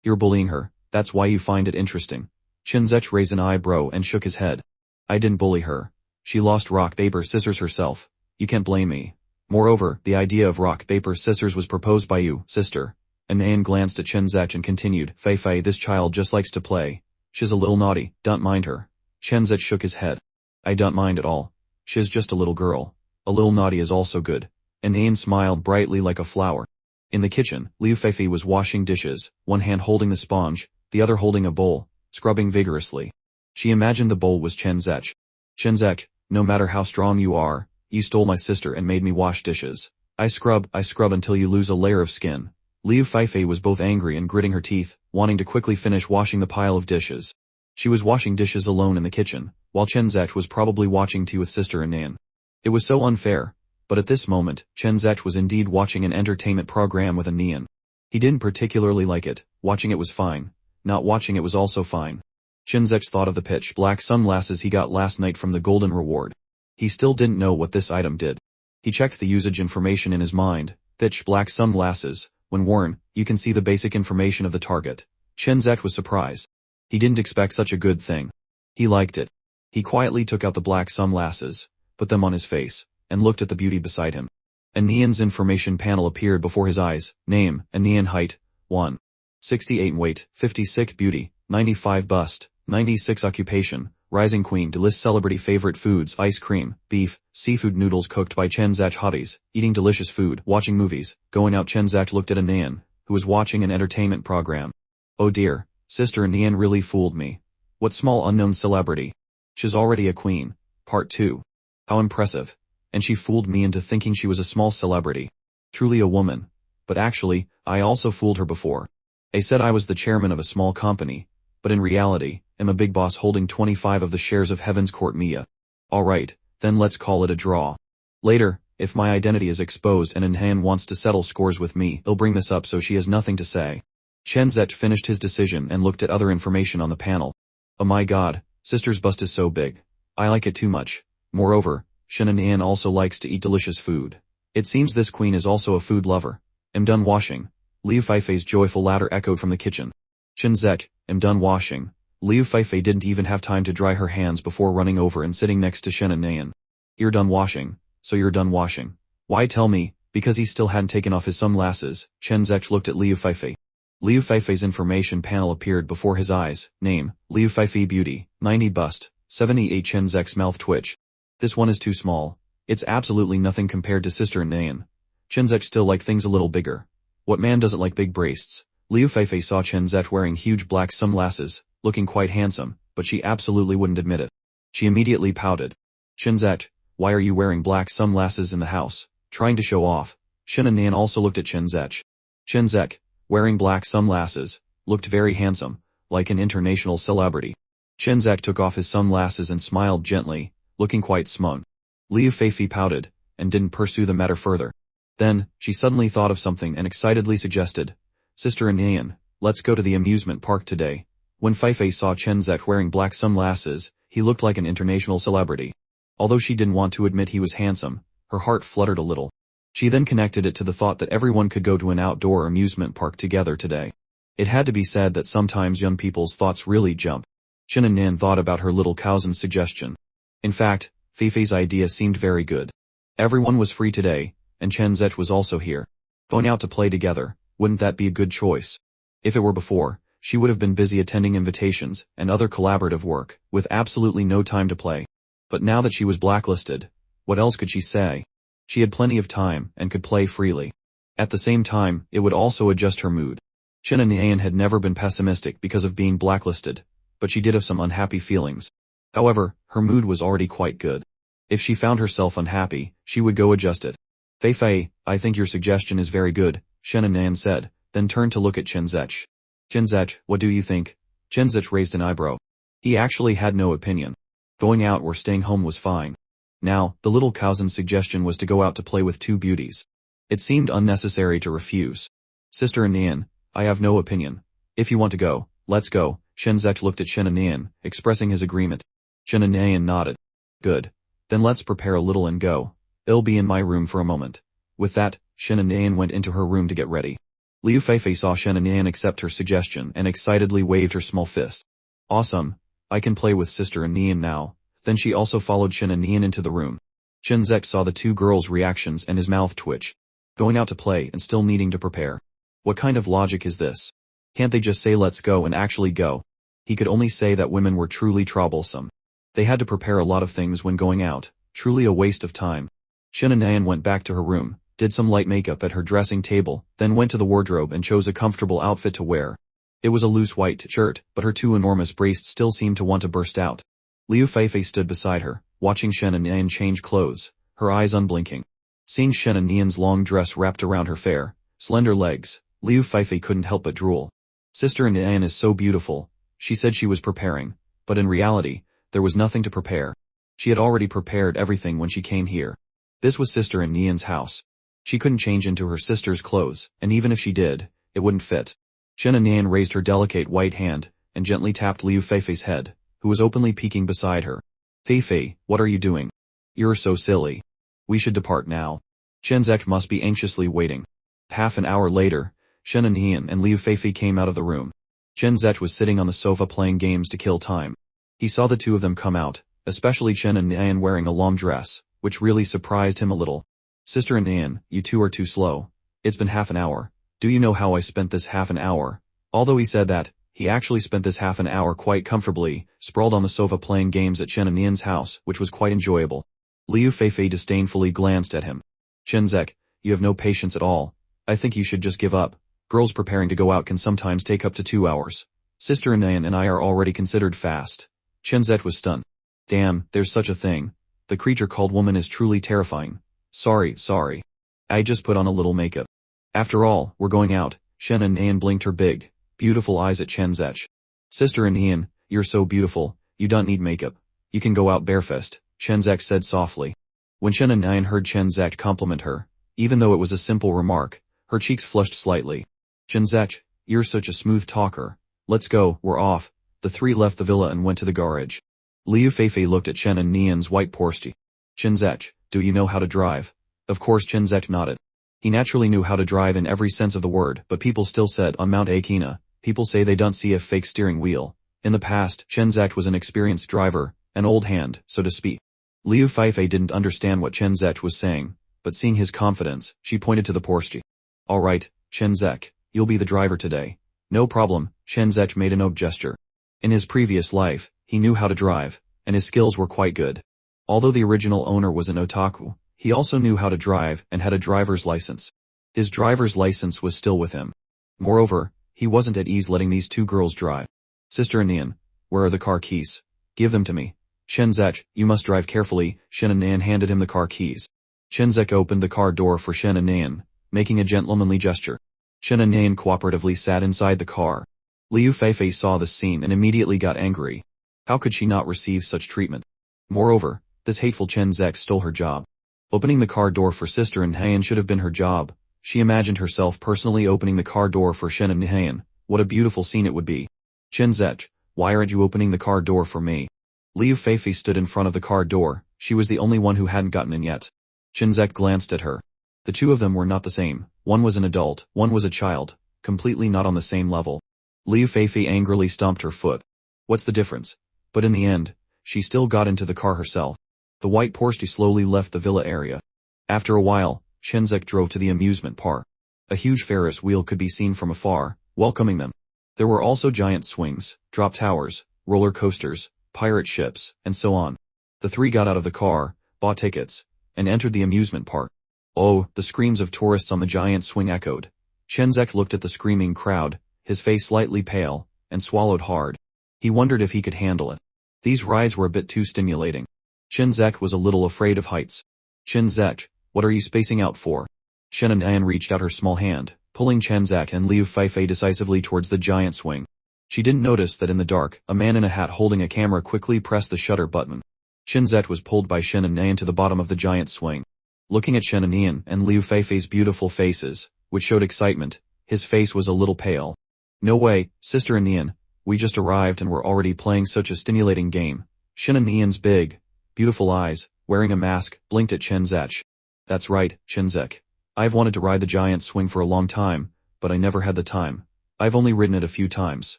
S1: You're bullying her, that's why you find it interesting. Shinzech raised an eyebrow and shook his head. I didn't bully her. She lost rock, paper, scissors herself. You can't blame me. Moreover, the idea of rock, paper, scissors was proposed by you, sister. And Nan glanced at Shinzech and continued, Fei, this child just likes to play. She's a little naughty, don't mind her. Shinzech shook his head. I don't mind at all. She's just a little girl. A little naughty is also good. And Nan smiled brightly like a flower. In the kitchen, Liu Feifei was washing dishes, one hand holding the sponge, the other holding a bowl, scrubbing vigorously. She imagined the bowl was Shinzech. Shinzech, no matter how strong you are, you stole my sister and made me wash dishes. I scrub until you lose a layer of skin. Liu Feifei was both angry and gritting her teeth, wanting to quickly finish washing the pile of dishes. She was washing dishes alone in the kitchen, while Shinzech was probably watching tea with sister and Nan. It was so unfair. But at this moment, Shinzech was indeed watching an entertainment program with a Nian. He didn't particularly like it. Watching it was fine. Not watching it was also fine. Shinzech thought of the pitch black sunglasses he got last night from the golden reward. He still didn't know what this item did. He checked the usage information in his mind. Pitch black sunglasses. When worn, you can see the basic information of the target. Shinzech was surprised. He didn't expect such a good thing. He liked it. He quietly took out the black sunglasses, put them on his face, and looked at the beauty beside him. A Nian's information panel appeared before his eyes. Name, a Nian height, 168 weight, 56 beauty, 95 bust, 96 occupation, rising queen to list celebrity favorite foods ice cream, beef, seafood noodles cooked by Chenzach hotties, eating delicious food, watching movies, going out. Chenzach looked at a Nian, who was watching an entertainment program. Oh dear, sister Nian really fooled me. What small unknown celebrity? She's already a queen. Part 2. How impressive. And she fooled me into thinking she was a small celebrity. Truly a woman. But actually, I also fooled her before. I said I was the chairman of a small company, but in reality, am a big boss holding 25 of the shares of Heaven's Court Mia. Alright, then let's call it a draw. Later, if my identity is exposed and Inhan wants to settle scores with me, he'll bring this up so she has nothing to say. Shenzet finished his decision and looked at other information on the panel. Oh my god, sister's bust is so big. I like it too much. Moreover, Shannon Ann also likes to eat delicious food. It seems this queen is also a food lover. Am done washing. Liu Feifei's joyful laughter echoed from the kitchen. Shinzek, am done washing. Liu Feifei didn't even have time to dry her hands before running over and sitting next to Shannon Ann. You're done washing. So you're done washing. Why tell me? Because he still hadn't taken off his sunglasses. Shenzek looked at Liu Feifei. Liu Feifei's information panel appeared before his eyes. Name, Liu Feifei beauty, 90 bust, 78 Shenzek's mouth twitch. This one is too small. It's absolutely nothing compared to sister Nayan. Shenzek still like things a little bigger. What man doesn't like big breasts? Liu Feifei saw Shenzek wearing huge black sunglasses, looking quite handsome, but she absolutely wouldn't admit it. She immediately pouted. Shenzek, why are you wearing black sunglasses in the house? Trying to show off. Shin and Nan also looked at Shenzek. Shenzek, wearing black sunglasses, looked very handsome, like an international celebrity. Shenzek took off his sunglasses and smiled gently, looking quite smug. Liu Feifei pouted, and didn't pursue the matter further. Then, she suddenly thought of something and excitedly suggested, Sister Anian, let's go to the amusement park today. When Feifei saw Shenzek wearing black sunglasses, he looked like an international celebrity. Although she didn't want to admit he was handsome, her heart fluttered a little. She then connected it to the thought that everyone could go to an outdoor amusement park together today. It had to be said that sometimes young people's thoughts really jump. Shin and Nan thought about her little cousin's suggestion. In fact, Feifei's idea seemed very good. Everyone was free today, and Shenzek was also here. Going out to play together, wouldn't that be a good choice? If it were before, she would have been busy attending invitations and other collaborative work, with absolutely no time to play. But now that she was blacklisted, what else could she say? She had plenty of time and could play freely. At the same time, it would also adjust her mood. Shin and Nayan had never been pessimistic because of being blacklisted, but she did have some unhappy feelings. However, her mood was already quite good. If she found herself unhappy, she would go adjust it. Feifei, I think your suggestion is very good, Shen and Nan said, then turned to look at Shenzek. Shenzek, what do you think? Shenzek raised an eyebrow. He actually had no opinion. Going out or staying home was fine. Now, the little cousin's suggestion was to go out to play with two beauties. It seemed unnecessary to refuse. Sister Anian, I have no opinion. If you want to go, let's go. Shenzek looked at Shen and Nan, expressing his agreement. Shen and Nan nodded. Good. Then let's prepare a little and go. I'll be in my room for a moment. With that, Shen and Nan went into her room to get ready. Liu Feifei saw Shen and Nian accept her suggestion and excitedly waved her small fist. Awesome. I can play with sister and Nian now. Then she also followed Shen and Nian into the room. Shinzek saw the two girls' reactions and his mouth twitched. Going out to play and still needing to prepare. What kind of logic is this? Can't they just say let's go and actually go? He could only say that women were truly troublesome. They had to prepare a lot of things when going out, truly a waste of time. Shen and Nian went back to her room, did some light makeup at her dressing table, then went to the wardrobe and chose a comfortable outfit to wear. It was a loose white shirt, but her two enormous breasts still seemed to want to burst out. Liu Feifei stood beside her, watching Shen and Nian change clothes, her eyes unblinking. Seeing Shen and Nian's long dress wrapped around her fair, slender legs, Liu Feifei couldn't help but drool. Sister Nian is so beautiful. She said she was preparing, but in reality, there was nothing to prepare. She had already prepared everything when she came here. This was Sister Nian's house. She couldn't change into her sister's clothes, and even if she did, it wouldn't fit. Shen and Nian raised her delicate white hand, and gently tapped Liu Feifei's head, who was openly peeking beside her. Feifei, what are you doing? You're so silly. We should depart now. Shenzek must be anxiously waiting. Half an hour later, Shen and Nian and Liu Feifei came out of the room. Shenzek was sitting on the sofa playing games to kill time. He saw the two of them come out, especially Shen and Nian wearing a long dress, which really surprised him a little. Sister Nian, you two are too slow. It's been half an hour. Do you know how I spent this half an hour? Although he said that, he actually spent this half an hour quite comfortably, sprawled on the sofa playing games at Shen and Nian's house, which was quite enjoyable. Liu Feifei disdainfully glanced at him. Shenzek, you have no patience at all. I think you should just give up. Girls preparing to go out can sometimes take up to 2 hours. Sister Nian and I are already considered fast. Shenzek was stunned. Damn, there's such a thing. The creature called woman is truly terrifying. Sorry. I just put on a little makeup. After all, we're going out. Shen and Nian blinked her big, beautiful eyes at Shenzek. Sister Nian, you're so beautiful, you don't need makeup. You can go out barefaced, Shenzek said softly. When Shen and Nian heard Shenzek compliment her, even though it was a simple remark, her cheeks flushed slightly. Shenzek, you're such a smooth talker. Let's go, we're off. The three left the villa and went to the garage. Liu Feifei looked at Shen and Nian's white Porsche. Shenzek, do you know how to drive? Of course Shenzek nodded. He naturally knew how to drive in every sense of the word, but people still said on Mount Akina, people say they don't see a fake steering wheel. In the past, Shenzek was an experienced driver, an old hand, so to speak. Liu Feifei didn't understand what Shenzek was saying, but seeing his confidence, she pointed to the Porsche. Alright, Shenzek, you'll be the driver today. No problem, Shenzek made an gesture. In his previous life, he knew how to drive, and his skills were quite good. Although the original owner was an otaku, he also knew how to drive and had a driver's license. His driver's license was still with him. Moreover, he wasn't at ease letting these two girls drive. Sister Nian, where are the car keys? Give them to me. Shenzek, you must drive carefully. Shen and Nian handed him the car keys. Shenzek opened the car door for Shen and Nian, making a gentlemanly gesture. Shen and Nian cooperatively sat inside the car. Liu Feifei saw this scene and immediately got angry. How could she not receive such treatment? Moreover, this hateful Shenzek stole her job. Opening the car door for Sister and Nian should have been her job. She imagined herself personally opening the car door for Shen and Nian. What a beautiful scene it would be. Shenzek, why aren't you opening the car door for me? Liu Feifei stood in front of the car door. She was the only one who hadn't gotten in yet. Shenzek glanced at her. The two of them were not the same. One was an adult, one was a child, completely not on the same level. Liu Feifei angrily stomped her foot. What's the difference? But in the end, she still got into the car herself. The white Porsche slowly left the villa area. After a while, Shenzek drove to the amusement park. A huge Ferris wheel could be seen from afar, welcoming them. There were also giant swings, drop towers, roller coasters, pirate ships, and so on. The three got out of the car, bought tickets, and entered the amusement park. Oh, the screams of tourists on the giant swing echoed. Shenzek looked at the screaming crowd, his face slightly pale, and swallowed hard. He wondered if he could handle it. These rides were a bit too stimulating. Shenzek was a little afraid of heights. Shenzek, what are you spacing out for? Shen and Nian reached out her small hand, pulling Shenzek and Liu Feifei decisively towards the giant swing. She didn't notice that in the dark, a man in a hat holding a camera quickly pressed the shutter button. Shenzek was pulled by Shen and Nian to the bottom of the giant swing. Looking at Shen and Nian and Liu Feifei's beautiful faces, which showed excitement, his face was a little pale. No way, Sister and Nian, we just arrived and we're already playing such a stimulating game. Shen and Nian's big, beautiful eyes, wearing a mask, blinked at Shenzek. That's right, Shenzek. I've wanted to ride the giant swing for a long time, but I never had the time. I've only ridden it a few times.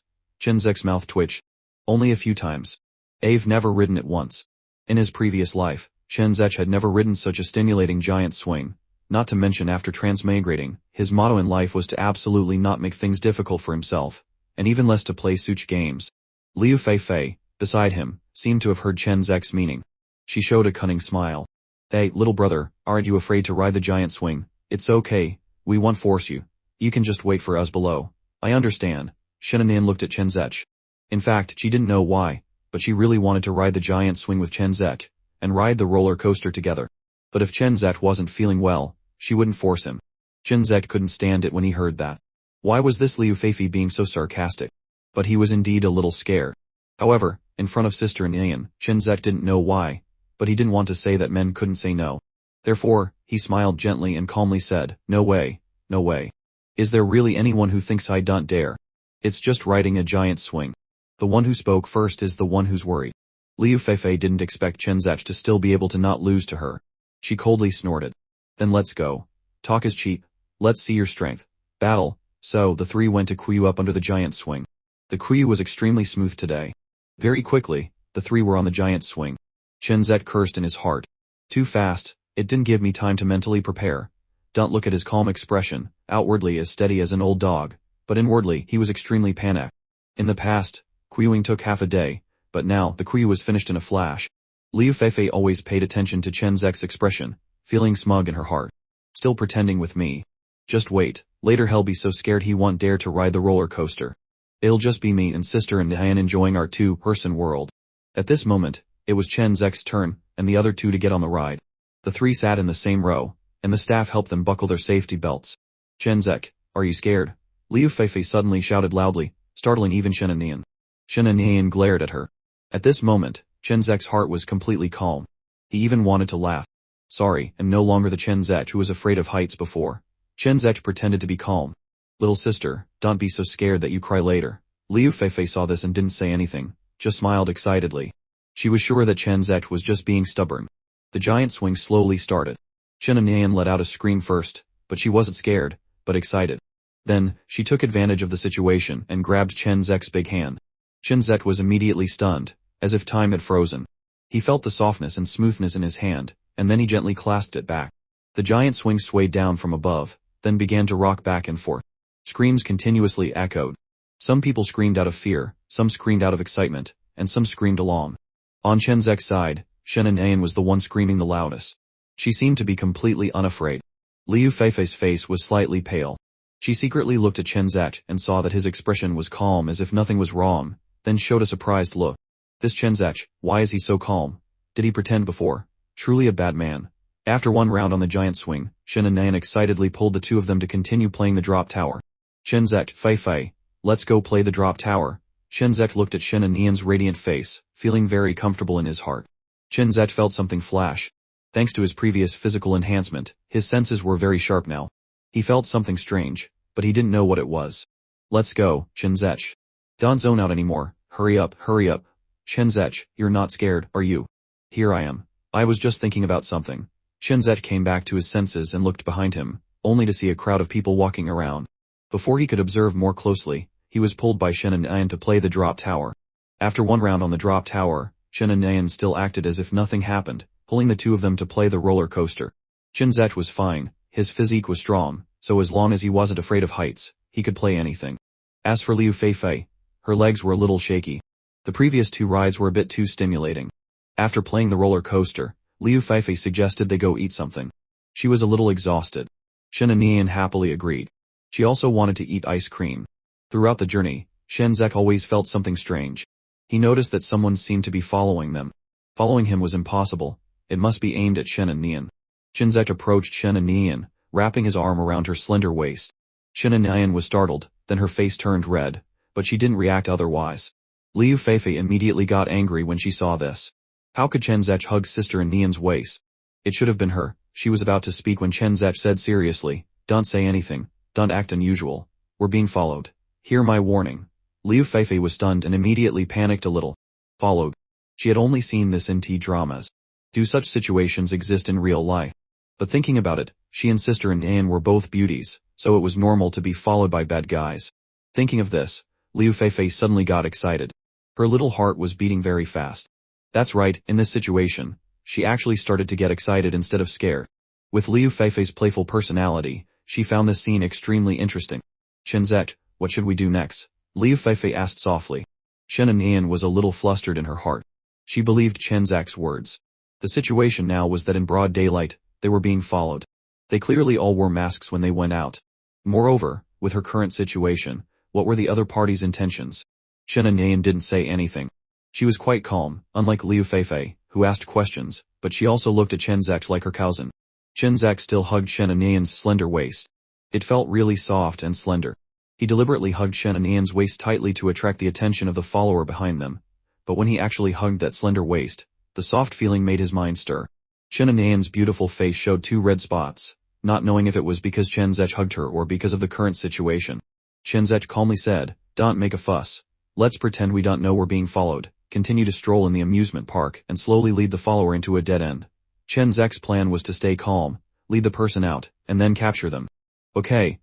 S1: Chinzek's mouth twitched. Only a few times. I've never ridden it once. In his previous life, Chinzek had never ridden such a stimulating giant swing. Not to mention after transmigrating, his motto in life was to absolutely not make things difficult for himself, and even less to play such games. Liu Feifei, beside him, seemed to have heard Chinzek's meaning. She showed a cunning smile. Hey, little brother, aren't you afraid to ride the giant swing? It's okay, we won't force you. You can just wait for us below. I understand. Shenanian looked at Chinzek. In fact, she didn't know why, but she really wanted to ride the giant swing with Chinzek, and ride the roller coaster together. But if Chinzek wasn't feeling well, she wouldn't force him. Chinzek couldn't stand it when he heard that. Why was this Liu Feifei being so sarcastic? But he was indeed a little scared. However, in front of Sister and Ian, Chinzek didn't know why, but he didn't want to say that men couldn't say no. Therefore, he smiled gently and calmly said, no way, no way. Is there really anyone who thinks I don't dare? It's just riding a giant swing. The one who spoke first is the one who's worried. Liu Feifei didn't expect Chinzek to still be able to not lose to her. She coldly snorted. Then let's go. Talk is cheap. Let's see your strength. Battle. So, the three went to queue up under the giant swing. The queue was extremely smooth today. Very quickly, the three were on the giant swing. Chinzek cursed in his heart. Too fast, it didn't give me time to mentally prepare. Don't look at his calm expression, outwardly as steady as an old dog, but inwardly he was extremely panicked. In the past, queuing took half a day, but now the queue was finished in a flash. Liu Feifei always paid attention to Chinzek's expression, feeling smug in her heart. Still pretending with me. Just wait, later he'll be so scared he won't dare to ride the roller coaster. It'll just be me and Sister and Diane enjoying our two-person world. At this moment, it was Chinzek's turn, and the other two to get on the ride. The three sat in the same row, and the staff helped them buckle their safety belts. Chinzek, are you scared? Liu Feifei suddenly shouted loudly, startling even Shen and Nian. Shen and Nian glared at her. At this moment, Chinzek's heart was completely calm. He even wanted to laugh. Sorry, I'm no longer the Chinzek who was afraid of heights before. Chinzek pretended to be calm. Little sister, don't be so scared that you cry later. Liu Feifei saw this and didn't say anything, just smiled excitedly. She was sure that Chinzek was just being stubborn. The giant swing slowly started. Shen and Nian let out a scream first, but she wasn't scared, but excited. Then, she took advantage of the situation and grabbed Chinzek's big hand. Chinzek was immediately stunned, as if time had frozen. He felt the softness and smoothness in his hand, and then he gently clasped it back. The giant swing swayed down from above, then began to rock back and forth. Screams continuously echoed. Some people screamed out of fear, some screamed out of excitement, and some screamed along. On Chinzek's side, Shen and Nian was the one screaming the loudest. She seemed to be completely unafraid. Liu Feifei's face was slightly pale. She secretly looked at Chinzek and saw that his expression was calm as if nothing was wrong, then showed a surprised look. This Chinzek, why is he so calm? Did he pretend before? Truly a bad man. After one round on the giant swing, Shen and Nian excitedly pulled the two of them to continue playing the drop tower. Chinzek, Feifei, let's go play the drop tower. Chinzek looked at Shen and Nian's radiant face, feeling very comfortable in his heart. Chinzek felt something flash. Thanks to his previous physical enhancement, his senses were very sharp now. He felt something strange, but he didn't know what it was. Let's go, Chinzek. Don't zone out anymore, hurry up, hurry up. Chinzek, you're not scared, are you? Here I am. I was just thinking about something. Chinzek came back to his senses and looked behind him, only to see a crowd of people walking around. Before he could observe more closely, he was pulled by Shen and Nian to play the drop tower. After one round on the drop tower, Shen and Nian still acted as if nothing happened, pulling the two of them to play the roller coaster. Chinzek was fine, his physique was strong, so as long as he wasn't afraid of heights, he could play anything. As for Liu Feifei, her legs were a little shaky. The previous two rides were a bit too stimulating. After playing the roller coaster, Liu Feifei suggested they go eat something. She was a little exhausted. Shen and Nian happily agreed. She also wanted to eat ice cream. Throughout the journey, Chinzek always felt something strange. He noticed that someone seemed to be following them. Following him was impossible. It must be aimed at Shen and Nian. Chinzek approached Shen and Nian, wrapping his arm around her slender waist. Shen and Nian was startled, then her face turned red, but she didn't react otherwise. Liu Feifei immediately got angry when she saw this. How could Chinzek hug Sister and Nian's waist? It should have been her. She was about to speak when Chinzek said seriously, don't say anything, don't act unusual. We're being followed. Hear my warning. Liu Feifei was stunned and immediately panicked a little. Followed. She had only seen this in T-dramas. Do such situations exist in real life? But thinking about it, she and Sister Nan were both beauties, so it was normal to be followed by bad guys. Thinking of this, Liu Feifei suddenly got excited. Her little heart was beating very fast. That's right, in this situation, she actually started to get excited instead of scared. With Liu Feifei's playful personality, she found this scene extremely interesting. Shenzek, what should we do next? Liu Feifei asked softly. Shen Nan was a little flustered in her heart. She believed Shenzek's words. The situation now was that in broad daylight, they were being followed. They clearly all wore masks when they went out. Moreover, with her current situation, what were the other party's intentions? Shen Nan didn't say anything. She was quite calm, unlike Liu Feifei, who asked questions, but she also looked at Shenzek like her cousin. Shenzek still hugged Shen Nan's slender waist. It felt really soft and slender. He deliberately hugged Shen Nan's waist tightly to attract the attention of the follower behind them. But when he actually hugged that slender waist, the soft feeling made his mind stir. Shen Nan's beautiful face showed 2 red spots, not knowing if it was because Shenzek hugged her or because of the current situation. Shenzek calmly said, "Don't make a fuss. Let's pretend we don't know we're being followed, continue to stroll in the amusement park and slowly lead the follower into a dead end." Shenzek's plan was to stay calm, lead the person out, and then capture them. Okay,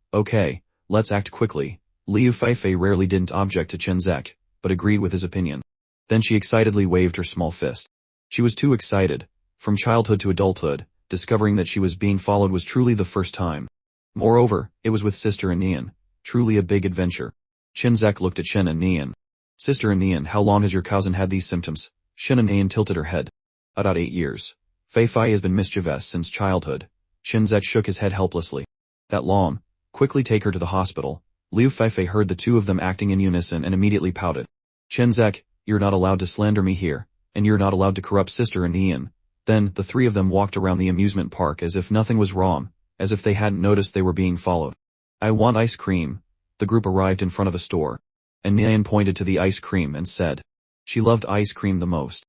S1: let's act quickly. Liu Feifei rarely didn't object to Shenzek, but agreed with his opinion. Then she excitedly waved her small fist. She was too excited. From childhood to adulthood, discovering that she was being followed was truly the first time. Moreover, it was with Sister Nan, truly a big adventure. Shenzek looked at Shen Nan. "Sister Nan, how long has your cousin had these symptoms?" Shen Nan tilted her head. About 8 years. Feifei has been mischievous since childhood. Shenzek shook his head helplessly. That long? Quickly take her to the hospital. Liu Feifei heard the two of them acting in unison and immediately pouted. Shenzek, you're not allowed to slander me here, and you're not allowed to corrupt Sister Nan. Then, the 3 of them walked around the amusement park as if nothing was wrong, as if they hadn't noticed they were being followed. "I want ice cream." The group arrived in front of a store, and Nan pointed to the ice cream and said. She loved ice cream the most.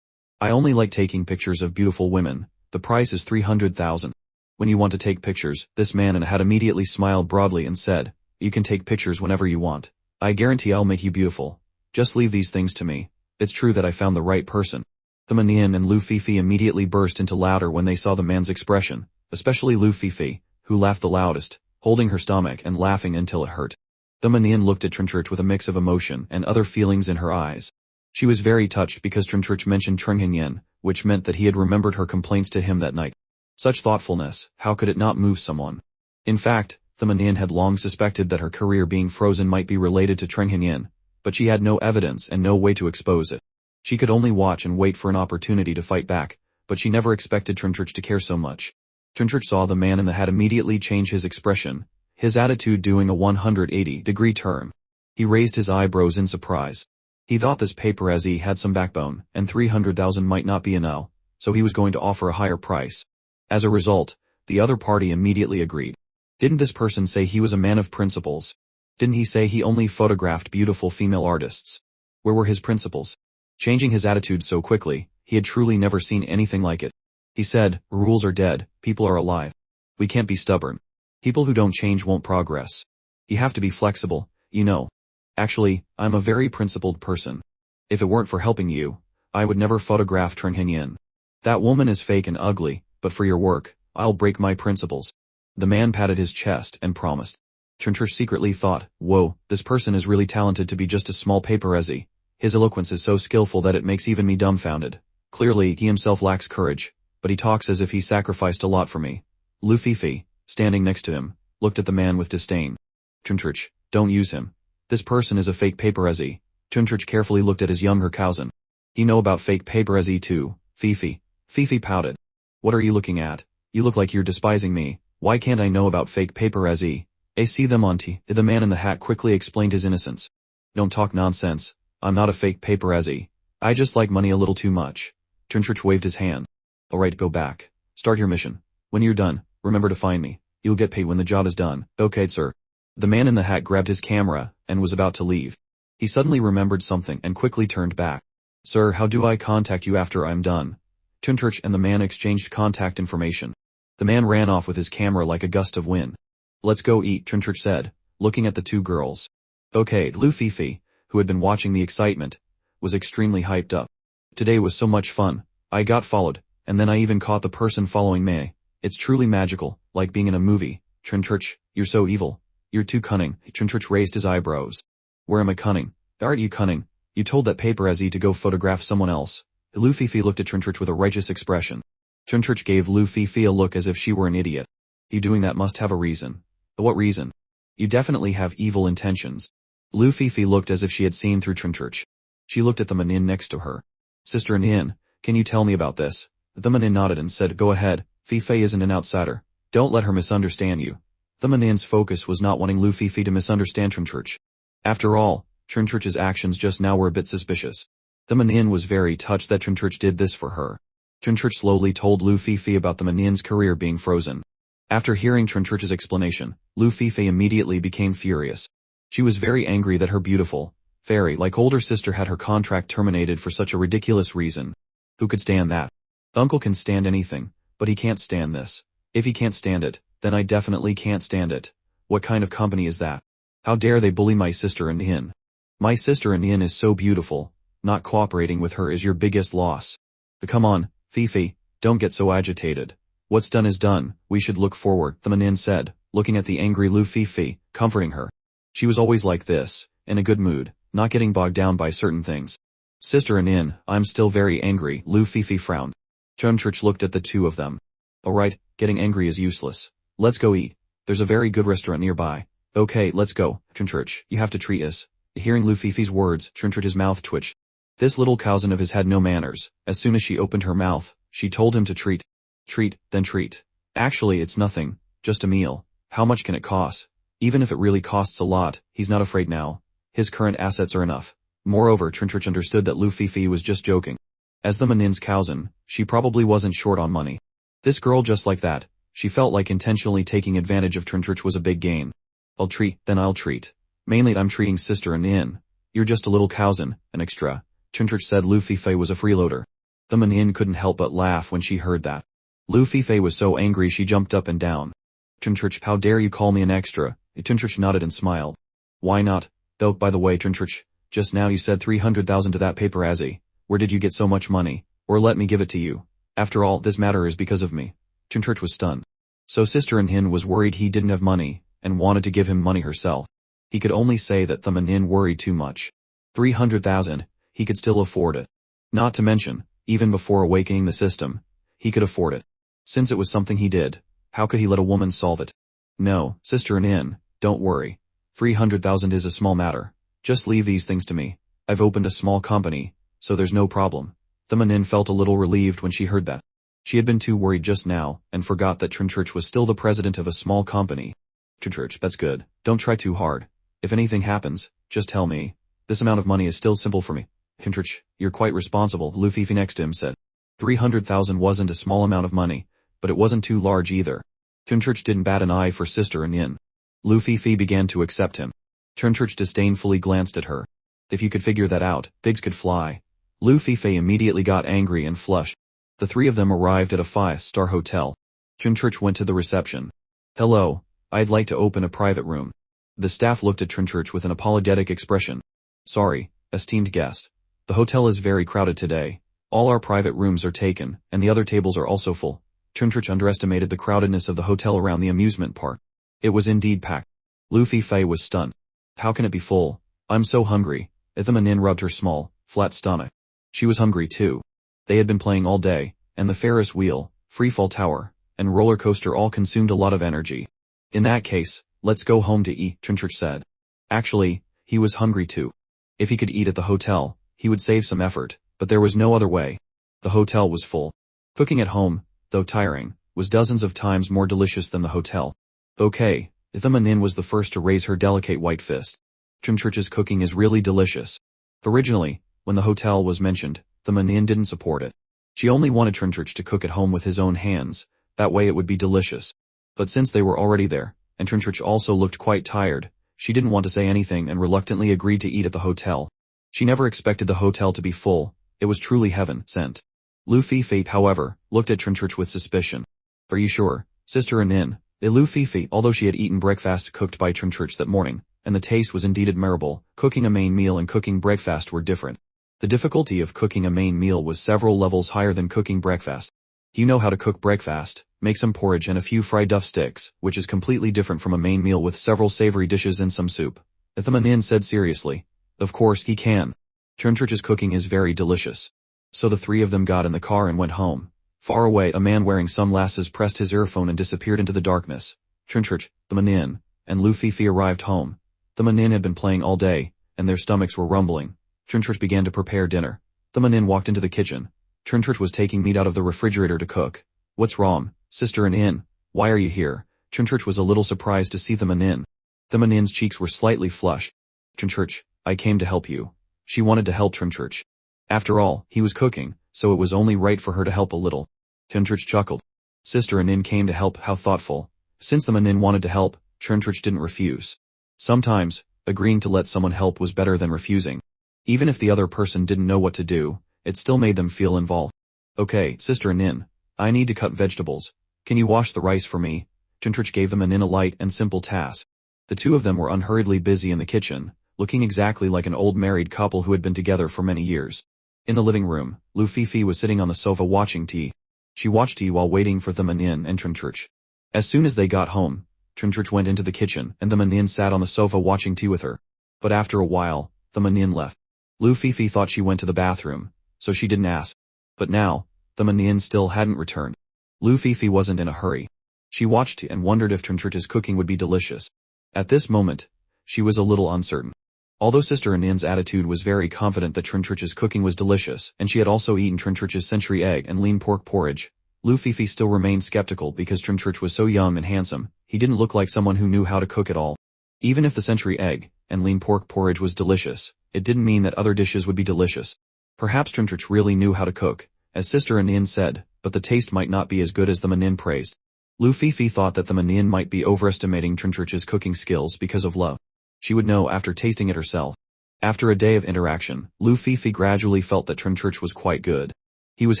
S1: "I only like taking pictures of beautiful women. The price is 300,000. When you want to take pictures, this man in a hat immediately smiled broadly and said, "You can take pictures whenever you want. I guarantee I'll make you beautiful. Just leave these things to me. It's true that I found the right person." The Manin and Lu Fifi immediately burst into laughter when they saw the man's expression, especially Lu Fifi, who laughed the loudest, holding her stomach and laughing until it hurt. The Manin looked at Trinchurch with a mix of emotion and other feelings in her eyes. She was very touched because Trinchurch mentioned Trenghenyen, which meant that he had remembered her complaints to him that night. Such thoughtfulness, how could it not move someone? In fact, the Manin had long suspected that her career being frozen might be related to Trenghenyen, but she had no evidence and no way to expose it. She could only watch and wait for an opportunity to fight back, but she never expected Trinchurch to care so much. Trinchurch saw the man in the hat immediately change his expression, his attitude doing a 180-degree turn. He raised his eyebrows in surprise. He thought this paparazzi had some backbone, and 300,000 might not be enough, so he was going to offer a higher price. As a result, the other party immediately agreed. Didn't this person say he was a man of principles? Didn't he say he only photographed beautiful female artists? Where were his principles? Changing his attitude so quickly, he had truly never seen anything like it. He said, "Rules are dead, people are alive. We can't be stubborn. People who don't change won't progress. You have to be flexible, you know. Actually, I'm a very principled person. If it weren't for helping you, I would never photograph Trenghenyen. That woman is fake and ugly, but for your work, I'll break my principles." The man patted his chest and promised. Trinchurch secretly thought, whoa, this person is really talented to be just a small paparazzi. His eloquence is so skillful that it makes even me dumbfounded. Clearly, he himself lacks courage, but he talks as if he sacrificed a lot for me. Lu Fifi, standing next to him, looked at the man with disdain. Trinchurch, don't use him. This person is a fake paparazzi. Trinchurch carefully looked at his younger cousin. He know about fake paparazzi too, Fifi. Fifi pouted. What are you looking at? You look like you're despising me. Why can't I know about fake paparazzi? I see them on T. The man in the hat quickly explained his innocence. Don't talk nonsense. I'm not a fake paparazzi. I just like money a little too much. Trinchurch waved his hand. Alright, go back. Start your mission. When you're done, remember to find me. You'll get paid when the job is done. Okay, sir. The man in the hat grabbed his camera and was about to leave. He suddenly remembered something and quickly turned back. Sir, how do I contact you after I'm done? Trinchurch and the man exchanged contact information. The man ran off with his camera like a gust of wind. Let's go eat, Trinchurch said, looking at the two girls. Okay, Lu Fifi, who had been watching the excitement, was extremely hyped up. Today was so much fun. I got followed, and then I even caught the person following me. It's truly magical, like being in a movie. Trinchurch, you're so evil. You're too cunning. Trinchurch raised his eyebrows. Where am I cunning? Aren't you cunning? You told that paparazzi to go photograph someone else. Luffy looked at Trinchurch with a righteous expression. Trinchurch gave Luffy a look as if she were an idiot. You doing that must have a reason. What reason? You definitely have evil intentions. Luffy looked as if she had seen through Trinchurch. She looked at the manin next to her. Sister Nin, can you tell me about this? The manin nodded and said, go ahead, Fifi isn't an outsider. Don't let her misunderstand you. The manin's focus was not wanting Luffy to misunderstand Trinchurch. After all, Trinchurch's actions just now were a bit suspicious. The manin was very touched that Trinchurch did this for her. Trinchurch slowly told Luffy about the manin's career being frozen. After hearing Trinchurch's explanation, Luffy immediately became furious. She was very angry that her beautiful, fairy-like older sister had her contract terminated for such a ridiculous reason. Who could stand that? Uncle can stand anything, but he can't stand this. If he can't stand it, then I definitely can't stand it. What kind of company is that? How dare they bully my sister Nin? My sister Nin is so beautiful. Not cooperating with her is your biggest loss. But come on, Fifi, don't get so agitated. What's done is done, we should look forward, the manin said, looking at the angry Luffy, comforting her. She was always like this, in a good mood, not getting bogged down by certain things. Sister Nin, I'm still very angry, Luffy frowned. Trinchurch looked at the two of them. Alright, getting angry is useless. Let's go eat. There's a very good restaurant nearby. Okay, let's go, Trinchurch, you have to treat us. Hearing Luffy's words, Trinchurch's mouth twitched. This little cousin of his had no manners. As soon as she opened her mouth, she told him to treat. Treat, then treat. Actually, it's nothing. Just a meal. How much can it cost? Even if it really costs a lot, he's not afraid now. His current assets are enough. Moreover, Trinchurch understood that Luffy was just joking. As the manin's cousin, she probably wasn't short on money. This girl just like that, she felt like intentionally taking advantage of Trinchurch was a big gain. I'll treat, then I'll treat. Mainly I'm treating sister Nin. You're just a little cousin, an extra. Trinchurch said Luffy was a freeloader. The manin couldn't help but laugh when she heard that. Luffy was so angry she jumped up and down. Trinchurch, how dare you call me an extra? Trinchurch nodded and smiled. Why not? Though, by the way, Trinchurch, just now you said 300,000 to that paparazzi. Where did you get so much money? Or let me give it to you. After all, this matter is because of me. Trinchurch was stunned. So sister Nin was worried he didn't have money, and wanted to give him money herself. He could only say that the manin worried too much. 300,000, he could still afford it. Not to mention, even before awakening the system, he could afford it. Since it was something he did, how could he let a woman solve it? No, sister Nin, don't worry. 300,000 is a small matter. Just leave these things to me. I've opened a small company, so there's no problem. The manin felt a little relieved when she heard that. She had been too worried just now, and forgot that Trinchurch was still the president of a small company. Trinchurch, that's good. Don't try too hard. If anything happens, just tell me. This amount of money is still simple for me. Trinchurch, you're quite responsible, Luffy next to him said. 300,000 wasn't a small amount of money, but it wasn't too large either. Trinchurch didn't bat an eye for sister Nin. Luffy began to accept him. Trinchurch disdainfully glanced at her. If you could figure that out, pigs could fly. Luffy immediately got angry and flushed. The three of them arrived at a 5-star hotel. Trinchurch went to the reception. Hello, I'd like to open a private room. The staff looked at Trinchurch with an apologetic expression. Sorry, esteemed guest. The hotel is very crowded today. All our private rooms are taken, and the other tables are also full. Trinchurch underestimated the crowdedness of the hotel around the amusement park. It was indeed packed. Luffy was stunned. How can it be full? I'm so hungry. The manin rubbed her small, flat stomach. She was hungry too. They had been playing all day, and the Ferris wheel, freefall tower, and roller coaster all consumed a lot of energy. In that case, let's go home to eat, Trinchurch said. Actually, he was hungry too. If he could eat at the hotel, he would save some effort, but there was no other way. The hotel was full. Cooking at home, though tiring, was dozens of times more delicious than the hotel. Okay, the manin was the first to raise her delicate white fist. Trinchurch's cooking is really delicious. Originally, when the hotel was mentioned, the manin didn't support it. She only wanted Trinchurch to cook at home with his own hands, that way it would be delicious. But since they were already there, and Trinchurch also looked quite tired, she didn't want to say anything and reluctantly agreed to eat at the hotel. She never expected the hotel to be full. It was truly heaven sent. Luffy, however, looked at Trinchurch with suspicion. Are you sure, sister Nin? Luffy, although she had eaten breakfast cooked by Trinchurch that morning, and the taste was indeed admirable, cooking a main meal and cooking breakfast were different. The difficulty of cooking a main meal was several levels higher than cooking breakfast. You know how to cook breakfast, make some porridge and a few fried duff sticks, which is completely different from a main meal with several savory dishes and some soup. The manin said seriously. Of course he can. Chunchurch's cooking is very delicious. So the three of them got in the car and went home. Far away a man wearing sunglasses pressed his earphone and disappeared into the darkness. Chunchurch, the manin, and Luffy arrived home. The manin had been playing all day, and their stomachs were rumbling. Chunchurch began to prepare dinner. The manin walked into the kitchen. Chunchurch was taking meat out of the refrigerator to cook. What's wrong, sister In? Why are you here? Chunchurch was a little surprised to see the manin. The manin's cheeks were slightly flushed. Chunchurch, I came to help you. She wanted to help Chunchurch. After all, he was cooking, so it was only right for her to help a little. Chunchurch chuckled. Sister In came to help, how thoughtful. Since the manin wanted to help, Chunchurch didn't refuse. Sometimes, agreeing to let someone help was better than refusing. Even if the other person didn't know what to do, it still made them feel involved. Okay, sister In, I need to cut vegetables. Can you wash the rice for me? Chunchurch gave the manin a light and simple task. The two of them were unhurriedly busy in the kitchen, looking exactly like an old married couple who had been together for many years. In the living room, Luffy was sitting on the sofa watching TV. She watched TV while waiting for the manin and Chunchurch. As soon as they got home, Chunchurch went into the kitchen and the manin sat on the sofa watching TV with her. But after a while, the manin left. Luffy thought she went to the bathroom, so she didn't ask. But now, the manin still hadn't returned. Luffy wasn't in a hurry. She watched and wondered if Chunchurch's cooking would be delicious. At this moment, she was a little uncertain. Although Sister In's attitude was very confident that Chunchurch's cooking was delicious, and she had also eaten Chunchurch's century egg and lean pork porridge, Luffy still remained skeptical because Chunchurch was so young and handsome, he didn't look like someone who knew how to cook at all. Even if the century egg and lean pork porridge was delicious, it didn't mean that other dishes would be delicious. Perhaps Chunchurch really knew how to cook, as Sister In said, but the taste might not be as good as the manin praised. Luffy thought that the manin might be overestimating Chunchurch's cooking skills because of love. She would know after tasting it herself. After a day of interaction, Luffy gradually felt that Chunchurch was quite good. He was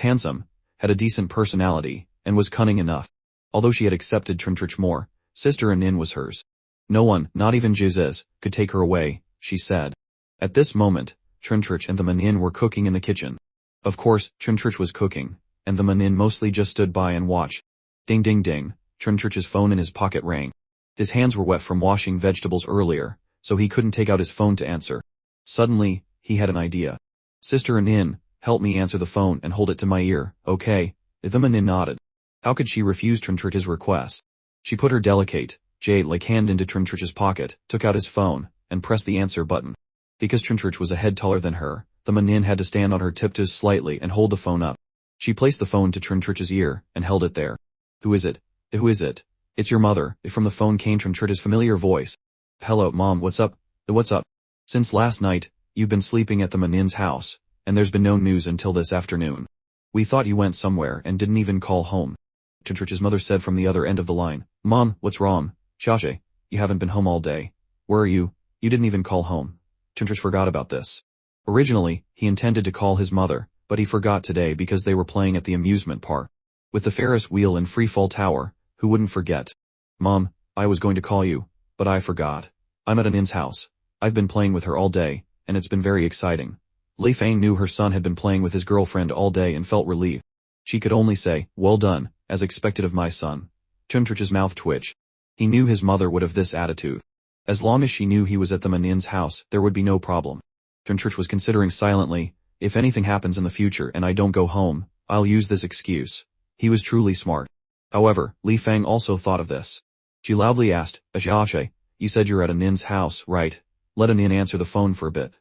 S1: handsome, had a decent personality, and was cunning enough. Although she had accepted Chunchurch more, Sister In was hers. No one, not even Jesus, could take her away, she said. At this moment, Chunchurch and the manin were cooking in the kitchen. Of course, Chunchurch was cooking, and the manin mostly just stood by and watched. Ding ding ding, Chunchurch's phone in his pocket rang. His hands were wet from washing vegetables earlier, so he couldn't take out his phone to answer. Suddenly, he had an idea. Sister In, help me answer the phone and hold it to my ear, okay? The manin nodded. How could she refuse Chunchurch's request? She put her delicate, jade-like hand into Chunchurch's pocket, took out his phone, and pressed the answer button. Because Chunchurch was a head taller than her, the manin had to stand on her tiptoes slightly and hold the phone up. She placed the phone to Chunchurch's ear and held it there. Who is it? Who is it? It's your mother. From the phone came Chunchurch's familiar voice. Hello, Mom, what's up? What's up? Since last night, you've been sleeping at the manin's house, and there's been no news until this afternoon. We thought you went somewhere and didn't even call home. Chunchurch's mother said from the other end of the line. Mom, what's wrong? Shashe, you haven't been home all day. Where are you? You didn't even call home. Chunchurch forgot about this. Originally, he intended to call his mother, but he forgot today because they were playing at the amusement park. With the Ferris wheel and freefall tower, who wouldn't forget? Mom, I was going to call you, but I forgot. I'm at In's house. I've been playing with her all day, and it's been very exciting. Li Fang knew her son had been playing with his girlfriend all day and felt relieved. She could only say, well done, as expected of my son. Chunchurch's mouth twitched. He knew his mother would have this attitude. As long as she knew he was at the manin's house, there would be no problem. Chunchurch was considering silently, if anything happens in the future and I don't go home, I'll use this excuse. He was truly smart. However, Li Fang also thought of this. She loudly asked, Ashache, you said you're at Nin's house, right? Let Nin answer the phone for a bit.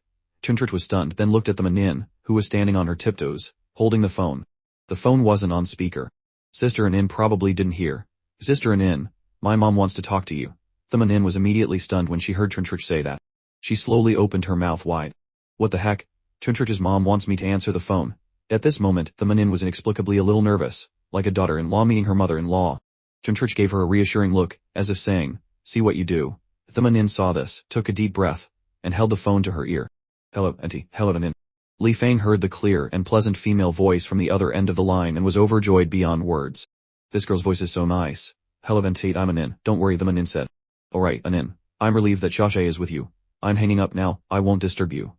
S1: Chunchurch was stunned, then looked at the manin, who was standing on her tiptoes, holding the phone. The phone wasn't on speaker. Sister Nin probably didn't hear. Sister Nin, my mom wants to talk to you. The manin was immediately stunned when she heard Chunchurch say that. She slowly opened her mouth wide. What the heck? Chunchurch's mom wants me to answer the phone. At this moment, the manin was inexplicably a little nervous, like a daughter-in-law meeting her mother-in-law. Chunchurch gave her a reassuring look, as if saying, see what you do. The manin saw this, took a deep breath, and held the phone to her ear. Hello, auntie. Hello, Nin. Li Fang heard the clear and pleasant female voice from the other end of the line and was overjoyed beyond words. This girl's voice is so nice. Hello, auntie, I'm Nin. Don't worry, the manin said. Alright, Nin. I'm relieved that Shashe is with you. I'm hanging up now, I won't disturb you.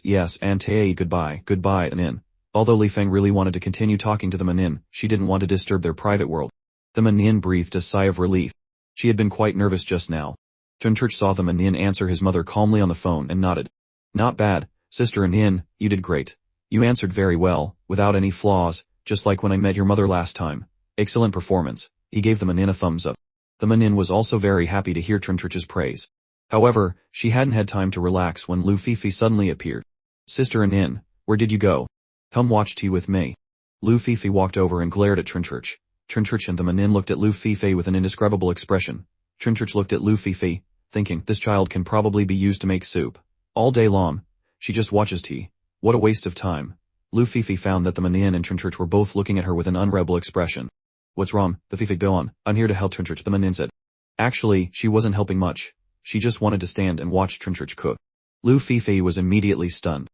S1: Yes, auntie, goodbye, Nin. Although Li Feng really wanted to continue talking to the Manin, she didn't want to disturb their private world. The Manin breathed a sigh of relief. She had been quite nervous just now. Chunchurch saw the Manin answer his mother calmly on the phone and nodded. Not bad, Sister Anin, you did great. You answered very well, without any flaws, just like when I met your mother last time. Excellent performance. He gave the Manin a thumbs up. The Manin was also very happy to hear Chunchurch's praise. However, she hadn't had time to relax when Lu Fifi suddenly appeared. Sister Anin, where did you go? Come watch tea with me. Lu Fifi walked over and glared at Chunchurch. Chunchurch and the Manin looked at Lu Fifi with an indescribable expression. Chunchurch looked at Lu Fifi, thinking, this child can probably be used to make soup. All day long. She just watches tea. What a waste of time. Lu Fifi found that the Manin and Chunchurch were both looking at her with an unrebel expression. What's wrong? The Fifi go on. I'm here to help Chunchurch, the Manin said. Actually, she wasn't helping much. She just wanted to stand and watch Chunchurch cook. Lu Fifi was immediately stunned.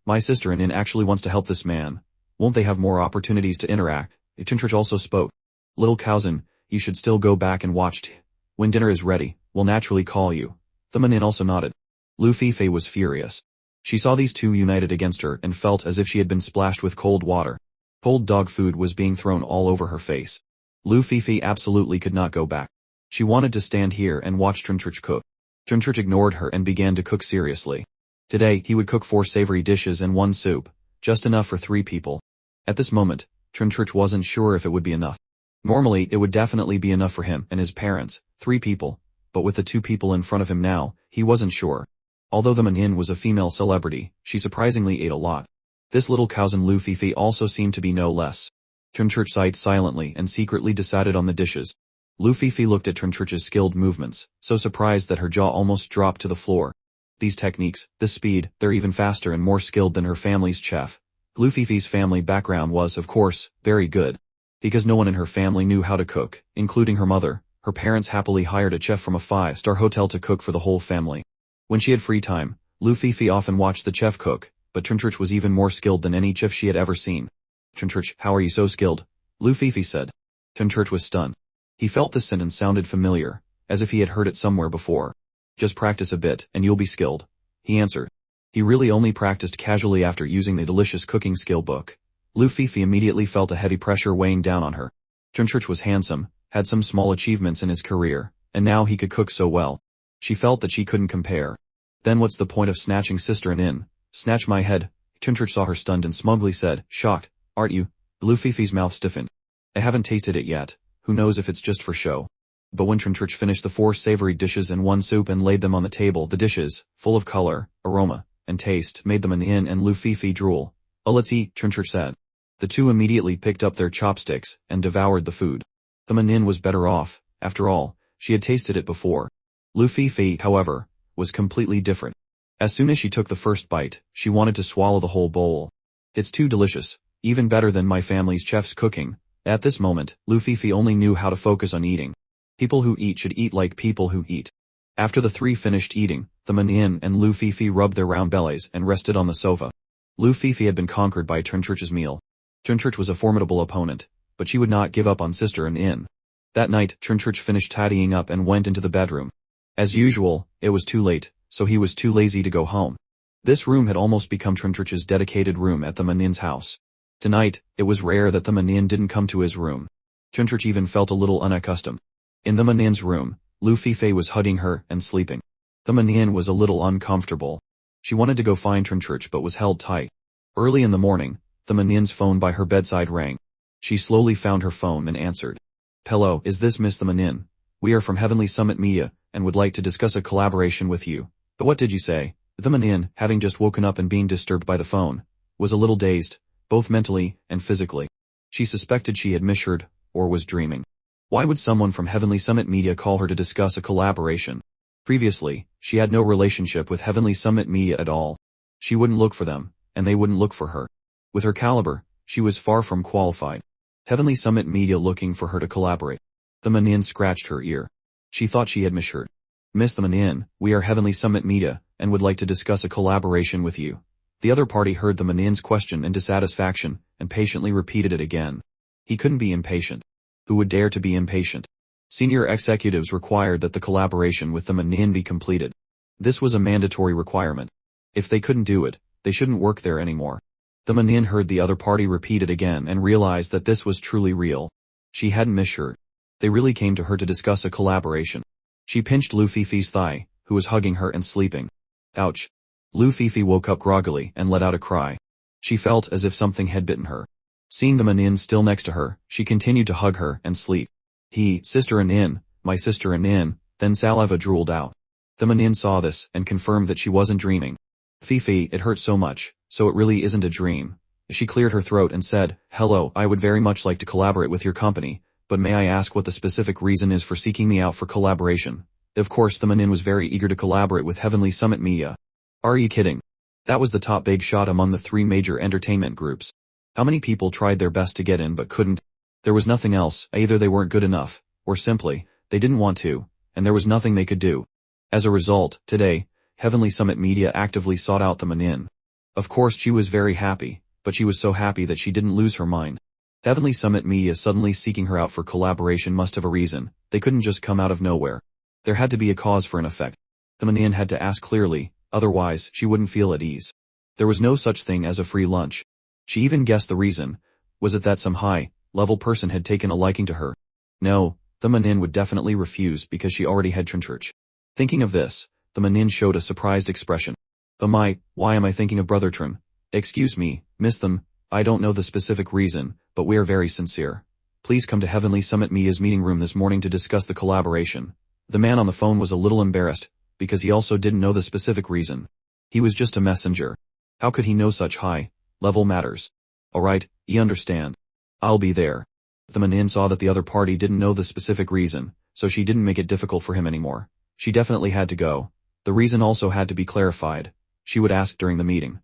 S1: My sister Anin actually wants to help this man. Won't they have more opportunities to interact? Chunchurch also spoke. Little cousin, you should still go back and watch tea. When dinner is ready, we'll naturally call you. The Manin also nodded. Lu Fifi was furious. She saw these two united against her and felt as if she had been splashed with cold water. Cold dog food was being thrown all over her face. Lu Fifi absolutely could not go back. She wanted to stand here and watch Chunchurch cook. Chunchurch ignored her and began to cook seriously. Today, he would cook 4 savory dishes and 1 soup, just enough for 3 people. At this moment, Chunchurch wasn't sure if it would be enough. Normally, it would definitely be enough for him and his parents, 3 people, but with the 2 people in front of him now, he wasn't sure. Although the Manin was a female celebrity, she surprisingly ate a lot. This little cousin Lu Fifi also seemed to be no less. Chunchurch sighed silently and secretly decided on the dishes. Lu Fifi looked at Chunchurch's skilled movements, so surprised that her jaw almost dropped to the floor. These techniques, this speed, they're even faster and more skilled than her family's chef. Lu Fifi's family background was, of course, very good. Because no one in her family knew how to cook, including her mother, her parents happily hired a chef from a 5-star hotel to cook for the whole family. When she had free time, Lu Fifi often watched the chef cook, but Chunchurch was even more skilled than any chef she had ever seen. Chunchurch, how are you so skilled? Lu Fifi said. Chunchurch was stunned. He felt this sentence sounded familiar, as if he had heard it somewhere before. Just practice a bit, and you'll be skilled, he answered. He really only practiced casually after using the delicious cooking skill book. Lu Fifi immediately felt a heavy pressure weighing down on her. Chunchurch was handsome, had some small achievements in his career, and now he could cook so well. She felt that she couldn't compare. Then what's the point of snatching Sister Anin? Snatch my head. Chunchurch saw her stunned and smugly said, shocked, aren't you? Lu Fifi's mouth stiffened. I haven't tasted it yet. Who knows if it's just for show. But when Chunchurch finished the 4 savory dishes and 1 soup and laid them on the table, the dishes, full of color, aroma, and taste, made the Manin and Lu Fifi drool. Oh, let's eat, Chunchurch said. The 2 immediately picked up their chopsticks and devoured the food. The Manin was better off, after all, she had tasted it before. Lu Fifi, however, was completely different. As soon as she took the first bite, she wanted to swallow the whole bowl. It's too delicious, even better than my family's chef's cooking. At this moment, Lu Fifi only knew how to focus on eating. People who eat should eat like people who eat. After the 3 finished eating, the Manin and Lu Fifi rubbed their round bellies and rested on the sofa. Lu Fifi had been conquered by Chunchurch's meal. Chunchurch was a formidable opponent, but she would not give up on Sister Anin. That night, Chunchurch finished tidying up and went into the bedroom. As usual, it was too late, so he was too lazy to go home. This room had almost become Chunchurch's dedicated room at the Manin's house. Tonight, it was rare that the Manin didn't come to his room. Chunchurch even felt a little unaccustomed. In the Manin's room, Lu Fifi was hugging her and sleeping. The Manin was a little uncomfortable. She wanted to go find Chunchurch but was held tight. Early in the morning, the Manin's phone by her bedside rang. She slowly found her phone and answered. Hello, is this Miss the Manin? We are from Heavenly Summit Media, and would like to discuss a collaboration with you. But what did you say? The Manin, having just woken up and being disturbed by the phone, was a little dazed, both mentally and physically. She suspected she had misheard, or was dreaming. Why would someone from Heavenly Summit Media call her to discuss a collaboration? Previously, she had no relationship with Heavenly Summit Media at all. She wouldn't look for them, and they wouldn't look for her. With her caliber, she was far from qualified. Heavenly Summit Media looking for her to collaborate. The Manin scratched her ear. She thought she had misheard. Miss the Manin, we are Heavenly Summit Media, and would like to discuss a collaboration with you. The other party heard the Manin's question in dissatisfaction, and patiently repeated it again. He couldn't be impatient. Who would dare to be impatient? Senior executives required that the collaboration with the Manin be completed. This was a mandatory requirement. If they couldn't do it, they shouldn't work there anymore. The Manin heard the other party repeat it again and realized that this was truly real. She hadn't misheard. They really came to her to discuss a collaboration. She pinched Lu Fifi's thigh, who was hugging her and sleeping. Ouch. Lu Fifi woke up groggily and let out a cry. She felt as if something had bitten her. Seeing the Manin still next to her, she continued to hug her and sleep. Sister Anin, my sister Anin, then saliva drooled out. The Manin saw this and confirmed that she wasn't dreaming. Fifi, it hurt so much, so it really isn't a dream. She cleared her throat and said, hello, I would very much like to collaborate with your company, but may I ask what the specific reason is for seeking me out for collaboration? Of course the Manin was very eager to collaborate with Heavenly Summit Mia. Are you kidding? That was the top big shot among the 3 major entertainment groups. How many people tried their best to get in but couldn't? There was nothing else, either they weren't good enough, or simply, they didn't want to, and there was nothing they could do. As a result, today, Heavenly Summit Media actively sought out the Manin. Of course she was very happy, but she was so happy that she didn't lose her mind. Heavenly Summit Media suddenly seeking her out for collaboration must have a reason. They couldn't just come out of nowhere. There had to be a cause for an effect. The Manin had to ask clearly, otherwise she wouldn't feel at ease. There was no such thing as a free lunch. She even guessed the reason. Was it that some high-level person had taken a liking to her? No, the Manin would definitely refuse because she already had Trinchurch. Thinking of this, the Manin showed a surprised expression. Why am I thinking of Brother Trin? Excuse me, miss them, I don't know the specific reason, but we are very sincere. Please come to Heavenly Summit Mia's meeting room this morning to discuss the collaboration. The man on the phone was a little embarrassed, because he also didn't know the specific reason. He was just a messenger. How could he know such high-level matters? Alright, you understand. I'll be there. The Manin saw that the other party didn't know the specific reason, so she didn't make it difficult for him anymore. She definitely had to go. The reason also had to be clarified. She would ask during the meeting.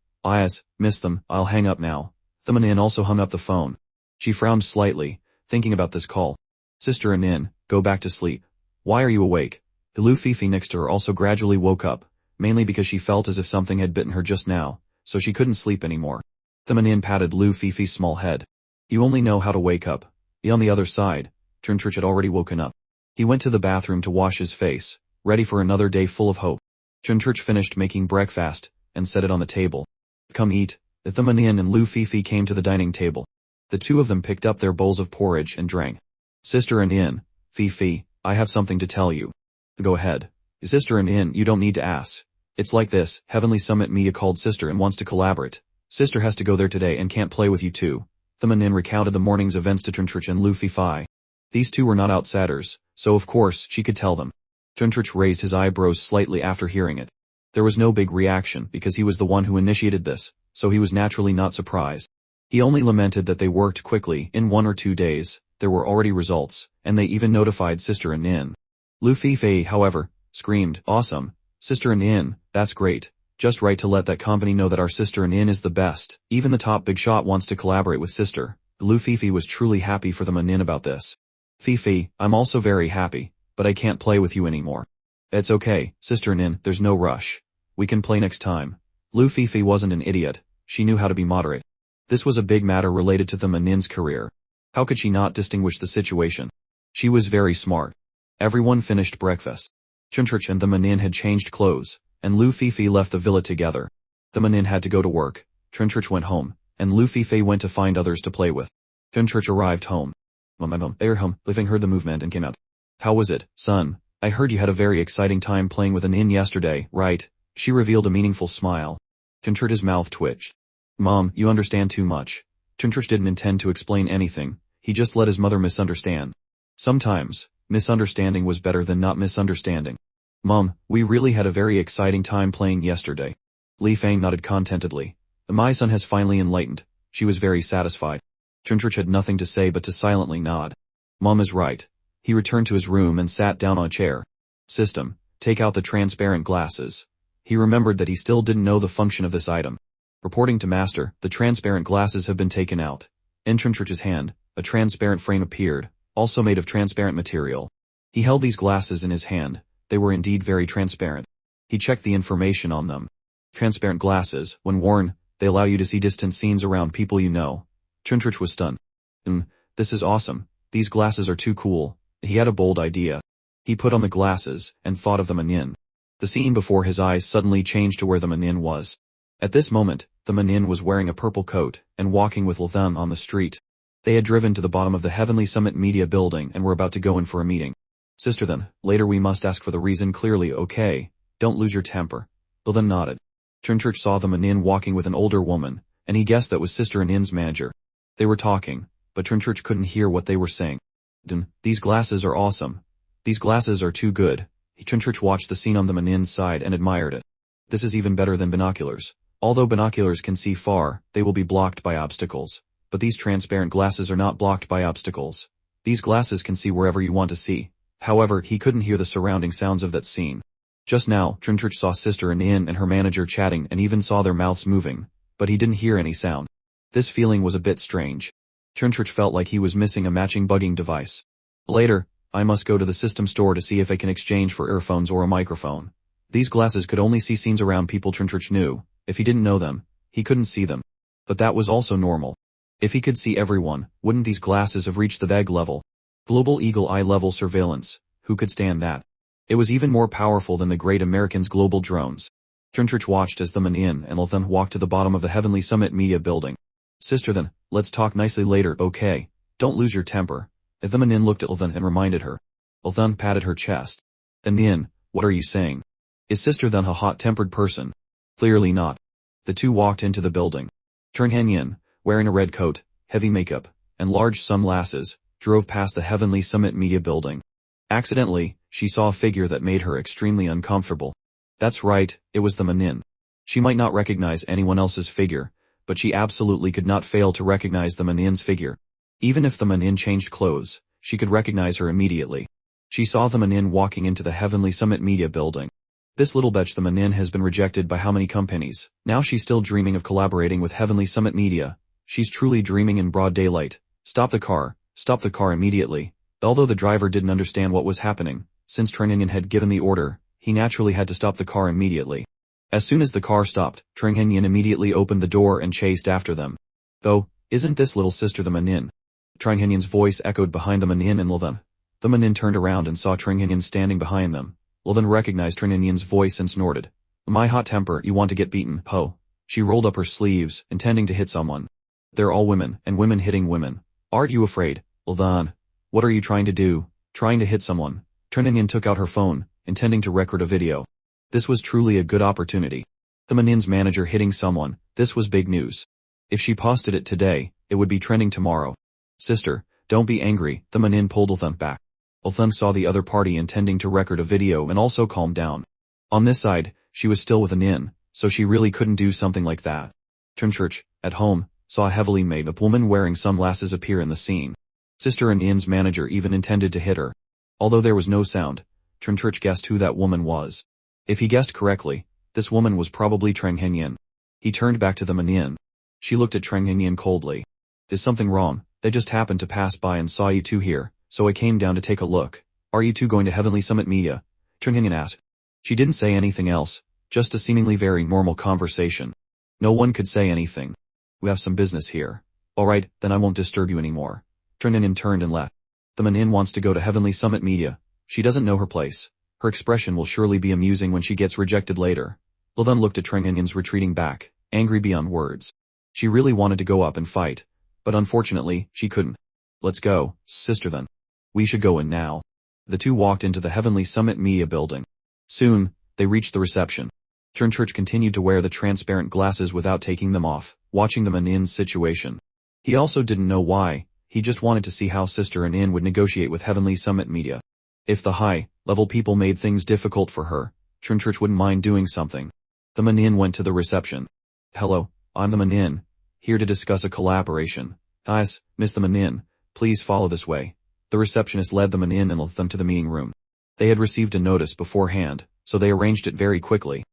S1: Miss them, I'll hang up now. The Manin also hung up the phone. She frowned slightly, thinking about this call. Sister Anin, go back to sleep. Why are you awake? Lu Fifi next to her also gradually woke up, mainly because she felt as if something had bitten her just now, so she couldn't sleep anymore. The Manin patted Lu Fifi's small head. You only know how to wake up. On the other side, Trinchurch had already woken up. He went to the bathroom to wash his face, ready for another day full of hope. Trinchurch finished making breakfast, and set it on the table. Come eat. The Manin and Lu Fifi came to the dining table. The two of them picked up their bowls of porridge and drank. Sister Anin, Fifi, I have something to tell you. Go ahead. Sister Anin, you don't need to ask. It's like this, Heavenly Summit Mia called Sister and wants to collaborate. Sister has to go there today and can't play with you too. The Manin recounted the morning's events to Trinchurch and Lu Fifi. These two were not outsiders, so of course she could tell them. Trinchurch raised his eyebrows slightly after hearing it. There was no big reaction because he was the one who initiated this, so he was naturally not surprised. He only lamented that they worked quickly. In 1 or 2 days, there were already results, and they even notified Sister Anin. Lu Fifi, however, screamed, awesome. Sister Anin, that's great. Just right to let that company know that our Sister Anin is the best. Even the top big shot wants to collaborate with Sister. Lu Fifi was truly happy for the Manin about this. Fifi, I'm also very happy, but I can't play with you anymore. It's okay, Sister Anin, there's no rush. We can play next time. Lu Fifi wasn't an idiot. She knew how to be moderate. This was a big matter related to the Manin's career. How could she not distinguish the situation? She was very smart. Everyone finished breakfast. Trinchurch and the Manin had changed clothes, and Lu Fifi left the villa together. The Manin had to go to work. Trinchurch went home, and Lu Fifi went to find others to play with. Trinchurch arrived home. Living heard the movement and came out. How was it, son? I heard you had a very exciting time playing with Anin yesterday, right? She revealed a meaningful smile. Trinchurch's mouth twitched. Mom, you understand too much. Trinchurch didn't intend to explain anything, he just let his mother misunderstand. Sometimes, misunderstanding was better than not misunderstanding. Mom, we really had a very exciting time playing yesterday. Li Fang nodded contentedly. My son has finally enlightened. She was very satisfied. Trinchurch had nothing to say but to silently nod. Mom is right. He returned to his room and sat down on a chair. System, take out the transparent glasses. He remembered that he still didn't know the function of this item. Reporting to Master, the transparent glasses have been taken out. In Trinchurch's hand, a transparent frame appeared, also made of transparent material. He held these glasses in his hand. They were indeed very transparent. He checked the information on them. Transparent glasses, when worn, they allow you to see distant scenes around people you know. Trinchurch was stunned. This is awesome. These glasses are too cool. He had a bold idea. He put on the glasses, and thought of the Manin. The scene before his eyes suddenly changed to where the Manin was. At this moment, The Manin was wearing a purple coat and walking with Lthun on the street. They had driven to the bottom of the Heavenly Summit Media building and were about to go in for a meeting. Sister then, later we must ask for the reason clearly, okay? Don't lose your temper. Lthun nodded. Trinchurch saw the Manin walking with an older woman, and he guessed that was Sister Nin's manager. They were talking, but Trinchurch couldn't hear what they were saying. These glasses are awesome. These glasses are too good. Trinchurch watched the scene on the Manin's side and admired it. This is even better than binoculars. Although binoculars can see far, they will be blocked by obstacles. But these transparent glasses are not blocked by obstacles. These glasses can see wherever you want to see. However, he couldn't hear the surrounding sounds of that scene. Just now, Trinchurch saw Sister Nin and her manager chatting and even saw their mouths moving, but he didn't hear any sound. This feeling was a bit strange. Trinchurch felt like he was missing a matching bugging device. Later, I must go to the system store to see if I can exchange for earphones or a microphone. These glasses could only see scenes around people Trinchurch knew. If he didn't know them, he couldn't see them. But that was also normal. If he could see everyone, wouldn't these glasses have reached the VEG level? Global Eagle Eye level surveillance. Who could stand that? It was even more powerful than the Great American's global drones. Trinchurch watched as the Manin and Lthun walked to the bottom of the Heavenly Summit Media building. Sister then, let's talk nicely later, okay? Don't lose your temper. The Manin looked at Lthun and reminded her. Lthun patted her chest. Nin, what are you saying? Is Sister then a hot-tempered person? Clearly not. The two walked into the building. Yin, wearing a red coat, heavy makeup, and large sunglasses, drove past the Heavenly Summit Media building. Accidentally, she saw a figure that made her extremely uncomfortable. That's right, it was the Manin. She might not recognize anyone else's figure, but she absolutely could not fail to recognize the Manin's figure. Even if the Manin changed clothes, she could recognize her immediately. She saw the Manin walking into the Heavenly Summit Media building. This little bitch the Manin has been rejected by how many companies? Now she's still dreaming of collaborating with Heavenly Summit Media. She's truly dreaming in broad daylight. Stop the car immediately. Although the driver didn't understand what was happening, since Yin had given the order, he naturally had to stop the car immediately. As soon as the car stopped, Yin immediately opened the door and chased after them. Oh, isn't this little sister the Manin? Yin's voice echoed behind the Manin and Lthun. The Manin turned around and saw Yin standing behind them. Lthun recognized Yin's voice and snorted. My hot temper, you want to get beaten, ho. She rolled up her sleeves, intending to hit someone. They're all women, and women hitting women. Aren't you afraid, Lthun? What are you trying to do? Trying to hit someone. Yin took out her phone, intending to record a video. This was truly a good opportunity. The Manin's manager hitting someone, this was big news. If she posted it today, it would be trending tomorrow. Sister, don't be angry, the Manin pulled Lthun back. Lthun saw the other party intending to record a video and also calmed down. On this side, she was still with Nin, so she really couldn't do something like that. Trinchurch, at home, saw a heavily made-up woman wearing sunglasses appear in the scene. Sister Nin's manager even intended to hit her. Although there was no sound, Trinchurch guessed who that woman was. If he guessed correctly, this woman was probably Yin. He turned back to the Manin. She looked at Yin coldly. Is something wrong? They just happened to pass by and saw you two here, so I came down to take a look. Are you two going to Heavenly Summit Media? Yin asked. She didn't say anything else, just a seemingly very normal conversation. No one could say anything. We have some business here. Alright, then I won't disturb you anymore. Yin turned and left. The Manin wants to go to Heavenly Summit Media. She doesn't know her place. Her expression will surely be amusing when she gets rejected later. Lthun looked at Yin's retreating back, angry beyond words. She really wanted to go up and fight, but unfortunately, she couldn't. Let's go, sister then. We should go in now. The two walked into the Heavenly Summit Media building. Soon, they reached the reception. Trinchurch continued to wear the transparent glasses without taking them off, watching the Manin's situation. He also didn't know why, he just wanted to see how Sister Nin would negotiate with Heavenly Summit Media. If the high-level people made things difficult for her, Trinchurch wouldn't mind doing something. The Manin went to the reception. Hello, I'm the Manin, here to discuss a collaboration. Miss the Manin, please follow this way. The receptionist led the Manin and Lthun to the meeting room. They had received a notice beforehand, so they arranged it very quickly.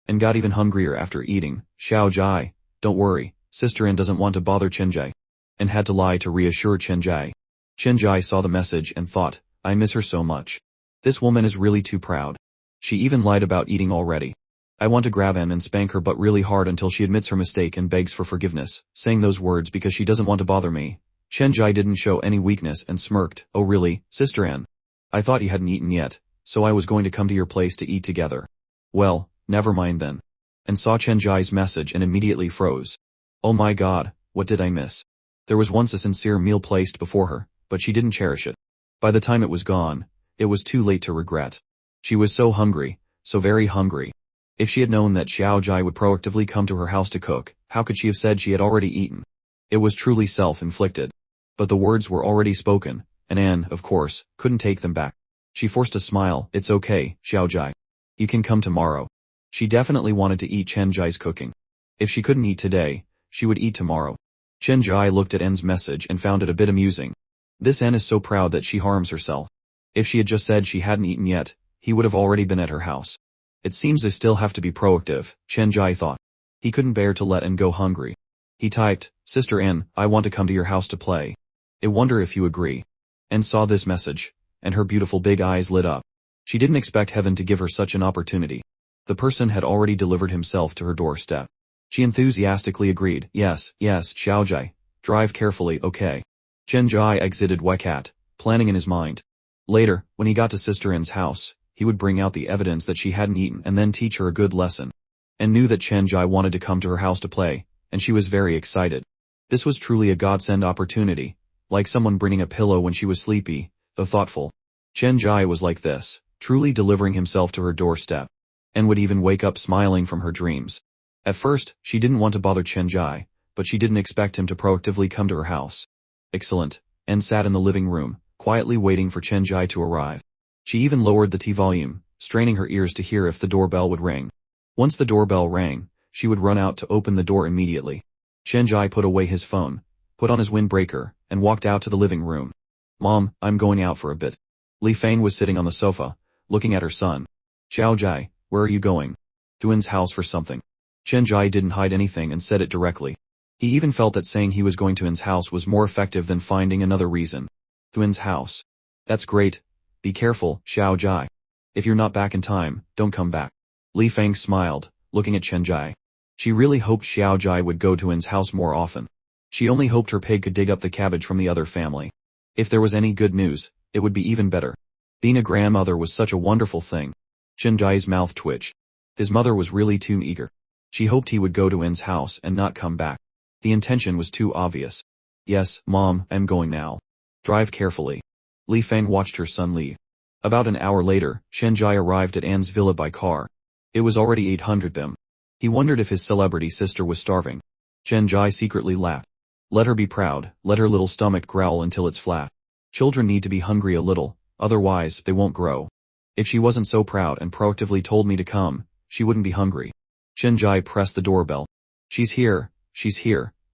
S1: And got even hungrier after eating. Xiao Jai, don't worry, Sister Nin doesn't want to bother Qinjai. And had to lie to reassure Qinjai. Qinjai saw the message and thought, I miss her so much. This woman is really too proud. She even lied about eating already. I want to grab him and spank her but really hard until she admits her mistake and begs for forgiveness, saying those words because she doesn't want to bother me. Qinjai didn't show any weakness and smirked. Oh really, Sister Nin? I thought you hadn't eaten yet, so I was going to come to your place to eat together. Well, never mind then. and saw Chenjai's message and immediately froze. Oh my god, what did I miss? There was once a sincere meal placed before her, but she didn't cherish it. By the time it was gone, it was too late to regret. She was so hungry, so very hungry. If she had known that Xiaojai would proactively come to her house to cook, how could she have said she had already eaten? It was truly self-inflicted. But the words were already spoken, and Anne, of course, couldn't take them back. She forced a smile. It's okay, Xiaojai. You can come tomorrow. She definitely wanted to eat Chenjai's cooking. If she couldn't eat today, she would eat tomorrow. Chenjai looked at Anne's message and found it a bit amusing. This Anne is so proud that she harms herself. If she had just said she hadn't eaten yet, he would have already been at her house. It seems I still have to be proactive, Chenjai thought. He couldn't bear to let Anne go hungry. He typed, Sister Anne, I want to come to your house to play. I wonder if you agree. Anne saw this message, and her beautiful big eyes lit up. She didn't expect heaven to give her such an opportunity. The person had already delivered himself to her doorstep. She enthusiastically agreed, yes, Xiaojai. Drive carefully, okay. Chenjai exited Wecat, planning in his mind. Later, when he got to Sister Anne's house, he would bring out the evidence that she hadn't eaten and then teach her a good lesson. And knew that Chenjai wanted to come to her house to play, and she was very excited. This was truly a godsend opportunity, like someone bringing a pillow when she was sleepy, though thoughtful. Chenjai was like this, truly delivering himself to her doorstep, and would even wake up smiling from her dreams. At first, she didn't want to bother Chenjai, but she didn't expect him to proactively come to her house. Excellent, and sat in the living room, quietly waiting for Chenjai to arrive. She even lowered the TV volume, straining her ears to hear if the doorbell would ring. Once the doorbell rang, she would run out to open the door immediately. Chenjai put away his phone, put on his windbreaker, and walked out to the living room. Mom, I'm going out for a bit. Li Fang was sitting on the sofa, looking at her son. Xiaojai, where are you going? To Anne's house for something. Chenjai didn't hide anything and said it directly. He even felt that saying he was going to Anne's house was more effective than finding another reason. To Anne's house. That's great. Be careful, Xiaojai. If you're not back in time, don't come back. Li Fang smiled, looking at Chenjai. She really hoped Xiaojai would go to Anne's house more often. She only hoped her pig could dig up the cabbage from the other family. If there was any good news, it would be even better. Being a grandmother was such a wonderful thing. Chenjai's mouth twitched. His mother was really too eager. She hoped he would go to Anne's house and not come back. The intention was too obvious. Yes, Mom, I'm going now. Drive carefully. Li Fang watched her son leave. About an hour later, Chenjai arrived at Anne's villa by car. It was already 800 them. He wondered if his celebrity sister was starving. Chenjai secretly laughed. Let her be proud, let her little stomach growl until it's flat. Children need to be hungry a little, otherwise they won't grow. If she wasn't so proud and proactively told me to come, she wouldn't be hungry. Chenjai pressed the doorbell. She's here,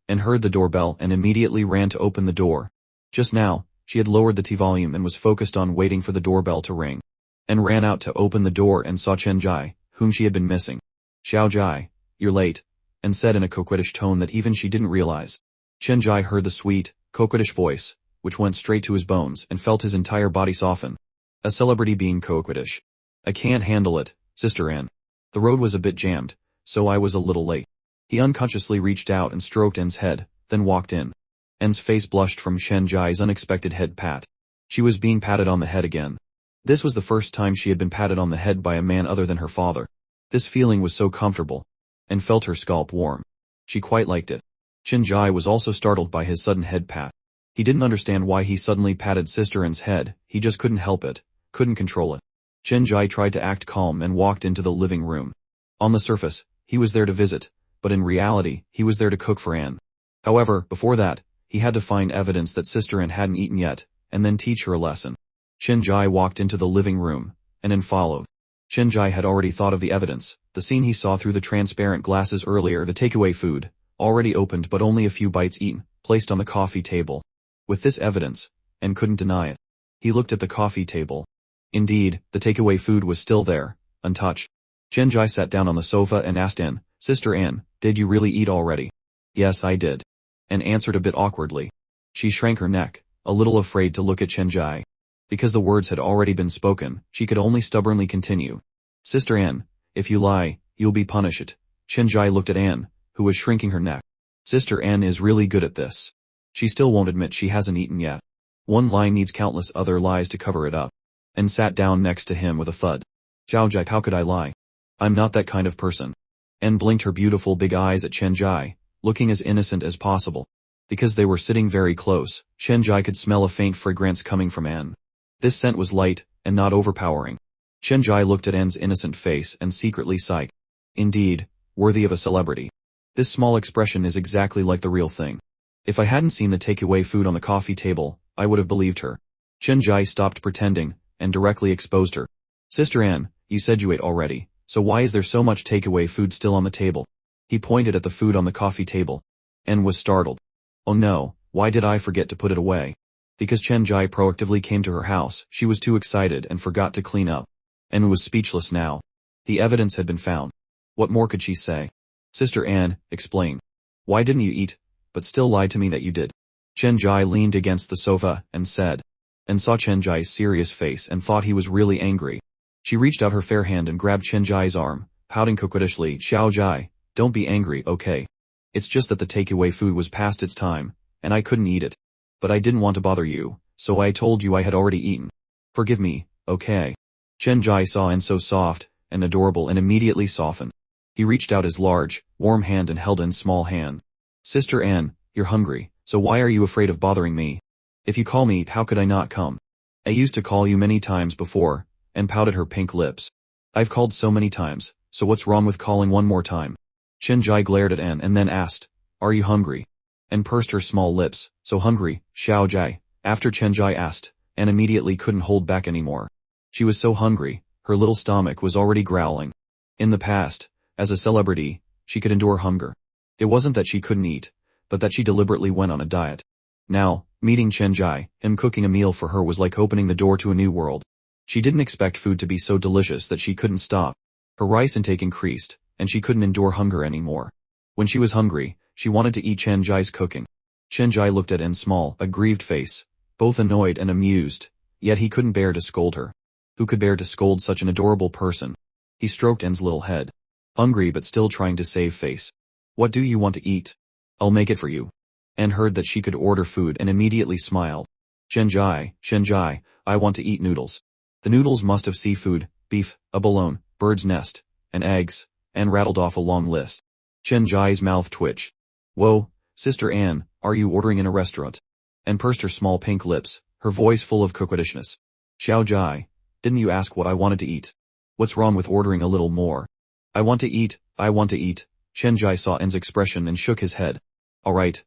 S1: and heard the doorbell and immediately ran to open the door. Just now, she had lowered the TV volume and was focused on waiting for the doorbell to ring. And ran out to open the door and saw Chenjai, whom she had been missing. Xiaojai, you're late, and said in a coquettish tone that even she didn't realize. Chenjai heard the sweet, coquettish voice, which went straight to his bones and felt his entire body soften. A celebrity being coquettish. I can't handle it, Sister Anne. The road was a bit jammed, so I was a little late. He unconsciously reached out and stroked Anne's head, then walked in. Anne's face blushed from Chenjai's unexpected head pat. She was being patted on the head again. This was the first time she had been patted on the head by a man other than her father. This feeling was so comfortable, and felt her scalp warm. She quite liked it. Chenjai was also startled by his sudden head pat. He didn't understand why he suddenly patted Sister Anne's head, he just couldn't help it, couldn't control it. Chenjai tried to act calm and walked into the living room. On the surface, he was there to visit, but in reality, he was there to cook for Anne. However, before that, he had to find evidence that Sister Anne hadn't eaten yet, and then teach her a lesson. Chenjai walked into the living room, and Anne followed. Chenjai had already thought of the evidence, the scene he saw through the transparent glasses earlier, the takeaway food, already opened but only a few bites eaten, placed on the coffee table. With this evidence, Anne couldn't deny it. He looked at the coffee table. Indeed, the takeaway food was still there, untouched. Chenjai sat down on the sofa and asked Anne, Sister Anne, did you really eat already? Yes, I did. Anne answered a bit awkwardly. She shrank her neck, a little afraid to look at Chenjai. Because the words had already been spoken, she could only stubbornly continue. Sister Anne, if you lie, you'll be punished. Chenjai looked at Anne, who was shrinking her neck. Sister Anne is really good at this. She still won't admit she hasn't eaten yet. One lie needs countless other lies to cover it up. And sat down next to him with a thud. Xiaojai, how could I lie? I'm not that kind of person. Anne blinked her beautiful big eyes at Chenjai, looking as innocent as possible. Because they were sitting very close, Chenjai could smell a faint fragrance coming from Anne. This scent was light, and not overpowering. Chenjai looked at Anne's innocent face and secretly sighed. Indeed, worthy of a celebrity. This small expression is exactly like the real thing. If I hadn't seen the takeaway food on the coffee table, I would have believed her. Chenjai stopped pretending, and directly exposed her. Sister Anne, you said you ate already, so why is there so much takeaway food still on the table? He pointed at the food on the coffee table. Anne was startled. Oh no, why did I forget to put it away? Because Chenjai proactively came to her house, she was too excited and forgot to clean up. Anne was speechless now. The evidence had been found. What more could she say? Sister Anne, explain. Why didn't you eat, but still lied to me that you did? Chenjai leaned against the sofa and said. Anne saw Chenjai's serious face and thought he was really angry. She reached out her fair hand and grabbed Chenjai's arm, pouting coquettishly, Xiaojai, don't be angry, okay? It's just that the takeaway food was past its time, and I couldn't eat it. But I didn't want to bother you, so I told you I had already eaten. Forgive me, okay? Chenjai saw Anne so soft and adorable and immediately softened. He reached out his large, warm hand and held Anne's small hand. Sister Anne, you're hungry, so why are you afraid of bothering me? If you call me, how could I not come? I used to call you many times before, Anne pouted her pink lips. I've called so many times, so what's wrong with calling one more time? Chenjai glared at Anne and then asked, are you hungry? Anne pursed her small lips, so hungry, Xiaojai. After Chenjai asked, Anne immediately couldn't hold back anymore. She was so hungry, her little stomach was already growling. In the past, as a celebrity, she could endure hunger. It wasn't that she couldn't eat, but that she deliberately went on a diet. Now, meeting Chenjai, him cooking a meal for her was like opening the door to a new world. She didn't expect food to be so delicious that she couldn't stop. Her rice intake increased, and she couldn't endure hunger anymore. When she was hungry, she wanted to eat Chenjai's cooking. Chenjai looked at Anne's small, aggrieved face, both annoyed and amused, yet he couldn't bear to scold her. Who could bear to scold such an adorable person? He stroked Anne's little head. Hungry but still trying to save face. What do you want to eat? I'll make it for you. Anne heard that she could order food and immediately smiled. Chenjai, I want to eat noodles. The noodles must have seafood, beef, abalone, bird's nest, and eggs. Anne rattled off a long list. Chenjai's mouth twitched. Whoa, Sister Anne, are you ordering in a restaurant? Anne pursed her small pink lips, her voice full of coquettishness. Xiaojai, didn't you ask what I wanted to eat? What's wrong with ordering a little more? I want to eat. Chenjai saw Anne's expression and shook his head. Alright,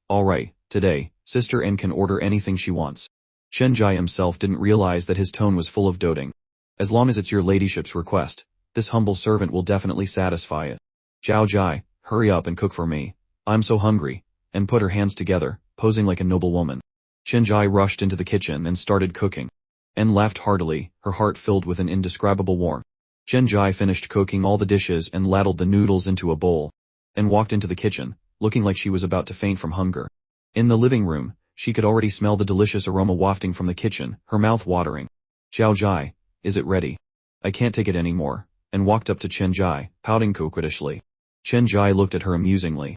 S1: today, Sister Anne can order anything she wants. Chenjai himself didn't realize that his tone was full of doting. As long as it's your ladyship's request, this humble servant will definitely satisfy it. Xiaojai, hurry up and cook for me. I'm so hungry. Anne put her hands together, posing like a noble woman. Chenjai rushed into the kitchen and started cooking. Anne laughed heartily, her heart filled with an indescribable warmth. Chenjai finished cooking all the dishes and ladled the noodles into a bowl. Anne walked into the kitchen, looking like she was about to faint from hunger. In the living room, she could already smell the delicious aroma wafting from the kitchen, her mouth watering. Xiaojai, is it ready? I can't take it anymore, and walked up to Chenjai, pouting coquettishly. Chenjai looked at her amusingly.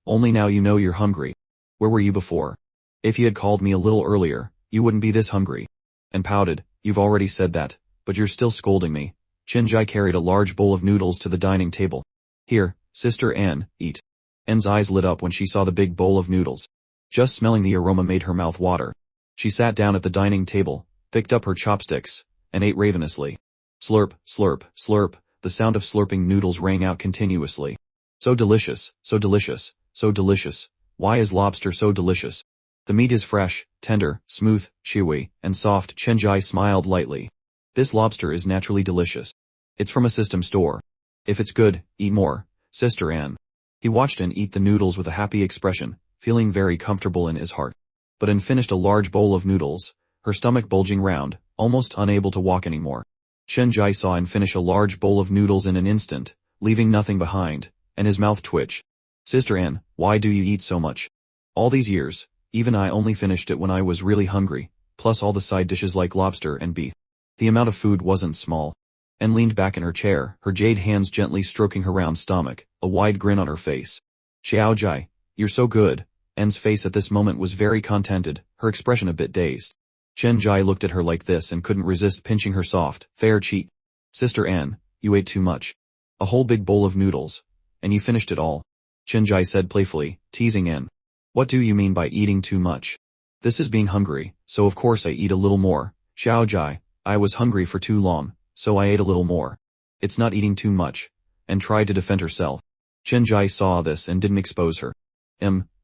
S1: Only now you know you're hungry. Where were you before? If you had called me a little earlier, you wouldn't be this hungry. And pouted, you've already said that, but you're still scolding me. Chenjai carried a large bowl of noodles to the dining table. Here, Sister Anne, eat. Anne's eyes lit up when she saw the big bowl of noodles. Just smelling the aroma made her mouth water. She sat down at the dining table, picked up her chopsticks, and ate ravenously. Slurp, slurp, slurp, the sound of slurping noodles rang out continuously. So delicious, so delicious, so delicious. Why is lobster so delicious? The meat is fresh, tender, smooth, chewy, and soft. Chenjai smiled lightly. This lobster is naturally delicious. It's from a system store. If it's good, eat more, Sister Anne. He watched Anne eat the noodles with a happy expression, feeling very comfortable in his heart. But Anne finished a large bowl of noodles, her stomach bulging round, almost unable to walk anymore. Chenjai saw Anne finish a large bowl of noodles in an instant, leaving nothing behind, and his mouth twitched. Sister Anne, why do you eat so much? All these years, even I only finished it when I was really hungry, plus all the side dishes like lobster and beef. The amount of food wasn't small. Anne leaned back in her chair, her jade hands gently stroking her round stomach, a wide grin on her face. Xiaojai, you're so good. Anne's face at this moment was very contented, her expression a bit dazed. Chenjai looked at her like this and couldn't resist pinching her soft, fair cheek. Sister Anne, you ate too much. A whole big bowl of noodles. and you finished it all. Chenjai said playfully, teasing Anne. What do you mean by eating too much? This is being hungry, so of course I eat a little more. Xiaojai, I was hungry for too long, so I ate a little more. It's not eating too much. And tried to defend herself. Chenjai saw this and didn't expose her.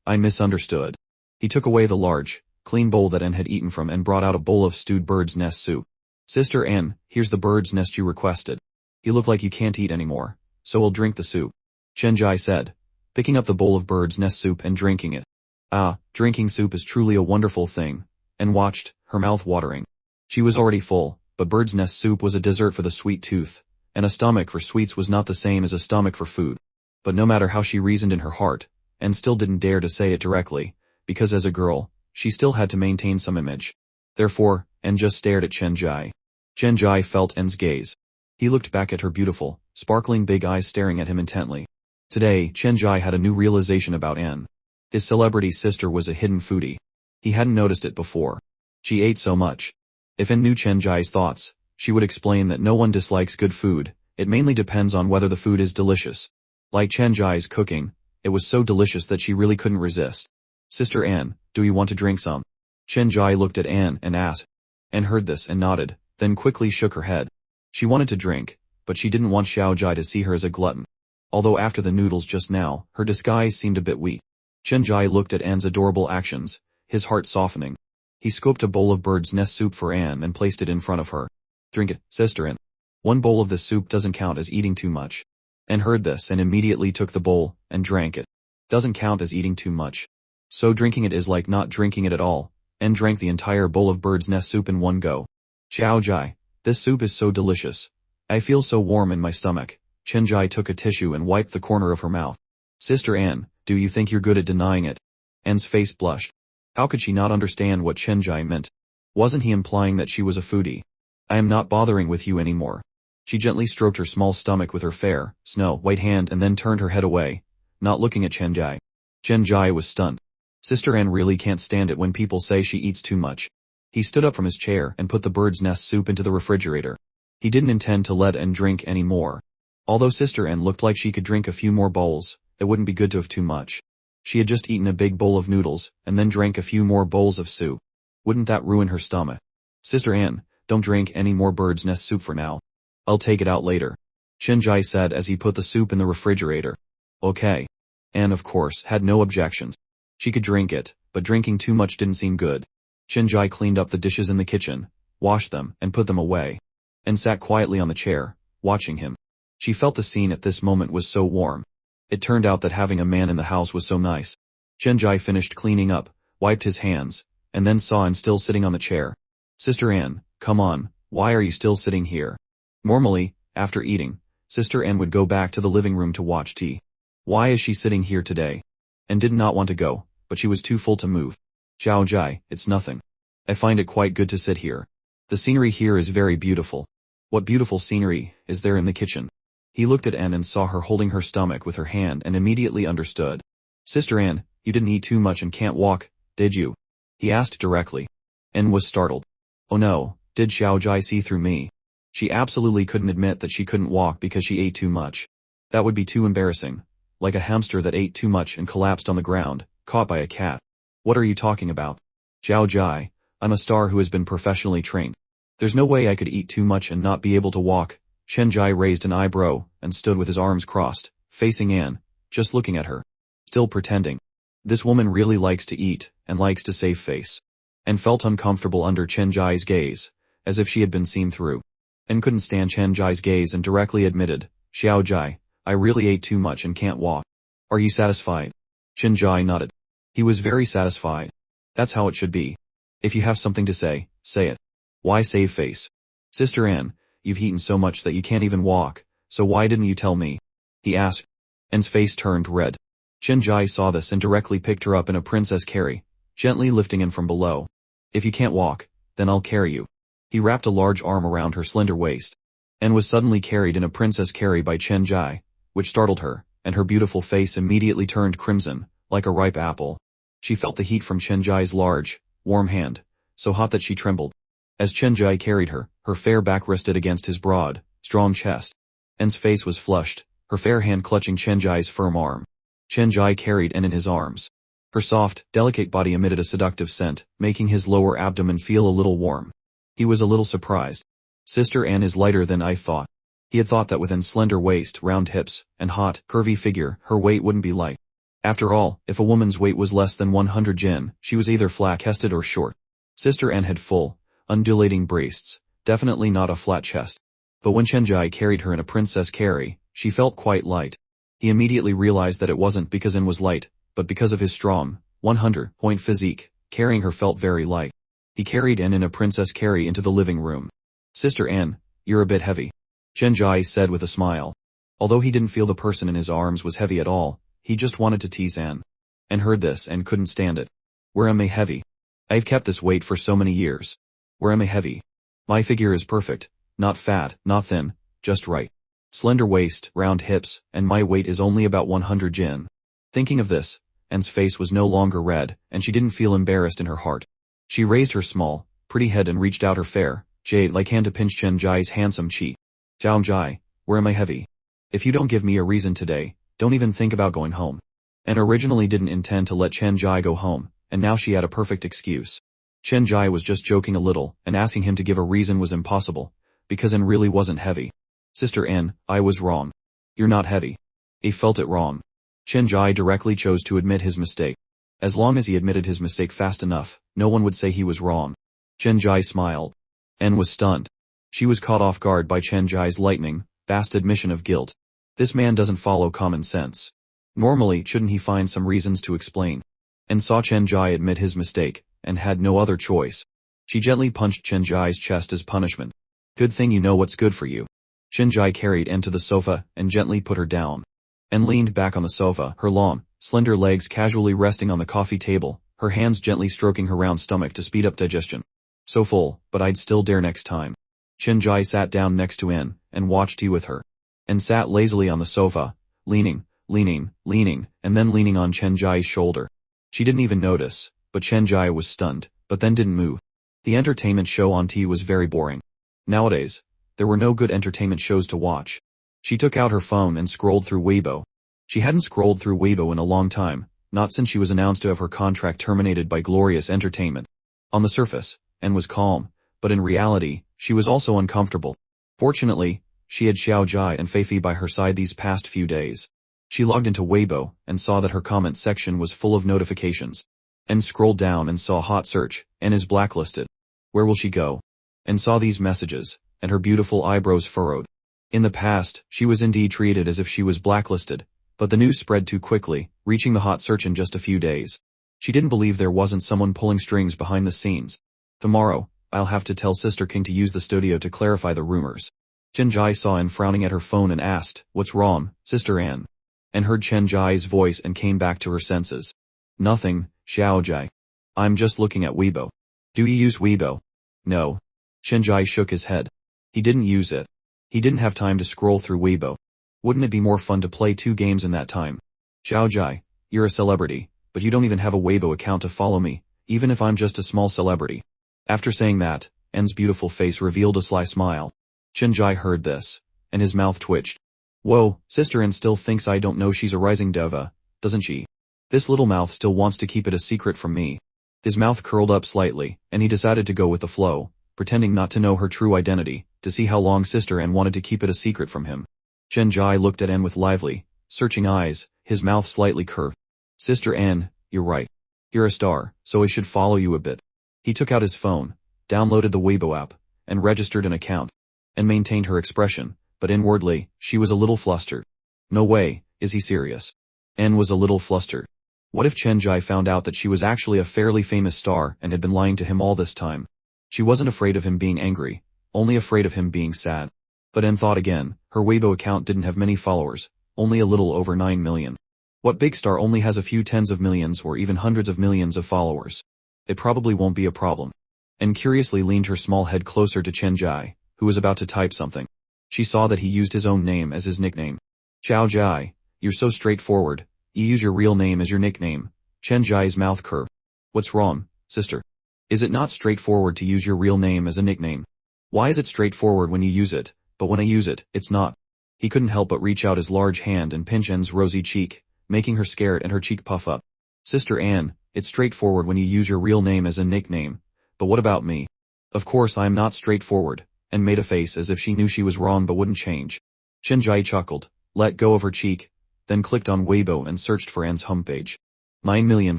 S1: I misunderstood. He took away the large, clean bowl that Anne had eaten from and brought out a bowl of stewed bird's nest soup. Sister Anne, here's the bird's nest you requested. You look like you can't eat anymore, so we'll drink the soup. Chenjai said, picking up the bowl of bird's nest soup and drinking it. Ah, drinking soup is truly a wonderful thing, and watched, her mouth watering. She was already full, but bird's nest soup was a dessert for the sweet tooth, and a stomach for sweets was not the same as a stomach for food. But no matter how she reasoned in her heart, and still didn't dare to say it directly, because as a girl, she still had to maintain some image. Therefore, Anne just stared at Chenjai. Chenjai felt Anne's gaze. He looked back at her beautiful, sparkling big eyes staring at him intently. Today, Chenjai had a new realization about Anne. His celebrity sister was a hidden foodie. He hadn't noticed it before. She ate so much. If Anne knew Chenjai's thoughts, she would explain that no one dislikes good food, it mainly depends on whether the food is delicious. Like Chenjai's cooking, it was so delicious that she really couldn't resist. Sister Anne, do you want to drink some? Chenjai looked at Anne and asked. Anne heard this and nodded, then quickly shook her head. She wanted to drink, but she didn't want Xiaojai to see her as a glutton. Although after the noodles just now, her disguise seemed a bit weak. Chenjai looked at Anne's adorable actions, his heart softening. He scooped a bowl of bird's nest soup for Anne and placed it in front of her. Drink it, Sister Anne. One bowl of this soup doesn't count as eating too much. Anne heard this and immediately took the bowl and drank it. Doesn't count as eating too much. So drinking it is like not drinking it at all. Anne drank the entire bowl of bird's nest soup in one go. Xiaojai, this soup is so delicious. I feel so warm in my stomach. Chenjai took a tissue and wiped the corner of her mouth. Sister Anne, do you think you're good at denying it? Anne's face blushed. How could she not understand what Chenjai meant? Wasn't he implying that she was a foodie? I am not bothering with you anymore. She gently stroked her small stomach with her fair, snow-white hand and then turned her head away, not looking at Chenjai. Chenjai was stunned. Sister Anne really can't stand it when people say she eats too much. He stood up from his chair and put the bird's nest soup into the refrigerator. He didn't intend to let Anne drink any more. Although Sister Anne looked like she could drink a few more bowls, it wouldn't be good to have too much. She had just eaten a big bowl of noodles, and then drank a few more bowls of soup. Wouldn't that ruin her stomach? Sister Anne, don't drink any more bird's nest soup for now. I'll take it out later. Chenjai said as he put the soup in the refrigerator. Okay. Anne of course had no objections. She could drink it, but drinking too much didn't seem good. Chenjai cleaned up the dishes in the kitchen, washed them, and put them away. And sat quietly on the chair, watching him. She felt the scene at this moment was so warm. It turned out that having a man in the house was so nice. Chenjai finished cleaning up, wiped his hands, and then saw Anne still sitting on the chair. Sister Anne, come on, why are you still sitting here? Normally, after eating, Sister Anne would go back to the living room to watch tea. Why is she sitting here today? Anne did not want to go, but she was too full to move. Xiaojai, it's nothing. I find it quite good to sit here. The scenery here is very beautiful. What beautiful scenery is there in the kitchen? He looked at Anne and saw her holding her stomach with her hand and immediately understood. Sister Anne, you didn't eat too much and can't walk, did you? He asked directly. Anne was startled. Oh no, did Xiaojai see through me? She absolutely couldn't admit that she couldn't walk because she ate too much. That would be too embarrassing. Like a hamster that ate too much and collapsed on the ground, caught by a cat. What are you talking about? Xiaojai, I'm a star who has been professionally trained. There's no way I could eat too much and not be able to walk. Chenjai raised an eyebrow and stood with his arms crossed, facing Anne, just looking at her. Still pretending. This woman really likes to eat, and likes to save face. And felt uncomfortable under Chenjai's gaze, as if she had been seen through. And couldn't stand Chenjai's gaze and directly admitted, Xiaojai, I really ate too much and can't walk. Are you satisfied? Chenjai nodded. He was very satisfied. That's how it should be. If you have something to say it. Why save face? Sister Anne, you've eaten so much that you can't even walk, so why didn't you tell me? He asked. Anne's face turned red. Chenjai saw this and directly picked her up in a princess carry, gently lifting Anne from below. If you can't walk, then I'll carry you. He wrapped a large arm around her slender waist. Anne was suddenly carried in a princess carry by Chenjai, which startled her, and her beautiful face immediately turned crimson, like a ripe apple. She felt the heat from Chenjai's large, warm hand, so hot that she trembled. As Chenjai carried her, her fair back rested against his broad, strong chest. Anne's face was flushed, her fair hand clutching Chen Jai's firm arm. Chen Jai carried N in his arms. Her soft, delicate body emitted a seductive scent, making his lower abdomen feel a little warm. He was a little surprised. Sister Anne is lighter than I thought. He had thought that within slender waist, round hips, and hot, curvy figure, her weight wouldn't be light. After all, if a woman's weight was less than 100 jin, she was either flat-chested or short. Sister Anne had full, undulating breasts, definitely not a flat chest. But when Chen Jai carried her in a princess carry, she felt quite light. He immediately realized that it wasn't because Anne was light, but because of his strong, 100-point physique. Carrying her felt very light. He carried Anne in a princess carry into the living room. Sister Anne, you're a bit heavy, Chen Jai said with a smile. Although he didn't feel the person in his arms was heavy at all, he just wanted to tease Anne. Anne heard this and couldn't stand it. Where am I heavy? I've kept this weight for so many years. Where am I heavy? My figure is perfect, not fat, not thin, just right. Slender waist, round hips, and my weight is only about 100 jin. Thinking of this, Anne's face was no longer red, and she didn't feel embarrassed in her heart. She raised her small, pretty head and reached out her fair, jade-like hand to pinch Chen Jai's handsome cheek. Zhao Jai, where am I heavy? If you don't give me a reason today, don't even think about going home. Anne originally didn't intend to let Chen Jai go home, and now she had a perfect excuse. Chen Jai was just joking a little, and asking him to give a reason was impossible, because Anne really wasn't heavy. Sister Anne, I was wrong. You're not heavy. He felt it wrong. Chen Jai directly chose to admit his mistake. As long as he admitted his mistake fast enough, no one would say he was wrong. Chen Jai smiled. Anne was stunned. She was caught off guard by Chen Jai's lightning, fast admission of guilt. This man doesn't follow common sense. Normally, shouldn't he find some reasons to explain? Anne saw Chen Jai admit his mistake, and had no other choice. She gently punched Chen Jai's chest as punishment. Good thing you know what's good for you. Chen Jai carried Anne to the sofa, and gently put her down. Anne leaned back on the sofa, her long, slender legs casually resting on the coffee table, her hands gently stroking her round stomach to speed up digestion. So full, but I'd still dare next time. Chen Jai sat down next to Anne, and watched tea with her. Anne sat lazily on the sofa, leaning, and then leaning on Chen Jai's shoulder. She didn't even notice, but Chen Jai was stunned, but then didn't move. The entertainment show on TV was very boring. Nowadays, there were no good entertainment shows to watch. She took out her phone and scrolled through Weibo. She hadn't scrolled through Weibo in a long time, not since she was announced to have her contract terminated by Glorious Entertainment. On the surface, Anne was calm, but in reality, she was also uncomfortable. Fortunately, she had Xiao Jai and Fei by her side these past few days. She logged into Weibo, and saw that her comment section was full of notifications. Anne scrolled down and saw hot search, Anne is blacklisted. Where will she go? Anne saw these messages, and her beautiful eyebrows furrowed. In the past, she was indeed treated as if she was blacklisted, but the news spread too quickly, reaching the hot search in just a few days. She didn't believe there wasn't someone pulling strings behind the scenes. Tomorrow, I'll have to tell Sister King to use the studio to clarify the rumors. Chen Jai saw Anne frowning at her phone and asked, "What's wrong, Sister Anne?" Anne heard Chen Jai's voice and came back to her senses. "Nothing, Xiao Jai. I'm just looking at Weibo." "Do you use Weibo?" "No." Chen Jai shook his head. He didn't use it. He didn't have time to scroll through Weibo. Wouldn't it be more fun to play 2 games in that time? "Xiao Jai, you're a celebrity, but you don't even have a Weibo account to follow me, even if I'm just a small celebrity." After saying that, Anne's beautiful face revealed a sly smile. Chen Jai heard this, and his mouth twitched. "Whoa, Sister Anne still thinks I don't know she's a rising diva, doesn't she? This little mouth still wants to keep it a secret from me." His mouth curled up slightly, and he decided to go with the flow, pretending not to know her true identity, to see how long Sister Anne wanted to keep it a secret from him. Chen Jai looked at Anne with lively, searching eyes, his mouth slightly curved. "Sister Anne, you're right. You're a star, so I should follow you a bit." He took out his phone, downloaded the Weibo app, and registered an account, and maintained her expression, but inwardly, she was a little flustered. No way, is he serious? Anne was a little flustered. What if Chen Jai found out that she was actually a fairly famous star and had been lying to him all this time? She wasn't afraid of him being angry, only afraid of him being sad. But Anne thought again, her Weibo account didn't have many followers, only a little over 9 million. What big star only has a few tens of millions or even hundreds of millions of followers? It probably won't be a problem. Anne curiously leaned her small head closer to Chen Jai, who was about to type something. She saw that he used his own name as his nickname. "Xiao Jai, you're so straightforward, you use your real name as your nickname." Chen Jai's mouth curved. "What's wrong, sister? Is it not straightforward to use your real name as a nickname? Why is it straightforward when you use it, but when I use it, it's not?" He couldn't help but reach out his large hand and pinch Anne's rosy cheek, making her scared and her cheek puff up. Sister Anne, it's straightforward when you use your real name as a nickname, but what about me? Of course I am not straightforward, and made a face as if she knew she was wrong but wouldn't change. Chenjai chuckled, let go of her cheek, then clicked on Weibo and searched for Anne's homepage. 9 million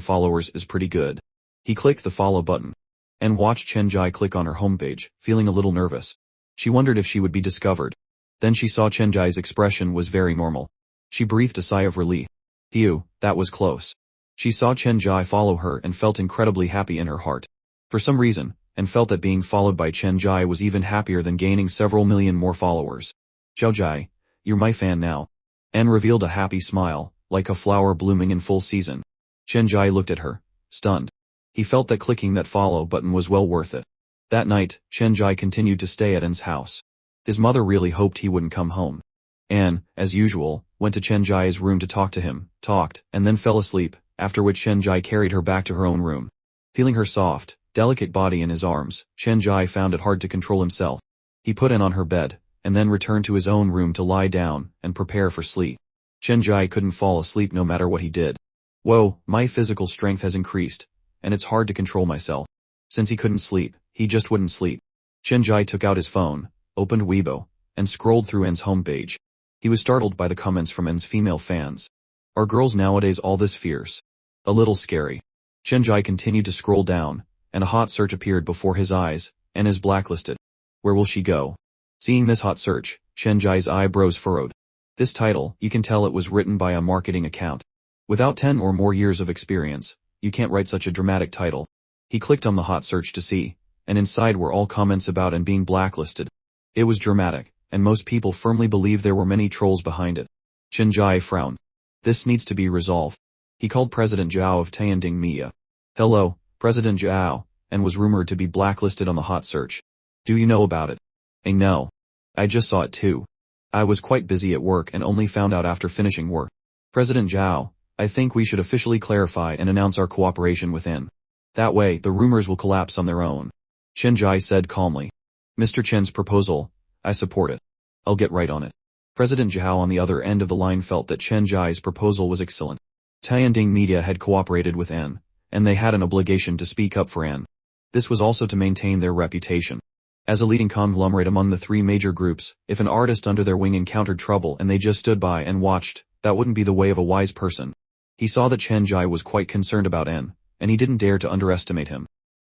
S1: followers is pretty good. He clicked the follow button, and watched Chenjai click on her homepage, feeling a little nervous. She wondered if she would be discovered. Then she saw Chenjai's expression was very normal. She breathed a sigh of relief. Phew, that was close. She saw Chenjai follow her and felt incredibly happy in her heart. For some reason, and felt that being followed by Chenjai was even happier than gaining several million more followers. Xiaojai, you're my fan now. Anne revealed a happy smile, like a flower blooming in full season. Chenjai looked at her, stunned. He felt that clicking that follow button was well worth it. That night, Chenjai continued to stay at Anne's house. His mother really hoped he wouldn't come home. Anne, as usual, went to Chenjai's room to talk to him, talked, and then fell asleep, after which Chenjai carried her back to her own room. Feeling her soft, delicate body in his arms, Chenjai found it hard to control himself. He put Anne on her bed, and then returned to his own room to lie down and prepare for sleep. Chenjai couldn't fall asleep no matter what he did. Whoa, my physical strength has increased, and it's hard to control myself. Since he couldn't sleep, he just wouldn't sleep. Chenjai took out his phone, opened Weibo, and scrolled through Anne's homepage. He was startled by the comments from Anne's female fans. Are girls nowadays all this fierce? A little scary. Chenjai continued to scroll down, and a hot search appeared before his eyes, and is blacklisted. Where will she go? Seeing this hot search, Chenjai's eyebrows furrowed. This title, you can tell it was written by a marketing account. Without 10 or more years of experience, you can't write such a dramatic title. He clicked on the hot search to see, and inside were all comments about and being blacklisted. It was dramatic, and most people firmly believe there were many trolls behind it. Chenjai frowned. This needs to be resolved. He called President Zhao of Tianding Media. Hello, President Zhao, and was rumored to be blacklisted on the hot search. Do you know about it? No. I just saw it too. I was quite busy at work and only found out after finishing work. President Zhao, I think we should officially clarify and announce our cooperation with N. That way, the rumors will collapse on their own. Chenjai said calmly. Mr. Chen's proposal, I support it. I'll get right on it. President Zhao on the other end of the line felt that Chenjai's proposal was excellent. Tianding Media had cooperated with N, and they had an obligation to speak up for N. This was also to maintain their reputation. As a leading conglomerate among the three major groups, if an artist under their wing encountered trouble and they just stood by and watched, that wouldn't be the way of a wise person. He saw that Chenjai was quite concerned about N, and he didn't dare to underestimate him.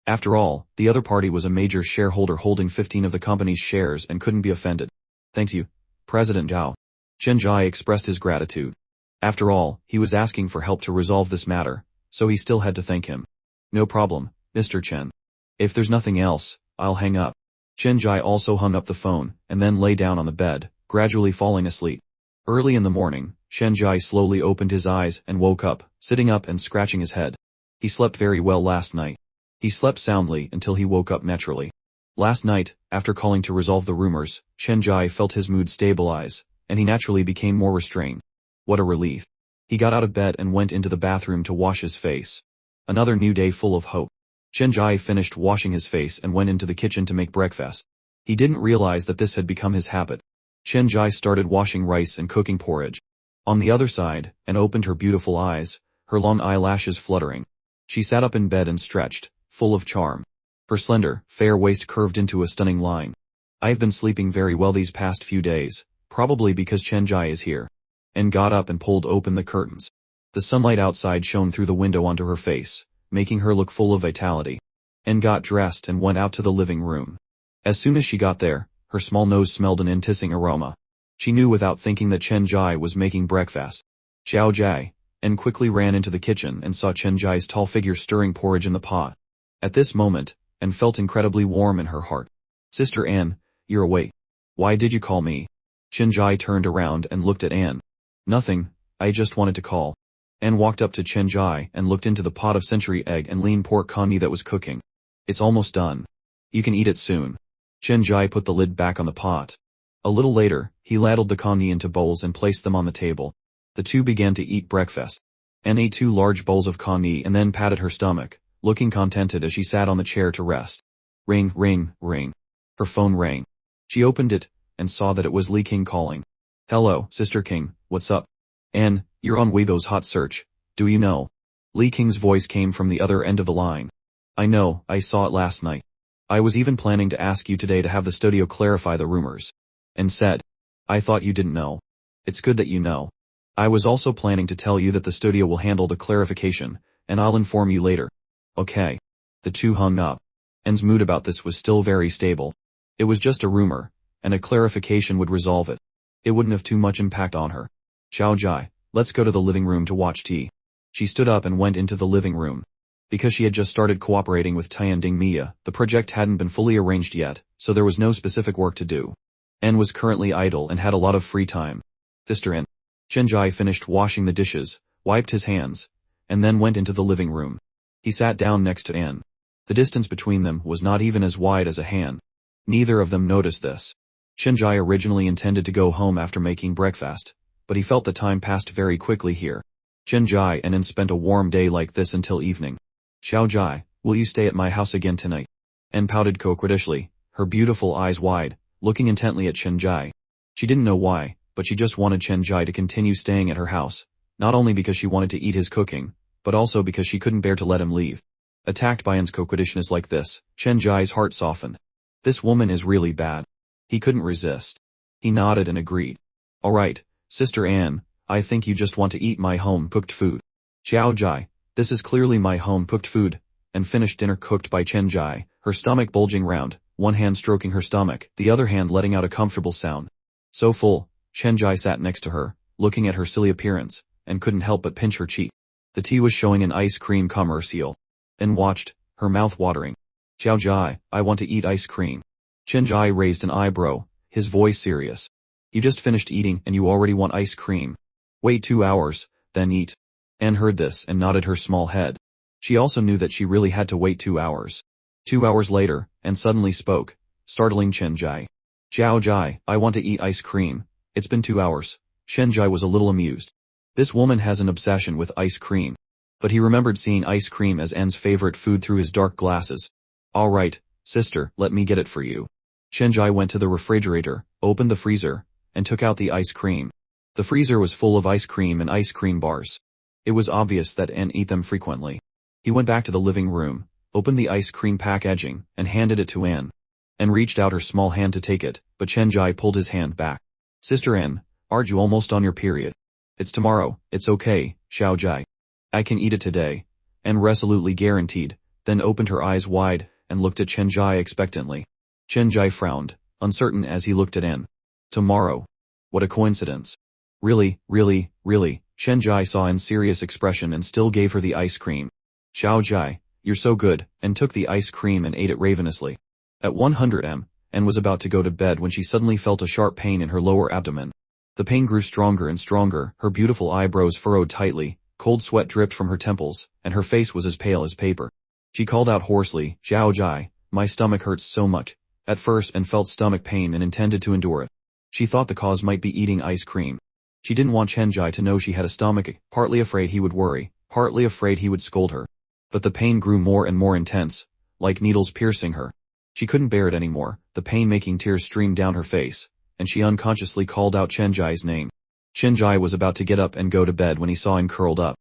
S1: After all, the other party was a major shareholder holding 15 of the company's shares and couldn't be offended. Thank you, President Zhao. Chenjai expressed his gratitude. After all, he was asking for help to resolve this matter, so he still had to thank him. No problem, Mr. Chen. If there's nothing else, I'll hang up. Chenjai also hung up the phone, and then lay down on the bed, gradually falling asleep. Early in the morning, Chenjai slowly opened his eyes and woke up, sitting up and scratching his head. He slept very well last night. He slept soundly until he woke up naturally. Last night, after calling to resolve the rumors, Chenjai felt his mood stabilize, and he naturally became more restrained. What a relief. He got out of bed and went into the bathroom to wash his face. Another new day full of hope. Chenjai finished washing his face and went into the kitchen to make breakfast. He didn't realize that this had become his habit. Chenjai started washing rice and cooking porridge. On the other side, Anne opened her beautiful eyes, her long eyelashes fluttering. She sat up in bed and stretched, full of charm. Her slender, fair waist curved into a stunning line. I've been sleeping very well these past few days, probably because Chenjai is here. Anne got up and pulled open the curtains. The sunlight outside shone through the window onto her face, making her look full of vitality. Anne got dressed and went out to the living room. As soon as she got there, her small nose smelled an enticing aroma. She knew without thinking that Chenjai was making breakfast. Xiao Jai, Anne quickly ran into the kitchen and saw Chenjai's tall figure stirring porridge in the pot. At this moment, Anne felt incredibly warm in her heart. Sister Anne, you're awake. Why did you call me? Chenjai turned around and looked at Anne. Nothing, I just wanted to call. Anne walked up to Chenjai and looked into the pot of century egg and lean pork congee that was cooking. It's almost done. You can eat it soon. Chenjai put the lid back on the pot. A little later, he ladled the congee into bowls and placed them on the table. The two began to eat breakfast. Anne ate 2 large bowls of congee and then patted her stomach, looking contented as she sat on the chair to rest. Ring, ring, ring. Her phone rang. She opened it, and saw that it was Li King calling. Hello, Sister King, what's up? Anne, you're on Weibo's hot search, do you know? Li King's voice came from the other end of the line. I know, I saw it last night. I was even planning to ask you today to have the studio clarify the rumors. And said, I thought you didn't know. It's good that you know. I was also planning to tell you that the studio will handle the clarification, and I'll inform you later. Okay. The two hung up. Anne's mood about this was still very stable. It was just a rumor, and a clarification would resolve it. It wouldn't have too much impact on her. Xiao Jai, let's go to the living room to watch tea. She stood up and went into the living room. Because she had just started cooperating with Tianding Mia, the project hadn't been fully arranged yet, so there was no specific work to do. Anne was currently idle and had a lot of free time. Sister Anne. Shenjai finished washing the dishes, wiped his hands, and then went into the living room. He sat down next to Anne. The distance between them was not even as wide as a hand. Neither of them noticed this. Shenjai originally intended to go home after making breakfast, but he felt the time passed very quickly here. Shenjai and Anne spent a warm day like this until evening. Xiao Jai, will you stay at my house again tonight? Anne pouted coquettishly, her beautiful eyes wide, looking intently at Shenjai. She didn't know why, but she just wanted Shenjai to continue staying at her house, not only because she wanted to eat his cooking, but also because she couldn't bear to let him leave. Attacked by Anne's coquettishness like this, Shenjai's heart softened. This woman is really bad. He couldn't resist. He nodded and agreed. Alright, Sister Anne, I think you just want to eat my home-cooked food. Xiao Jai, this is clearly my home-cooked food, and finished dinner cooked by Shenjai, her stomach bulging round, one hand stroking her stomach, the other hand letting out a comfortable sound. So full, Shenjai sat next to her, looking at her silly appearance, and couldn't help but pinch her cheek. The tea was showing an ice cream commercial. And watched, her mouth watering. Xiao Jai, I want to eat ice cream. Shenjai raised an eyebrow, his voice serious. You just finished eating and you already want ice cream. Wait 2 hours, then eat. Anne heard this and nodded her small head. She also knew that she really had to wait 2 hours. 2 hours later, Anne suddenly spoke, startling Shenjai. Xiao Jai, I want to eat ice cream. It's been 2 hours. Shenjai was a little amused. This woman has an obsession with ice cream. But he remembered seeing ice cream as Anne's favorite food through his dark glasses. Alright, sister, let me get it for you. Shenjai went to the refrigerator, opened the freezer, and took out the ice cream. The freezer was full of ice cream and ice cream bars. It was obvious that Anne ate them frequently. He went back to the living room, opened the ice cream packaging, and handed it to Anne. Anne reached out her small hand to take it, but Shenjai pulled his hand back. Sister Anne, aren't you almost on your period? It's tomorrow, it's okay, Xiao Jai. I can eat it today. Anne resolutely guaranteed, then opened her eyes wide, and looked at Shenjai expectantly. Shenjai frowned, uncertain as he looked at Anne. Tomorrow. What a coincidence. Really, Shenjai saw Anne's serious expression and still gave her the ice cream. Xiao Jai, you're so good, and took the ice cream and ate it ravenously. At 100 m, Anne was about to go to bed when she suddenly felt a sharp pain in her lower abdomen. The pain grew stronger and stronger, her beautiful eyebrows furrowed tightly, cold sweat dripped from her temples, and her face was as pale as paper. She called out hoarsely, Xiao Jai, my stomach hurts so much. At first Anne felt stomach pain and intended to endure it. She thought the cause might be eating ice cream. She didn't want Shenjai to know she had a stomachache, partly afraid he would worry, partly afraid he would scold her. But the pain grew more and more intense, like needles piercing her. She couldn't bear it anymore, the pain-making tears streamed down her face, and she unconsciously called out Shenjai's name. Shenjai was about to get up and go to bed when he saw him curled up.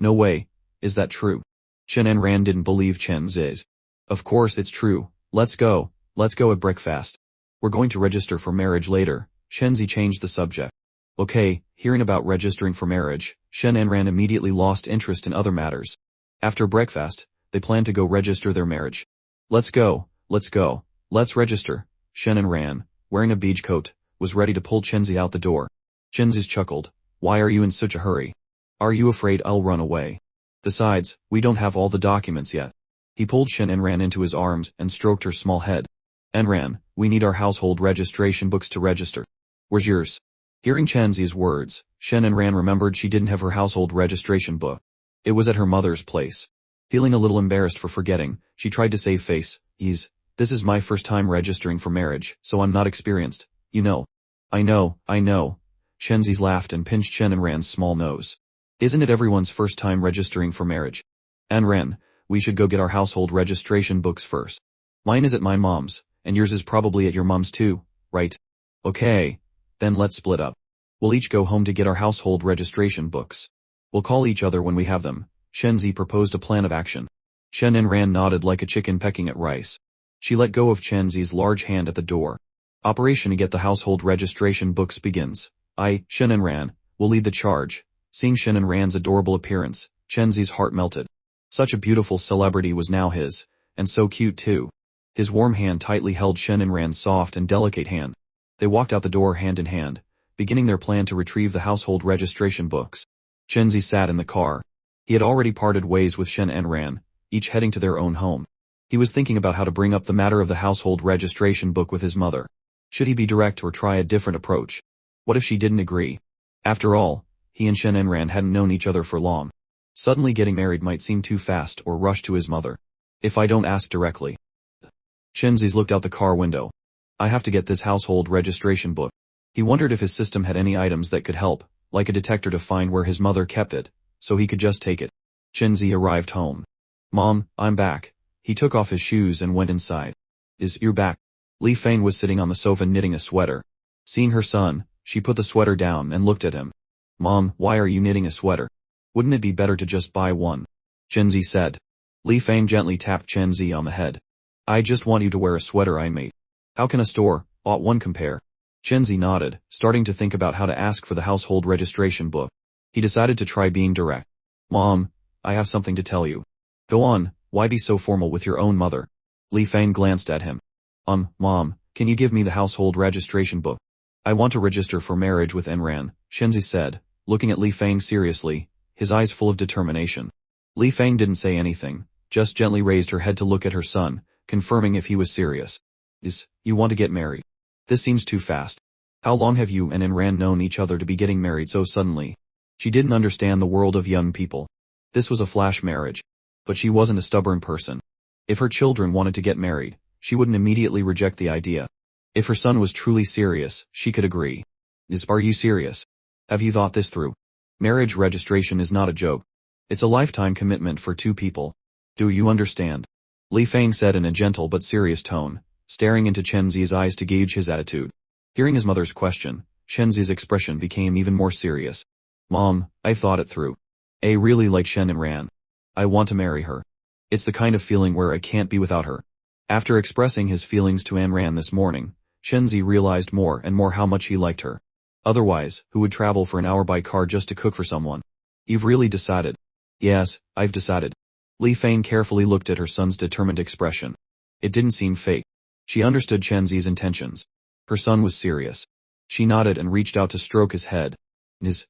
S1: No way, is that true? Shen and Ran didn't believe Chen Ziz. Of course it's true, let's go at breakfast. We're going to register for marriage later. Shenzi changed the subject. Okay, hearing about registering for marriage, Shen and Ran immediately lost interest in other matters. After breakfast, they planned to go register their marriage. Let's go, let's register. Shen and Ran, wearing a beige coat, was ready to pull Shenzi out the door. Shenzi chuckled, why are you in such a hurry? Are you afraid I'll run away? Besides, we don't have all the documents yet. He pulled Shen and Ran into his arms and stroked her small head. Enran, we need our household registration books to register. Where's yours? Hearing Chenzi's words, Shen and Ran remembered she didn't have her household registration book. It was at her mother's place. Feeling a little embarrassed for forgetting, she tried to save face. This is my first time registering for marriage, so I'm not experienced, you know. I know. Shenzi's laughed and pinched Shen and Ran's small nose. Isn't it everyone's first time registering for marriage? Ran, we should go get our household registration books first. Mine is at my mom's, and yours is probably at your mom's too, right? Okay. Then let's split up. We'll each go home to get our household registration books. We'll call each other when we have them. Shenzi proposed a plan of action. Shen Enran nodded like a chicken pecking at rice. She let go of Chenzi's large hand at the door. Operation to get the household registration books begins. I, Shen Enran, will lead the charge. Seeing Shen Enran's adorable appearance, Chenzi's heart melted. Such a beautiful celebrity was now his, and so cute too. His warm hand tightly held Shen Enran's soft and delicate hand. They walked out the door hand in hand, beginning their plan to retrieve the household registration books. Chenzi sat in the car. He had already parted ways with Shen Enran, each heading to their own home. He was thinking about how to bring up the matter of the household registration book with his mother. Should he be direct or try a different approach? What if she didn't agree? After all, he and Shen Enran hadn't known each other for long. Suddenly getting married might seem too fast or rush to his mother. If I don't ask directly. Chenzi looked out the car window. I have to get this household registration book. He wondered if his system had any items that could help, like a detector to find where his mother kept it, so he could just take it. Chenzi arrived home. Mom, I'm back. He took off his shoes and went inside. You're back. Li Fang was sitting on the sofa knitting a sweater. Seeing her son, she put the sweater down and looked at him. Mom, why are you knitting a sweater? Wouldn't it be better to just buy one? Chenzi said. Li Fang gently tapped Chenzi on the head. I just want you to wear a sweater I made. How can a store, bought one compare? Chenzi nodded, starting to think about how to ask for the household registration book. He decided to try being direct. Mom, I have something to tell you. Go on, why be so formal with your own mother? Li Fang glanced at him. Mom, can you give me the household registration book? I want to register for marriage with Enran, Chenzi said, looking at Li Fang seriously, his eyes full of determination. Li Fang didn't say anything, just gently raised her head to look at her son, confirming if he was serious. You want to get married? This seems too fast. How long have you and Enran known each other to be getting married so suddenly? She didn't understand the world of young people. This was a flash marriage. But she wasn't a stubborn person. If her children wanted to get married, she wouldn't immediately reject the idea. If her son was truly serious, she could agree. Are you serious? Have you thought this through? Marriage registration is not a joke. It's a lifetime commitment for two people. Do you understand? Li Fang said in a gentle but serious tone, staring into Chenzi's eyes to gauge his attitude. Hearing his mother's question, Chenzi's expression became even more serious. Mom, I thought it through. I really like Shen Enran. I want to marry her. It's the kind of feeling where I can't be without her. After expressing his feelings to Enran this morning, Chenzi realized more and more how much he liked her. Otherwise, who would travel for an hour by car just to cook for someone? You've really decided? Yes, I've decided. Li Fang carefully looked at her son's determined expression. It didn't seem fake. She understood Chenzi's intentions. Her son was serious. She nodded and reached out to stroke his head.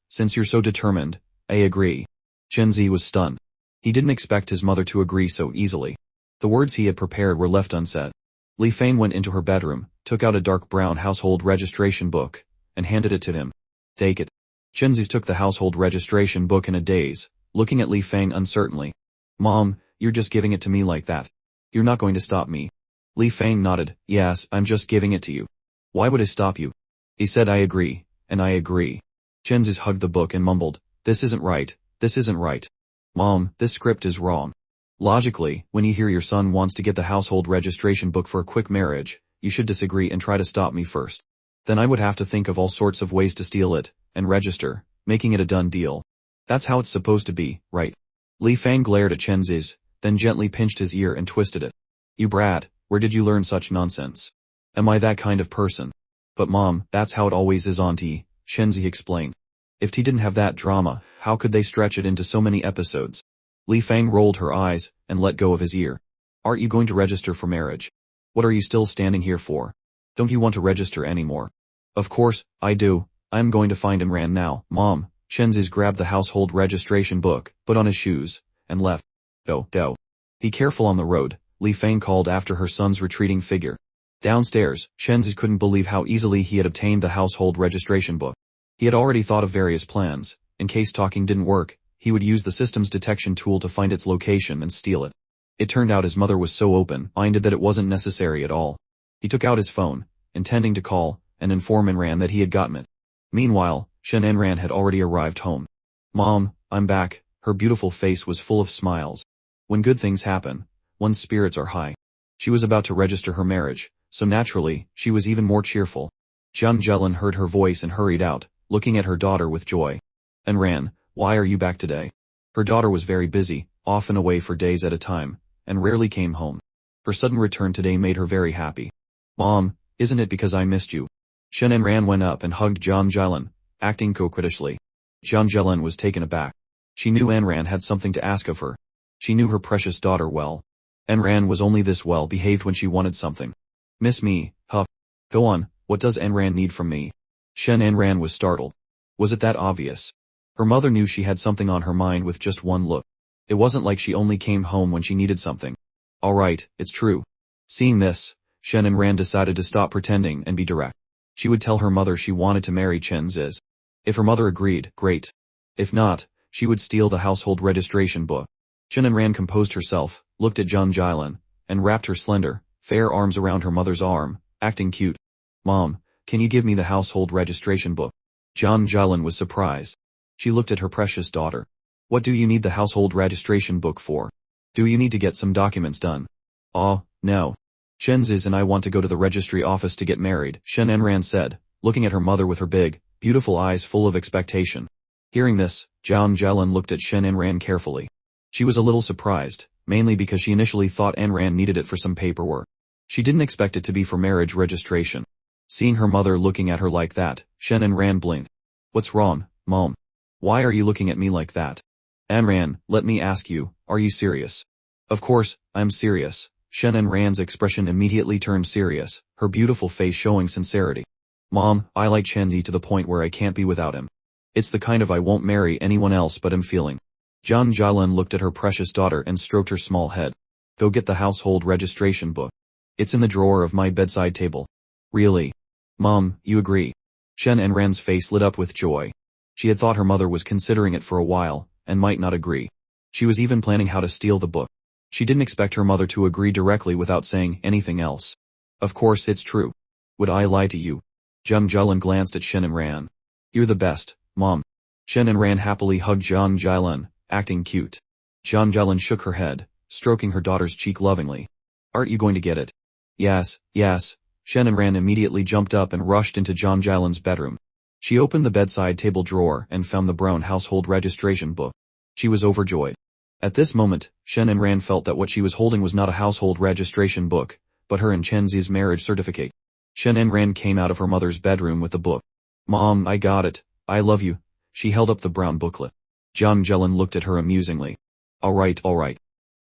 S1: Since you're so determined, I agree. Chenzi was stunned. He didn't expect his mother to agree so easily. The words he had prepared were left unsaid. Li Fang went into her bedroom, took out a dark brown household registration book, and handed it to him. Take it. Chenzi took the household registration book in a daze, looking at Li Fang uncertainly. Mom, you're just giving it to me like that. You're not going to stop me. Li Fang nodded. Yes, I'm just giving it to you. Why would I stop you? He said I agree, and I agree. Chenzi hugged the book and mumbled, this isn't right, this isn't right. Mom, this script is wrong. Logically, when you hear your son wants to get the household registration book for a quick marriage, you should disagree and try to stop me first. Then I would have to think of all sorts of ways to steal it, and register, making it a done deal. That's how it's supposed to be, right? Li Fang glared at Chenzi, then gently pinched his ear and twisted it. You brat, where did you learn such nonsense? Am I that kind of person? But Mom, that's how it always is auntie, Chenzi explained. If he didn't have that drama, how could they stretch it into so many episodes? Li Fang rolled her eyes, and let go of his ear. Aren't you going to register for marriage? What are you still standing here for? Don't you want to register anymore? Of course, I do. I'm going to find Enran now. Mom, Chenzi grabbed the household registration book, put on his shoes, and left. Go. Be careful on the road, Li Fang called after her son's retreating figure. Downstairs, Chenzi couldn't believe how easily he had obtained the household registration book. He had already thought of various plans. In case talking didn't work, he would use the system's detection tool to find its location and steal it. It turned out his mother was so open-minded that it wasn't necessary at all. He took out his phone, intending to call, and inform Enran that he had gotten it. Meanwhile, Shen Enran had already arrived home. Mom, I'm back. Her beautiful face was full of smiles. When good things happen, one's spirits are high. She was about to register her marriage, so naturally, she was even more cheerful. Jian Jelen heard her voice and hurried out, looking at her daughter with joy. Enran, why are you back today? Her daughter was very busy, often away for days at a time, and rarely came home. Her sudden return today made her very happy. Mom, isn't it because I missed you? Shen Enran went up and hugged John Jilan, acting coquettishly. John Jilan was taken aback. She knew Enran had something to ask of her. She knew her precious daughter well. Enran was only this well behaved when she wanted something. Miss me, huh? Go on, what does Enran need from me? Shen Enran was startled. Was it that obvious? Her mother knew she had something on her mind with just one look. It wasn't like she only came home when she needed something. Alright, it's true. Seeing this, Shen Enran decided to stop pretending and be direct. She would tell her mother she wanted to marry Chen Ziz. If her mother agreed, great. If not, she would steal the household registration book. Shen Enran composed herself, looked at John Jilan, and wrapped her slender, fair arms around her mother's arm, acting cute. Mom, can you give me the household registration book? John Jilan was surprised. She looked at her precious daughter. What do you need the household registration book for? Do you need to get some documents done? Oh, no. Chen Ziz and I want to go to the registry office to get married, Shen Enran said, looking at her mother with her big, beautiful eyes full of expectation. Hearing this, John Jilan looked at Shen Enran carefully. She was a little surprised, mainly because she initially thought Enran needed it for some paperwork. She didn't expect it to be for marriage registration. Seeing her mother looking at her like that, Shen Enran blinked. What's wrong, Mom? Why are you looking at me like that? Enran, let me ask you, are you serious? Of course, I'm serious. Shen Enran's expression immediately turned serious, her beautiful face showing sincerity. Mom, I like Chenzi to the point where I can't be without him. It's the kind of I won't marry anyone else but him feeling. John Jilan looked at her precious daughter and stroked her small head. Go get the household registration book. It's in the drawer of my bedside table. Really? Mom, you agree? Shen Enran's face lit up with joy. She had thought her mother was considering it for a while, and might not agree. She was even planning how to steal the book. She didn't expect her mother to agree directly without saying anything else. Of course it's true. Would I lie to you? John Jilan glanced at Shen Enran. You're the best, Mom. Shen Enran happily hugged John Jilan, acting cute. John Jilan shook her head, stroking her daughter's cheek lovingly. Aren't you going to get it? Yes, yes. Shen Enran immediately jumped up and rushed into John Jilan's bedroom. She opened the bedside table drawer and found the brown household registration book. She was overjoyed. At this moment, Shen Enran felt that what she was holding was not a household registration book, but her and Chen Zi's marriage certificate. Shen Enran came out of her mother's bedroom with the book. Mom, I got it. I love you. She held up the brown booklet. John Jilan looked at her amusingly. Alright.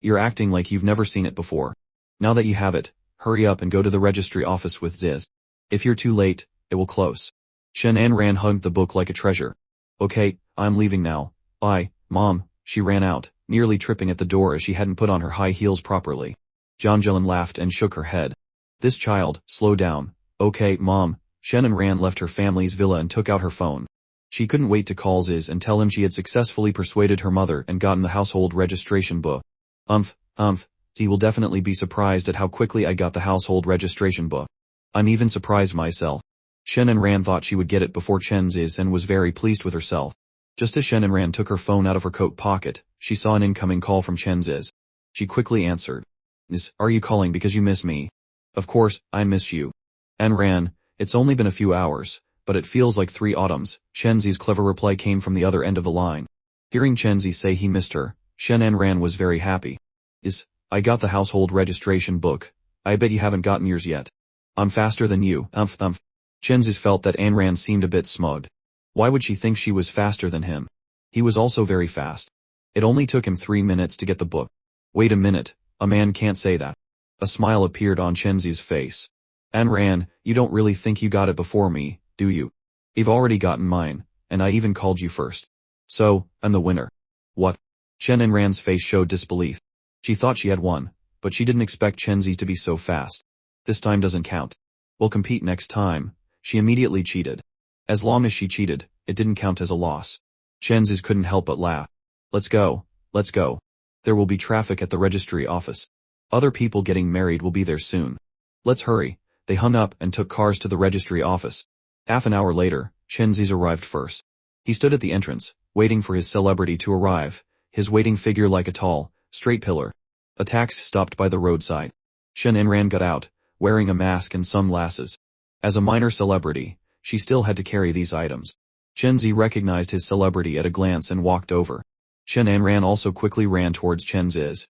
S1: You're acting like you've never seen it before. Now that you have it, hurry up and go to the registry office with Ziz. If you're too late, it will close. Shen Enran hugged the book like a treasure. Okay, I'm leaving now. Bye, Mom. She ran out, nearly tripping at the door as she hadn't put on her high heels properly. John Jilan laughed and shook her head. This child, slow down. Okay, Mom. Shen Enran left her family's villa and took out her phone. She couldn't wait to call Ziz and tell him she had successfully persuaded her mother and gotten the household registration book. He will definitely be surprised at how quickly I got the household registration book. I'm even surprised myself. Shen Enran thought she would get it before Chen Ziz and was very pleased with herself. Just as Shen Enran took her phone out of her coat pocket, she saw an incoming call from Chen Ziz. She quickly answered. Are you calling because you miss me? Of course, I miss you. Enran, it's only been a few hours, but it feels like 3 autumns. Chen Zi's clever reply came from the other end of the line. Hearing Chen Zi say he missed her, Shen Enran was very happy. I got the household registration book. I bet you haven't gotten yours yet. I'm faster than you, Chen Zi felt that Enran seemed a bit smug. Why would she think she was faster than him? He was also very fast. It only took him 3 minutes to get the book. Wait a minute, a man can't say that. A smile appeared on Chen Zi's face. Enran, you don't really think you got it before me, do you? You've already gotten mine, and I even called you first. So, I'm the winner. What? Shen Enran's face showed disbelief. She thought she had won, but she didn't expect Chen Zi to be so fast. This time doesn't count. We'll compete next time. She immediately cheated. As long as she cheated, it didn't count as a loss. Chen Zi couldn't help but laugh. Let's go. There will be traffic at the registry office. Other people getting married will be there soon. Let's hurry. They hung up and took cars to the registry office. Half an hour later, Chen Zi arrived first. He stood at the entrance, waiting for his celebrity to arrive, his waiting figure like a tall, straight pillar. A taxi stopped by the roadside. Shen Enran got out, wearing a mask and sunglasses. As a minor celebrity, she still had to carry these items. Chen Zi recognized his celebrity at a glance and walked over. Shen Enran also quickly ran towards Chen Zi's.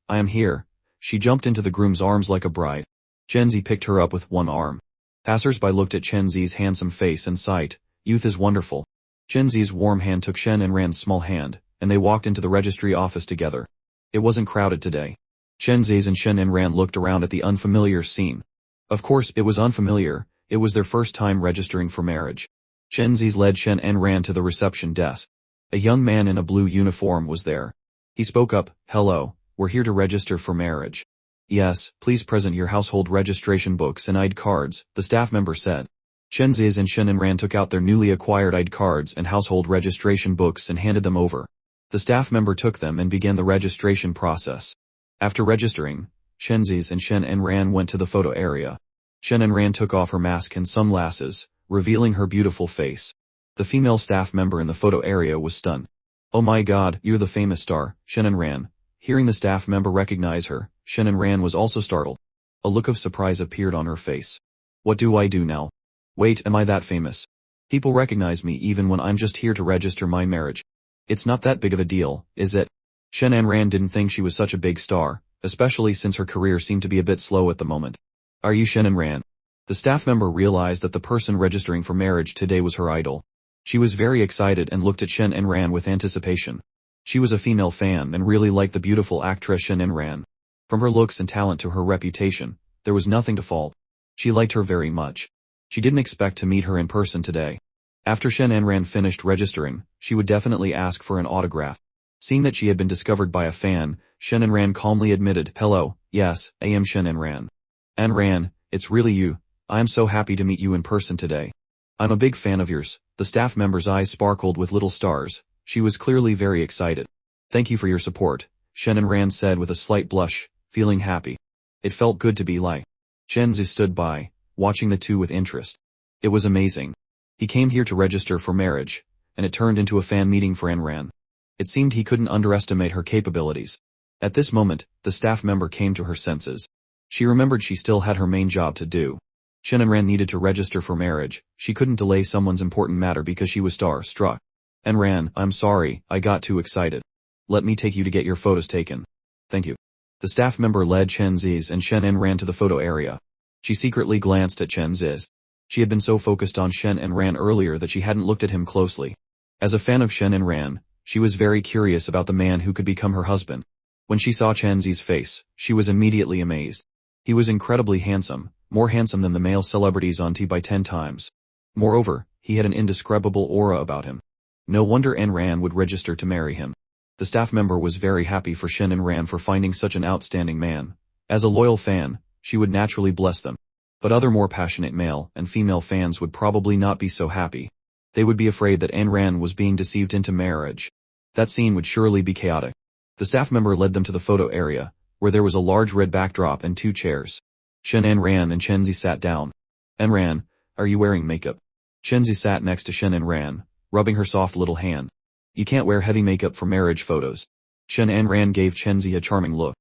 S1: I am here. She jumped into the groom's arms like a bride. Chen Zi picked her up with one arm. Passers-by looked at Chen Zi's handsome face and sighed, youth is wonderful. Chen Zi's warm hand took Shen Enran's small hand, and they walked into the registry office together. It wasn't crowded today. Chen Zi's and Shen Enran looked around at the unfamiliar scene. Of course, it was unfamiliar, it was their first time registering for marriage. Chen Zi's led Shen Enran to the reception desk. A young man in a blue uniform was there. He spoke up, hello, we're here to register for marriage. Yes, please present your household registration books and ID cards, the staff member said. Chen Zi's and Shen Enran took out their newly acquired ID cards and household registration books and handed them over. The staff member took them and began the registration process. After registering, Chen Zi's and Shen Enran went to the photo area. Shen Enran took off her mask and sunglasses, revealing her beautiful face. The female staff member in the photo area was stunned. Oh my god, you're the famous star, Shen Enran. Hearing the staff member recognize her, Shen Enran was also startled. A look of surprise appeared on her face. What do I do now? Wait, am I that famous? People recognize me even when I'm just here to register my marriage. It's not that big of a deal, is it? Shen Enran didn't think she was such a big star, especially since her career seemed to be a bit slow at the moment. Are you Shen Enran? The staff member realized that the person registering for marriage today was her idol. She was very excited and looked at Shen Enran with anticipation. She was a female fan and really liked the beautiful actress Shen Enran. From her looks and talent to her reputation, there was nothing to fault. She liked her very much. She didn't expect to meet her in person today. After Shen Enran finished registering, she would definitely ask for an autograph. Seeing that she had been discovered by a fan, Shen Enran calmly admitted, hello, yes, I am Shen Enran. Enran, it's really you. I am so happy to meet you in person today. I'm a big fan of yours. The staff member's eyes sparkled with little stars. She was clearly very excited. Thank you for your support, Shen Enran said with a slight blush, feeling happy. It felt good to be like. Chen Zi stood by, watching the two with interest. It was amazing. He came here to register for marriage, and it turned into a fan meeting for Enran. It seemed he couldn't underestimate her capabilities. At this moment, the staff member came to her senses. She remembered she still had her main job to do. Shen Enran needed to register for marriage. She couldn't delay someone's important matter because she was star-struck. Enran, I'm sorry, I got too excited. Let me take you to get your photos taken. Thank you. The staff member led Chen Zi's and Shen Enran to the photo area. She secretly glanced at Chen Zi's. She had been so focused on Shen Enran earlier that she hadn't looked at him closely. As a fan of Shen Enran, she was very curious about the man who could become her husband. When she saw Chen Zi's face, she was immediately amazed. He was incredibly handsome, more handsome than the male celebrities on TV by 10 times. Moreover, he had an indescribable aura about him. No wonder Enran would register to marry him. The staff member was very happy for Shen Enran for finding such an outstanding man. As a loyal fan, she would naturally bless them. But other more passionate male and female fans would probably not be so happy. They would be afraid that Enran was being deceived into marriage. That scene would surely be chaotic. The staff member led them to the photo area, where there was a large red backdrop and 2 chairs. Shen Enran and Chen Zi sat down. Enran, are you wearing makeup? Chen Zi sat next to Shen Enran, rubbing her soft little hand. You can't wear heavy makeup for marriage photos. Shen Enran gave Chen Zi a charming look.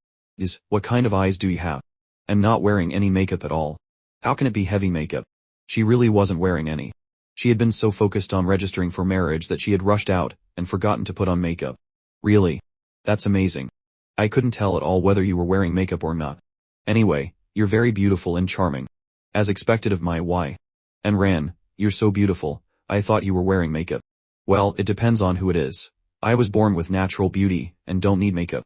S1: What kind of eyes do you have? I'm not wearing any makeup at all. How can it be heavy makeup? She really wasn't wearing any. She had been so focused on registering for marriage that she had rushed out and forgotten to put on makeup. Really? That's amazing. I couldn't tell at all whether you were wearing makeup or not. Anyway, you're very beautiful and charming. As expected of my wife. Enran, you're so beautiful, I thought you were wearing makeup. Well, it depends on who it is. I was born with natural beauty, and don't need makeup.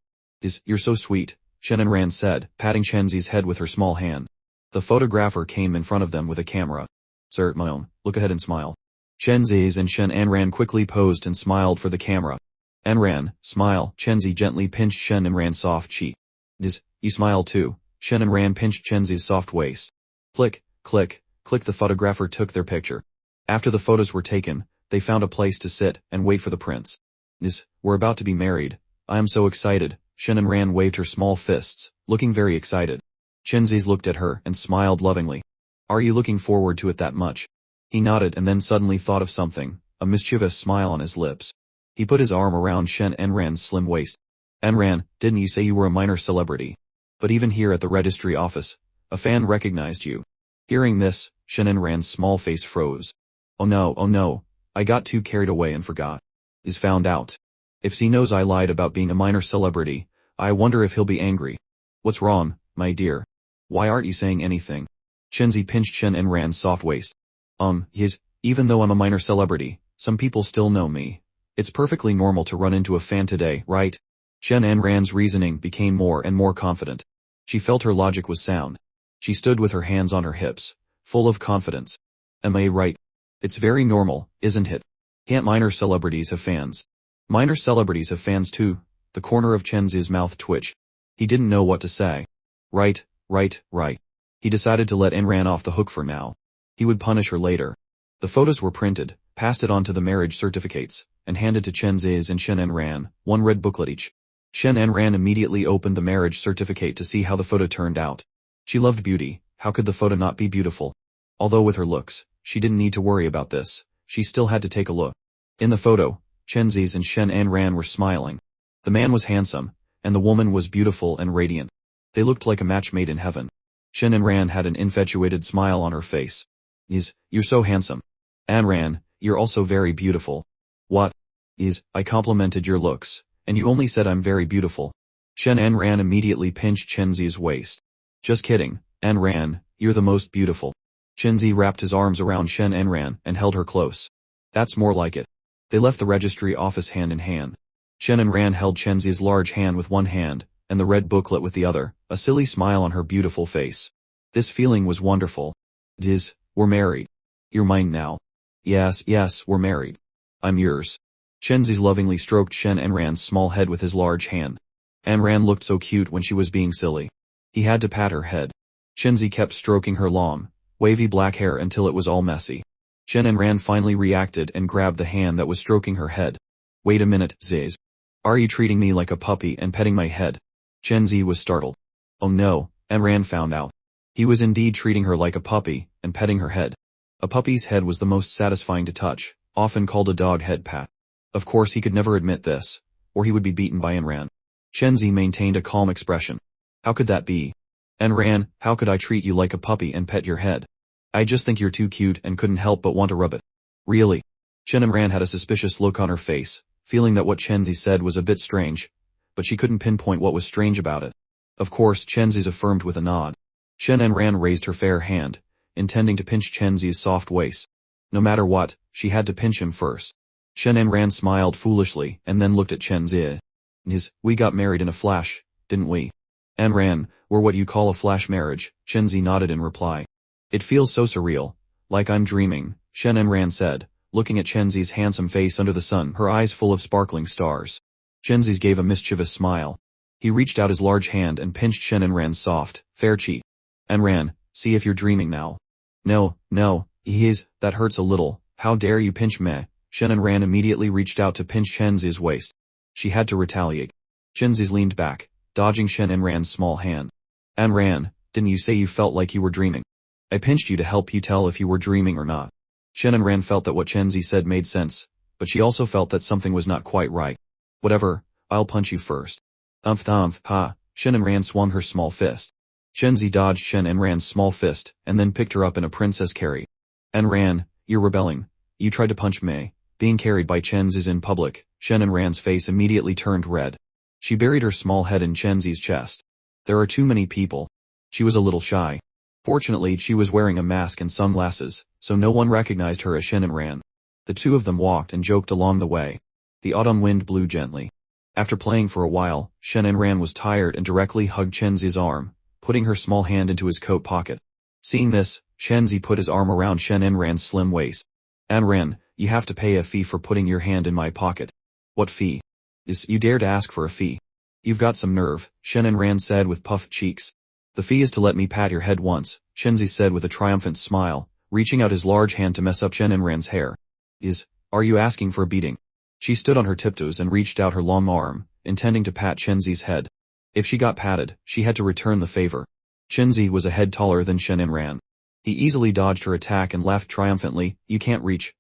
S1: You're so sweet, Shen Enran said, patting Chen Zi's head with her small hand. The photographer came in front of them with a camera. Sir, look ahead and smile. Chen Zi's and Shen Enran quickly posed and smiled for the camera. Enran, smile. Chen Zi gently pinched Shen Enran's soft cheek. You smile too. Shen Enran pinched Chen Zi's soft waist. Click, click, click. The photographer took their picture. After the photos were taken, they found a place to sit and wait for the prince. We're about to be married. I am so excited. Shen Enran waved her small fists, looking very excited. Chen Zi looked at her and smiled lovingly. Are you looking forward to it that much? He nodded and then suddenly thought of something, a mischievous smile on his lips. He put his arm around Shen Enran's slim waist. Enran, didn't you say you were a minor celebrity? But even here at the registry office, a fan recognized you. Hearing this, Shen Enran's small face froze. Oh no, I got too carried away and forgot. Is found out. If Z knows I lied about being a minor celebrity, I wonder if he'll be angry. What's wrong, my dear? Why aren't you saying anything? Shenzi pinched Shen Enran's soft waist. Even though I'm a minor celebrity, some people still know me. It's perfectly normal to run into a fan today, right? Shen Enran's reasoning became more and more confident. She felt her logic was sound. She stood with her hands on her hips, full of confidence. Am I right? It's very normal, isn't it? Can't minor celebrities have fans? Minor celebrities have fans too. The corner of Chenzi's mouth twitched. He didn't know what to say. Right. He decided to let Enran off the hook for now. He would punish her later. The photos were printed, passed it on to the marriage certificates, and handed to Chenzi's and Shen Enran, one red booklet each. Shen Enran immediately opened the marriage certificate to see how the photo turned out. She loved beauty, how could the photo not be beautiful? Although with her looks, she didn't need to worry about this, she still had to take a look. In the photo, Chenzi's and Shen Enran were smiling. The man was handsome, and the woman was beautiful and radiant. They looked like a match made in heaven. Shen Enran had an infatuated smile on her face. You're so handsome. Enran, you're also very beautiful. What? I complimented your looks, and you only said I'm very beautiful. Shen Enran immediately pinched Chenzi's waist. Just kidding, Enran, you're the most beautiful. Chenzi wrapped his arms around Shen Enran and held her close. That's more like it. They left the registry office hand in hand. Shen Enran held Chenzi's large hand with one hand, and the red booklet with the other, a silly smile on her beautiful face. This feeling was wonderful. We're married. You're mine now. Yes, we're married. I'm yours. Chenzi lovingly stroked Shen Enran's small head with his large hand. Enran looked so cute when she was being silly. He had to pat her head. Chenzi kept stroking her long, wavy black hair until it was all messy. Shen Enran finally reacted and grabbed the hand that was stroking her head. Wait a minute, Ziz. Are you treating me like a puppy and petting my head? Chenzi was startled. Oh no, Enran found out. He was indeed treating her like a puppy and petting her head. A puppy's head was the most satisfying to touch, often called a dog head pat. Of course he could never admit this, or he would be beaten by Enran. Chenzi maintained a calm expression. How could that be? Enran, how could I treat you like a puppy and pet your head? I just think you're too cute and couldn't help but want to rub it. Really? Shen Enran had a suspicious look on her face, feeling that what Chenzi said was a bit strange, but she couldn't pinpoint what was strange about it. Of course Chenzi's affirmed with a nod. Shen Enran raised her fair hand, intending to pinch Chenzi's soft waist. No matter what, she had to pinch him first. Shen Enran smiled foolishly and then looked at Chenzi. We got married in a flash, didn't we? Enran, we're what you call a flash marriage, Chenzi nodded in reply. It feels so surreal, like I'm dreaming, Shen Enran said, looking at Chenzi's handsome face under the sun, her eyes full of sparkling stars. Chenzi's gave a mischievous smile. He reached out his large hand and pinched Shen Enran's soft, fair cheek. Enran, see if you're dreaming now. No, that hurts a little, how dare you pinch me? Shen Enran immediately reached out to pinch Chenzi's waist. She had to retaliate. Chenzi's leaned back, dodging Shen Enran's small hand. Enran, didn't you say you felt like you were dreaming? I pinched you to help you tell if you were dreaming or not. Shen Enran felt that what Chenzi said made sense, but she also felt that something was not quite right. Whatever, I'll punch you first. Ha, Shen Enran swung her small fist. Chenzi dodged Shen Enran's small fist, and then picked her up in a princess carry. Enran, you're rebelling. You tried to punch me. Being carried by Chenzi's in public, Shen Enran's face immediately turned red. She buried her small head in Chenzi's chest. There are too many people. She was a little shy. Fortunately she was wearing a mask and sunglasses, so no one recognized her as Shen Enran. The two of them walked and joked along the way. The autumn wind blew gently. After playing for a while, Shen Enran was tired and directly hugged Chenzi's arm, putting her small hand into his coat pocket. Seeing this, Chenzi put his arm around Shen Enran's slim waist. Enran, you have to pay a fee for putting your hand in my pocket. What fee? You dare to ask for a fee? You've got some nerve, Shen Enran said with puffed cheeks. The fee is to let me pat your head once, Chenzi said with a triumphant smile, reaching out his large hand to mess up Shen Enran's hair. Are you asking for a beating? She stood on her tiptoes and reached out her long arm, intending to pat Chenzi's head. If she got patted, she had to return the favor. Chenzi was a head taller than Shen Enran. He easily dodged her attack and laughed triumphantly. You can't reach.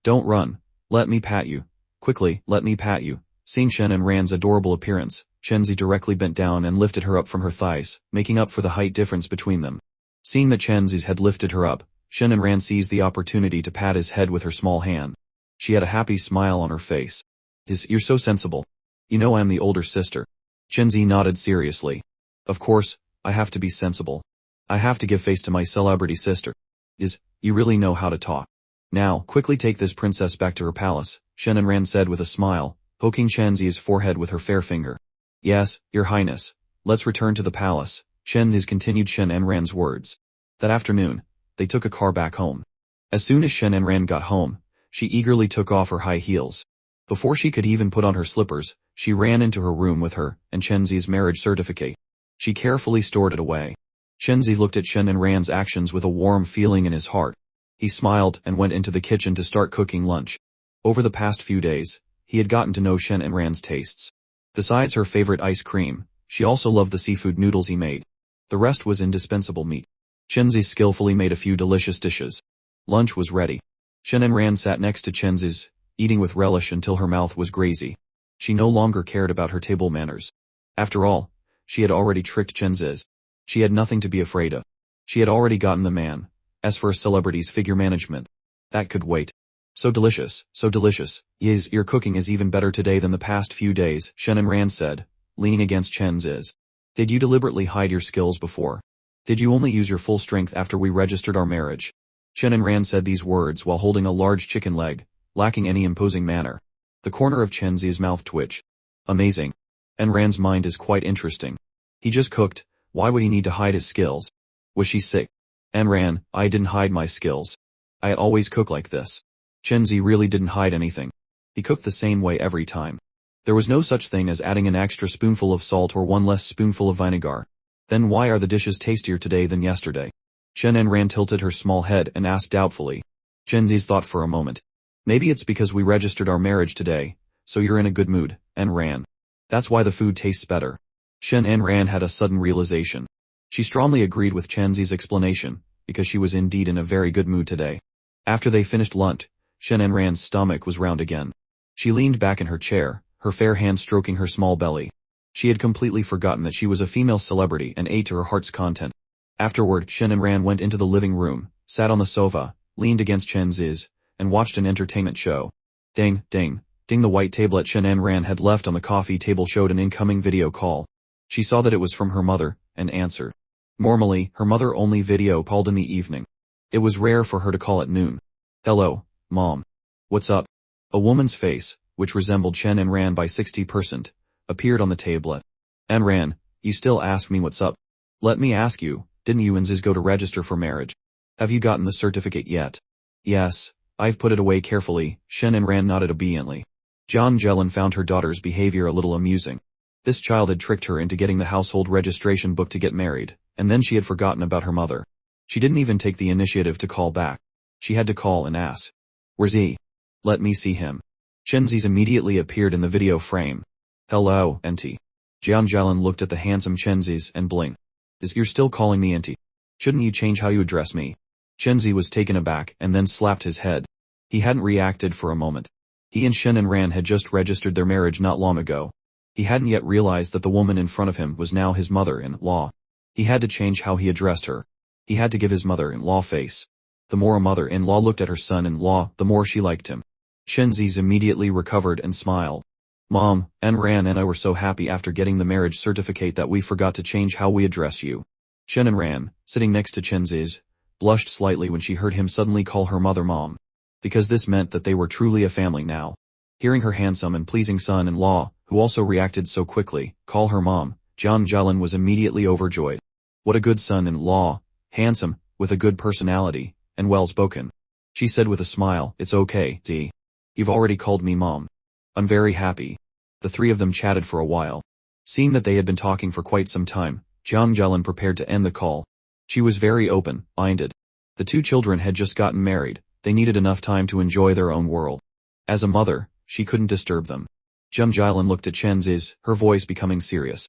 S1: Don't run. Let me pat you. Quickly, let me pat you. Seeing Shen Enran's adorable appearance, Chenzi directly bent down and lifted her up from her thighs, making up for the height difference between them. Seeing that Chenzi's had lifted her up, Shen Enran seized the opportunity to pat his head with her small hand. She had a happy smile on her face. You're so sensible. You know I am the older sister. Chenzi nodded seriously. Of course, I have to be sensible. I have to give face to my celebrity sister. You really know how to talk. Now, quickly take this princess back to her palace, Shen Enran said with a smile, poking Chenzi's forehead with her fair finger. Yes, your highness. Let's return to the palace, Chenzi continued Shen Enran's words. That afternoon, they took a car back home. As soon as Shen Enran got home, she eagerly took off her high heels. Before she could even put on her slippers, she ran into her room with her and Chenzi's marriage certificate. She carefully stored it away. Chenzi looked at Shen Enran's actions with a warm feeling in his heart. He smiled and went into the kitchen to start cooking lunch. Over the past few days, he had gotten to know Shen Enran's tastes. Besides her favorite ice cream, she also loved the seafood noodles he made. The rest was indispensable meat. Chenzi skillfully made a few delicious dishes. Lunch was ready. Shen Enran sat next to Chenzi's, eating with relish until her mouth was grazy. She no longer cared about her table manners. After all, she had already tricked Chenzi's. She had nothing to be afraid of. She had already gotten the man. As for a celebrity's figure management, that could wait. So delicious, so delicious. Your cooking is even better today than the past few days, Shen Enran said, leaning against Chenzi's. Did you deliberately hide your skills before? Did you only use your full strength after we registered our marriage? Shen Enran said these words while holding a large chicken leg, lacking any imposing manner. The corner of Chenzi's mouth twitched. Amazing. Enran's mind is quite interesting. He just cooked, why would he need to hide his skills? Was she sick? Enran, I didn't hide my skills. I always cook like this. Chenzi really didn't hide anything. He cooked the same way every time. There was no such thing as adding an extra spoonful of salt or one less spoonful of vinegar. Then why are the dishes tastier today than yesterday? Shen Enran tilted her small head and asked doubtfully. Chenzi's thought for a moment. Maybe it's because we registered our marriage today, so you're in a good mood, Enran. That's why the food tastes better. Shen Enran had a sudden realization. She strongly agreed with Chenzi's explanation, because she was indeed in a very good mood today. After they finished lunch, Shen Enran's stomach was round again. She leaned back in her chair, her fair hand stroking her small belly. She had completely forgotten that she was a female celebrity and ate to her heart's content. Afterward, Shen Enran went into the living room, sat on the sofa, leaned against Chenzi's, and watched an entertainment show. Ding, ding, ding. The white tablet Shen Enran had left on the coffee table showed an incoming video call. She saw that it was from her mother, and answered. Normally, her mother only video called in the evening. It was rare for her to call at noon. Hello, Mom. What's up? A woman's face, which resembled Shen Enran by 60%, appeared on the tablet. Enran, you still ask me what's up? Let me ask you, didn't you and Ziz go to register for marriage? Have you gotten the certificate yet? Yes, I've put it away carefully, Shen Enran nodded obediently. John Jelen found her daughter's behavior a little amusing. This child had tricked her into getting the household registration book to get married, and then she had forgotten about her mother. She didn't even take the initiative to call back. She had to call and ask. Where's he? Let me see him. Chenzi's immediately appeared in the video frame. Hello, Auntie. John Jelen looked at the handsome Chenzi's and blinked. You're still calling me Auntie? Shouldn't you change how you address me? Chenzi was taken aback and then slapped his head. He hadn't reacted for a moment. He and Shen Enran had just registered their marriage not long ago. He hadn't yet realized that the woman in front of him was now his mother-in-law. He had to change how he addressed her. He had to give his mother-in-law face. The more a mother-in-law looked at her son-in-law, the more she liked him. Chenzi's immediately recovered and smiled. Mom, Enran and I were so happy after getting the marriage certificate that we forgot to change how we address you. Shen Enran, sitting next to Chenzi's, blushed slightly when she heard him suddenly call her mother Mom. Because this meant that they were truly a family now. Hearing her handsome and pleasing son-in-law, who also reacted so quickly, call her Mom, John Jelen was immediately overjoyed. What a good son-in-law, handsome, with a good personality, and well-spoken. She said with a smile, it's okay, Dee. You've already called me Mom. I'm very happy. The three of them chatted for a while. Seeing that they had been talking for quite some time, John Jelen prepared to end the call. She was very open-minded. The two children had just gotten married, they needed enough time to enjoy their own world. As a mother, she couldn't disturb them. John Jelen looked at Chenzi's, her voice becoming serious.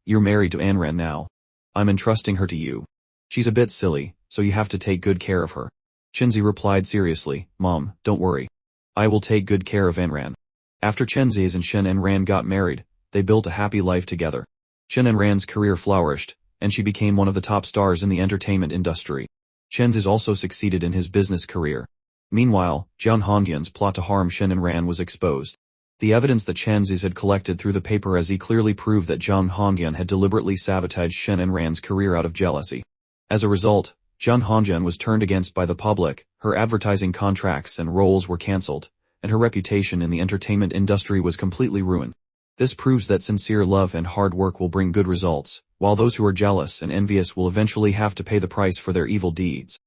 S1: You're married to Enran now. I'm entrusting her to you. She's a bit silly, so you have to take good care of her. Chenzi replied seriously, Mom, don't worry. I will take good care of Enran. After Chenzi's and Shen Enran got married, they built a happy life together. Shen Enran's career flourished, and she became one of the top stars in the entertainment industry. Chenzi's also succeeded in his business career. Meanwhile, Jiang Hongyan's plot to harm Shen and Ran was exposed. The evidence that Chen Zis had collected through the paper as he clearly proved that Jiang Hongyan had deliberately sabotaged Shen and Ran's career out of jealousy. As a result, Jiang Hongyan was turned against by the public, her advertising contracts and roles were cancelled, and her reputation in the entertainment industry was completely ruined. This proves that sincere love and hard work will bring good results, while those who are jealous and envious will eventually have to pay the price for their evil deeds.